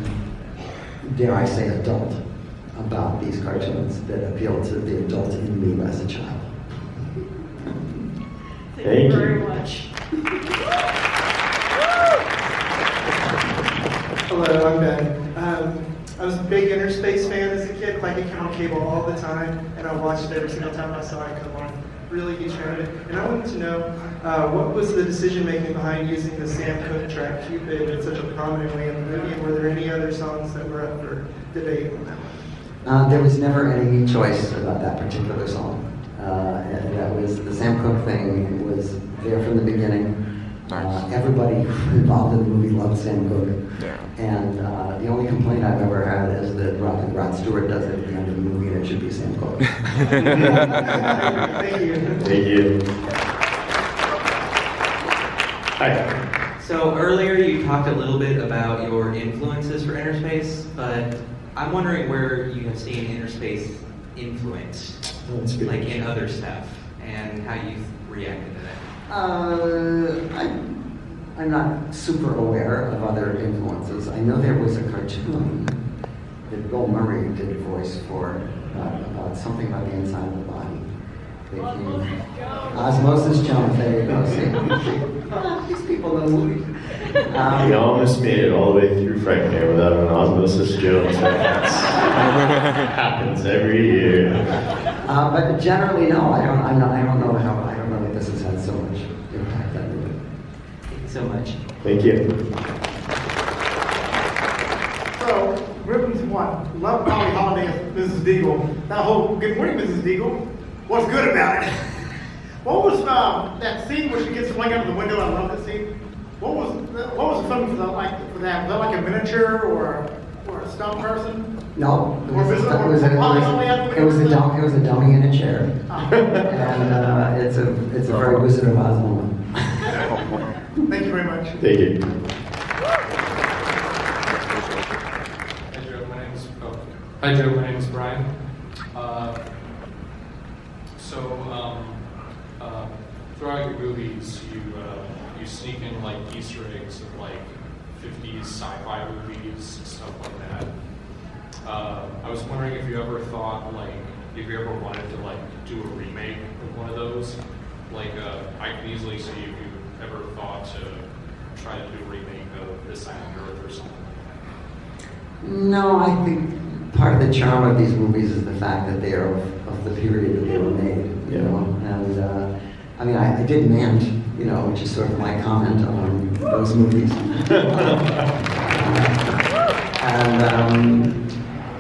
dare I say, adult about these cartoons that appealed to the adult in me as a child. Thank you very much. Hello, I'm Ben. I was a big Interspace fan as a kid. My kid came on cable all the time, and I watched it every single time I saw it come on. Really huge fan of it. And I wanted to know, what was the decision-making behind using the Sam Cooke track Cupid in such a prominent way in the movie, and were there any other songs that were up for debate on that one? There was never any choice about that particular song. That was the Sam Cooke thing was there from the beginning. Everybody involved in the movie loved Sam Cooke. Yeah. And the only complaint I've ever had is that Rod Stewart does it at the end of the movie and it should be Sam Cooke. Thank you. Thank you. Hi. So earlier you talked a little bit about your influences for Interspace, but I'm wondering where you have seen Interspace influenced, like in other stuff, and how you've reacted to that. I'm not super aware of other influences. I know there was a cartoon that Bill Murray did a voice for about something about the inside of the body. Osmosis Jones, there you go. See, these people know movies. We almost made it all the way through Frightmare without an Osmosis Jones reference. Happens every year. But generally, no. I don't know that this has had so much impact on me. Thank you so much. Thank you. So, Gremlins 1. Love Holly Holiday as Mrs. Deagle. That whole Good Morning, Mrs. Deagle. What's good about it? What was that scene where she gets flung out of the window? I love that scene. What was the film for that? Was that like a miniature or a stunt person? No, it was a dummy in a chair, and it's a very Wizard of Oz moment. Thank you very much. Thank you. Hi Joe, my name is Brian. Throughout your movies, you sneak in like Easter eggs of like 50s sci-fi movies, stuff like that. I was wondering if you ever thought if you ever wanted to do a remake of one of those. I can easily see if you ever thought to try to do a remake of This Island Earth or something like that. No, I think part of the charm of these movies is the fact that they are of the period that they were made, you know. And I did Mant, which is sort of my comment on those movies.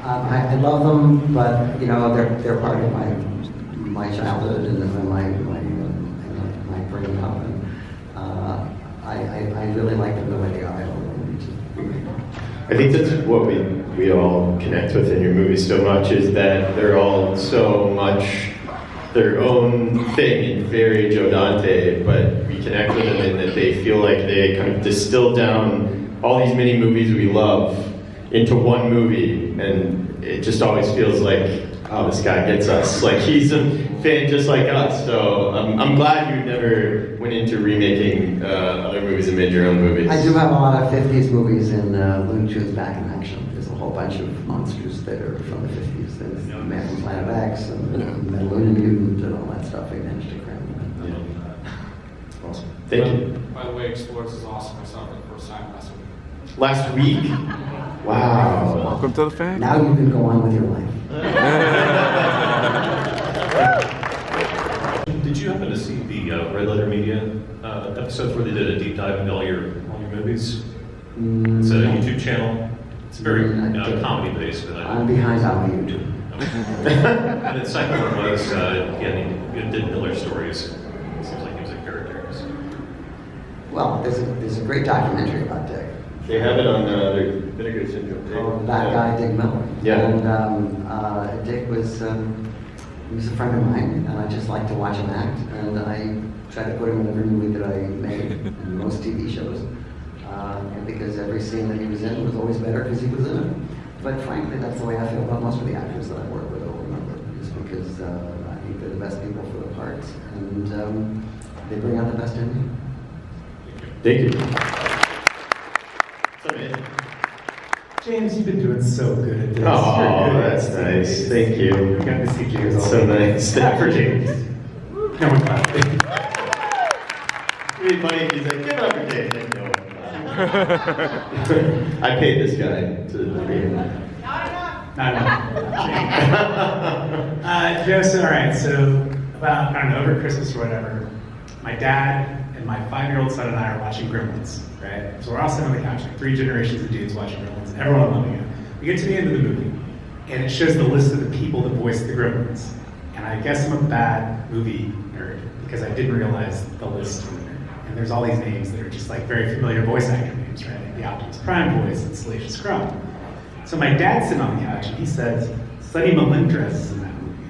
I love them, but they're part of my childhood and my bringing up, and I really like them the way they are. I think that's what we all connect with in your movies so much, is that they're all so much their own thing and very Joe Dante, but we connect with them in that they feel like they kind of distill down all these many movies we love into one movie, and it just always feels like, oh, this guy gets us. Like, he's a fan just like us. So I'm glad you never went into remaking other movies and made your own movies. I do have a lot of 50s movies in Looney Tunes Back in Action. There's a whole bunch of monsters that are from the 50s. There's Man from Planet X and Metaluna Mutant and all that stuff. I managed to cram them in. Awesome. Thank you. By the way, Explorers is awesome. I saw it for the first time last week. Last week? Wow. Welcome to the family. Now you can go on with your life. Did you happen to see the Red Letter Media episodes where they did a deep dive into all your movies? It's a YouTube channel. It's very comedy based. I'm behind on my YouTube. And the second one was he did Miller stories. It seems like he was a character. Well, there's a great documentary about Dick. They have it on the Vinegar Syndrome. That guy, Dick Miller. Yeah. And Dick was he was a friend of mine, and I just like to watch him act. And I try to put him in every movie that I made, and most TV shows, because every scene that he was in was always better because he was in it. But frankly, that's the way I feel about most of the actors that I work with over and over, just because I think they're the best people for the parts, and they bring out the best in me. Thank you. James, you've been doing so good at this. Oh, that's nice. Thank you. Got to see James. That's so nice. Not for James. No one clapped. Really funny. He's like, give it up for James. No. I paid this guy to be here. Not enough. Joe, so all right, so about, I don't know, over Christmas or whatever, my dad and my 5-year-old son and I are watching Gremlins, right? So we're all sitting on the couch, like 3 generations of dudes watching Gremlins, everyone loving it. We get to the end of the movie, and it shows the list of the people that voiced the Gremlins. And I guess I'm a bad movie nerd, because I didn't realize the list. And there's all these names that are just like very familiar voice actor names, right? The Optimus Prime voice and Salacious Crumb. So my dad's sitting on the couch, and he says, Sonny Melendrez is in that movie.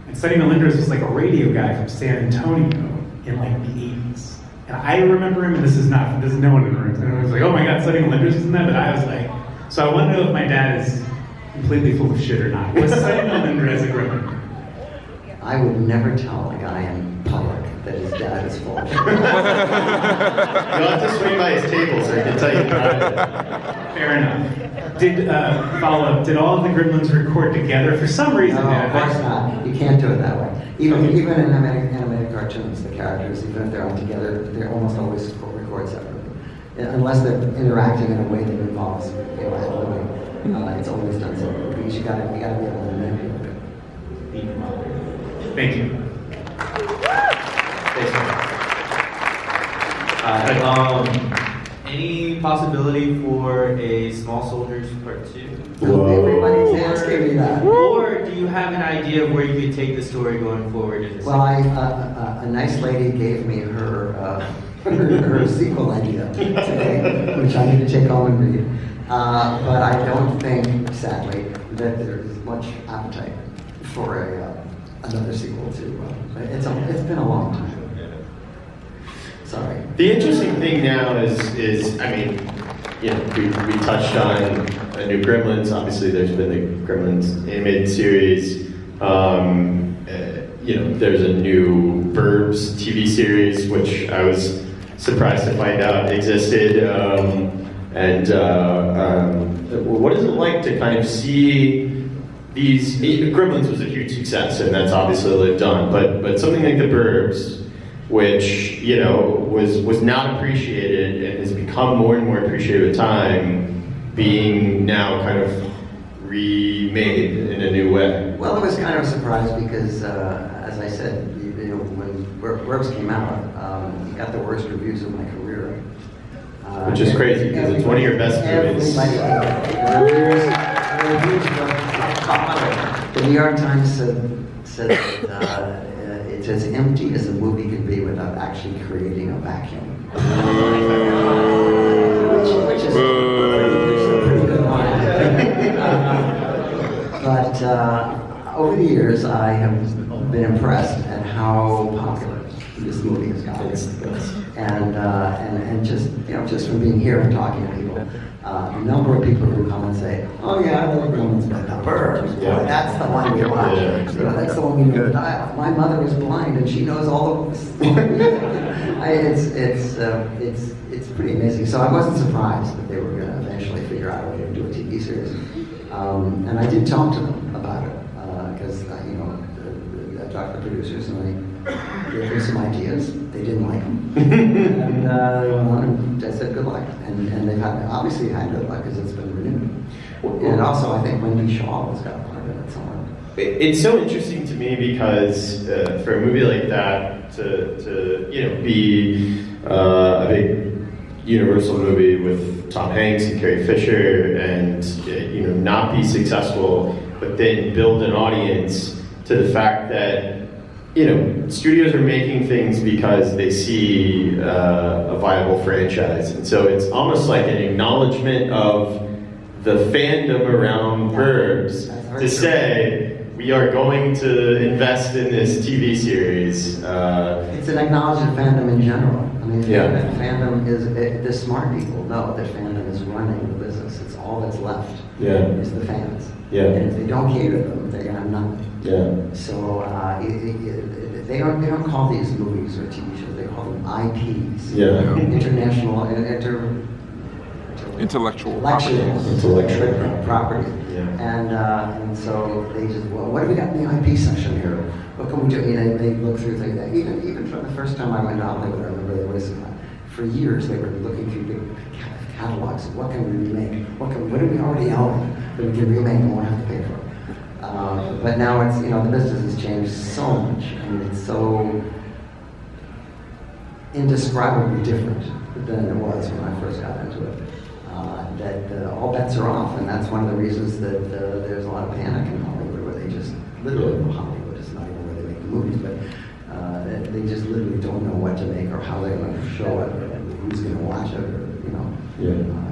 And Sonny Melendrez was like a radio guy from San Antonio in like the 80s. And I remember him, and there's no one in the room. And I was like, oh my God, Sonny Melendrez is in that? But I was like, so I want to know if my dad is completely full of shit or not. Was Sonny Melendrez a Gremlin? I would never tell a guy in public that his dad is full of shit. You'll have to swing by his table so I can tell you about it. Fair enough. Follow up, did all of the Gremlins record together for some reason? No, of course not. You can't do it that way. Even in animated cartoons, the characters, even if they're on together, they almost always record separately. unless they're interacting in a way that involves, ad-libbing, it's always done so. Because you gotta be able to manipulate it. Thank you. Any possibility for a Small Soldiers Part 2? Everybody's asking me that. Or do you have an idea of where you could take the story going forward? Well, a nice lady gave me her her sequel idea today, which I need to take home and read. But I don't think, sadly, that there is much appetite for another sequel to. It's been a long time. Sorry. The interesting thing now is I mean, we touched on a new Gremlins. Obviously, there's been the Gremlins animated series. There's a new Burbs TV series, which I was surprised to find out existed. What is it like to kind of see these? Gremlins was a huge success, and that's obviously lived on. But something like the Burbs, which was not appreciated and has become more and more appreciated with time, being now kind of remade in a new way. Well, it was kind of a surprise because, as I said, when Burbs came out, it got the worst reviews of my career. Which is crazy because it's one of your best movies. The New York Times said that it's as empty as a movie can be without actually creating a vacuum. Which is a pretty good line. But over the years, I have been impressed at how popular this movie has gotten. And just from being here and talking to people, a number of people who come and say, "Oh yeah, I love Gremlins, but the Burbs, boy, that's the one we watch. That's the one we know." My mother was blind, and she knows all of this. It's pretty amazing. So I wasn't surprised that they were going to eventually figure out a way to do a TV series. And I did talk to them about it because I talked to the producers and I gave them some ideas. They didn't like them, and they went on and I said good luck. And they've obviously had good luck because it's been renewed. And also, I think Wendy Shaw has got a part of it somewhere. It's so interesting to me because for a movie like that to be a big Universal movie with Tom Hanks and Carrie Fisher and not be successful, but then build an audience to the fact that studios are making things because they see a viable franchise, and so it's almost like an acknowledgement of the fandom around Burbs to say we are going to invest in this TV series. It's an acknowledgement of fandom in general. I mean, fandom is the smart people know that fandom is running the business. It's all that's left. Is the fans. And if they don't cater to them, they're gonna have nothing. So they don't call these movies or TV shows. They call them IPs. International intellectual property. And so they just, well, what have we got in the IP section here? What can we do? They look through things. Even from the first time I went to Hollywood, I remember there was for years they were looking through big catalogs of what can we remake? What do we already own that we can remake and won't have to pay for? But now it's, the business has changed so much. I mean, it's so indescribably different than it was when I first got into it. That all bets are off, and that's one of the reasons that there's a lot of panic in Hollywood, where they just literally, Hollywood is not even where they make the movies, but they just literally don't know what to make or how they're going to show it, or who's going to watch it, or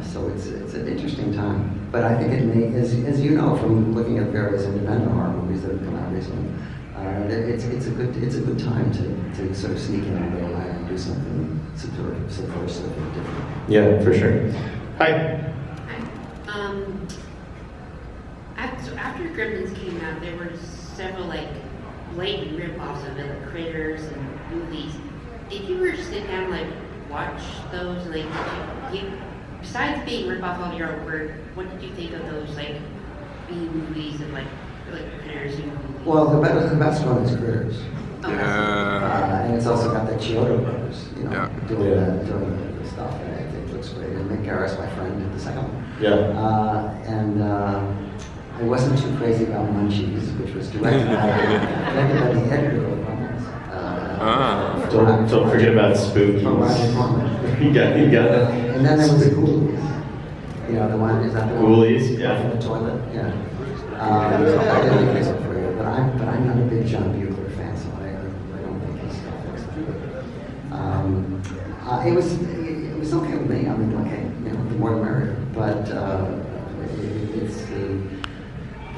so it's an interesting time. But I think it may, as you know from looking at various independent horror movies that have come out recently, it's a good time to sort of sneak in and go and do something subversive and different. Yeah, for sure. Hi. After Gremlins came out, there were several blatant rip-offs of it, like Critters and movies. Did you ever sit down watch those? Besides being rip-off of your own work, what did you think of those B movies and like Critters and movies? Well, the best one is Critters. Yeah. And it's also got the Chiodo brothers, doing the stuff. And I think looks great. And Mick Garris, my friend, did the second one. Yeah. I wasn't too crazy about Munchies, which was directed by the editor of Don't forget about Spooky. From Roger Corman. You got it. And then there was the Ghoulies. You know, the one, is that the one? Ghoulies, yeah. From the toilet, yeah. I didn't think so for you, but I'm not a big John Buechler fan, so I don't think his stuff looks good. It was okay with me. I mean, okay, you know, the more the merrier. But it's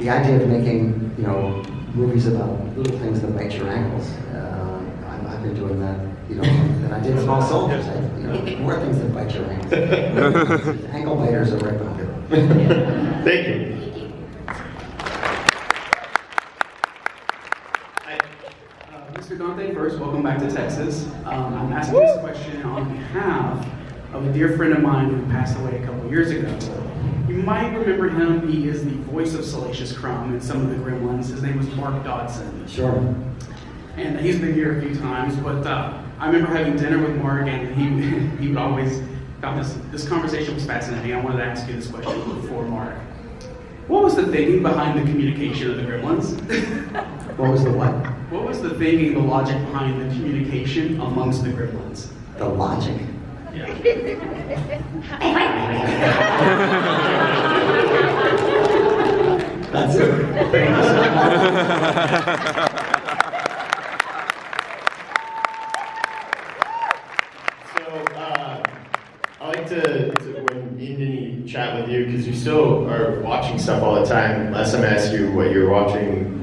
the idea of making, you know, movies about little things that bite your ankles. I've been doing that, you know, and I did Small Soldiers. More things that bite your ankles. Ankle biters are right behind it. Thank you. Mr. Dante, first, welcome back to Texas. I'm asking this question on behalf of a dear friend of mine who passed away a couple years ago. You might remember him. He is the voice of Salacious Crumb in some of the Gremlins. His name was Mark Dodson. Sure. And he's been here a few times, but I remember having dinner with Mark, and he would always found this conversation was fascinating. I wanted to ask you this question before Mark. What was the thinking behind the communication of the Gremlins? What was the what? What was the thinking, the logic behind the communication amongst the Gremlins? The logic? Yeah. That's it. Thank you so I like to when me and Nini chat with you, because you still are watching stuff all the time. Last time I asked you what you were watching,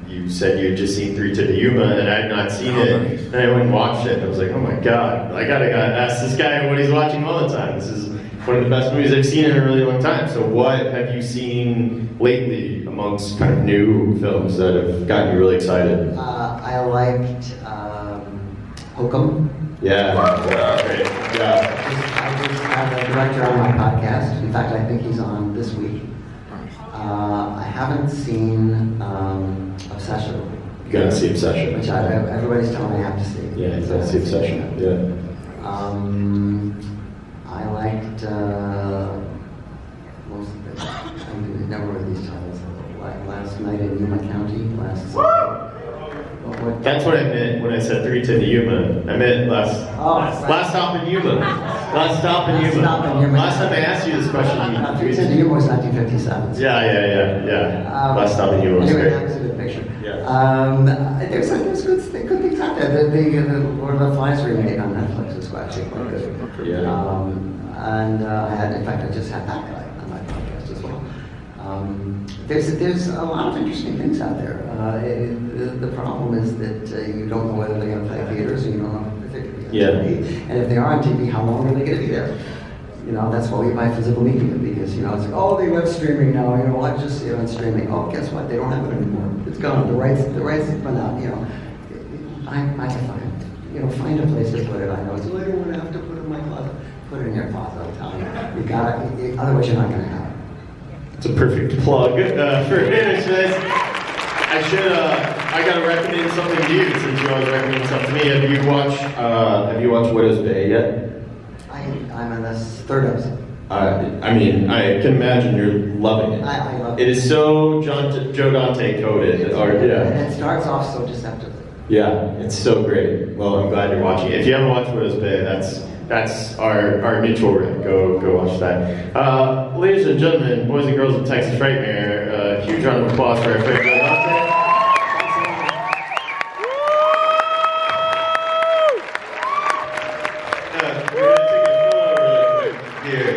you said you had just seen 3 to the Yuma, and I had not seen it. And I went and watched it, and I was like, oh my god, I gotta ask this guy what he's watching all the time. This is one of the best movies I've seen in a really long time. So what have you seen lately amongst kind of new films that have gotten you really excited? I liked Hokum. Yeah, great. Yeah. I just have a director on my podcast. In fact, I think he's on this week. I haven't seen Obsession. You gotta see Obsession. Which everybody's telling me I have to see. Yeah, you gotta see Obsession. Yeah. I liked most of it. I never read these titles. Like Last Night in Yuma County. That's what I meant when I said 3 to the Yuma. I meant last stop in Yuma. Last stop in Yuma. Last time I asked you this question, 3 to the Yuma was 1957. Yeah. Last stop in Yuma was anyway, great. that was a good picture. Yeah. There's good things out there. The Lord of the Flies remake on Netflix is actually quite good. And in fact, I just had that guy on my podcast as well. There's a lot of interesting things out there. The problem is that you don't know whether they're going to play theaters, and you don't know if they're going to be on TV. And if they are on TV, how long are they going to be there? You know, that's why we buy physical media, because, you know, it's like, oh, they have streaming now, you know, I just see it on streaming. Oh, guess what? They don't have it anymore. It's gone. The rights have run out, you know. I find a place to put it. I know it's like, I don't want to have to put it in my closet. Put it in your closet, I'm telling you. Otherwise you're not going to have it. It's a perfect plug for Interspace. I gotta recommend something to you since you always recommend something to me. Have you watched Widow's Bay yet? I'm in the third episode. I can imagine you're loving it. I love it. It is so Joe Dante coded. And it starts off so deceptively. Yeah, it's so great. Well, I'm glad you're watching it. If you haven't watched Widow's Bay, that's our mutual rep. Go watch that. Ladies and gentlemen, boys and girls of Texas Frightmare, huge round of applause for our friend Joe Dante. We're going to take a photo really quick here.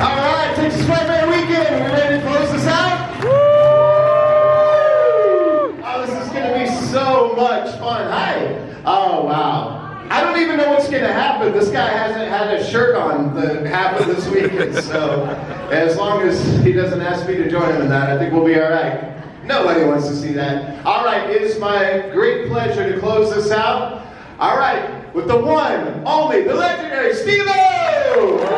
All right, Texas Frightmare Weekend. Are we ready to close this out? So much fun. Hi. Oh, wow. I don't even know what's going to happen. This guy hasn't had a shirt on the half of this weekend, so as long as he doesn't ask me to join him in that, I think we'll be all right. Nobody wants to see that. All right, it is my great pleasure to close this out. All right, with the one, only, the legendary Steve-O!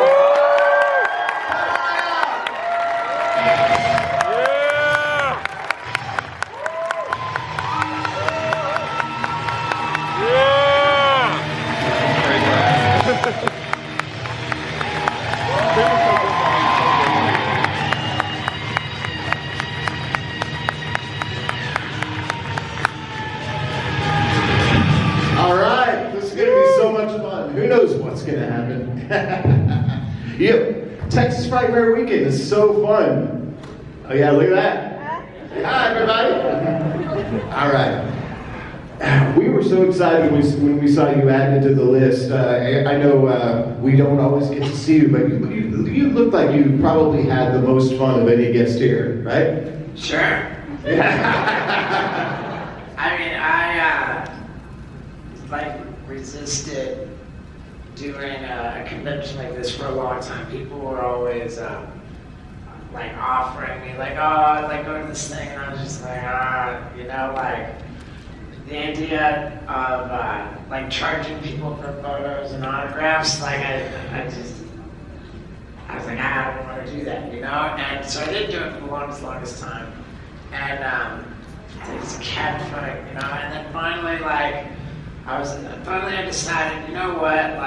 Texas Frightmare Weekend is so fun. Oh yeah, look at that. Hi, everybody. All right. We were so excited when we saw you added to the list. I know we don't always get to see you, but you look like you probably had the most fun of any guest here, right? Sure. I mean, I resisted doing a convention like this for a long time. People were always offering me go to this thing, and I was just the idea of charging people for photos and autographs, I was like, I don't want to do that, and so I didn't do it for the longest time, and I just kept putting, and then finally I decided, you know what,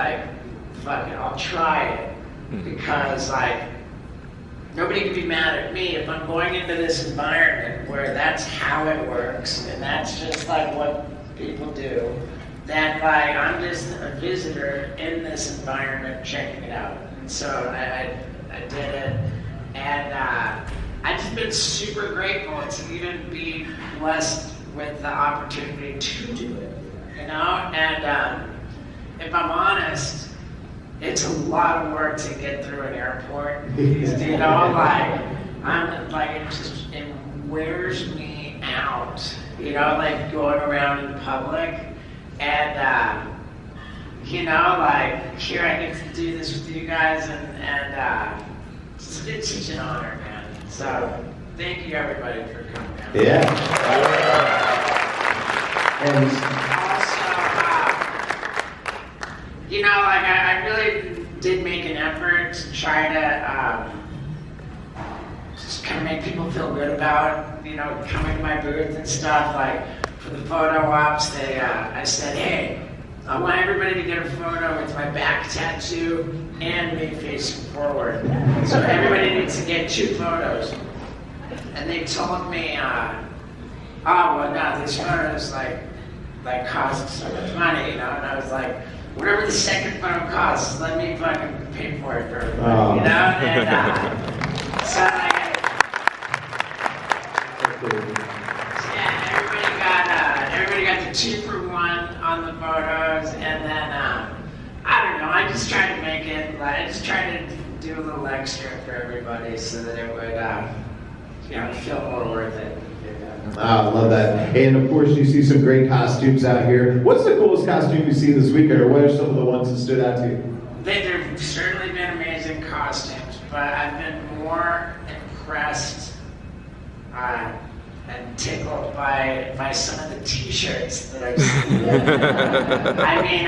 fuck it, I'll try it, because nobody can be mad at me if I'm going into this environment where that's how it works, and that's just what people do, then I'm just a visitor in this environment checking it out. And so I did it, and I've just been super grateful to even be blessed with the opportunity to do it, and if I'm honest, it's a lot of work to get through an airport. It wears me out, going around in public, and here I get to do this with you guys, and it's such an honor, man. So thank you everybody for coming down. Yeah. And I really did make an effort to try to just kind of make people feel good about, coming to my booth and stuff. For the photo ops, I said, hey, I want everybody to get a photo with my back tattoo and me facing forward. So everybody needs to get 2 photos. And they told me, these photos cost so much money, and I was like, whatever the second photo costs, let me fucking pay for it for everybody, And so everybody got the 2-for-1 on the photos, and then I don't know. I just tried to make it. I just tried to do a little extra for everybody so that it would, feel more worth it. I love that. And of course, you see some great costumes out here. What's the coolest costume you've seen this weekend, or what are some of the ones that stood out to you? There've certainly been amazing costumes, but I've been more impressed and tickled by some of the T-shirts that I've seen. I mean,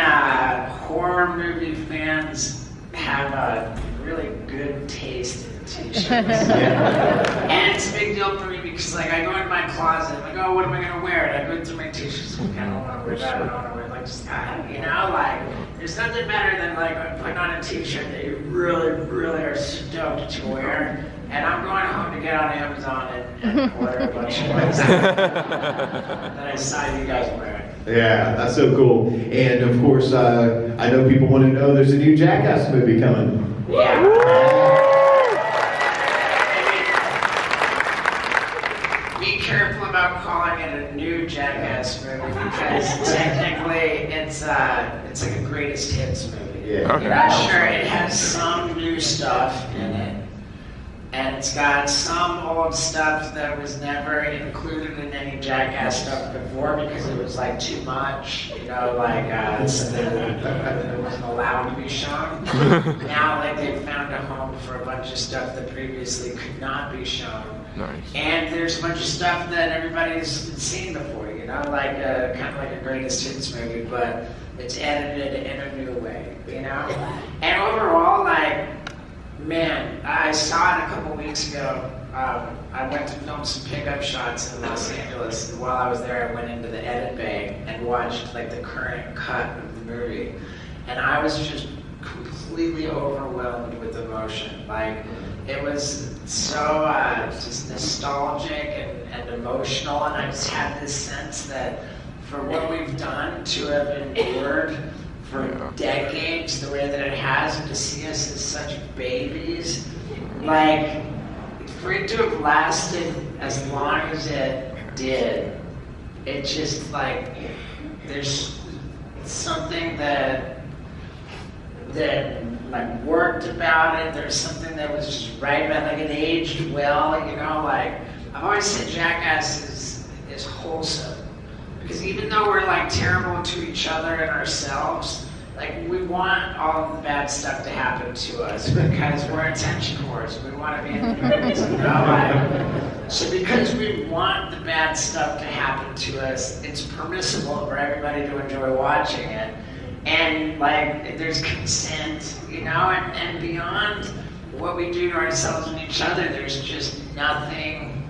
horror movie fans have a really good taste in T-shirts. And it's a big deal for me because I go into my closet, I'm like, oh, what am I gonna wear? And I go through my T-shirts, I don't want to wear that, I don't want to wear there's nothing better than putting on a T-shirt that you really, really are stoked to wear. And I'm going home to get on Amazon and order a bunch of ones that I saw you guys wearing. Yeah, that's so cool. And of course, I know people want to know there's a new Jackass movie coming. Yeah. Be careful about calling it a new Jackass movie because technically it's like a greatest hits movie. Yeah. Okay. I'm sure it has some new stuff in it. And it's got some old stuff that was never included in any Jackass stuff before because it was too much, that wasn't allowed to be shown. Now they've found a home for a bunch of stuff that previously could not be shown. Nice. And there's a bunch of stuff that everybody's seen before, kind of like a greatest hits movie, but it's edited in a new way, And overall, man, I saw it a couple weeks ago. I went to film some pickup shots in Los Angeles, and while I was there, I went into the edit bay and watched the current cut of the movie, and I was just completely overwhelmed with emotion. It was so just nostalgic and emotional, and I just had this sense that for what we've done to have endured for decades the way that it has, and to see us as such babies, like, for it to have lasted as long as it did, it just, like, there's something that like worked about it. There's something that was just right about, like, it aged well, you know, like, I've always said Jackass is wholesome, because even though we're, like, terrible to each other and ourselves, like, we want all of the bad stuff to happen to us because we're attention whores. We want to be in the movies, you know? Like, so because we want the bad stuff to happen to us, it's permissible for everybody to enjoy watching it. And, like, there's consent, you know? And beyond what we do to ourselves and each other, there's just nothing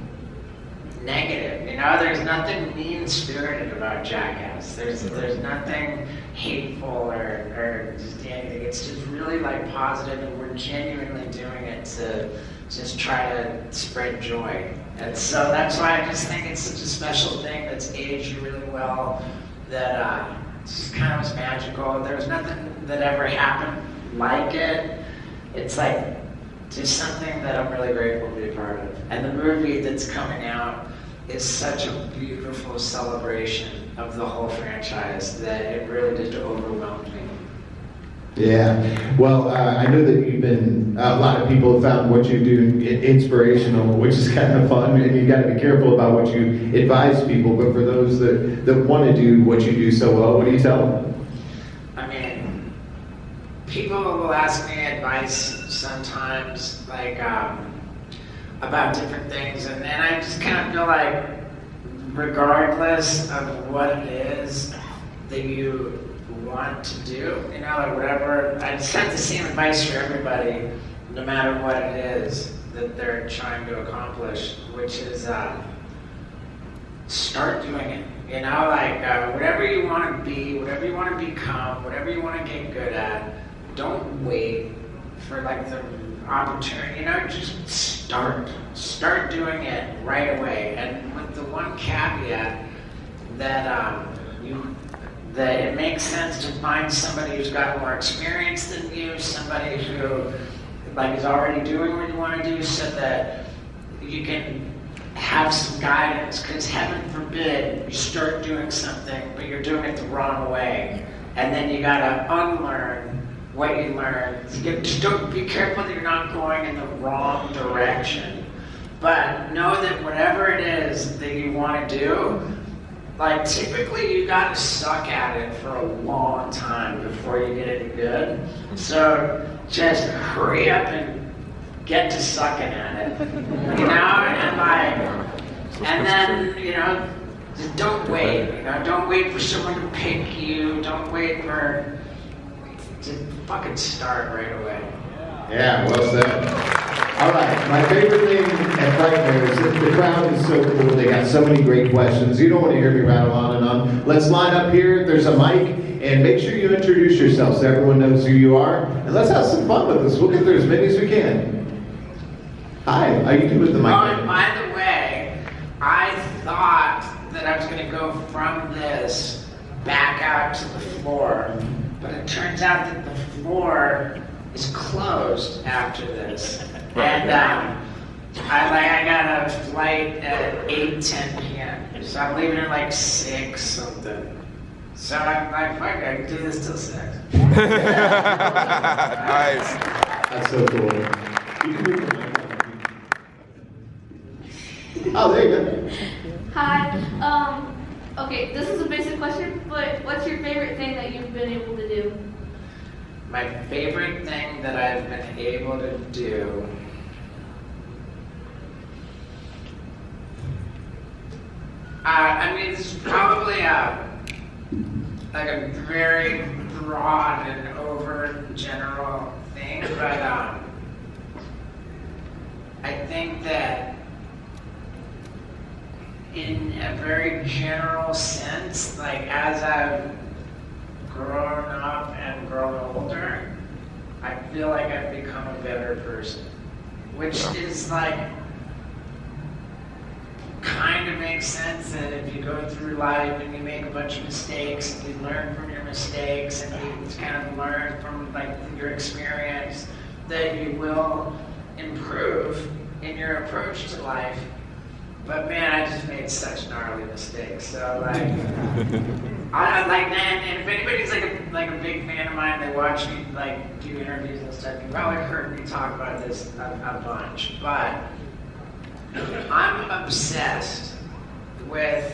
negative, you know? There's nothing mean-spirited about Jackass. There's nothing hateful or just anything. It's just really, like, positive, and we're genuinely doing it to just try to spread joy. And so that's why I just think it's such a special thing that's aged really well, that it just kind of was magical. There was nothing that ever happened like it. It's like just something that I'm really grateful to be a part of. And the movie that's coming out is such a beautiful celebration of the whole franchise that it really just overwhelmed me. Yeah, well, I know that you've been, a lot of people have found what you do inspirational, which is kind of fun, and you got to be careful about what you advise people, but for those that want to do what you do so well, what do you tell them? I mean, people will ask me advice sometimes, like, about different things, and I just kind of feel like, regardless of what it is that you want to do, you know, like whatever, I just have the same advice for everybody, no matter what it is that they're trying to accomplish, which is start doing it, you know, like whatever you want to be, whatever you want to become, whatever you want to get good at, don't wait for, like, the opportunity, you know, just start doing it right away. And with the one caveat that that it makes sense to find somebody who's got more experience than you, somebody who, like, is already doing what you want to do, so that you can have some guidance, because heaven forbid you start doing something but you're doing it the wrong way, and then you gotta unlearn what you learned. Just don't, be careful that you're not going in the wrong direction. But know that whatever it is that you want to do, like, typically you gotta suck at it for a long time before you get it good. So just hurry up and get to sucking at it, you know, and, like, and then, you know, just don't wait, you know, don't wait for someone to pick you, don't wait for, just fucking start right away. Yeah, well said. All right, my favorite thing at Frightmare is that the crowd is so cool. They got so many great questions. You don't want to hear me rattle on and on. Let's line up here. There's a mic, and make sure you introduce yourself so everyone knows who you are. And let's have some fun with this. We'll get through as many as we can. Hi, how you doing with the mic? Oh, and by the way, I thought that I was going to go from this back out to the floor, but it turns out that the floor is closed after this. And I got a flight at 8:10 p.m. So I'm leaving at like 6 something. So I'm like, fuck, I can do this till 6. Nice. That's so cool. Oh, there you go. Hi. Okay, this is a basic question, but what's your favorite thing that you've been able to do? My favorite thing that I've been able to do, I mean, this is probably like a very broad and overgeneral thing, but I think that in a very general sense, like, as I've grown up and grown older, I feel like I've become a better person, which is, like, kind of makes sense that if you go through life and you make a bunch of mistakes, and you learn from your mistakes, and you kind of learn from like your experience, that you will improve in your approach to life. But man, I just made such gnarly mistakes. So like, I like, and if anybody's like a big fan of mine, they watch me like do interviews and stuff, you probably heard me talk about this a bunch. But I'm obsessed with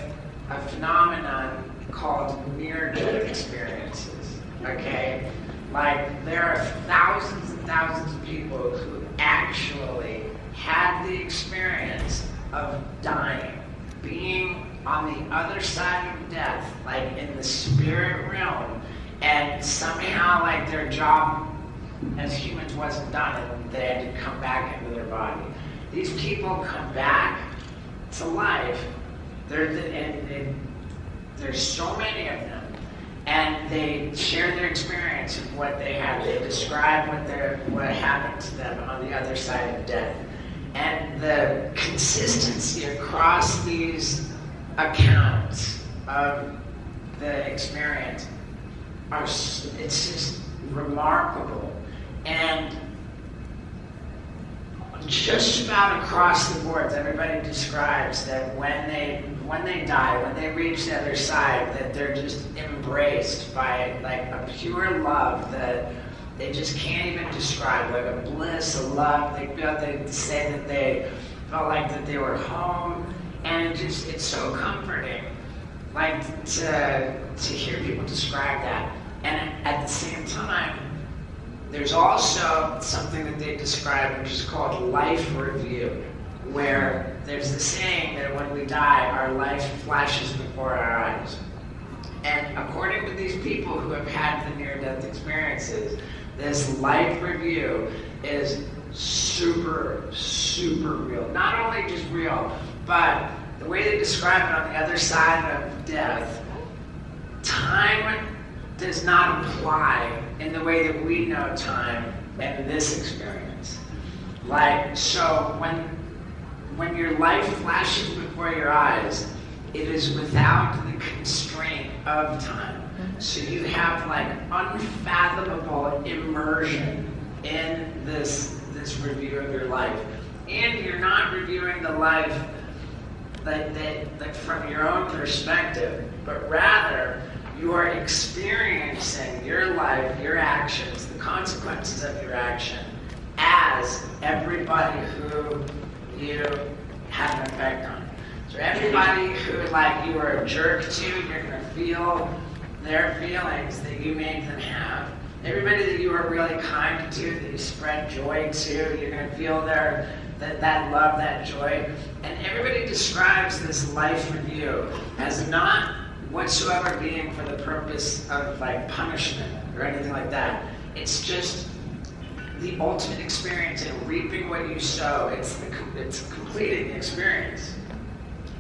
a phenomenon called near-death experiences. Okay, like there are thousands and thousands of people who actually had the experience of dying, being on the other side of death, like in the spirit realm, and somehow like their job as humans wasn't done and they had to come back into their body. These people come back to life, there's so many of them, and they share their experience of what they had. They describe what happened to them on the other side of death. And the consistency across these accounts of the experience it's just remarkable. And just about across the board, everybody describes that when they die, when they reach the other side, that they're just embraced by like a pure love that they just can't even describe, like a bliss, a love. They say that they felt like that they were home, and it's so comforting, like to hear people describe that. And at the same time, there's also something that they describe which is called life review, where there's the saying that when we die, our life flashes before our eyes. And according to these people who have had the near-death experiences, this life review is super, super real. Not only just real, but the way they describe it on the other side of death, time does not apply in the way that we know time in this experience. Like, so when your life flashes before your eyes, it is without the constraint of time. So you have like unfathomable immersion in this review of your life. And you're not reviewing the life that from your own perspective, but rather you are experiencing your life, your actions, the consequences of your action as everybody who you have an effect on. So everybody who like you are a jerk to, you're gonna feel their feelings that you made them have. Everybody that you are really kind to, that you spread joy to, you're gonna feel that love, that joy. And everybody describes this life review as not whatsoever being for the purpose of like punishment or anything like that. It's just the ultimate experience in reaping what you sow. It's completing the experience.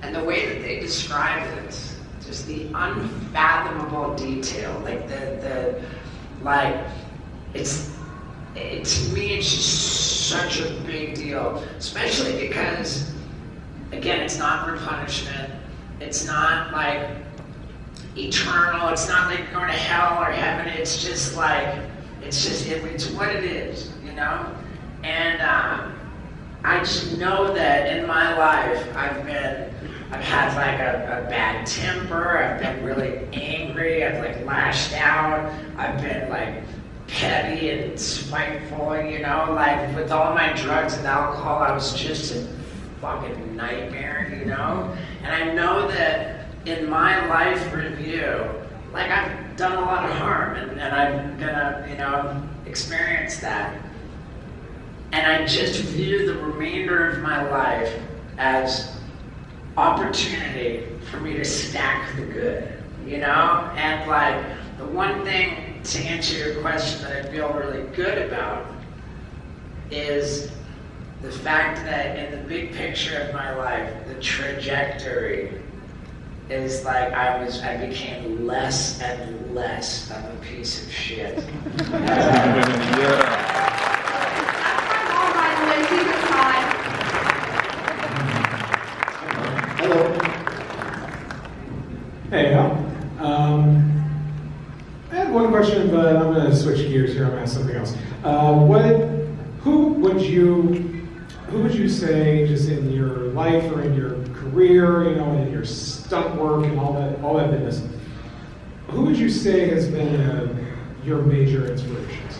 And the way that they describe this, just the unfathomable detail, like to me, it's just such a big deal, especially because, again, it's not for punishment. It's not like eternal. It's not like going to hell or heaven. It's just like, it's what it is, you know? And I just know that in my life, I've had like a bad temper, I've been really angry, I've like lashed out, I've been like petty and spiteful, you know, like with all my drugs and alcohol, I was just a fucking nightmare, you know? And I know that in my life review, like I've done a lot of harm and I'm gonna, you know, experience that. And I just view the remainder of my life as opportunity for me to stack the good, you know? And like, the one thing to answer your question that I feel really good about is the fact that in the big picture of my life, the trajectory is like I became less and less of a piece of shit. I Hey, Al. I had one question, but I'm going to switch gears here. I'm going to ask something else. Who would you say, just in your life or in your career, you know, in your stunt work and all that business, who would you say has been your major inspirations?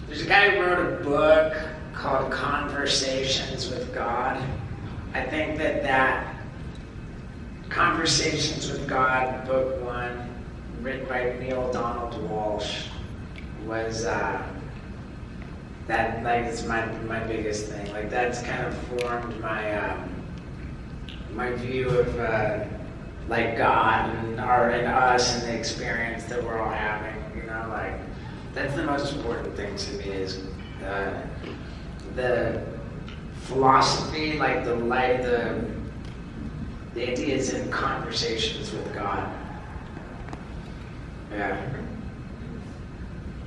There's a guy who wrote a book called Conversations with God. I think that Conversations with God, book 1, written by Neil Donald Walsh, was it's my biggest thing. Like, that's kind of formed my my view of like God and us and the experience that we're all having. You know, like, that's the most important thing to me, is the philosophy, like the ideas in Conversations with God. Yeah.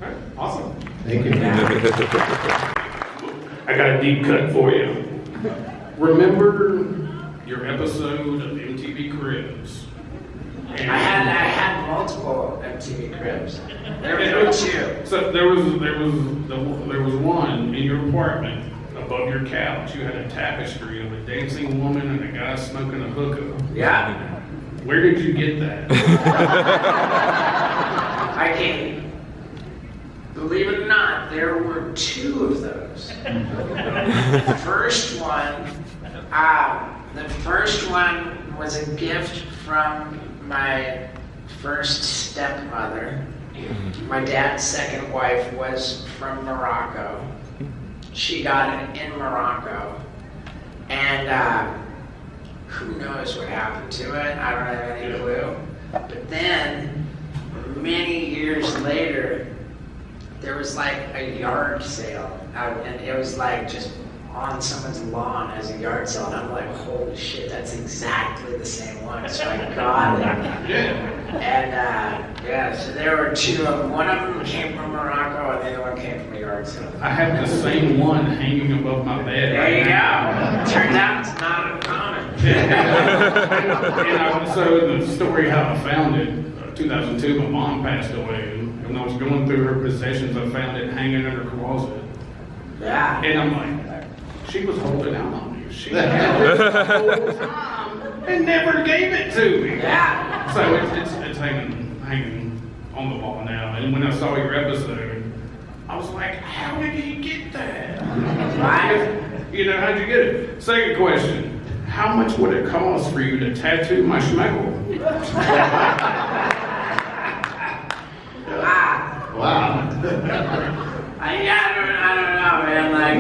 All right, awesome. Thank you. I got a deep cut for you. Remember your episode of MTV Cribs? I had multiple MTV Cribs. There were 2. So there was one in your apartment above your couch. You had a tapestry of a dancing woman and a guy smoking a hookah. Yeah. Where did you get that? I can't. Believe it or not, there were 2 of those. The first one was a gift from my first stepmother. My dad's second wife was from Morocco. She got it in Morocco. And who knows what happened to it? I don't have any clue. But then, many years later, there was like a yard sale out, and it was like just on someone's lawn as a yard sale, and I'm like, holy shit, that's exactly the same one. So I got it. And so there were 2 of them. One of them came from Morocco, and the other one came from a yard sale. I have the same one hanging above my bed. There you go. Turns out it's not uncommon. And so the story how I found it, 2002, my mom passed away, and when I was going through her possessions, I found it hanging in her closet. Yeah. And I'm like, she was holding out on me. She had it the whole time and never gave it to me. Yeah. So it's hanging on the wall now. And when I saw your episode, I was like, how did he get that? Right. You know, how'd you get it? Second question, how much would it cost for you to tattoo my schmeckle? Wow. I don't know, man. Like,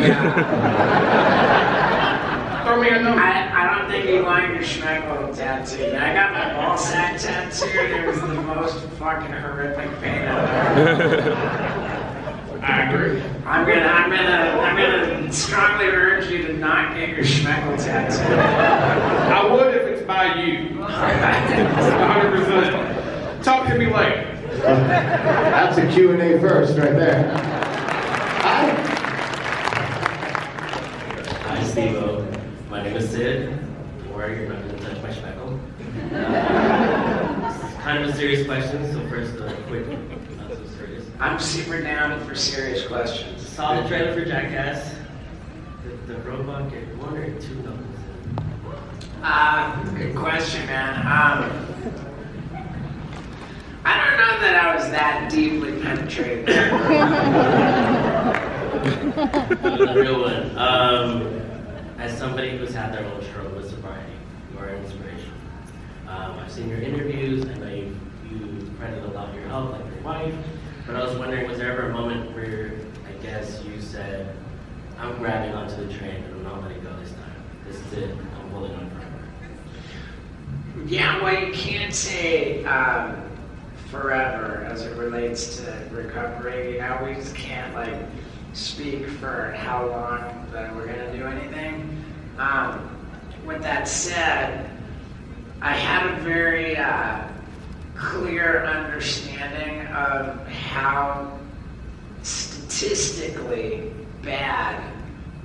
throw me a number. I don't think you want your schmeckle tattooed. I got my ball sack tattooed. It was the most fucking horrific pain I've ever. I agree. I'm gonna strongly urge you to not get your schmeckle tattooed. I would if it's by you. 100%. Talk to me later. That's a Q&A first, right there. Hi, Steve-O. My name is Sid. Don't worry, you're not going to touch my speckle. It's kind of a serious question, so first, quick, not so serious. I'm super down for serious questions. Saw the trailer for Jackass. Did the robot get 1 or 2 numbers? Good question, man. I don't know that I was that deeply penetrated. The real one. As somebody who's had their own struggle with sobriety, you are an inspiration. I've seen your interviews. I know you credit a lot of your help, like your wife. But I was wondering, was there ever a moment where I guess you said, "I'm grabbing onto the train, and I'm not letting go this time. This is it. I'm holding on forever." Yeah, well, you can't say forever as it relates to recovery. You know, we just can't like speak for how long that we're gonna do anything. With that said, I had a very clear understanding of how statistically bad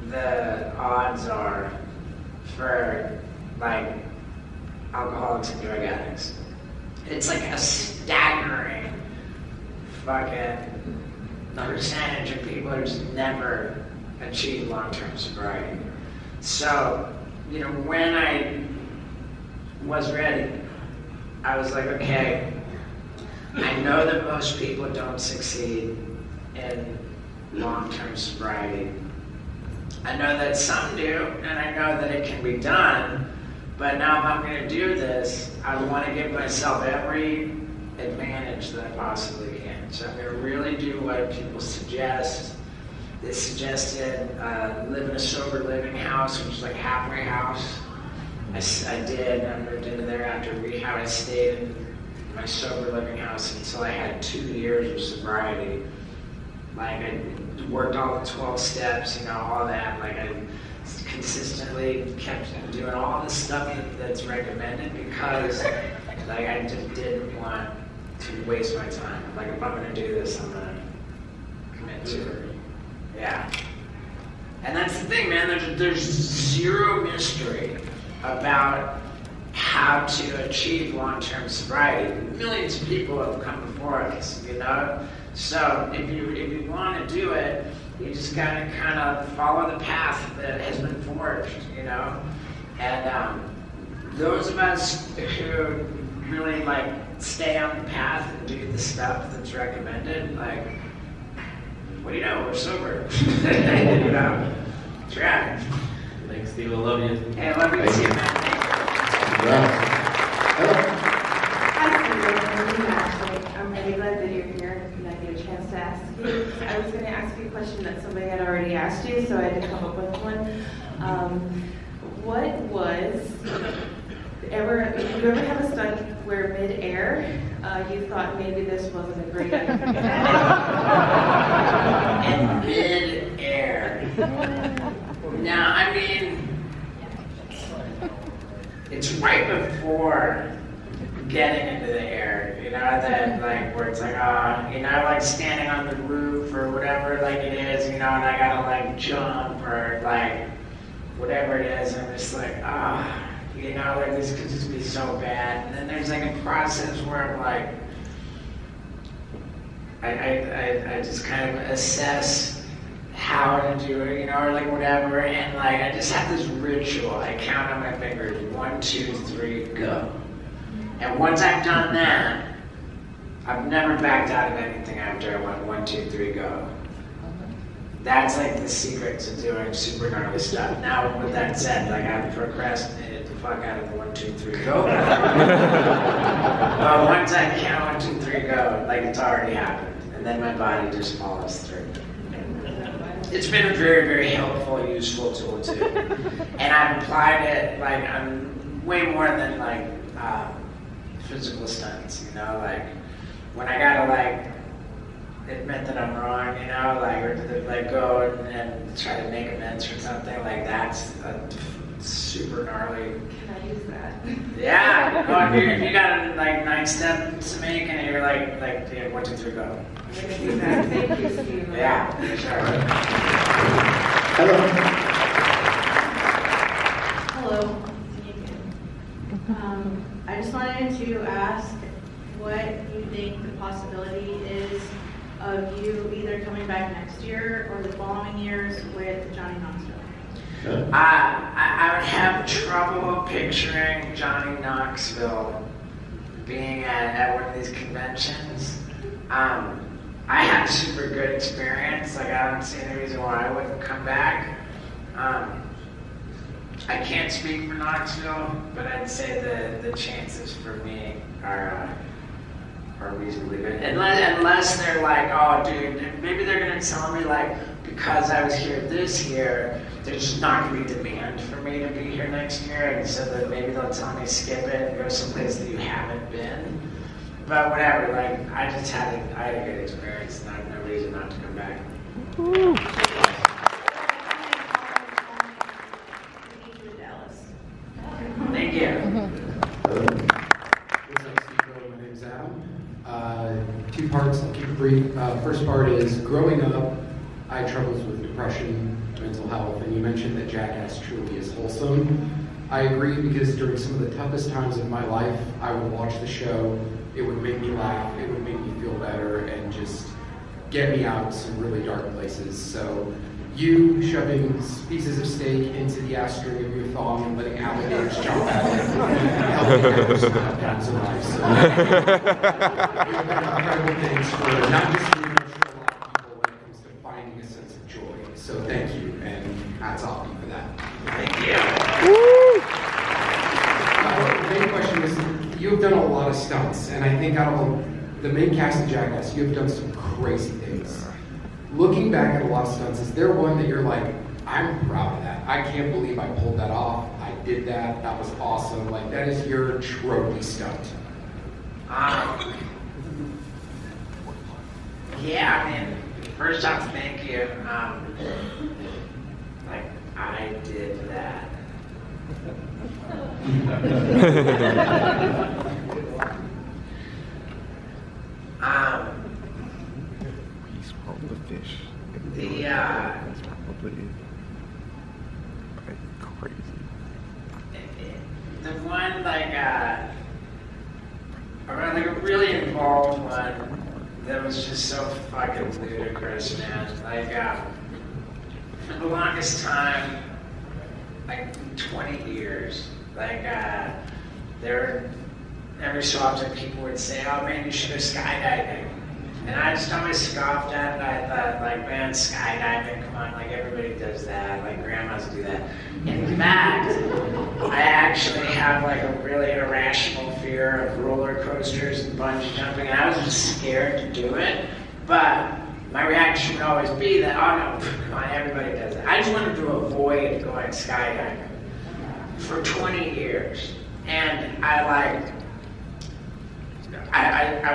the odds are for like alcoholics and drug addicts. It's like a staggering fucking percentage of people who just never achieve long-term sobriety. So, you know, when I was ready, I was like, okay, I know that most people don't succeed in long-term sobriety. I know that some do, and I know that it can be done, but now if I'm going to do this, I want to give myself every advantage that I possibly can. So I'm going to really do what people suggest. They suggested live in a sober living house, which is like a halfway house. I did. I moved into there after rehab. I stayed in my sober living house until I had 2 years of sobriety. Like I worked all the 12 steps, you know, all that. Like I consistently kept doing all the stuff that's recommended because like I just didn't want to waste my time. Like if I'm gonna do this, I'm gonna commit to it. Yeah. And that's the thing, man, there's zero mystery about how to achieve long-term sobriety. Millions of people have come before us, you know? So if you want to do it, you just gotta kind of follow the path that has been forged, you know? And those of us who really like stay on the path and do the stuff that's recommended, like, what do you know, we're sober. You know? That's right. Thanks, Steve. I love you. Hey, I love you too, man. I'm really glad that you're here and I get a chance to ask you. I was going to ask you a question that somebody had already asked you, so I had to come up with one. Did you ever have a stunt where mid-air you thought maybe this wasn't a great idea? In mid-air. Now, I mean, it's right before getting into the air, you know, that like where it's like, you know, like standing on the roof or whatever like it is, you know, and I gotta like jump or like whatever it is, and I'm just like, you know, like this could just be so bad. And then there's like a process where I'm like, I just kind of assess how to do it, you know, or like whatever, and like I just have this ritual. I count on my fingers, 1, 2, 3, go. And once I've done that, I've never backed out of anything after I went 1, 2, 3, go. That's like the secret to doing super gnarly stuff. Now, with that said, like I've procrastinated the fuck out of the 1, 2, 3, go. But once I count 1, 2, 3, go, like it's already happened, and then my body just follows through. It's been a very, very helpful, useful tool too, and I've applied it like I'm way more than like physical stunts, you know, like when I gotta like admit that I'm wrong, you know, like or like go and try to make amends for something, like that's a super gnarly. Can I use that? Yeah, well, if you got like 9 steps to make and you're like yeah, 1, 2, 3, go. Thank you, Steve. Yeah, sure. Hello. I just wanted to ask what you think the possibility is of you either coming back next year or the following years with Johnny Knoxville. I would have trouble picturing Johnny Knoxville being at one of these conventions. I had a super good experience. Like I don't see any reason why I wouldn't come back. I can't speak for Knoxville, but I'd say the chances for me are reasonably good. Unless they're like, oh dude, maybe they're gonna tell me like, because I was here this year, there's not gonna be demand for me to be here next year, and so that maybe they'll tell me skip it and go someplace that you haven't been. But whatever, like I had a good experience, and I have no reason not to come back. Thank you. What's up, Steve? My name's Adam. 2 parts, I'll keep it brief. First part is growing up, I had troubles with depression, mental health, and you mentioned that Jackass truly is wholesome. I agree, because during some of the toughest times of my life, I would watch the show, it would make me laugh, it would make me feel better, and just get me out of some really dark places. So you shoving pieces of steak into the ass string of your thong and letting alligators jump at it helped me have some times in life. So you've done incredible things for not just me, but for a lot of people when it comes to finding a sense of joy. So thank you, and hats off to you for that. Thank you. The main question is, you've done a lot of stunts, and I think out of the main cast of Jackass, you've done some crazy things. Looking back at a lot of stunts, is there one that you're like, I'm proud of that. I can't believe I pulled that off. I did that. That was awesome. Like, that is your trophy stunt. Yeah, I mean, first off, thank you. Like, I did that. He's from the fish. That's probably like crazy. The one like a really involved one that was just so fucking ludicrous, man. Like for the longest time, like 20 years, like every so often people would say, "Oh man, you should go skydiving," and I just always scoffed at it. I thought, like, man, skydiving, come on, like everybody does that, like grandmas do that. In fact, I actually have like a really irrational fear of roller coasters and bungee jumping, and I was just scared to do it. But my reaction would always be that, oh no, come on, everybody does it. I just wanted to avoid going skydiving for 20 years. And I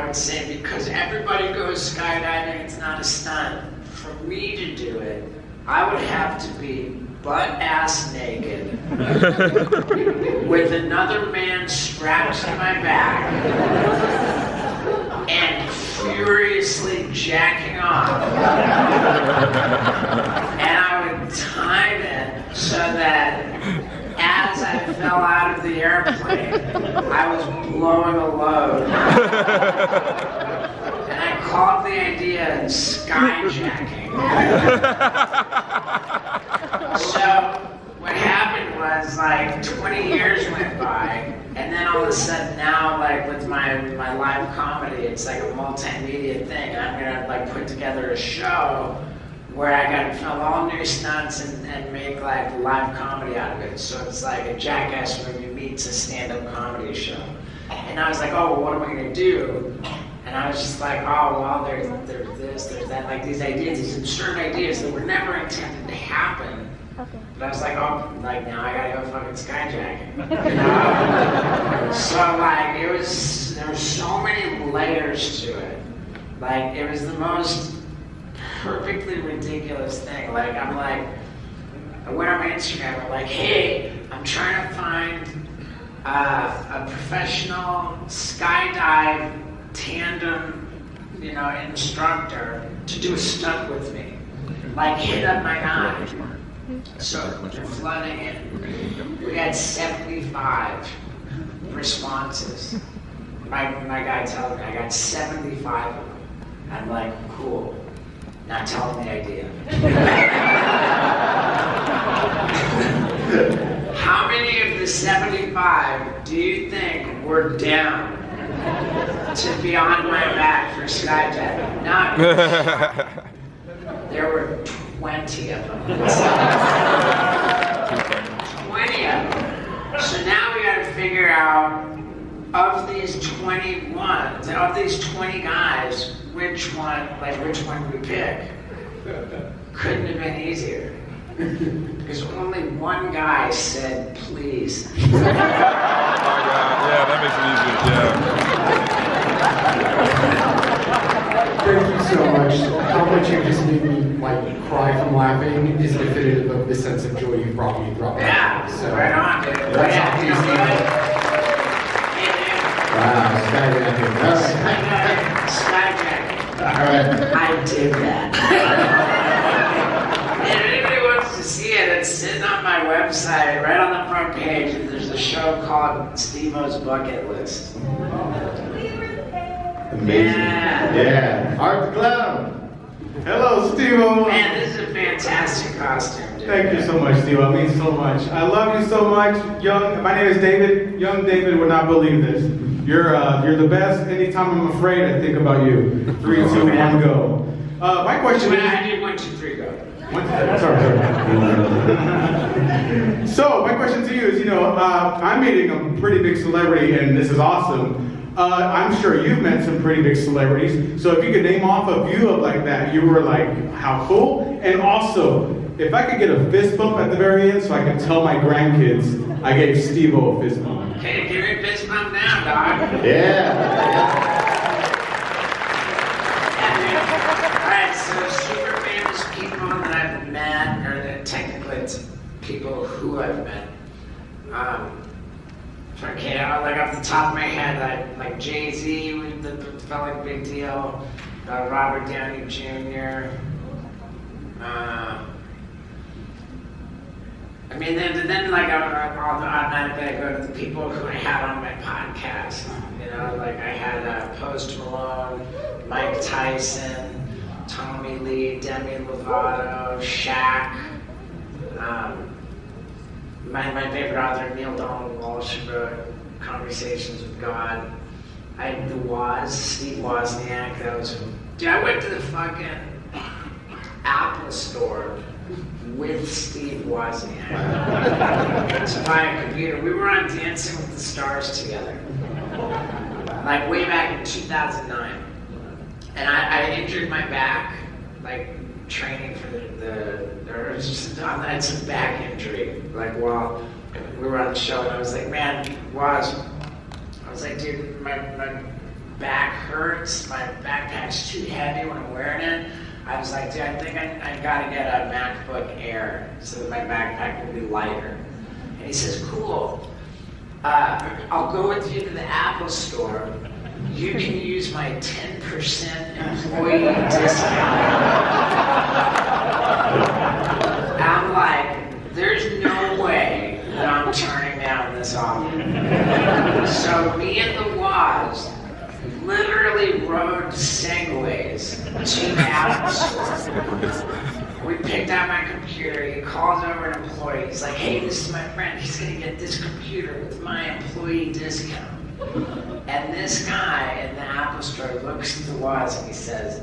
would say, because everybody goes skydiving, it's not a stunt. For me to do it, I would have to be butt-ass naked with another man strapped to my back and furiously jacking off. And I would time it so that as I fell out of the airplane, I was blowing a load. And I called the idea skyjacking. So what happened was, like, 20 years went by, and then all of a sudden now, like, with my live comedy, it's like a multimedia thing, and I'm gonna like put together a show where I got to film all new stunts and make like live comedy out of it. So it's like a Jackass movie meets a stand-up comedy show. And I was like, oh, well, what am I gonna do? And I was just like, oh, well, there's this, there's that, like these ideas, these absurd ideas that were never intended to happen. Okay. But I was like, oh, like now I gotta go fucking skyjacking. You know? So like there were so many layers to it. Like it was the most perfectly ridiculous thing. Like I went on my Instagram, I'm like, hey, I'm trying to find a professional skydive tandem, instructor to do a stunt with me. Like hit up my guy. So they're flooding in. We had 75 responses. My guy tells me I got 75 of them. I'm like, cool. Now tell them the idea. How many of the 75 do you think were down to be on my back for skydiving? Not there were 20 of them. 20 of them. So now we got to figure out, of these 20 guys, which one we pick? Couldn't have been easier. Because only one guy said, please. Oh my God, yeah, that makes it easier, yeah. Thank you so much. How much you just made me cry from laughing is definitive of the sense of joy you brought me throughout. Yeah, so right on, dude. That's all you need. Wow, skydiving. Skyjacking. All right. I did that. website, right on the front page, there's a show called Steve-O's Bucket List. Amazing. Yeah. Art the Clown. Hello, Steve-O. Man, this is a fantastic costume, dude. Thank you so much, Steve. It means so much. I love you so much. My name is David. Young David would not believe this. You're the best. Anytime I'm afraid, I think about you. 3, 2, 1, go. My question is. I did 1, 2, 3, go. Sorry. So my question to you is, I'm meeting a pretty big celebrity, and this is awesome. I'm sure you've met some pretty big celebrities. So if you could name off a few of like that, you were like, how cool? And also, if I could get a fist bump at the very end, so I can tell my grandkids I gave Steve-O a fist bump. Okay, give me a fist bump now, dog. Yeah. Alright, so super famous people that I've met, or technically it's people who I've met. Okay, like off the top of my head, like Jay-Z felt like a big deal. Robert Downey Jr. Then like automatically I go to the people who I had on my podcast. Like I had Post Malone, Mike Tyson, Tommy Lee, Demi Lovato, Shaq. My favorite author, Neil Donald Walsh, wrote Conversations with God. I had the Woz, Steve Wozniak. Dude, I went to the fucking Apple store with Steve Wozniak to buy a computer. We were on Dancing with the Stars together, like way back in 2009. And I injured my back, like training for it's a back injury. Like while we were on the show, and I was like, man, I was like, dude, my back hurts. My backpack's too heavy when I'm wearing it. I was like, dude, I think I gotta get a MacBook Air so that my backpack will be lighter. And he says, cool. I'll go with you to the Apple store. You can use my 10% employee discount. I'm like, there's no way that I'm turning down this offer. So me and the Woz literally rode segways to the Apple store. We picked out my computer. He calls over an employee. He's like, hey, this is my friend. He's gonna get this computer with my employee discount. And this guy in the Apple store looks at the Woz and he says,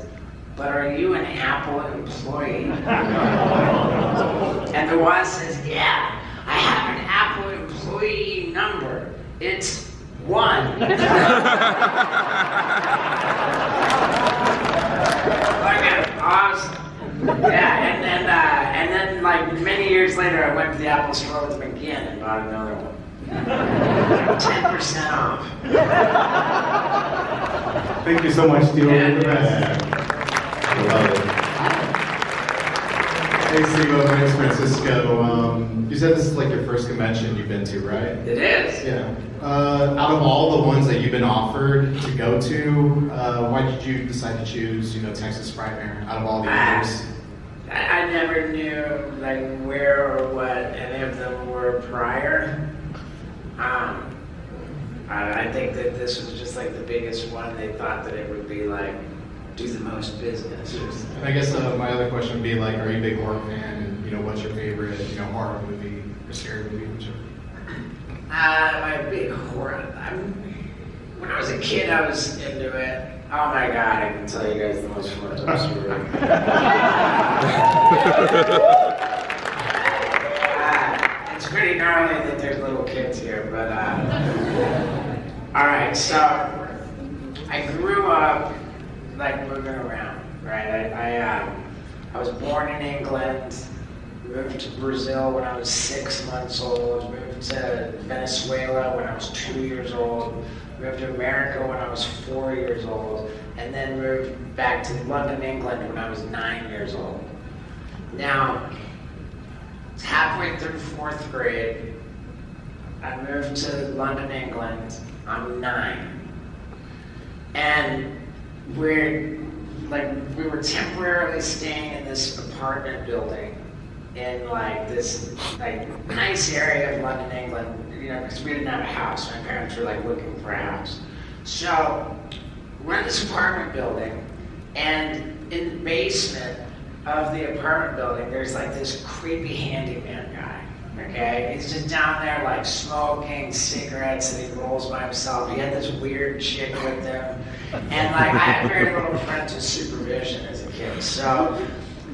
but are you an Apple employee? And the Woz says, yeah, I have an Apple employee number. It's 1. Okay, awesome. Yeah, and then like many years later, I went to the Apple store with him again and bought another one. 10% off. Thank you so much, Steve. You're the best. I love it. Hey, Steve-O, my name's Francisco. You said this is like your first convention you've been to, right? It is. Yeah. Out of all the ones that you've been offered to go to, why did you decide to choose, Texas Frightmare out of all the others? I never knew like where or what any of them were prior. I think that this was just like the biggest one. They thought that it would be like do the most business. And I guess my other question would be like, are you a big horror fan? And what's your favorite, horror movie or scary movie? My big horror. When I was a kid, I was into it. Oh my god, I can tell you guys the most horror story. It's pretty gnarly that there's little kids here, but all right. So I grew up like moving around, right? I was born in England, moved to Brazil when I was 6 months old, moved to Venezuela when I was 2 years old, moved to America when I was 4 years old, and then moved back to London, England when I was 9 years old. Now, it's halfway through 4th grade. I moved to London, England. I'm 9. And we were temporarily staying in this apartment building in like this like nice area of London, England, you know, because we didn't have a house. My parents were like looking for a house. So we're in this apartment building, and in the basement of the apartment building, there's like this creepy handyman guy. Okay, he's just down there like smoking cigarettes, and he rolls by himself. He had this weird chick with him, and like I had very little parental supervision as a kid, so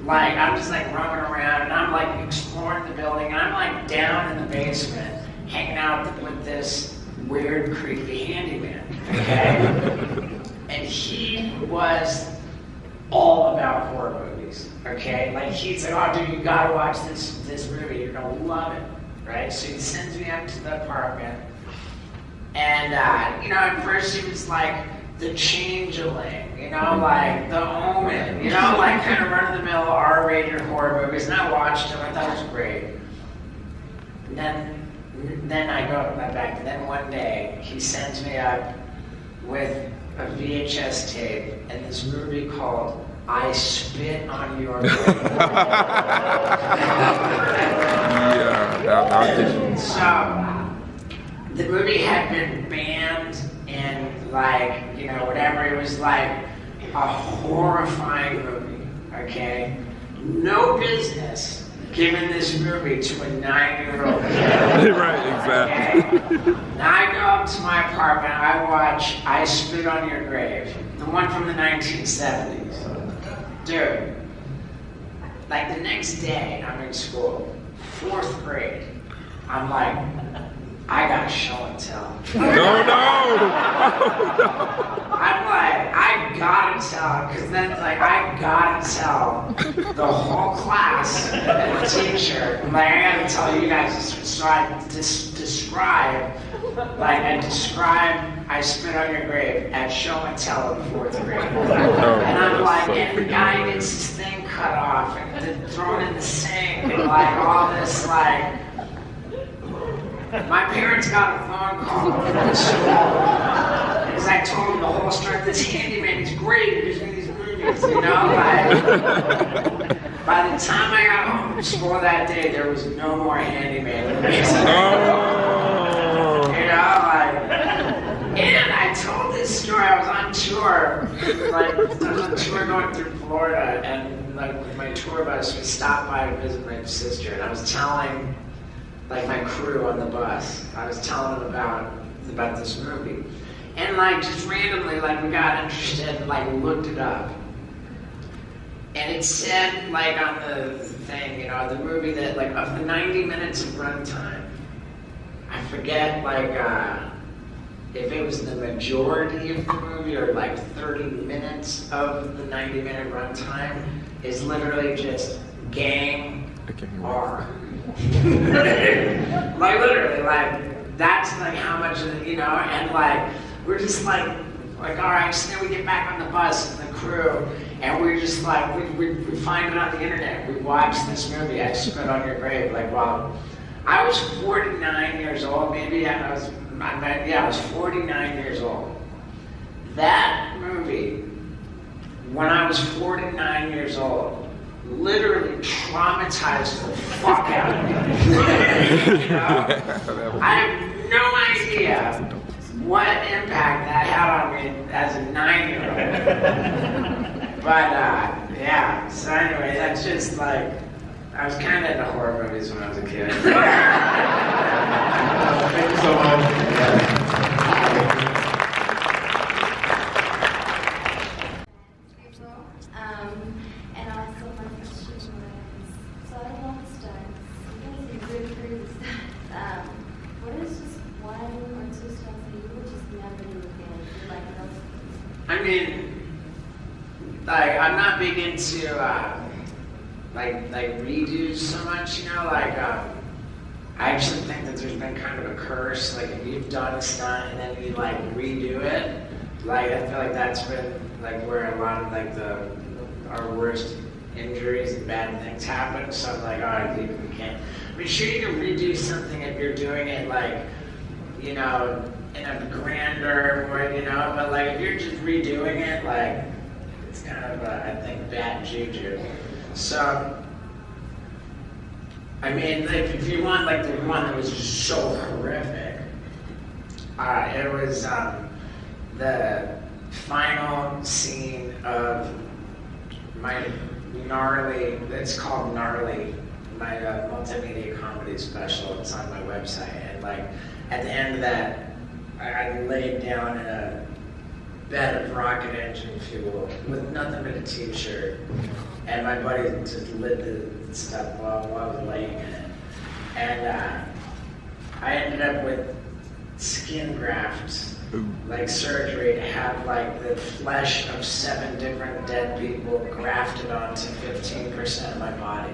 like I'm just like roaming around, and I'm like exploring the building, and I'm like down in the basement, hanging out with this weird, creepy handyman. Okay, and he was all about horror movies. Okay, like he's like, oh dude, you gotta watch this movie, you're gonna love it, right? So he sends me up to the apartment, and you know, at first he was like The Changeling, you know, like The Omen, you know, like kind of run-of-the-mill R-rated horror movies, and I watched them. I thought it was great. And then I go back, and then one day he sends me up with a VHS tape and this movie called I Spit on Your Grave. So the movie had been banned in like, you know, whatever, it was like a horrifying movie, okay? No business giving this movie to a 9-year-old kid. Right, exactly. Okay? Now I go up to my apartment, I watch I Spit on Your Grave, the one from the 1970s. Dude, like the next day I'm in school, 4th grade, I'm like, I got show and tell. No, no! I'm like, I gotta tell, because then it's like, I gotta tell the whole class and the teacher. I'm like, I gotta tell you guys, so I describe I Spit on Your Grave at show and tell in 4th grade. And I'm like, and the guy gets his thing cut off and then thrown in the sink and like all this like. My parents got a phone call from school because I told them the whole story. This handyman is great. He's in these movies, you know. Like, by the time I got home from school that day, there was no more handyman movies. You know, like, and I told this story. I was on tour, like I was on tour going through Florida, and like with my tour bus, we stopped by to visit my sister, and I was telling. Like my crew on the bus, I was telling them about this movie, and like just randomly, like we got interested and like looked it up, and it said like on the thing, you know, the movie that like of the 90 minutes of runtime, I forget like if it was the majority of the movie or like 30 minutes of the 90-minute runtime is literally just gang R. Like literally, like that's like how much, you know, and like we're just like all right, so then we get back on the bus and the crew, and we're just like we find it on the internet. We watched this movie, I Spit on Your Grave. Like, wow, I was 49 years old, maybe, and I was 49 years old. That movie, when I was 49 years old, literally traumatized the fuck out of me. You know? I have no idea what impact that had on me as a 9-year-old. But yeah, so anyway, that's just like, I was kind of into horror movies when I was a kid. Thank you so much. And also my question was, so I love stunts. You guys are good for stunts. What is just one or two stunts that you would just never do again? You're like, no. I mean, like, I'm not big into, like redos so much, you know, like, I actually think that there's been kind of a curse, like, if you've done a stunt and then you, like, redo it, like, I feel like that's been, like, where a lot of, like, our worst injuries and bad things happen, so I'm like, alright, you can't. I mean, sure, you can redo something if you're doing it, like, you know, in a grander way, you know, but, like, if you're just redoing it, like, it's kind of, I think, bad juju. So, I mean, like, if you want like the one that was just so horrific, it was the final scene of my gnarly, it's called Gnarly, my multimedia comedy special. It's on my website. And like at the end of that, I laid down in a bed of rocket engine fuel with nothing but a t-shirt. And my buddy just lit the stuff while I was laying in it. And I ended up with skin grafts, like surgery, to have like the flesh of 7 different dead people grafted onto 15% of my body.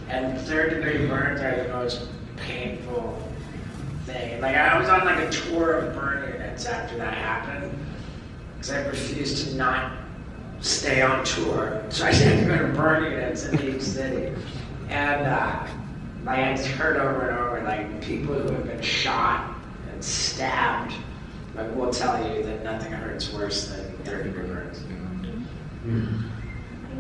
And 3rd-degree burns are the most painful thing. Like I was on like a tour of burn units after that happened, because I refused to not stay on tour. So I had to go to burn units in each city. And like I just heard over and over, like people who have been shot and stabbed, like will tell you that nothing hurts worse than 3rd-degree burns. Thank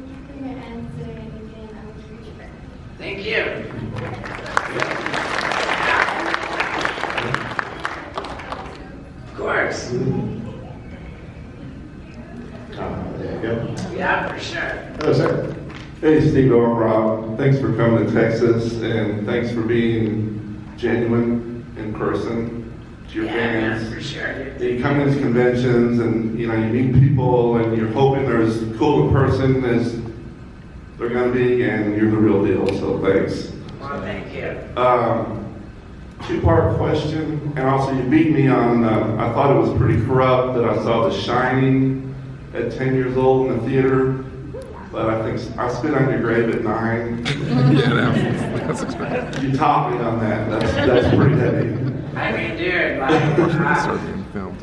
you for your answer, and again, I'm a huge fan. Thank you. Of course. There you go. Yeah, for sure. Hello, sir. Hey, Steve Rob. Thanks for coming to Texas, and thanks for being genuine in person to your fans. Yeah, for sure. You come into conventions, and you meet people, and you're hoping they're as cool a person as they're going to be, and you're the real deal. So thanks. Well, thank you. 2-part question, and also you beat me on. I thought it was pretty corrupt that I saw The Shining at 10 years old in the theater, but I think I spit on your grave at 9. Yeah, that's expected. You topped me on that. That's pretty heavy. I mean, dude, like, Certain films.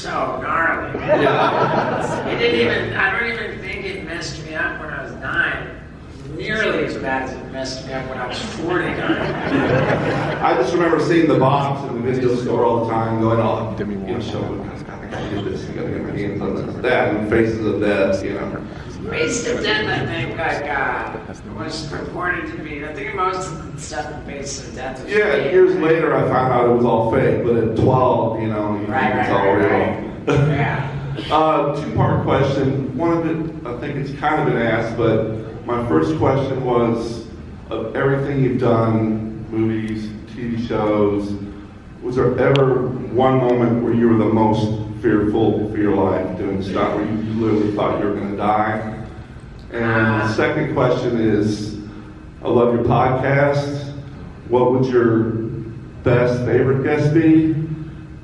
so gnarly. Yeah. It didn't even, I don't even think it messed me up when I was 9. Nearly as bad as it messed me up when I was 49. I just remember seeing the box in the video store all the time, going, oh, give me one show. I gotta get this. I gotta get my hands on this. That and Faces of Death, Faces of Death, I think, like, was purported to be, I think most of the stuff in Faces of Death was Yeah, fake. years later I found out it was all fake, but at 12, you think it's all real. Yeah. 2-part question. One of it, I think it's kind of been asked, but my first question was, of everything you've done, movies, TV shows, was there ever one moment where you were the most fearful for your life doing stuff, where you literally thought you were going to die? And the second question is, I love your podcast. What would your best favorite guest be,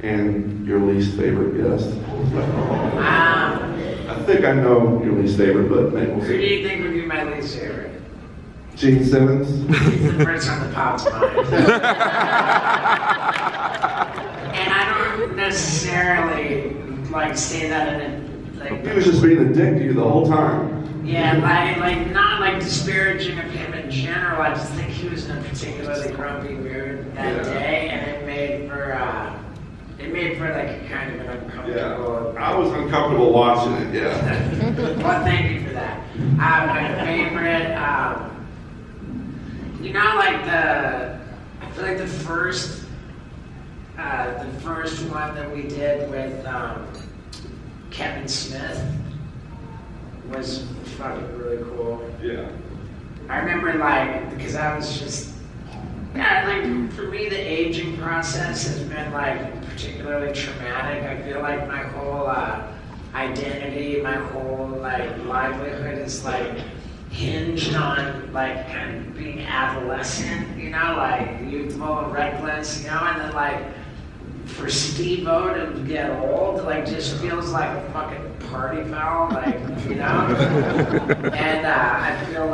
and your least favorite guest? I think I know your least favorite, but maybe we'll Who do see. you think would be my least favorite? Gene Simmons? He's the first on the pop's mind. And I don't necessarily like say that in a like. He was just being a dick to you the whole time. Yeah, like not like disparaging of him in general. I just think he was in a particularly grumpy mood that day, and it made for like a kind of an uncomfortable. I was uncomfortable watching it. Yeah. Well, thank you for that. My favorite, I feel like the first one that we did with Kevin Smith was fucking really cool. Yeah. I remember because I was just, for me the aging process has been particularly traumatic. I feel like my whole identity, my whole livelihood is hinged on kind of being adolescent, youthful and reckless, and then for Steve-O to get old, just feels like a fucking party foul, and I feel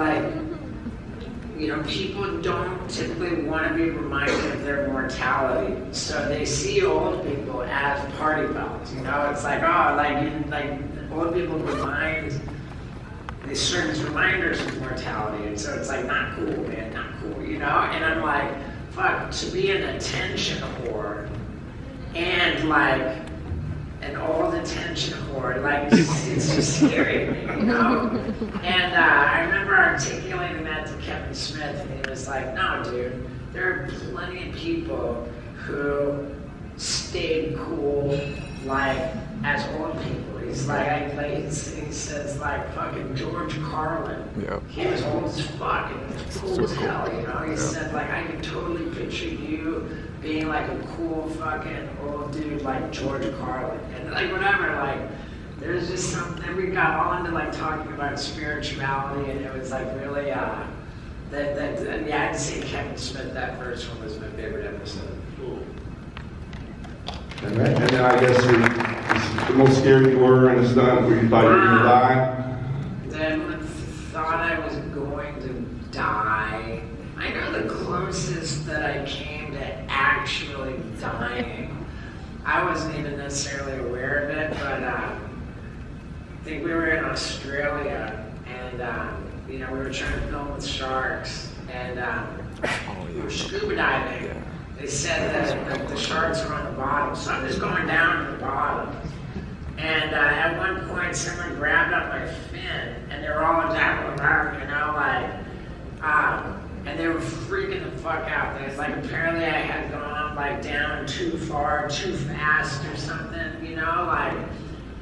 people don't typically want to be reminded of their mortality, so they see old people as party fouls, it's old people they serve as reminders of mortality, and so it's not cool, man, not cool, and I'm fuck, to be an attention whore, and an old attention whore, it's just scary to me, And I remember articulating that to Kevin Kevin Smith, and he was like, no, dude, there are plenty of people who stayed cool, like, as old people. He's like, he says, like, fucking George Carlin. Yeah. He was old as fuck and cool as hell, you know? He said, like, I can totally picture you being, like, a cool fucking old dude like George Carlin. And, like, whatever, like, there's just something, we got all into, like, talking about spirituality, and it was, like, really, yeah, I'd say Kevin Smith, that first one was my favorite episode. All right. And then I guess the most scared you were in a stunt where you thought you were going to die? Then thought I was going to die. I know the closest that I came to actually dying. I wasn't even necessarily aware of it, but I think we were in Australia, and you know, we were trying to film with sharks, and we were scuba diving. They said that the sharks were on the bottom. Something's going down to the bottom. And at one point, someone grabbed up my fin, and they were all down, you know, like, and they were freaking the fuck out. It's like apparently I had gone like down too far, too fast or something, you know, like,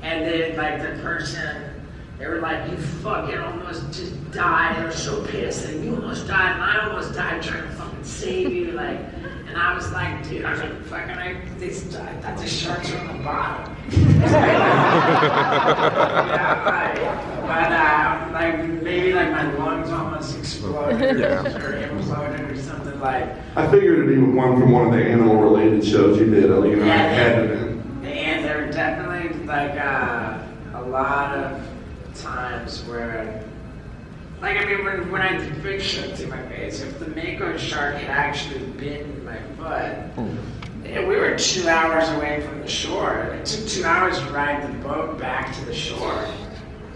and then like the person, they were like, you fucking almost just died. They were so pissed. Like, you almost died, and I almost died trying to fucking save you, like. And I was like, dude, I was like, fucking, I thought the sharks were on the bottom. Yeah, like maybe like my lungs almost exploded or imploded or something like. I figured it'd be one from one of the animal-related shows you did. You know, I had it in. And there were definitely like a lot of times where, like, I mean, when I did big shit to my face, if the mako shark had actually bitten my foot, we were 2 hours away from the shore. It took 2 hours to ride the boat back to the shore.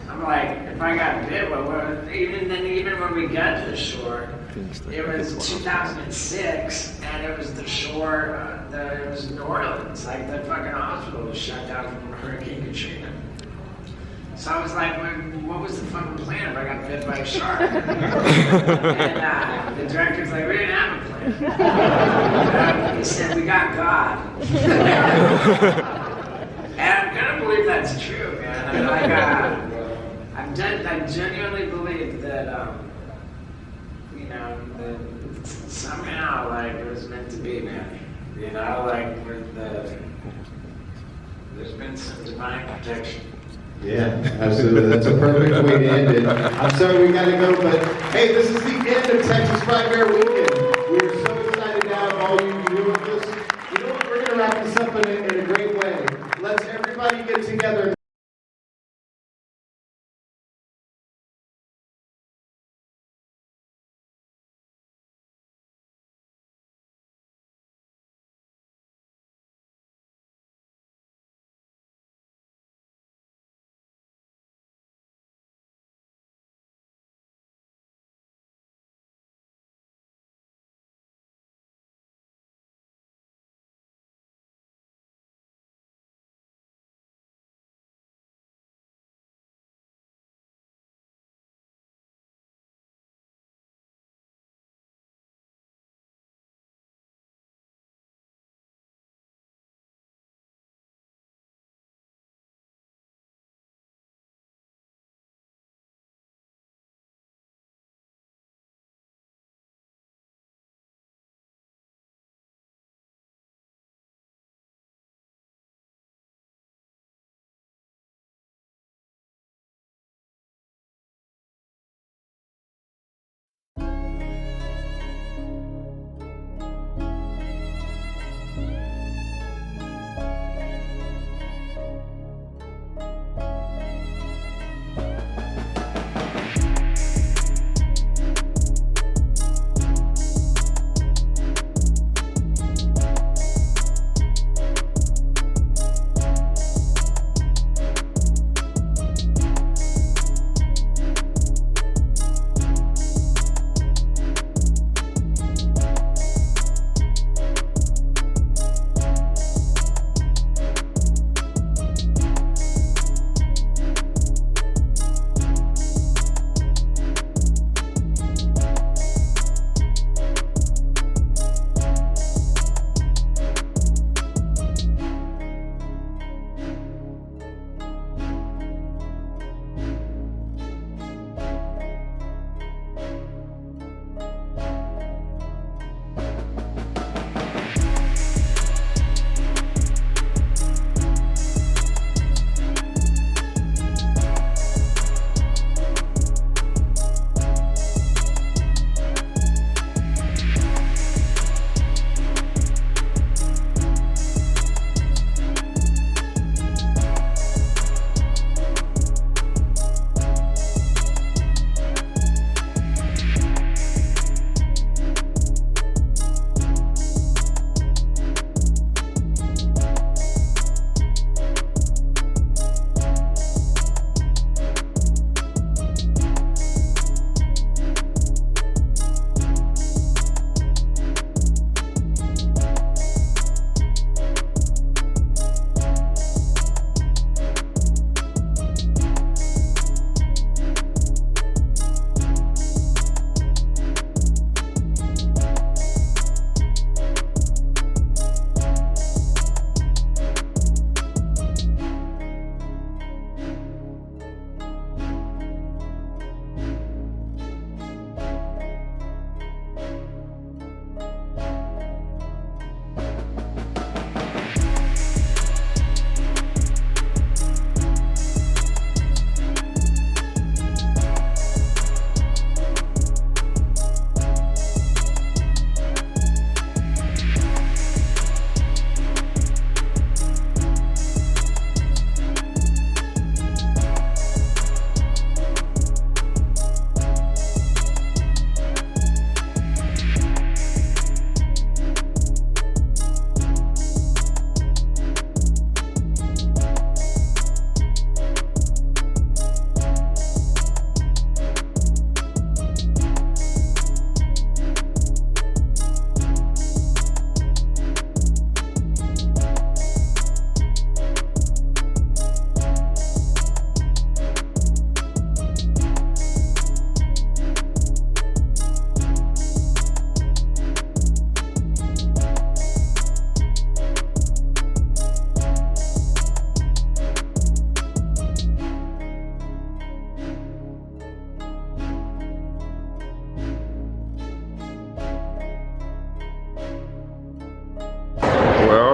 I'm like, if I got bit, even when we got to the shore, it was 2006, and it was the shore, it was New Orleans, like the fucking hospital was shut down from Hurricane Katrina. So I was like, what was the fucking plan if I got bit by a shark? And the director's like, we didn't have a plan. He said, we got God. And I'm gonna believe that's true, man. I genuinely believe that, you know, that somehow, like, it was meant to be, man. You know, like, there's been some divine protection. Yeah, absolutely. That's a perfect way to end it. I'm sorry we gotta go, but hey, this is the end of Texas Frightmare Weekend. We're so excited to have all you doing this. You know what? We're gonna wrap this up in a great way. Let's everybody get together.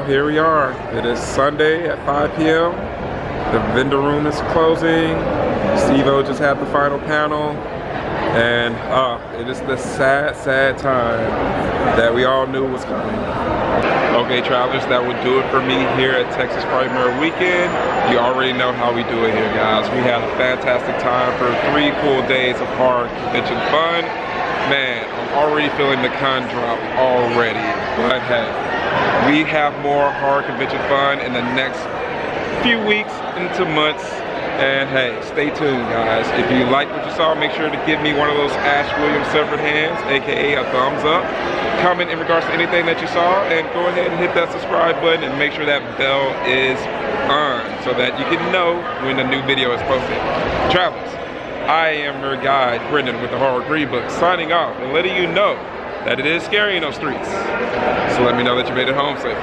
Well, here we are. It is Sunday at 5 p.m. The vendor room is closing. Steve-O just had the final panel. And it is the sad, sad time that we all knew was coming. Okay, travelers, that would do it for me here at Texas Frightmare Weekend. You already know how we do it here, guys. We had a fantastic time for 3 full days of horror convention fun. Man, I'm already feeling the con drop already. But hey, we have more horror convention fun in the next few weeks into months. And hey, stay tuned, guys. If you like what you saw, make sure to give me one of those Ash Williams severed hands, aka a thumbs up. Comment in regards to anything that you saw, and go ahead and hit that subscribe button and make sure that bell is on so that you can know when a new video is posted. Travelers, I am your guide, Brendan, with the Horror Greenbook, signing off and letting you know that it is scary in those streets. So let me know that you made it home safely.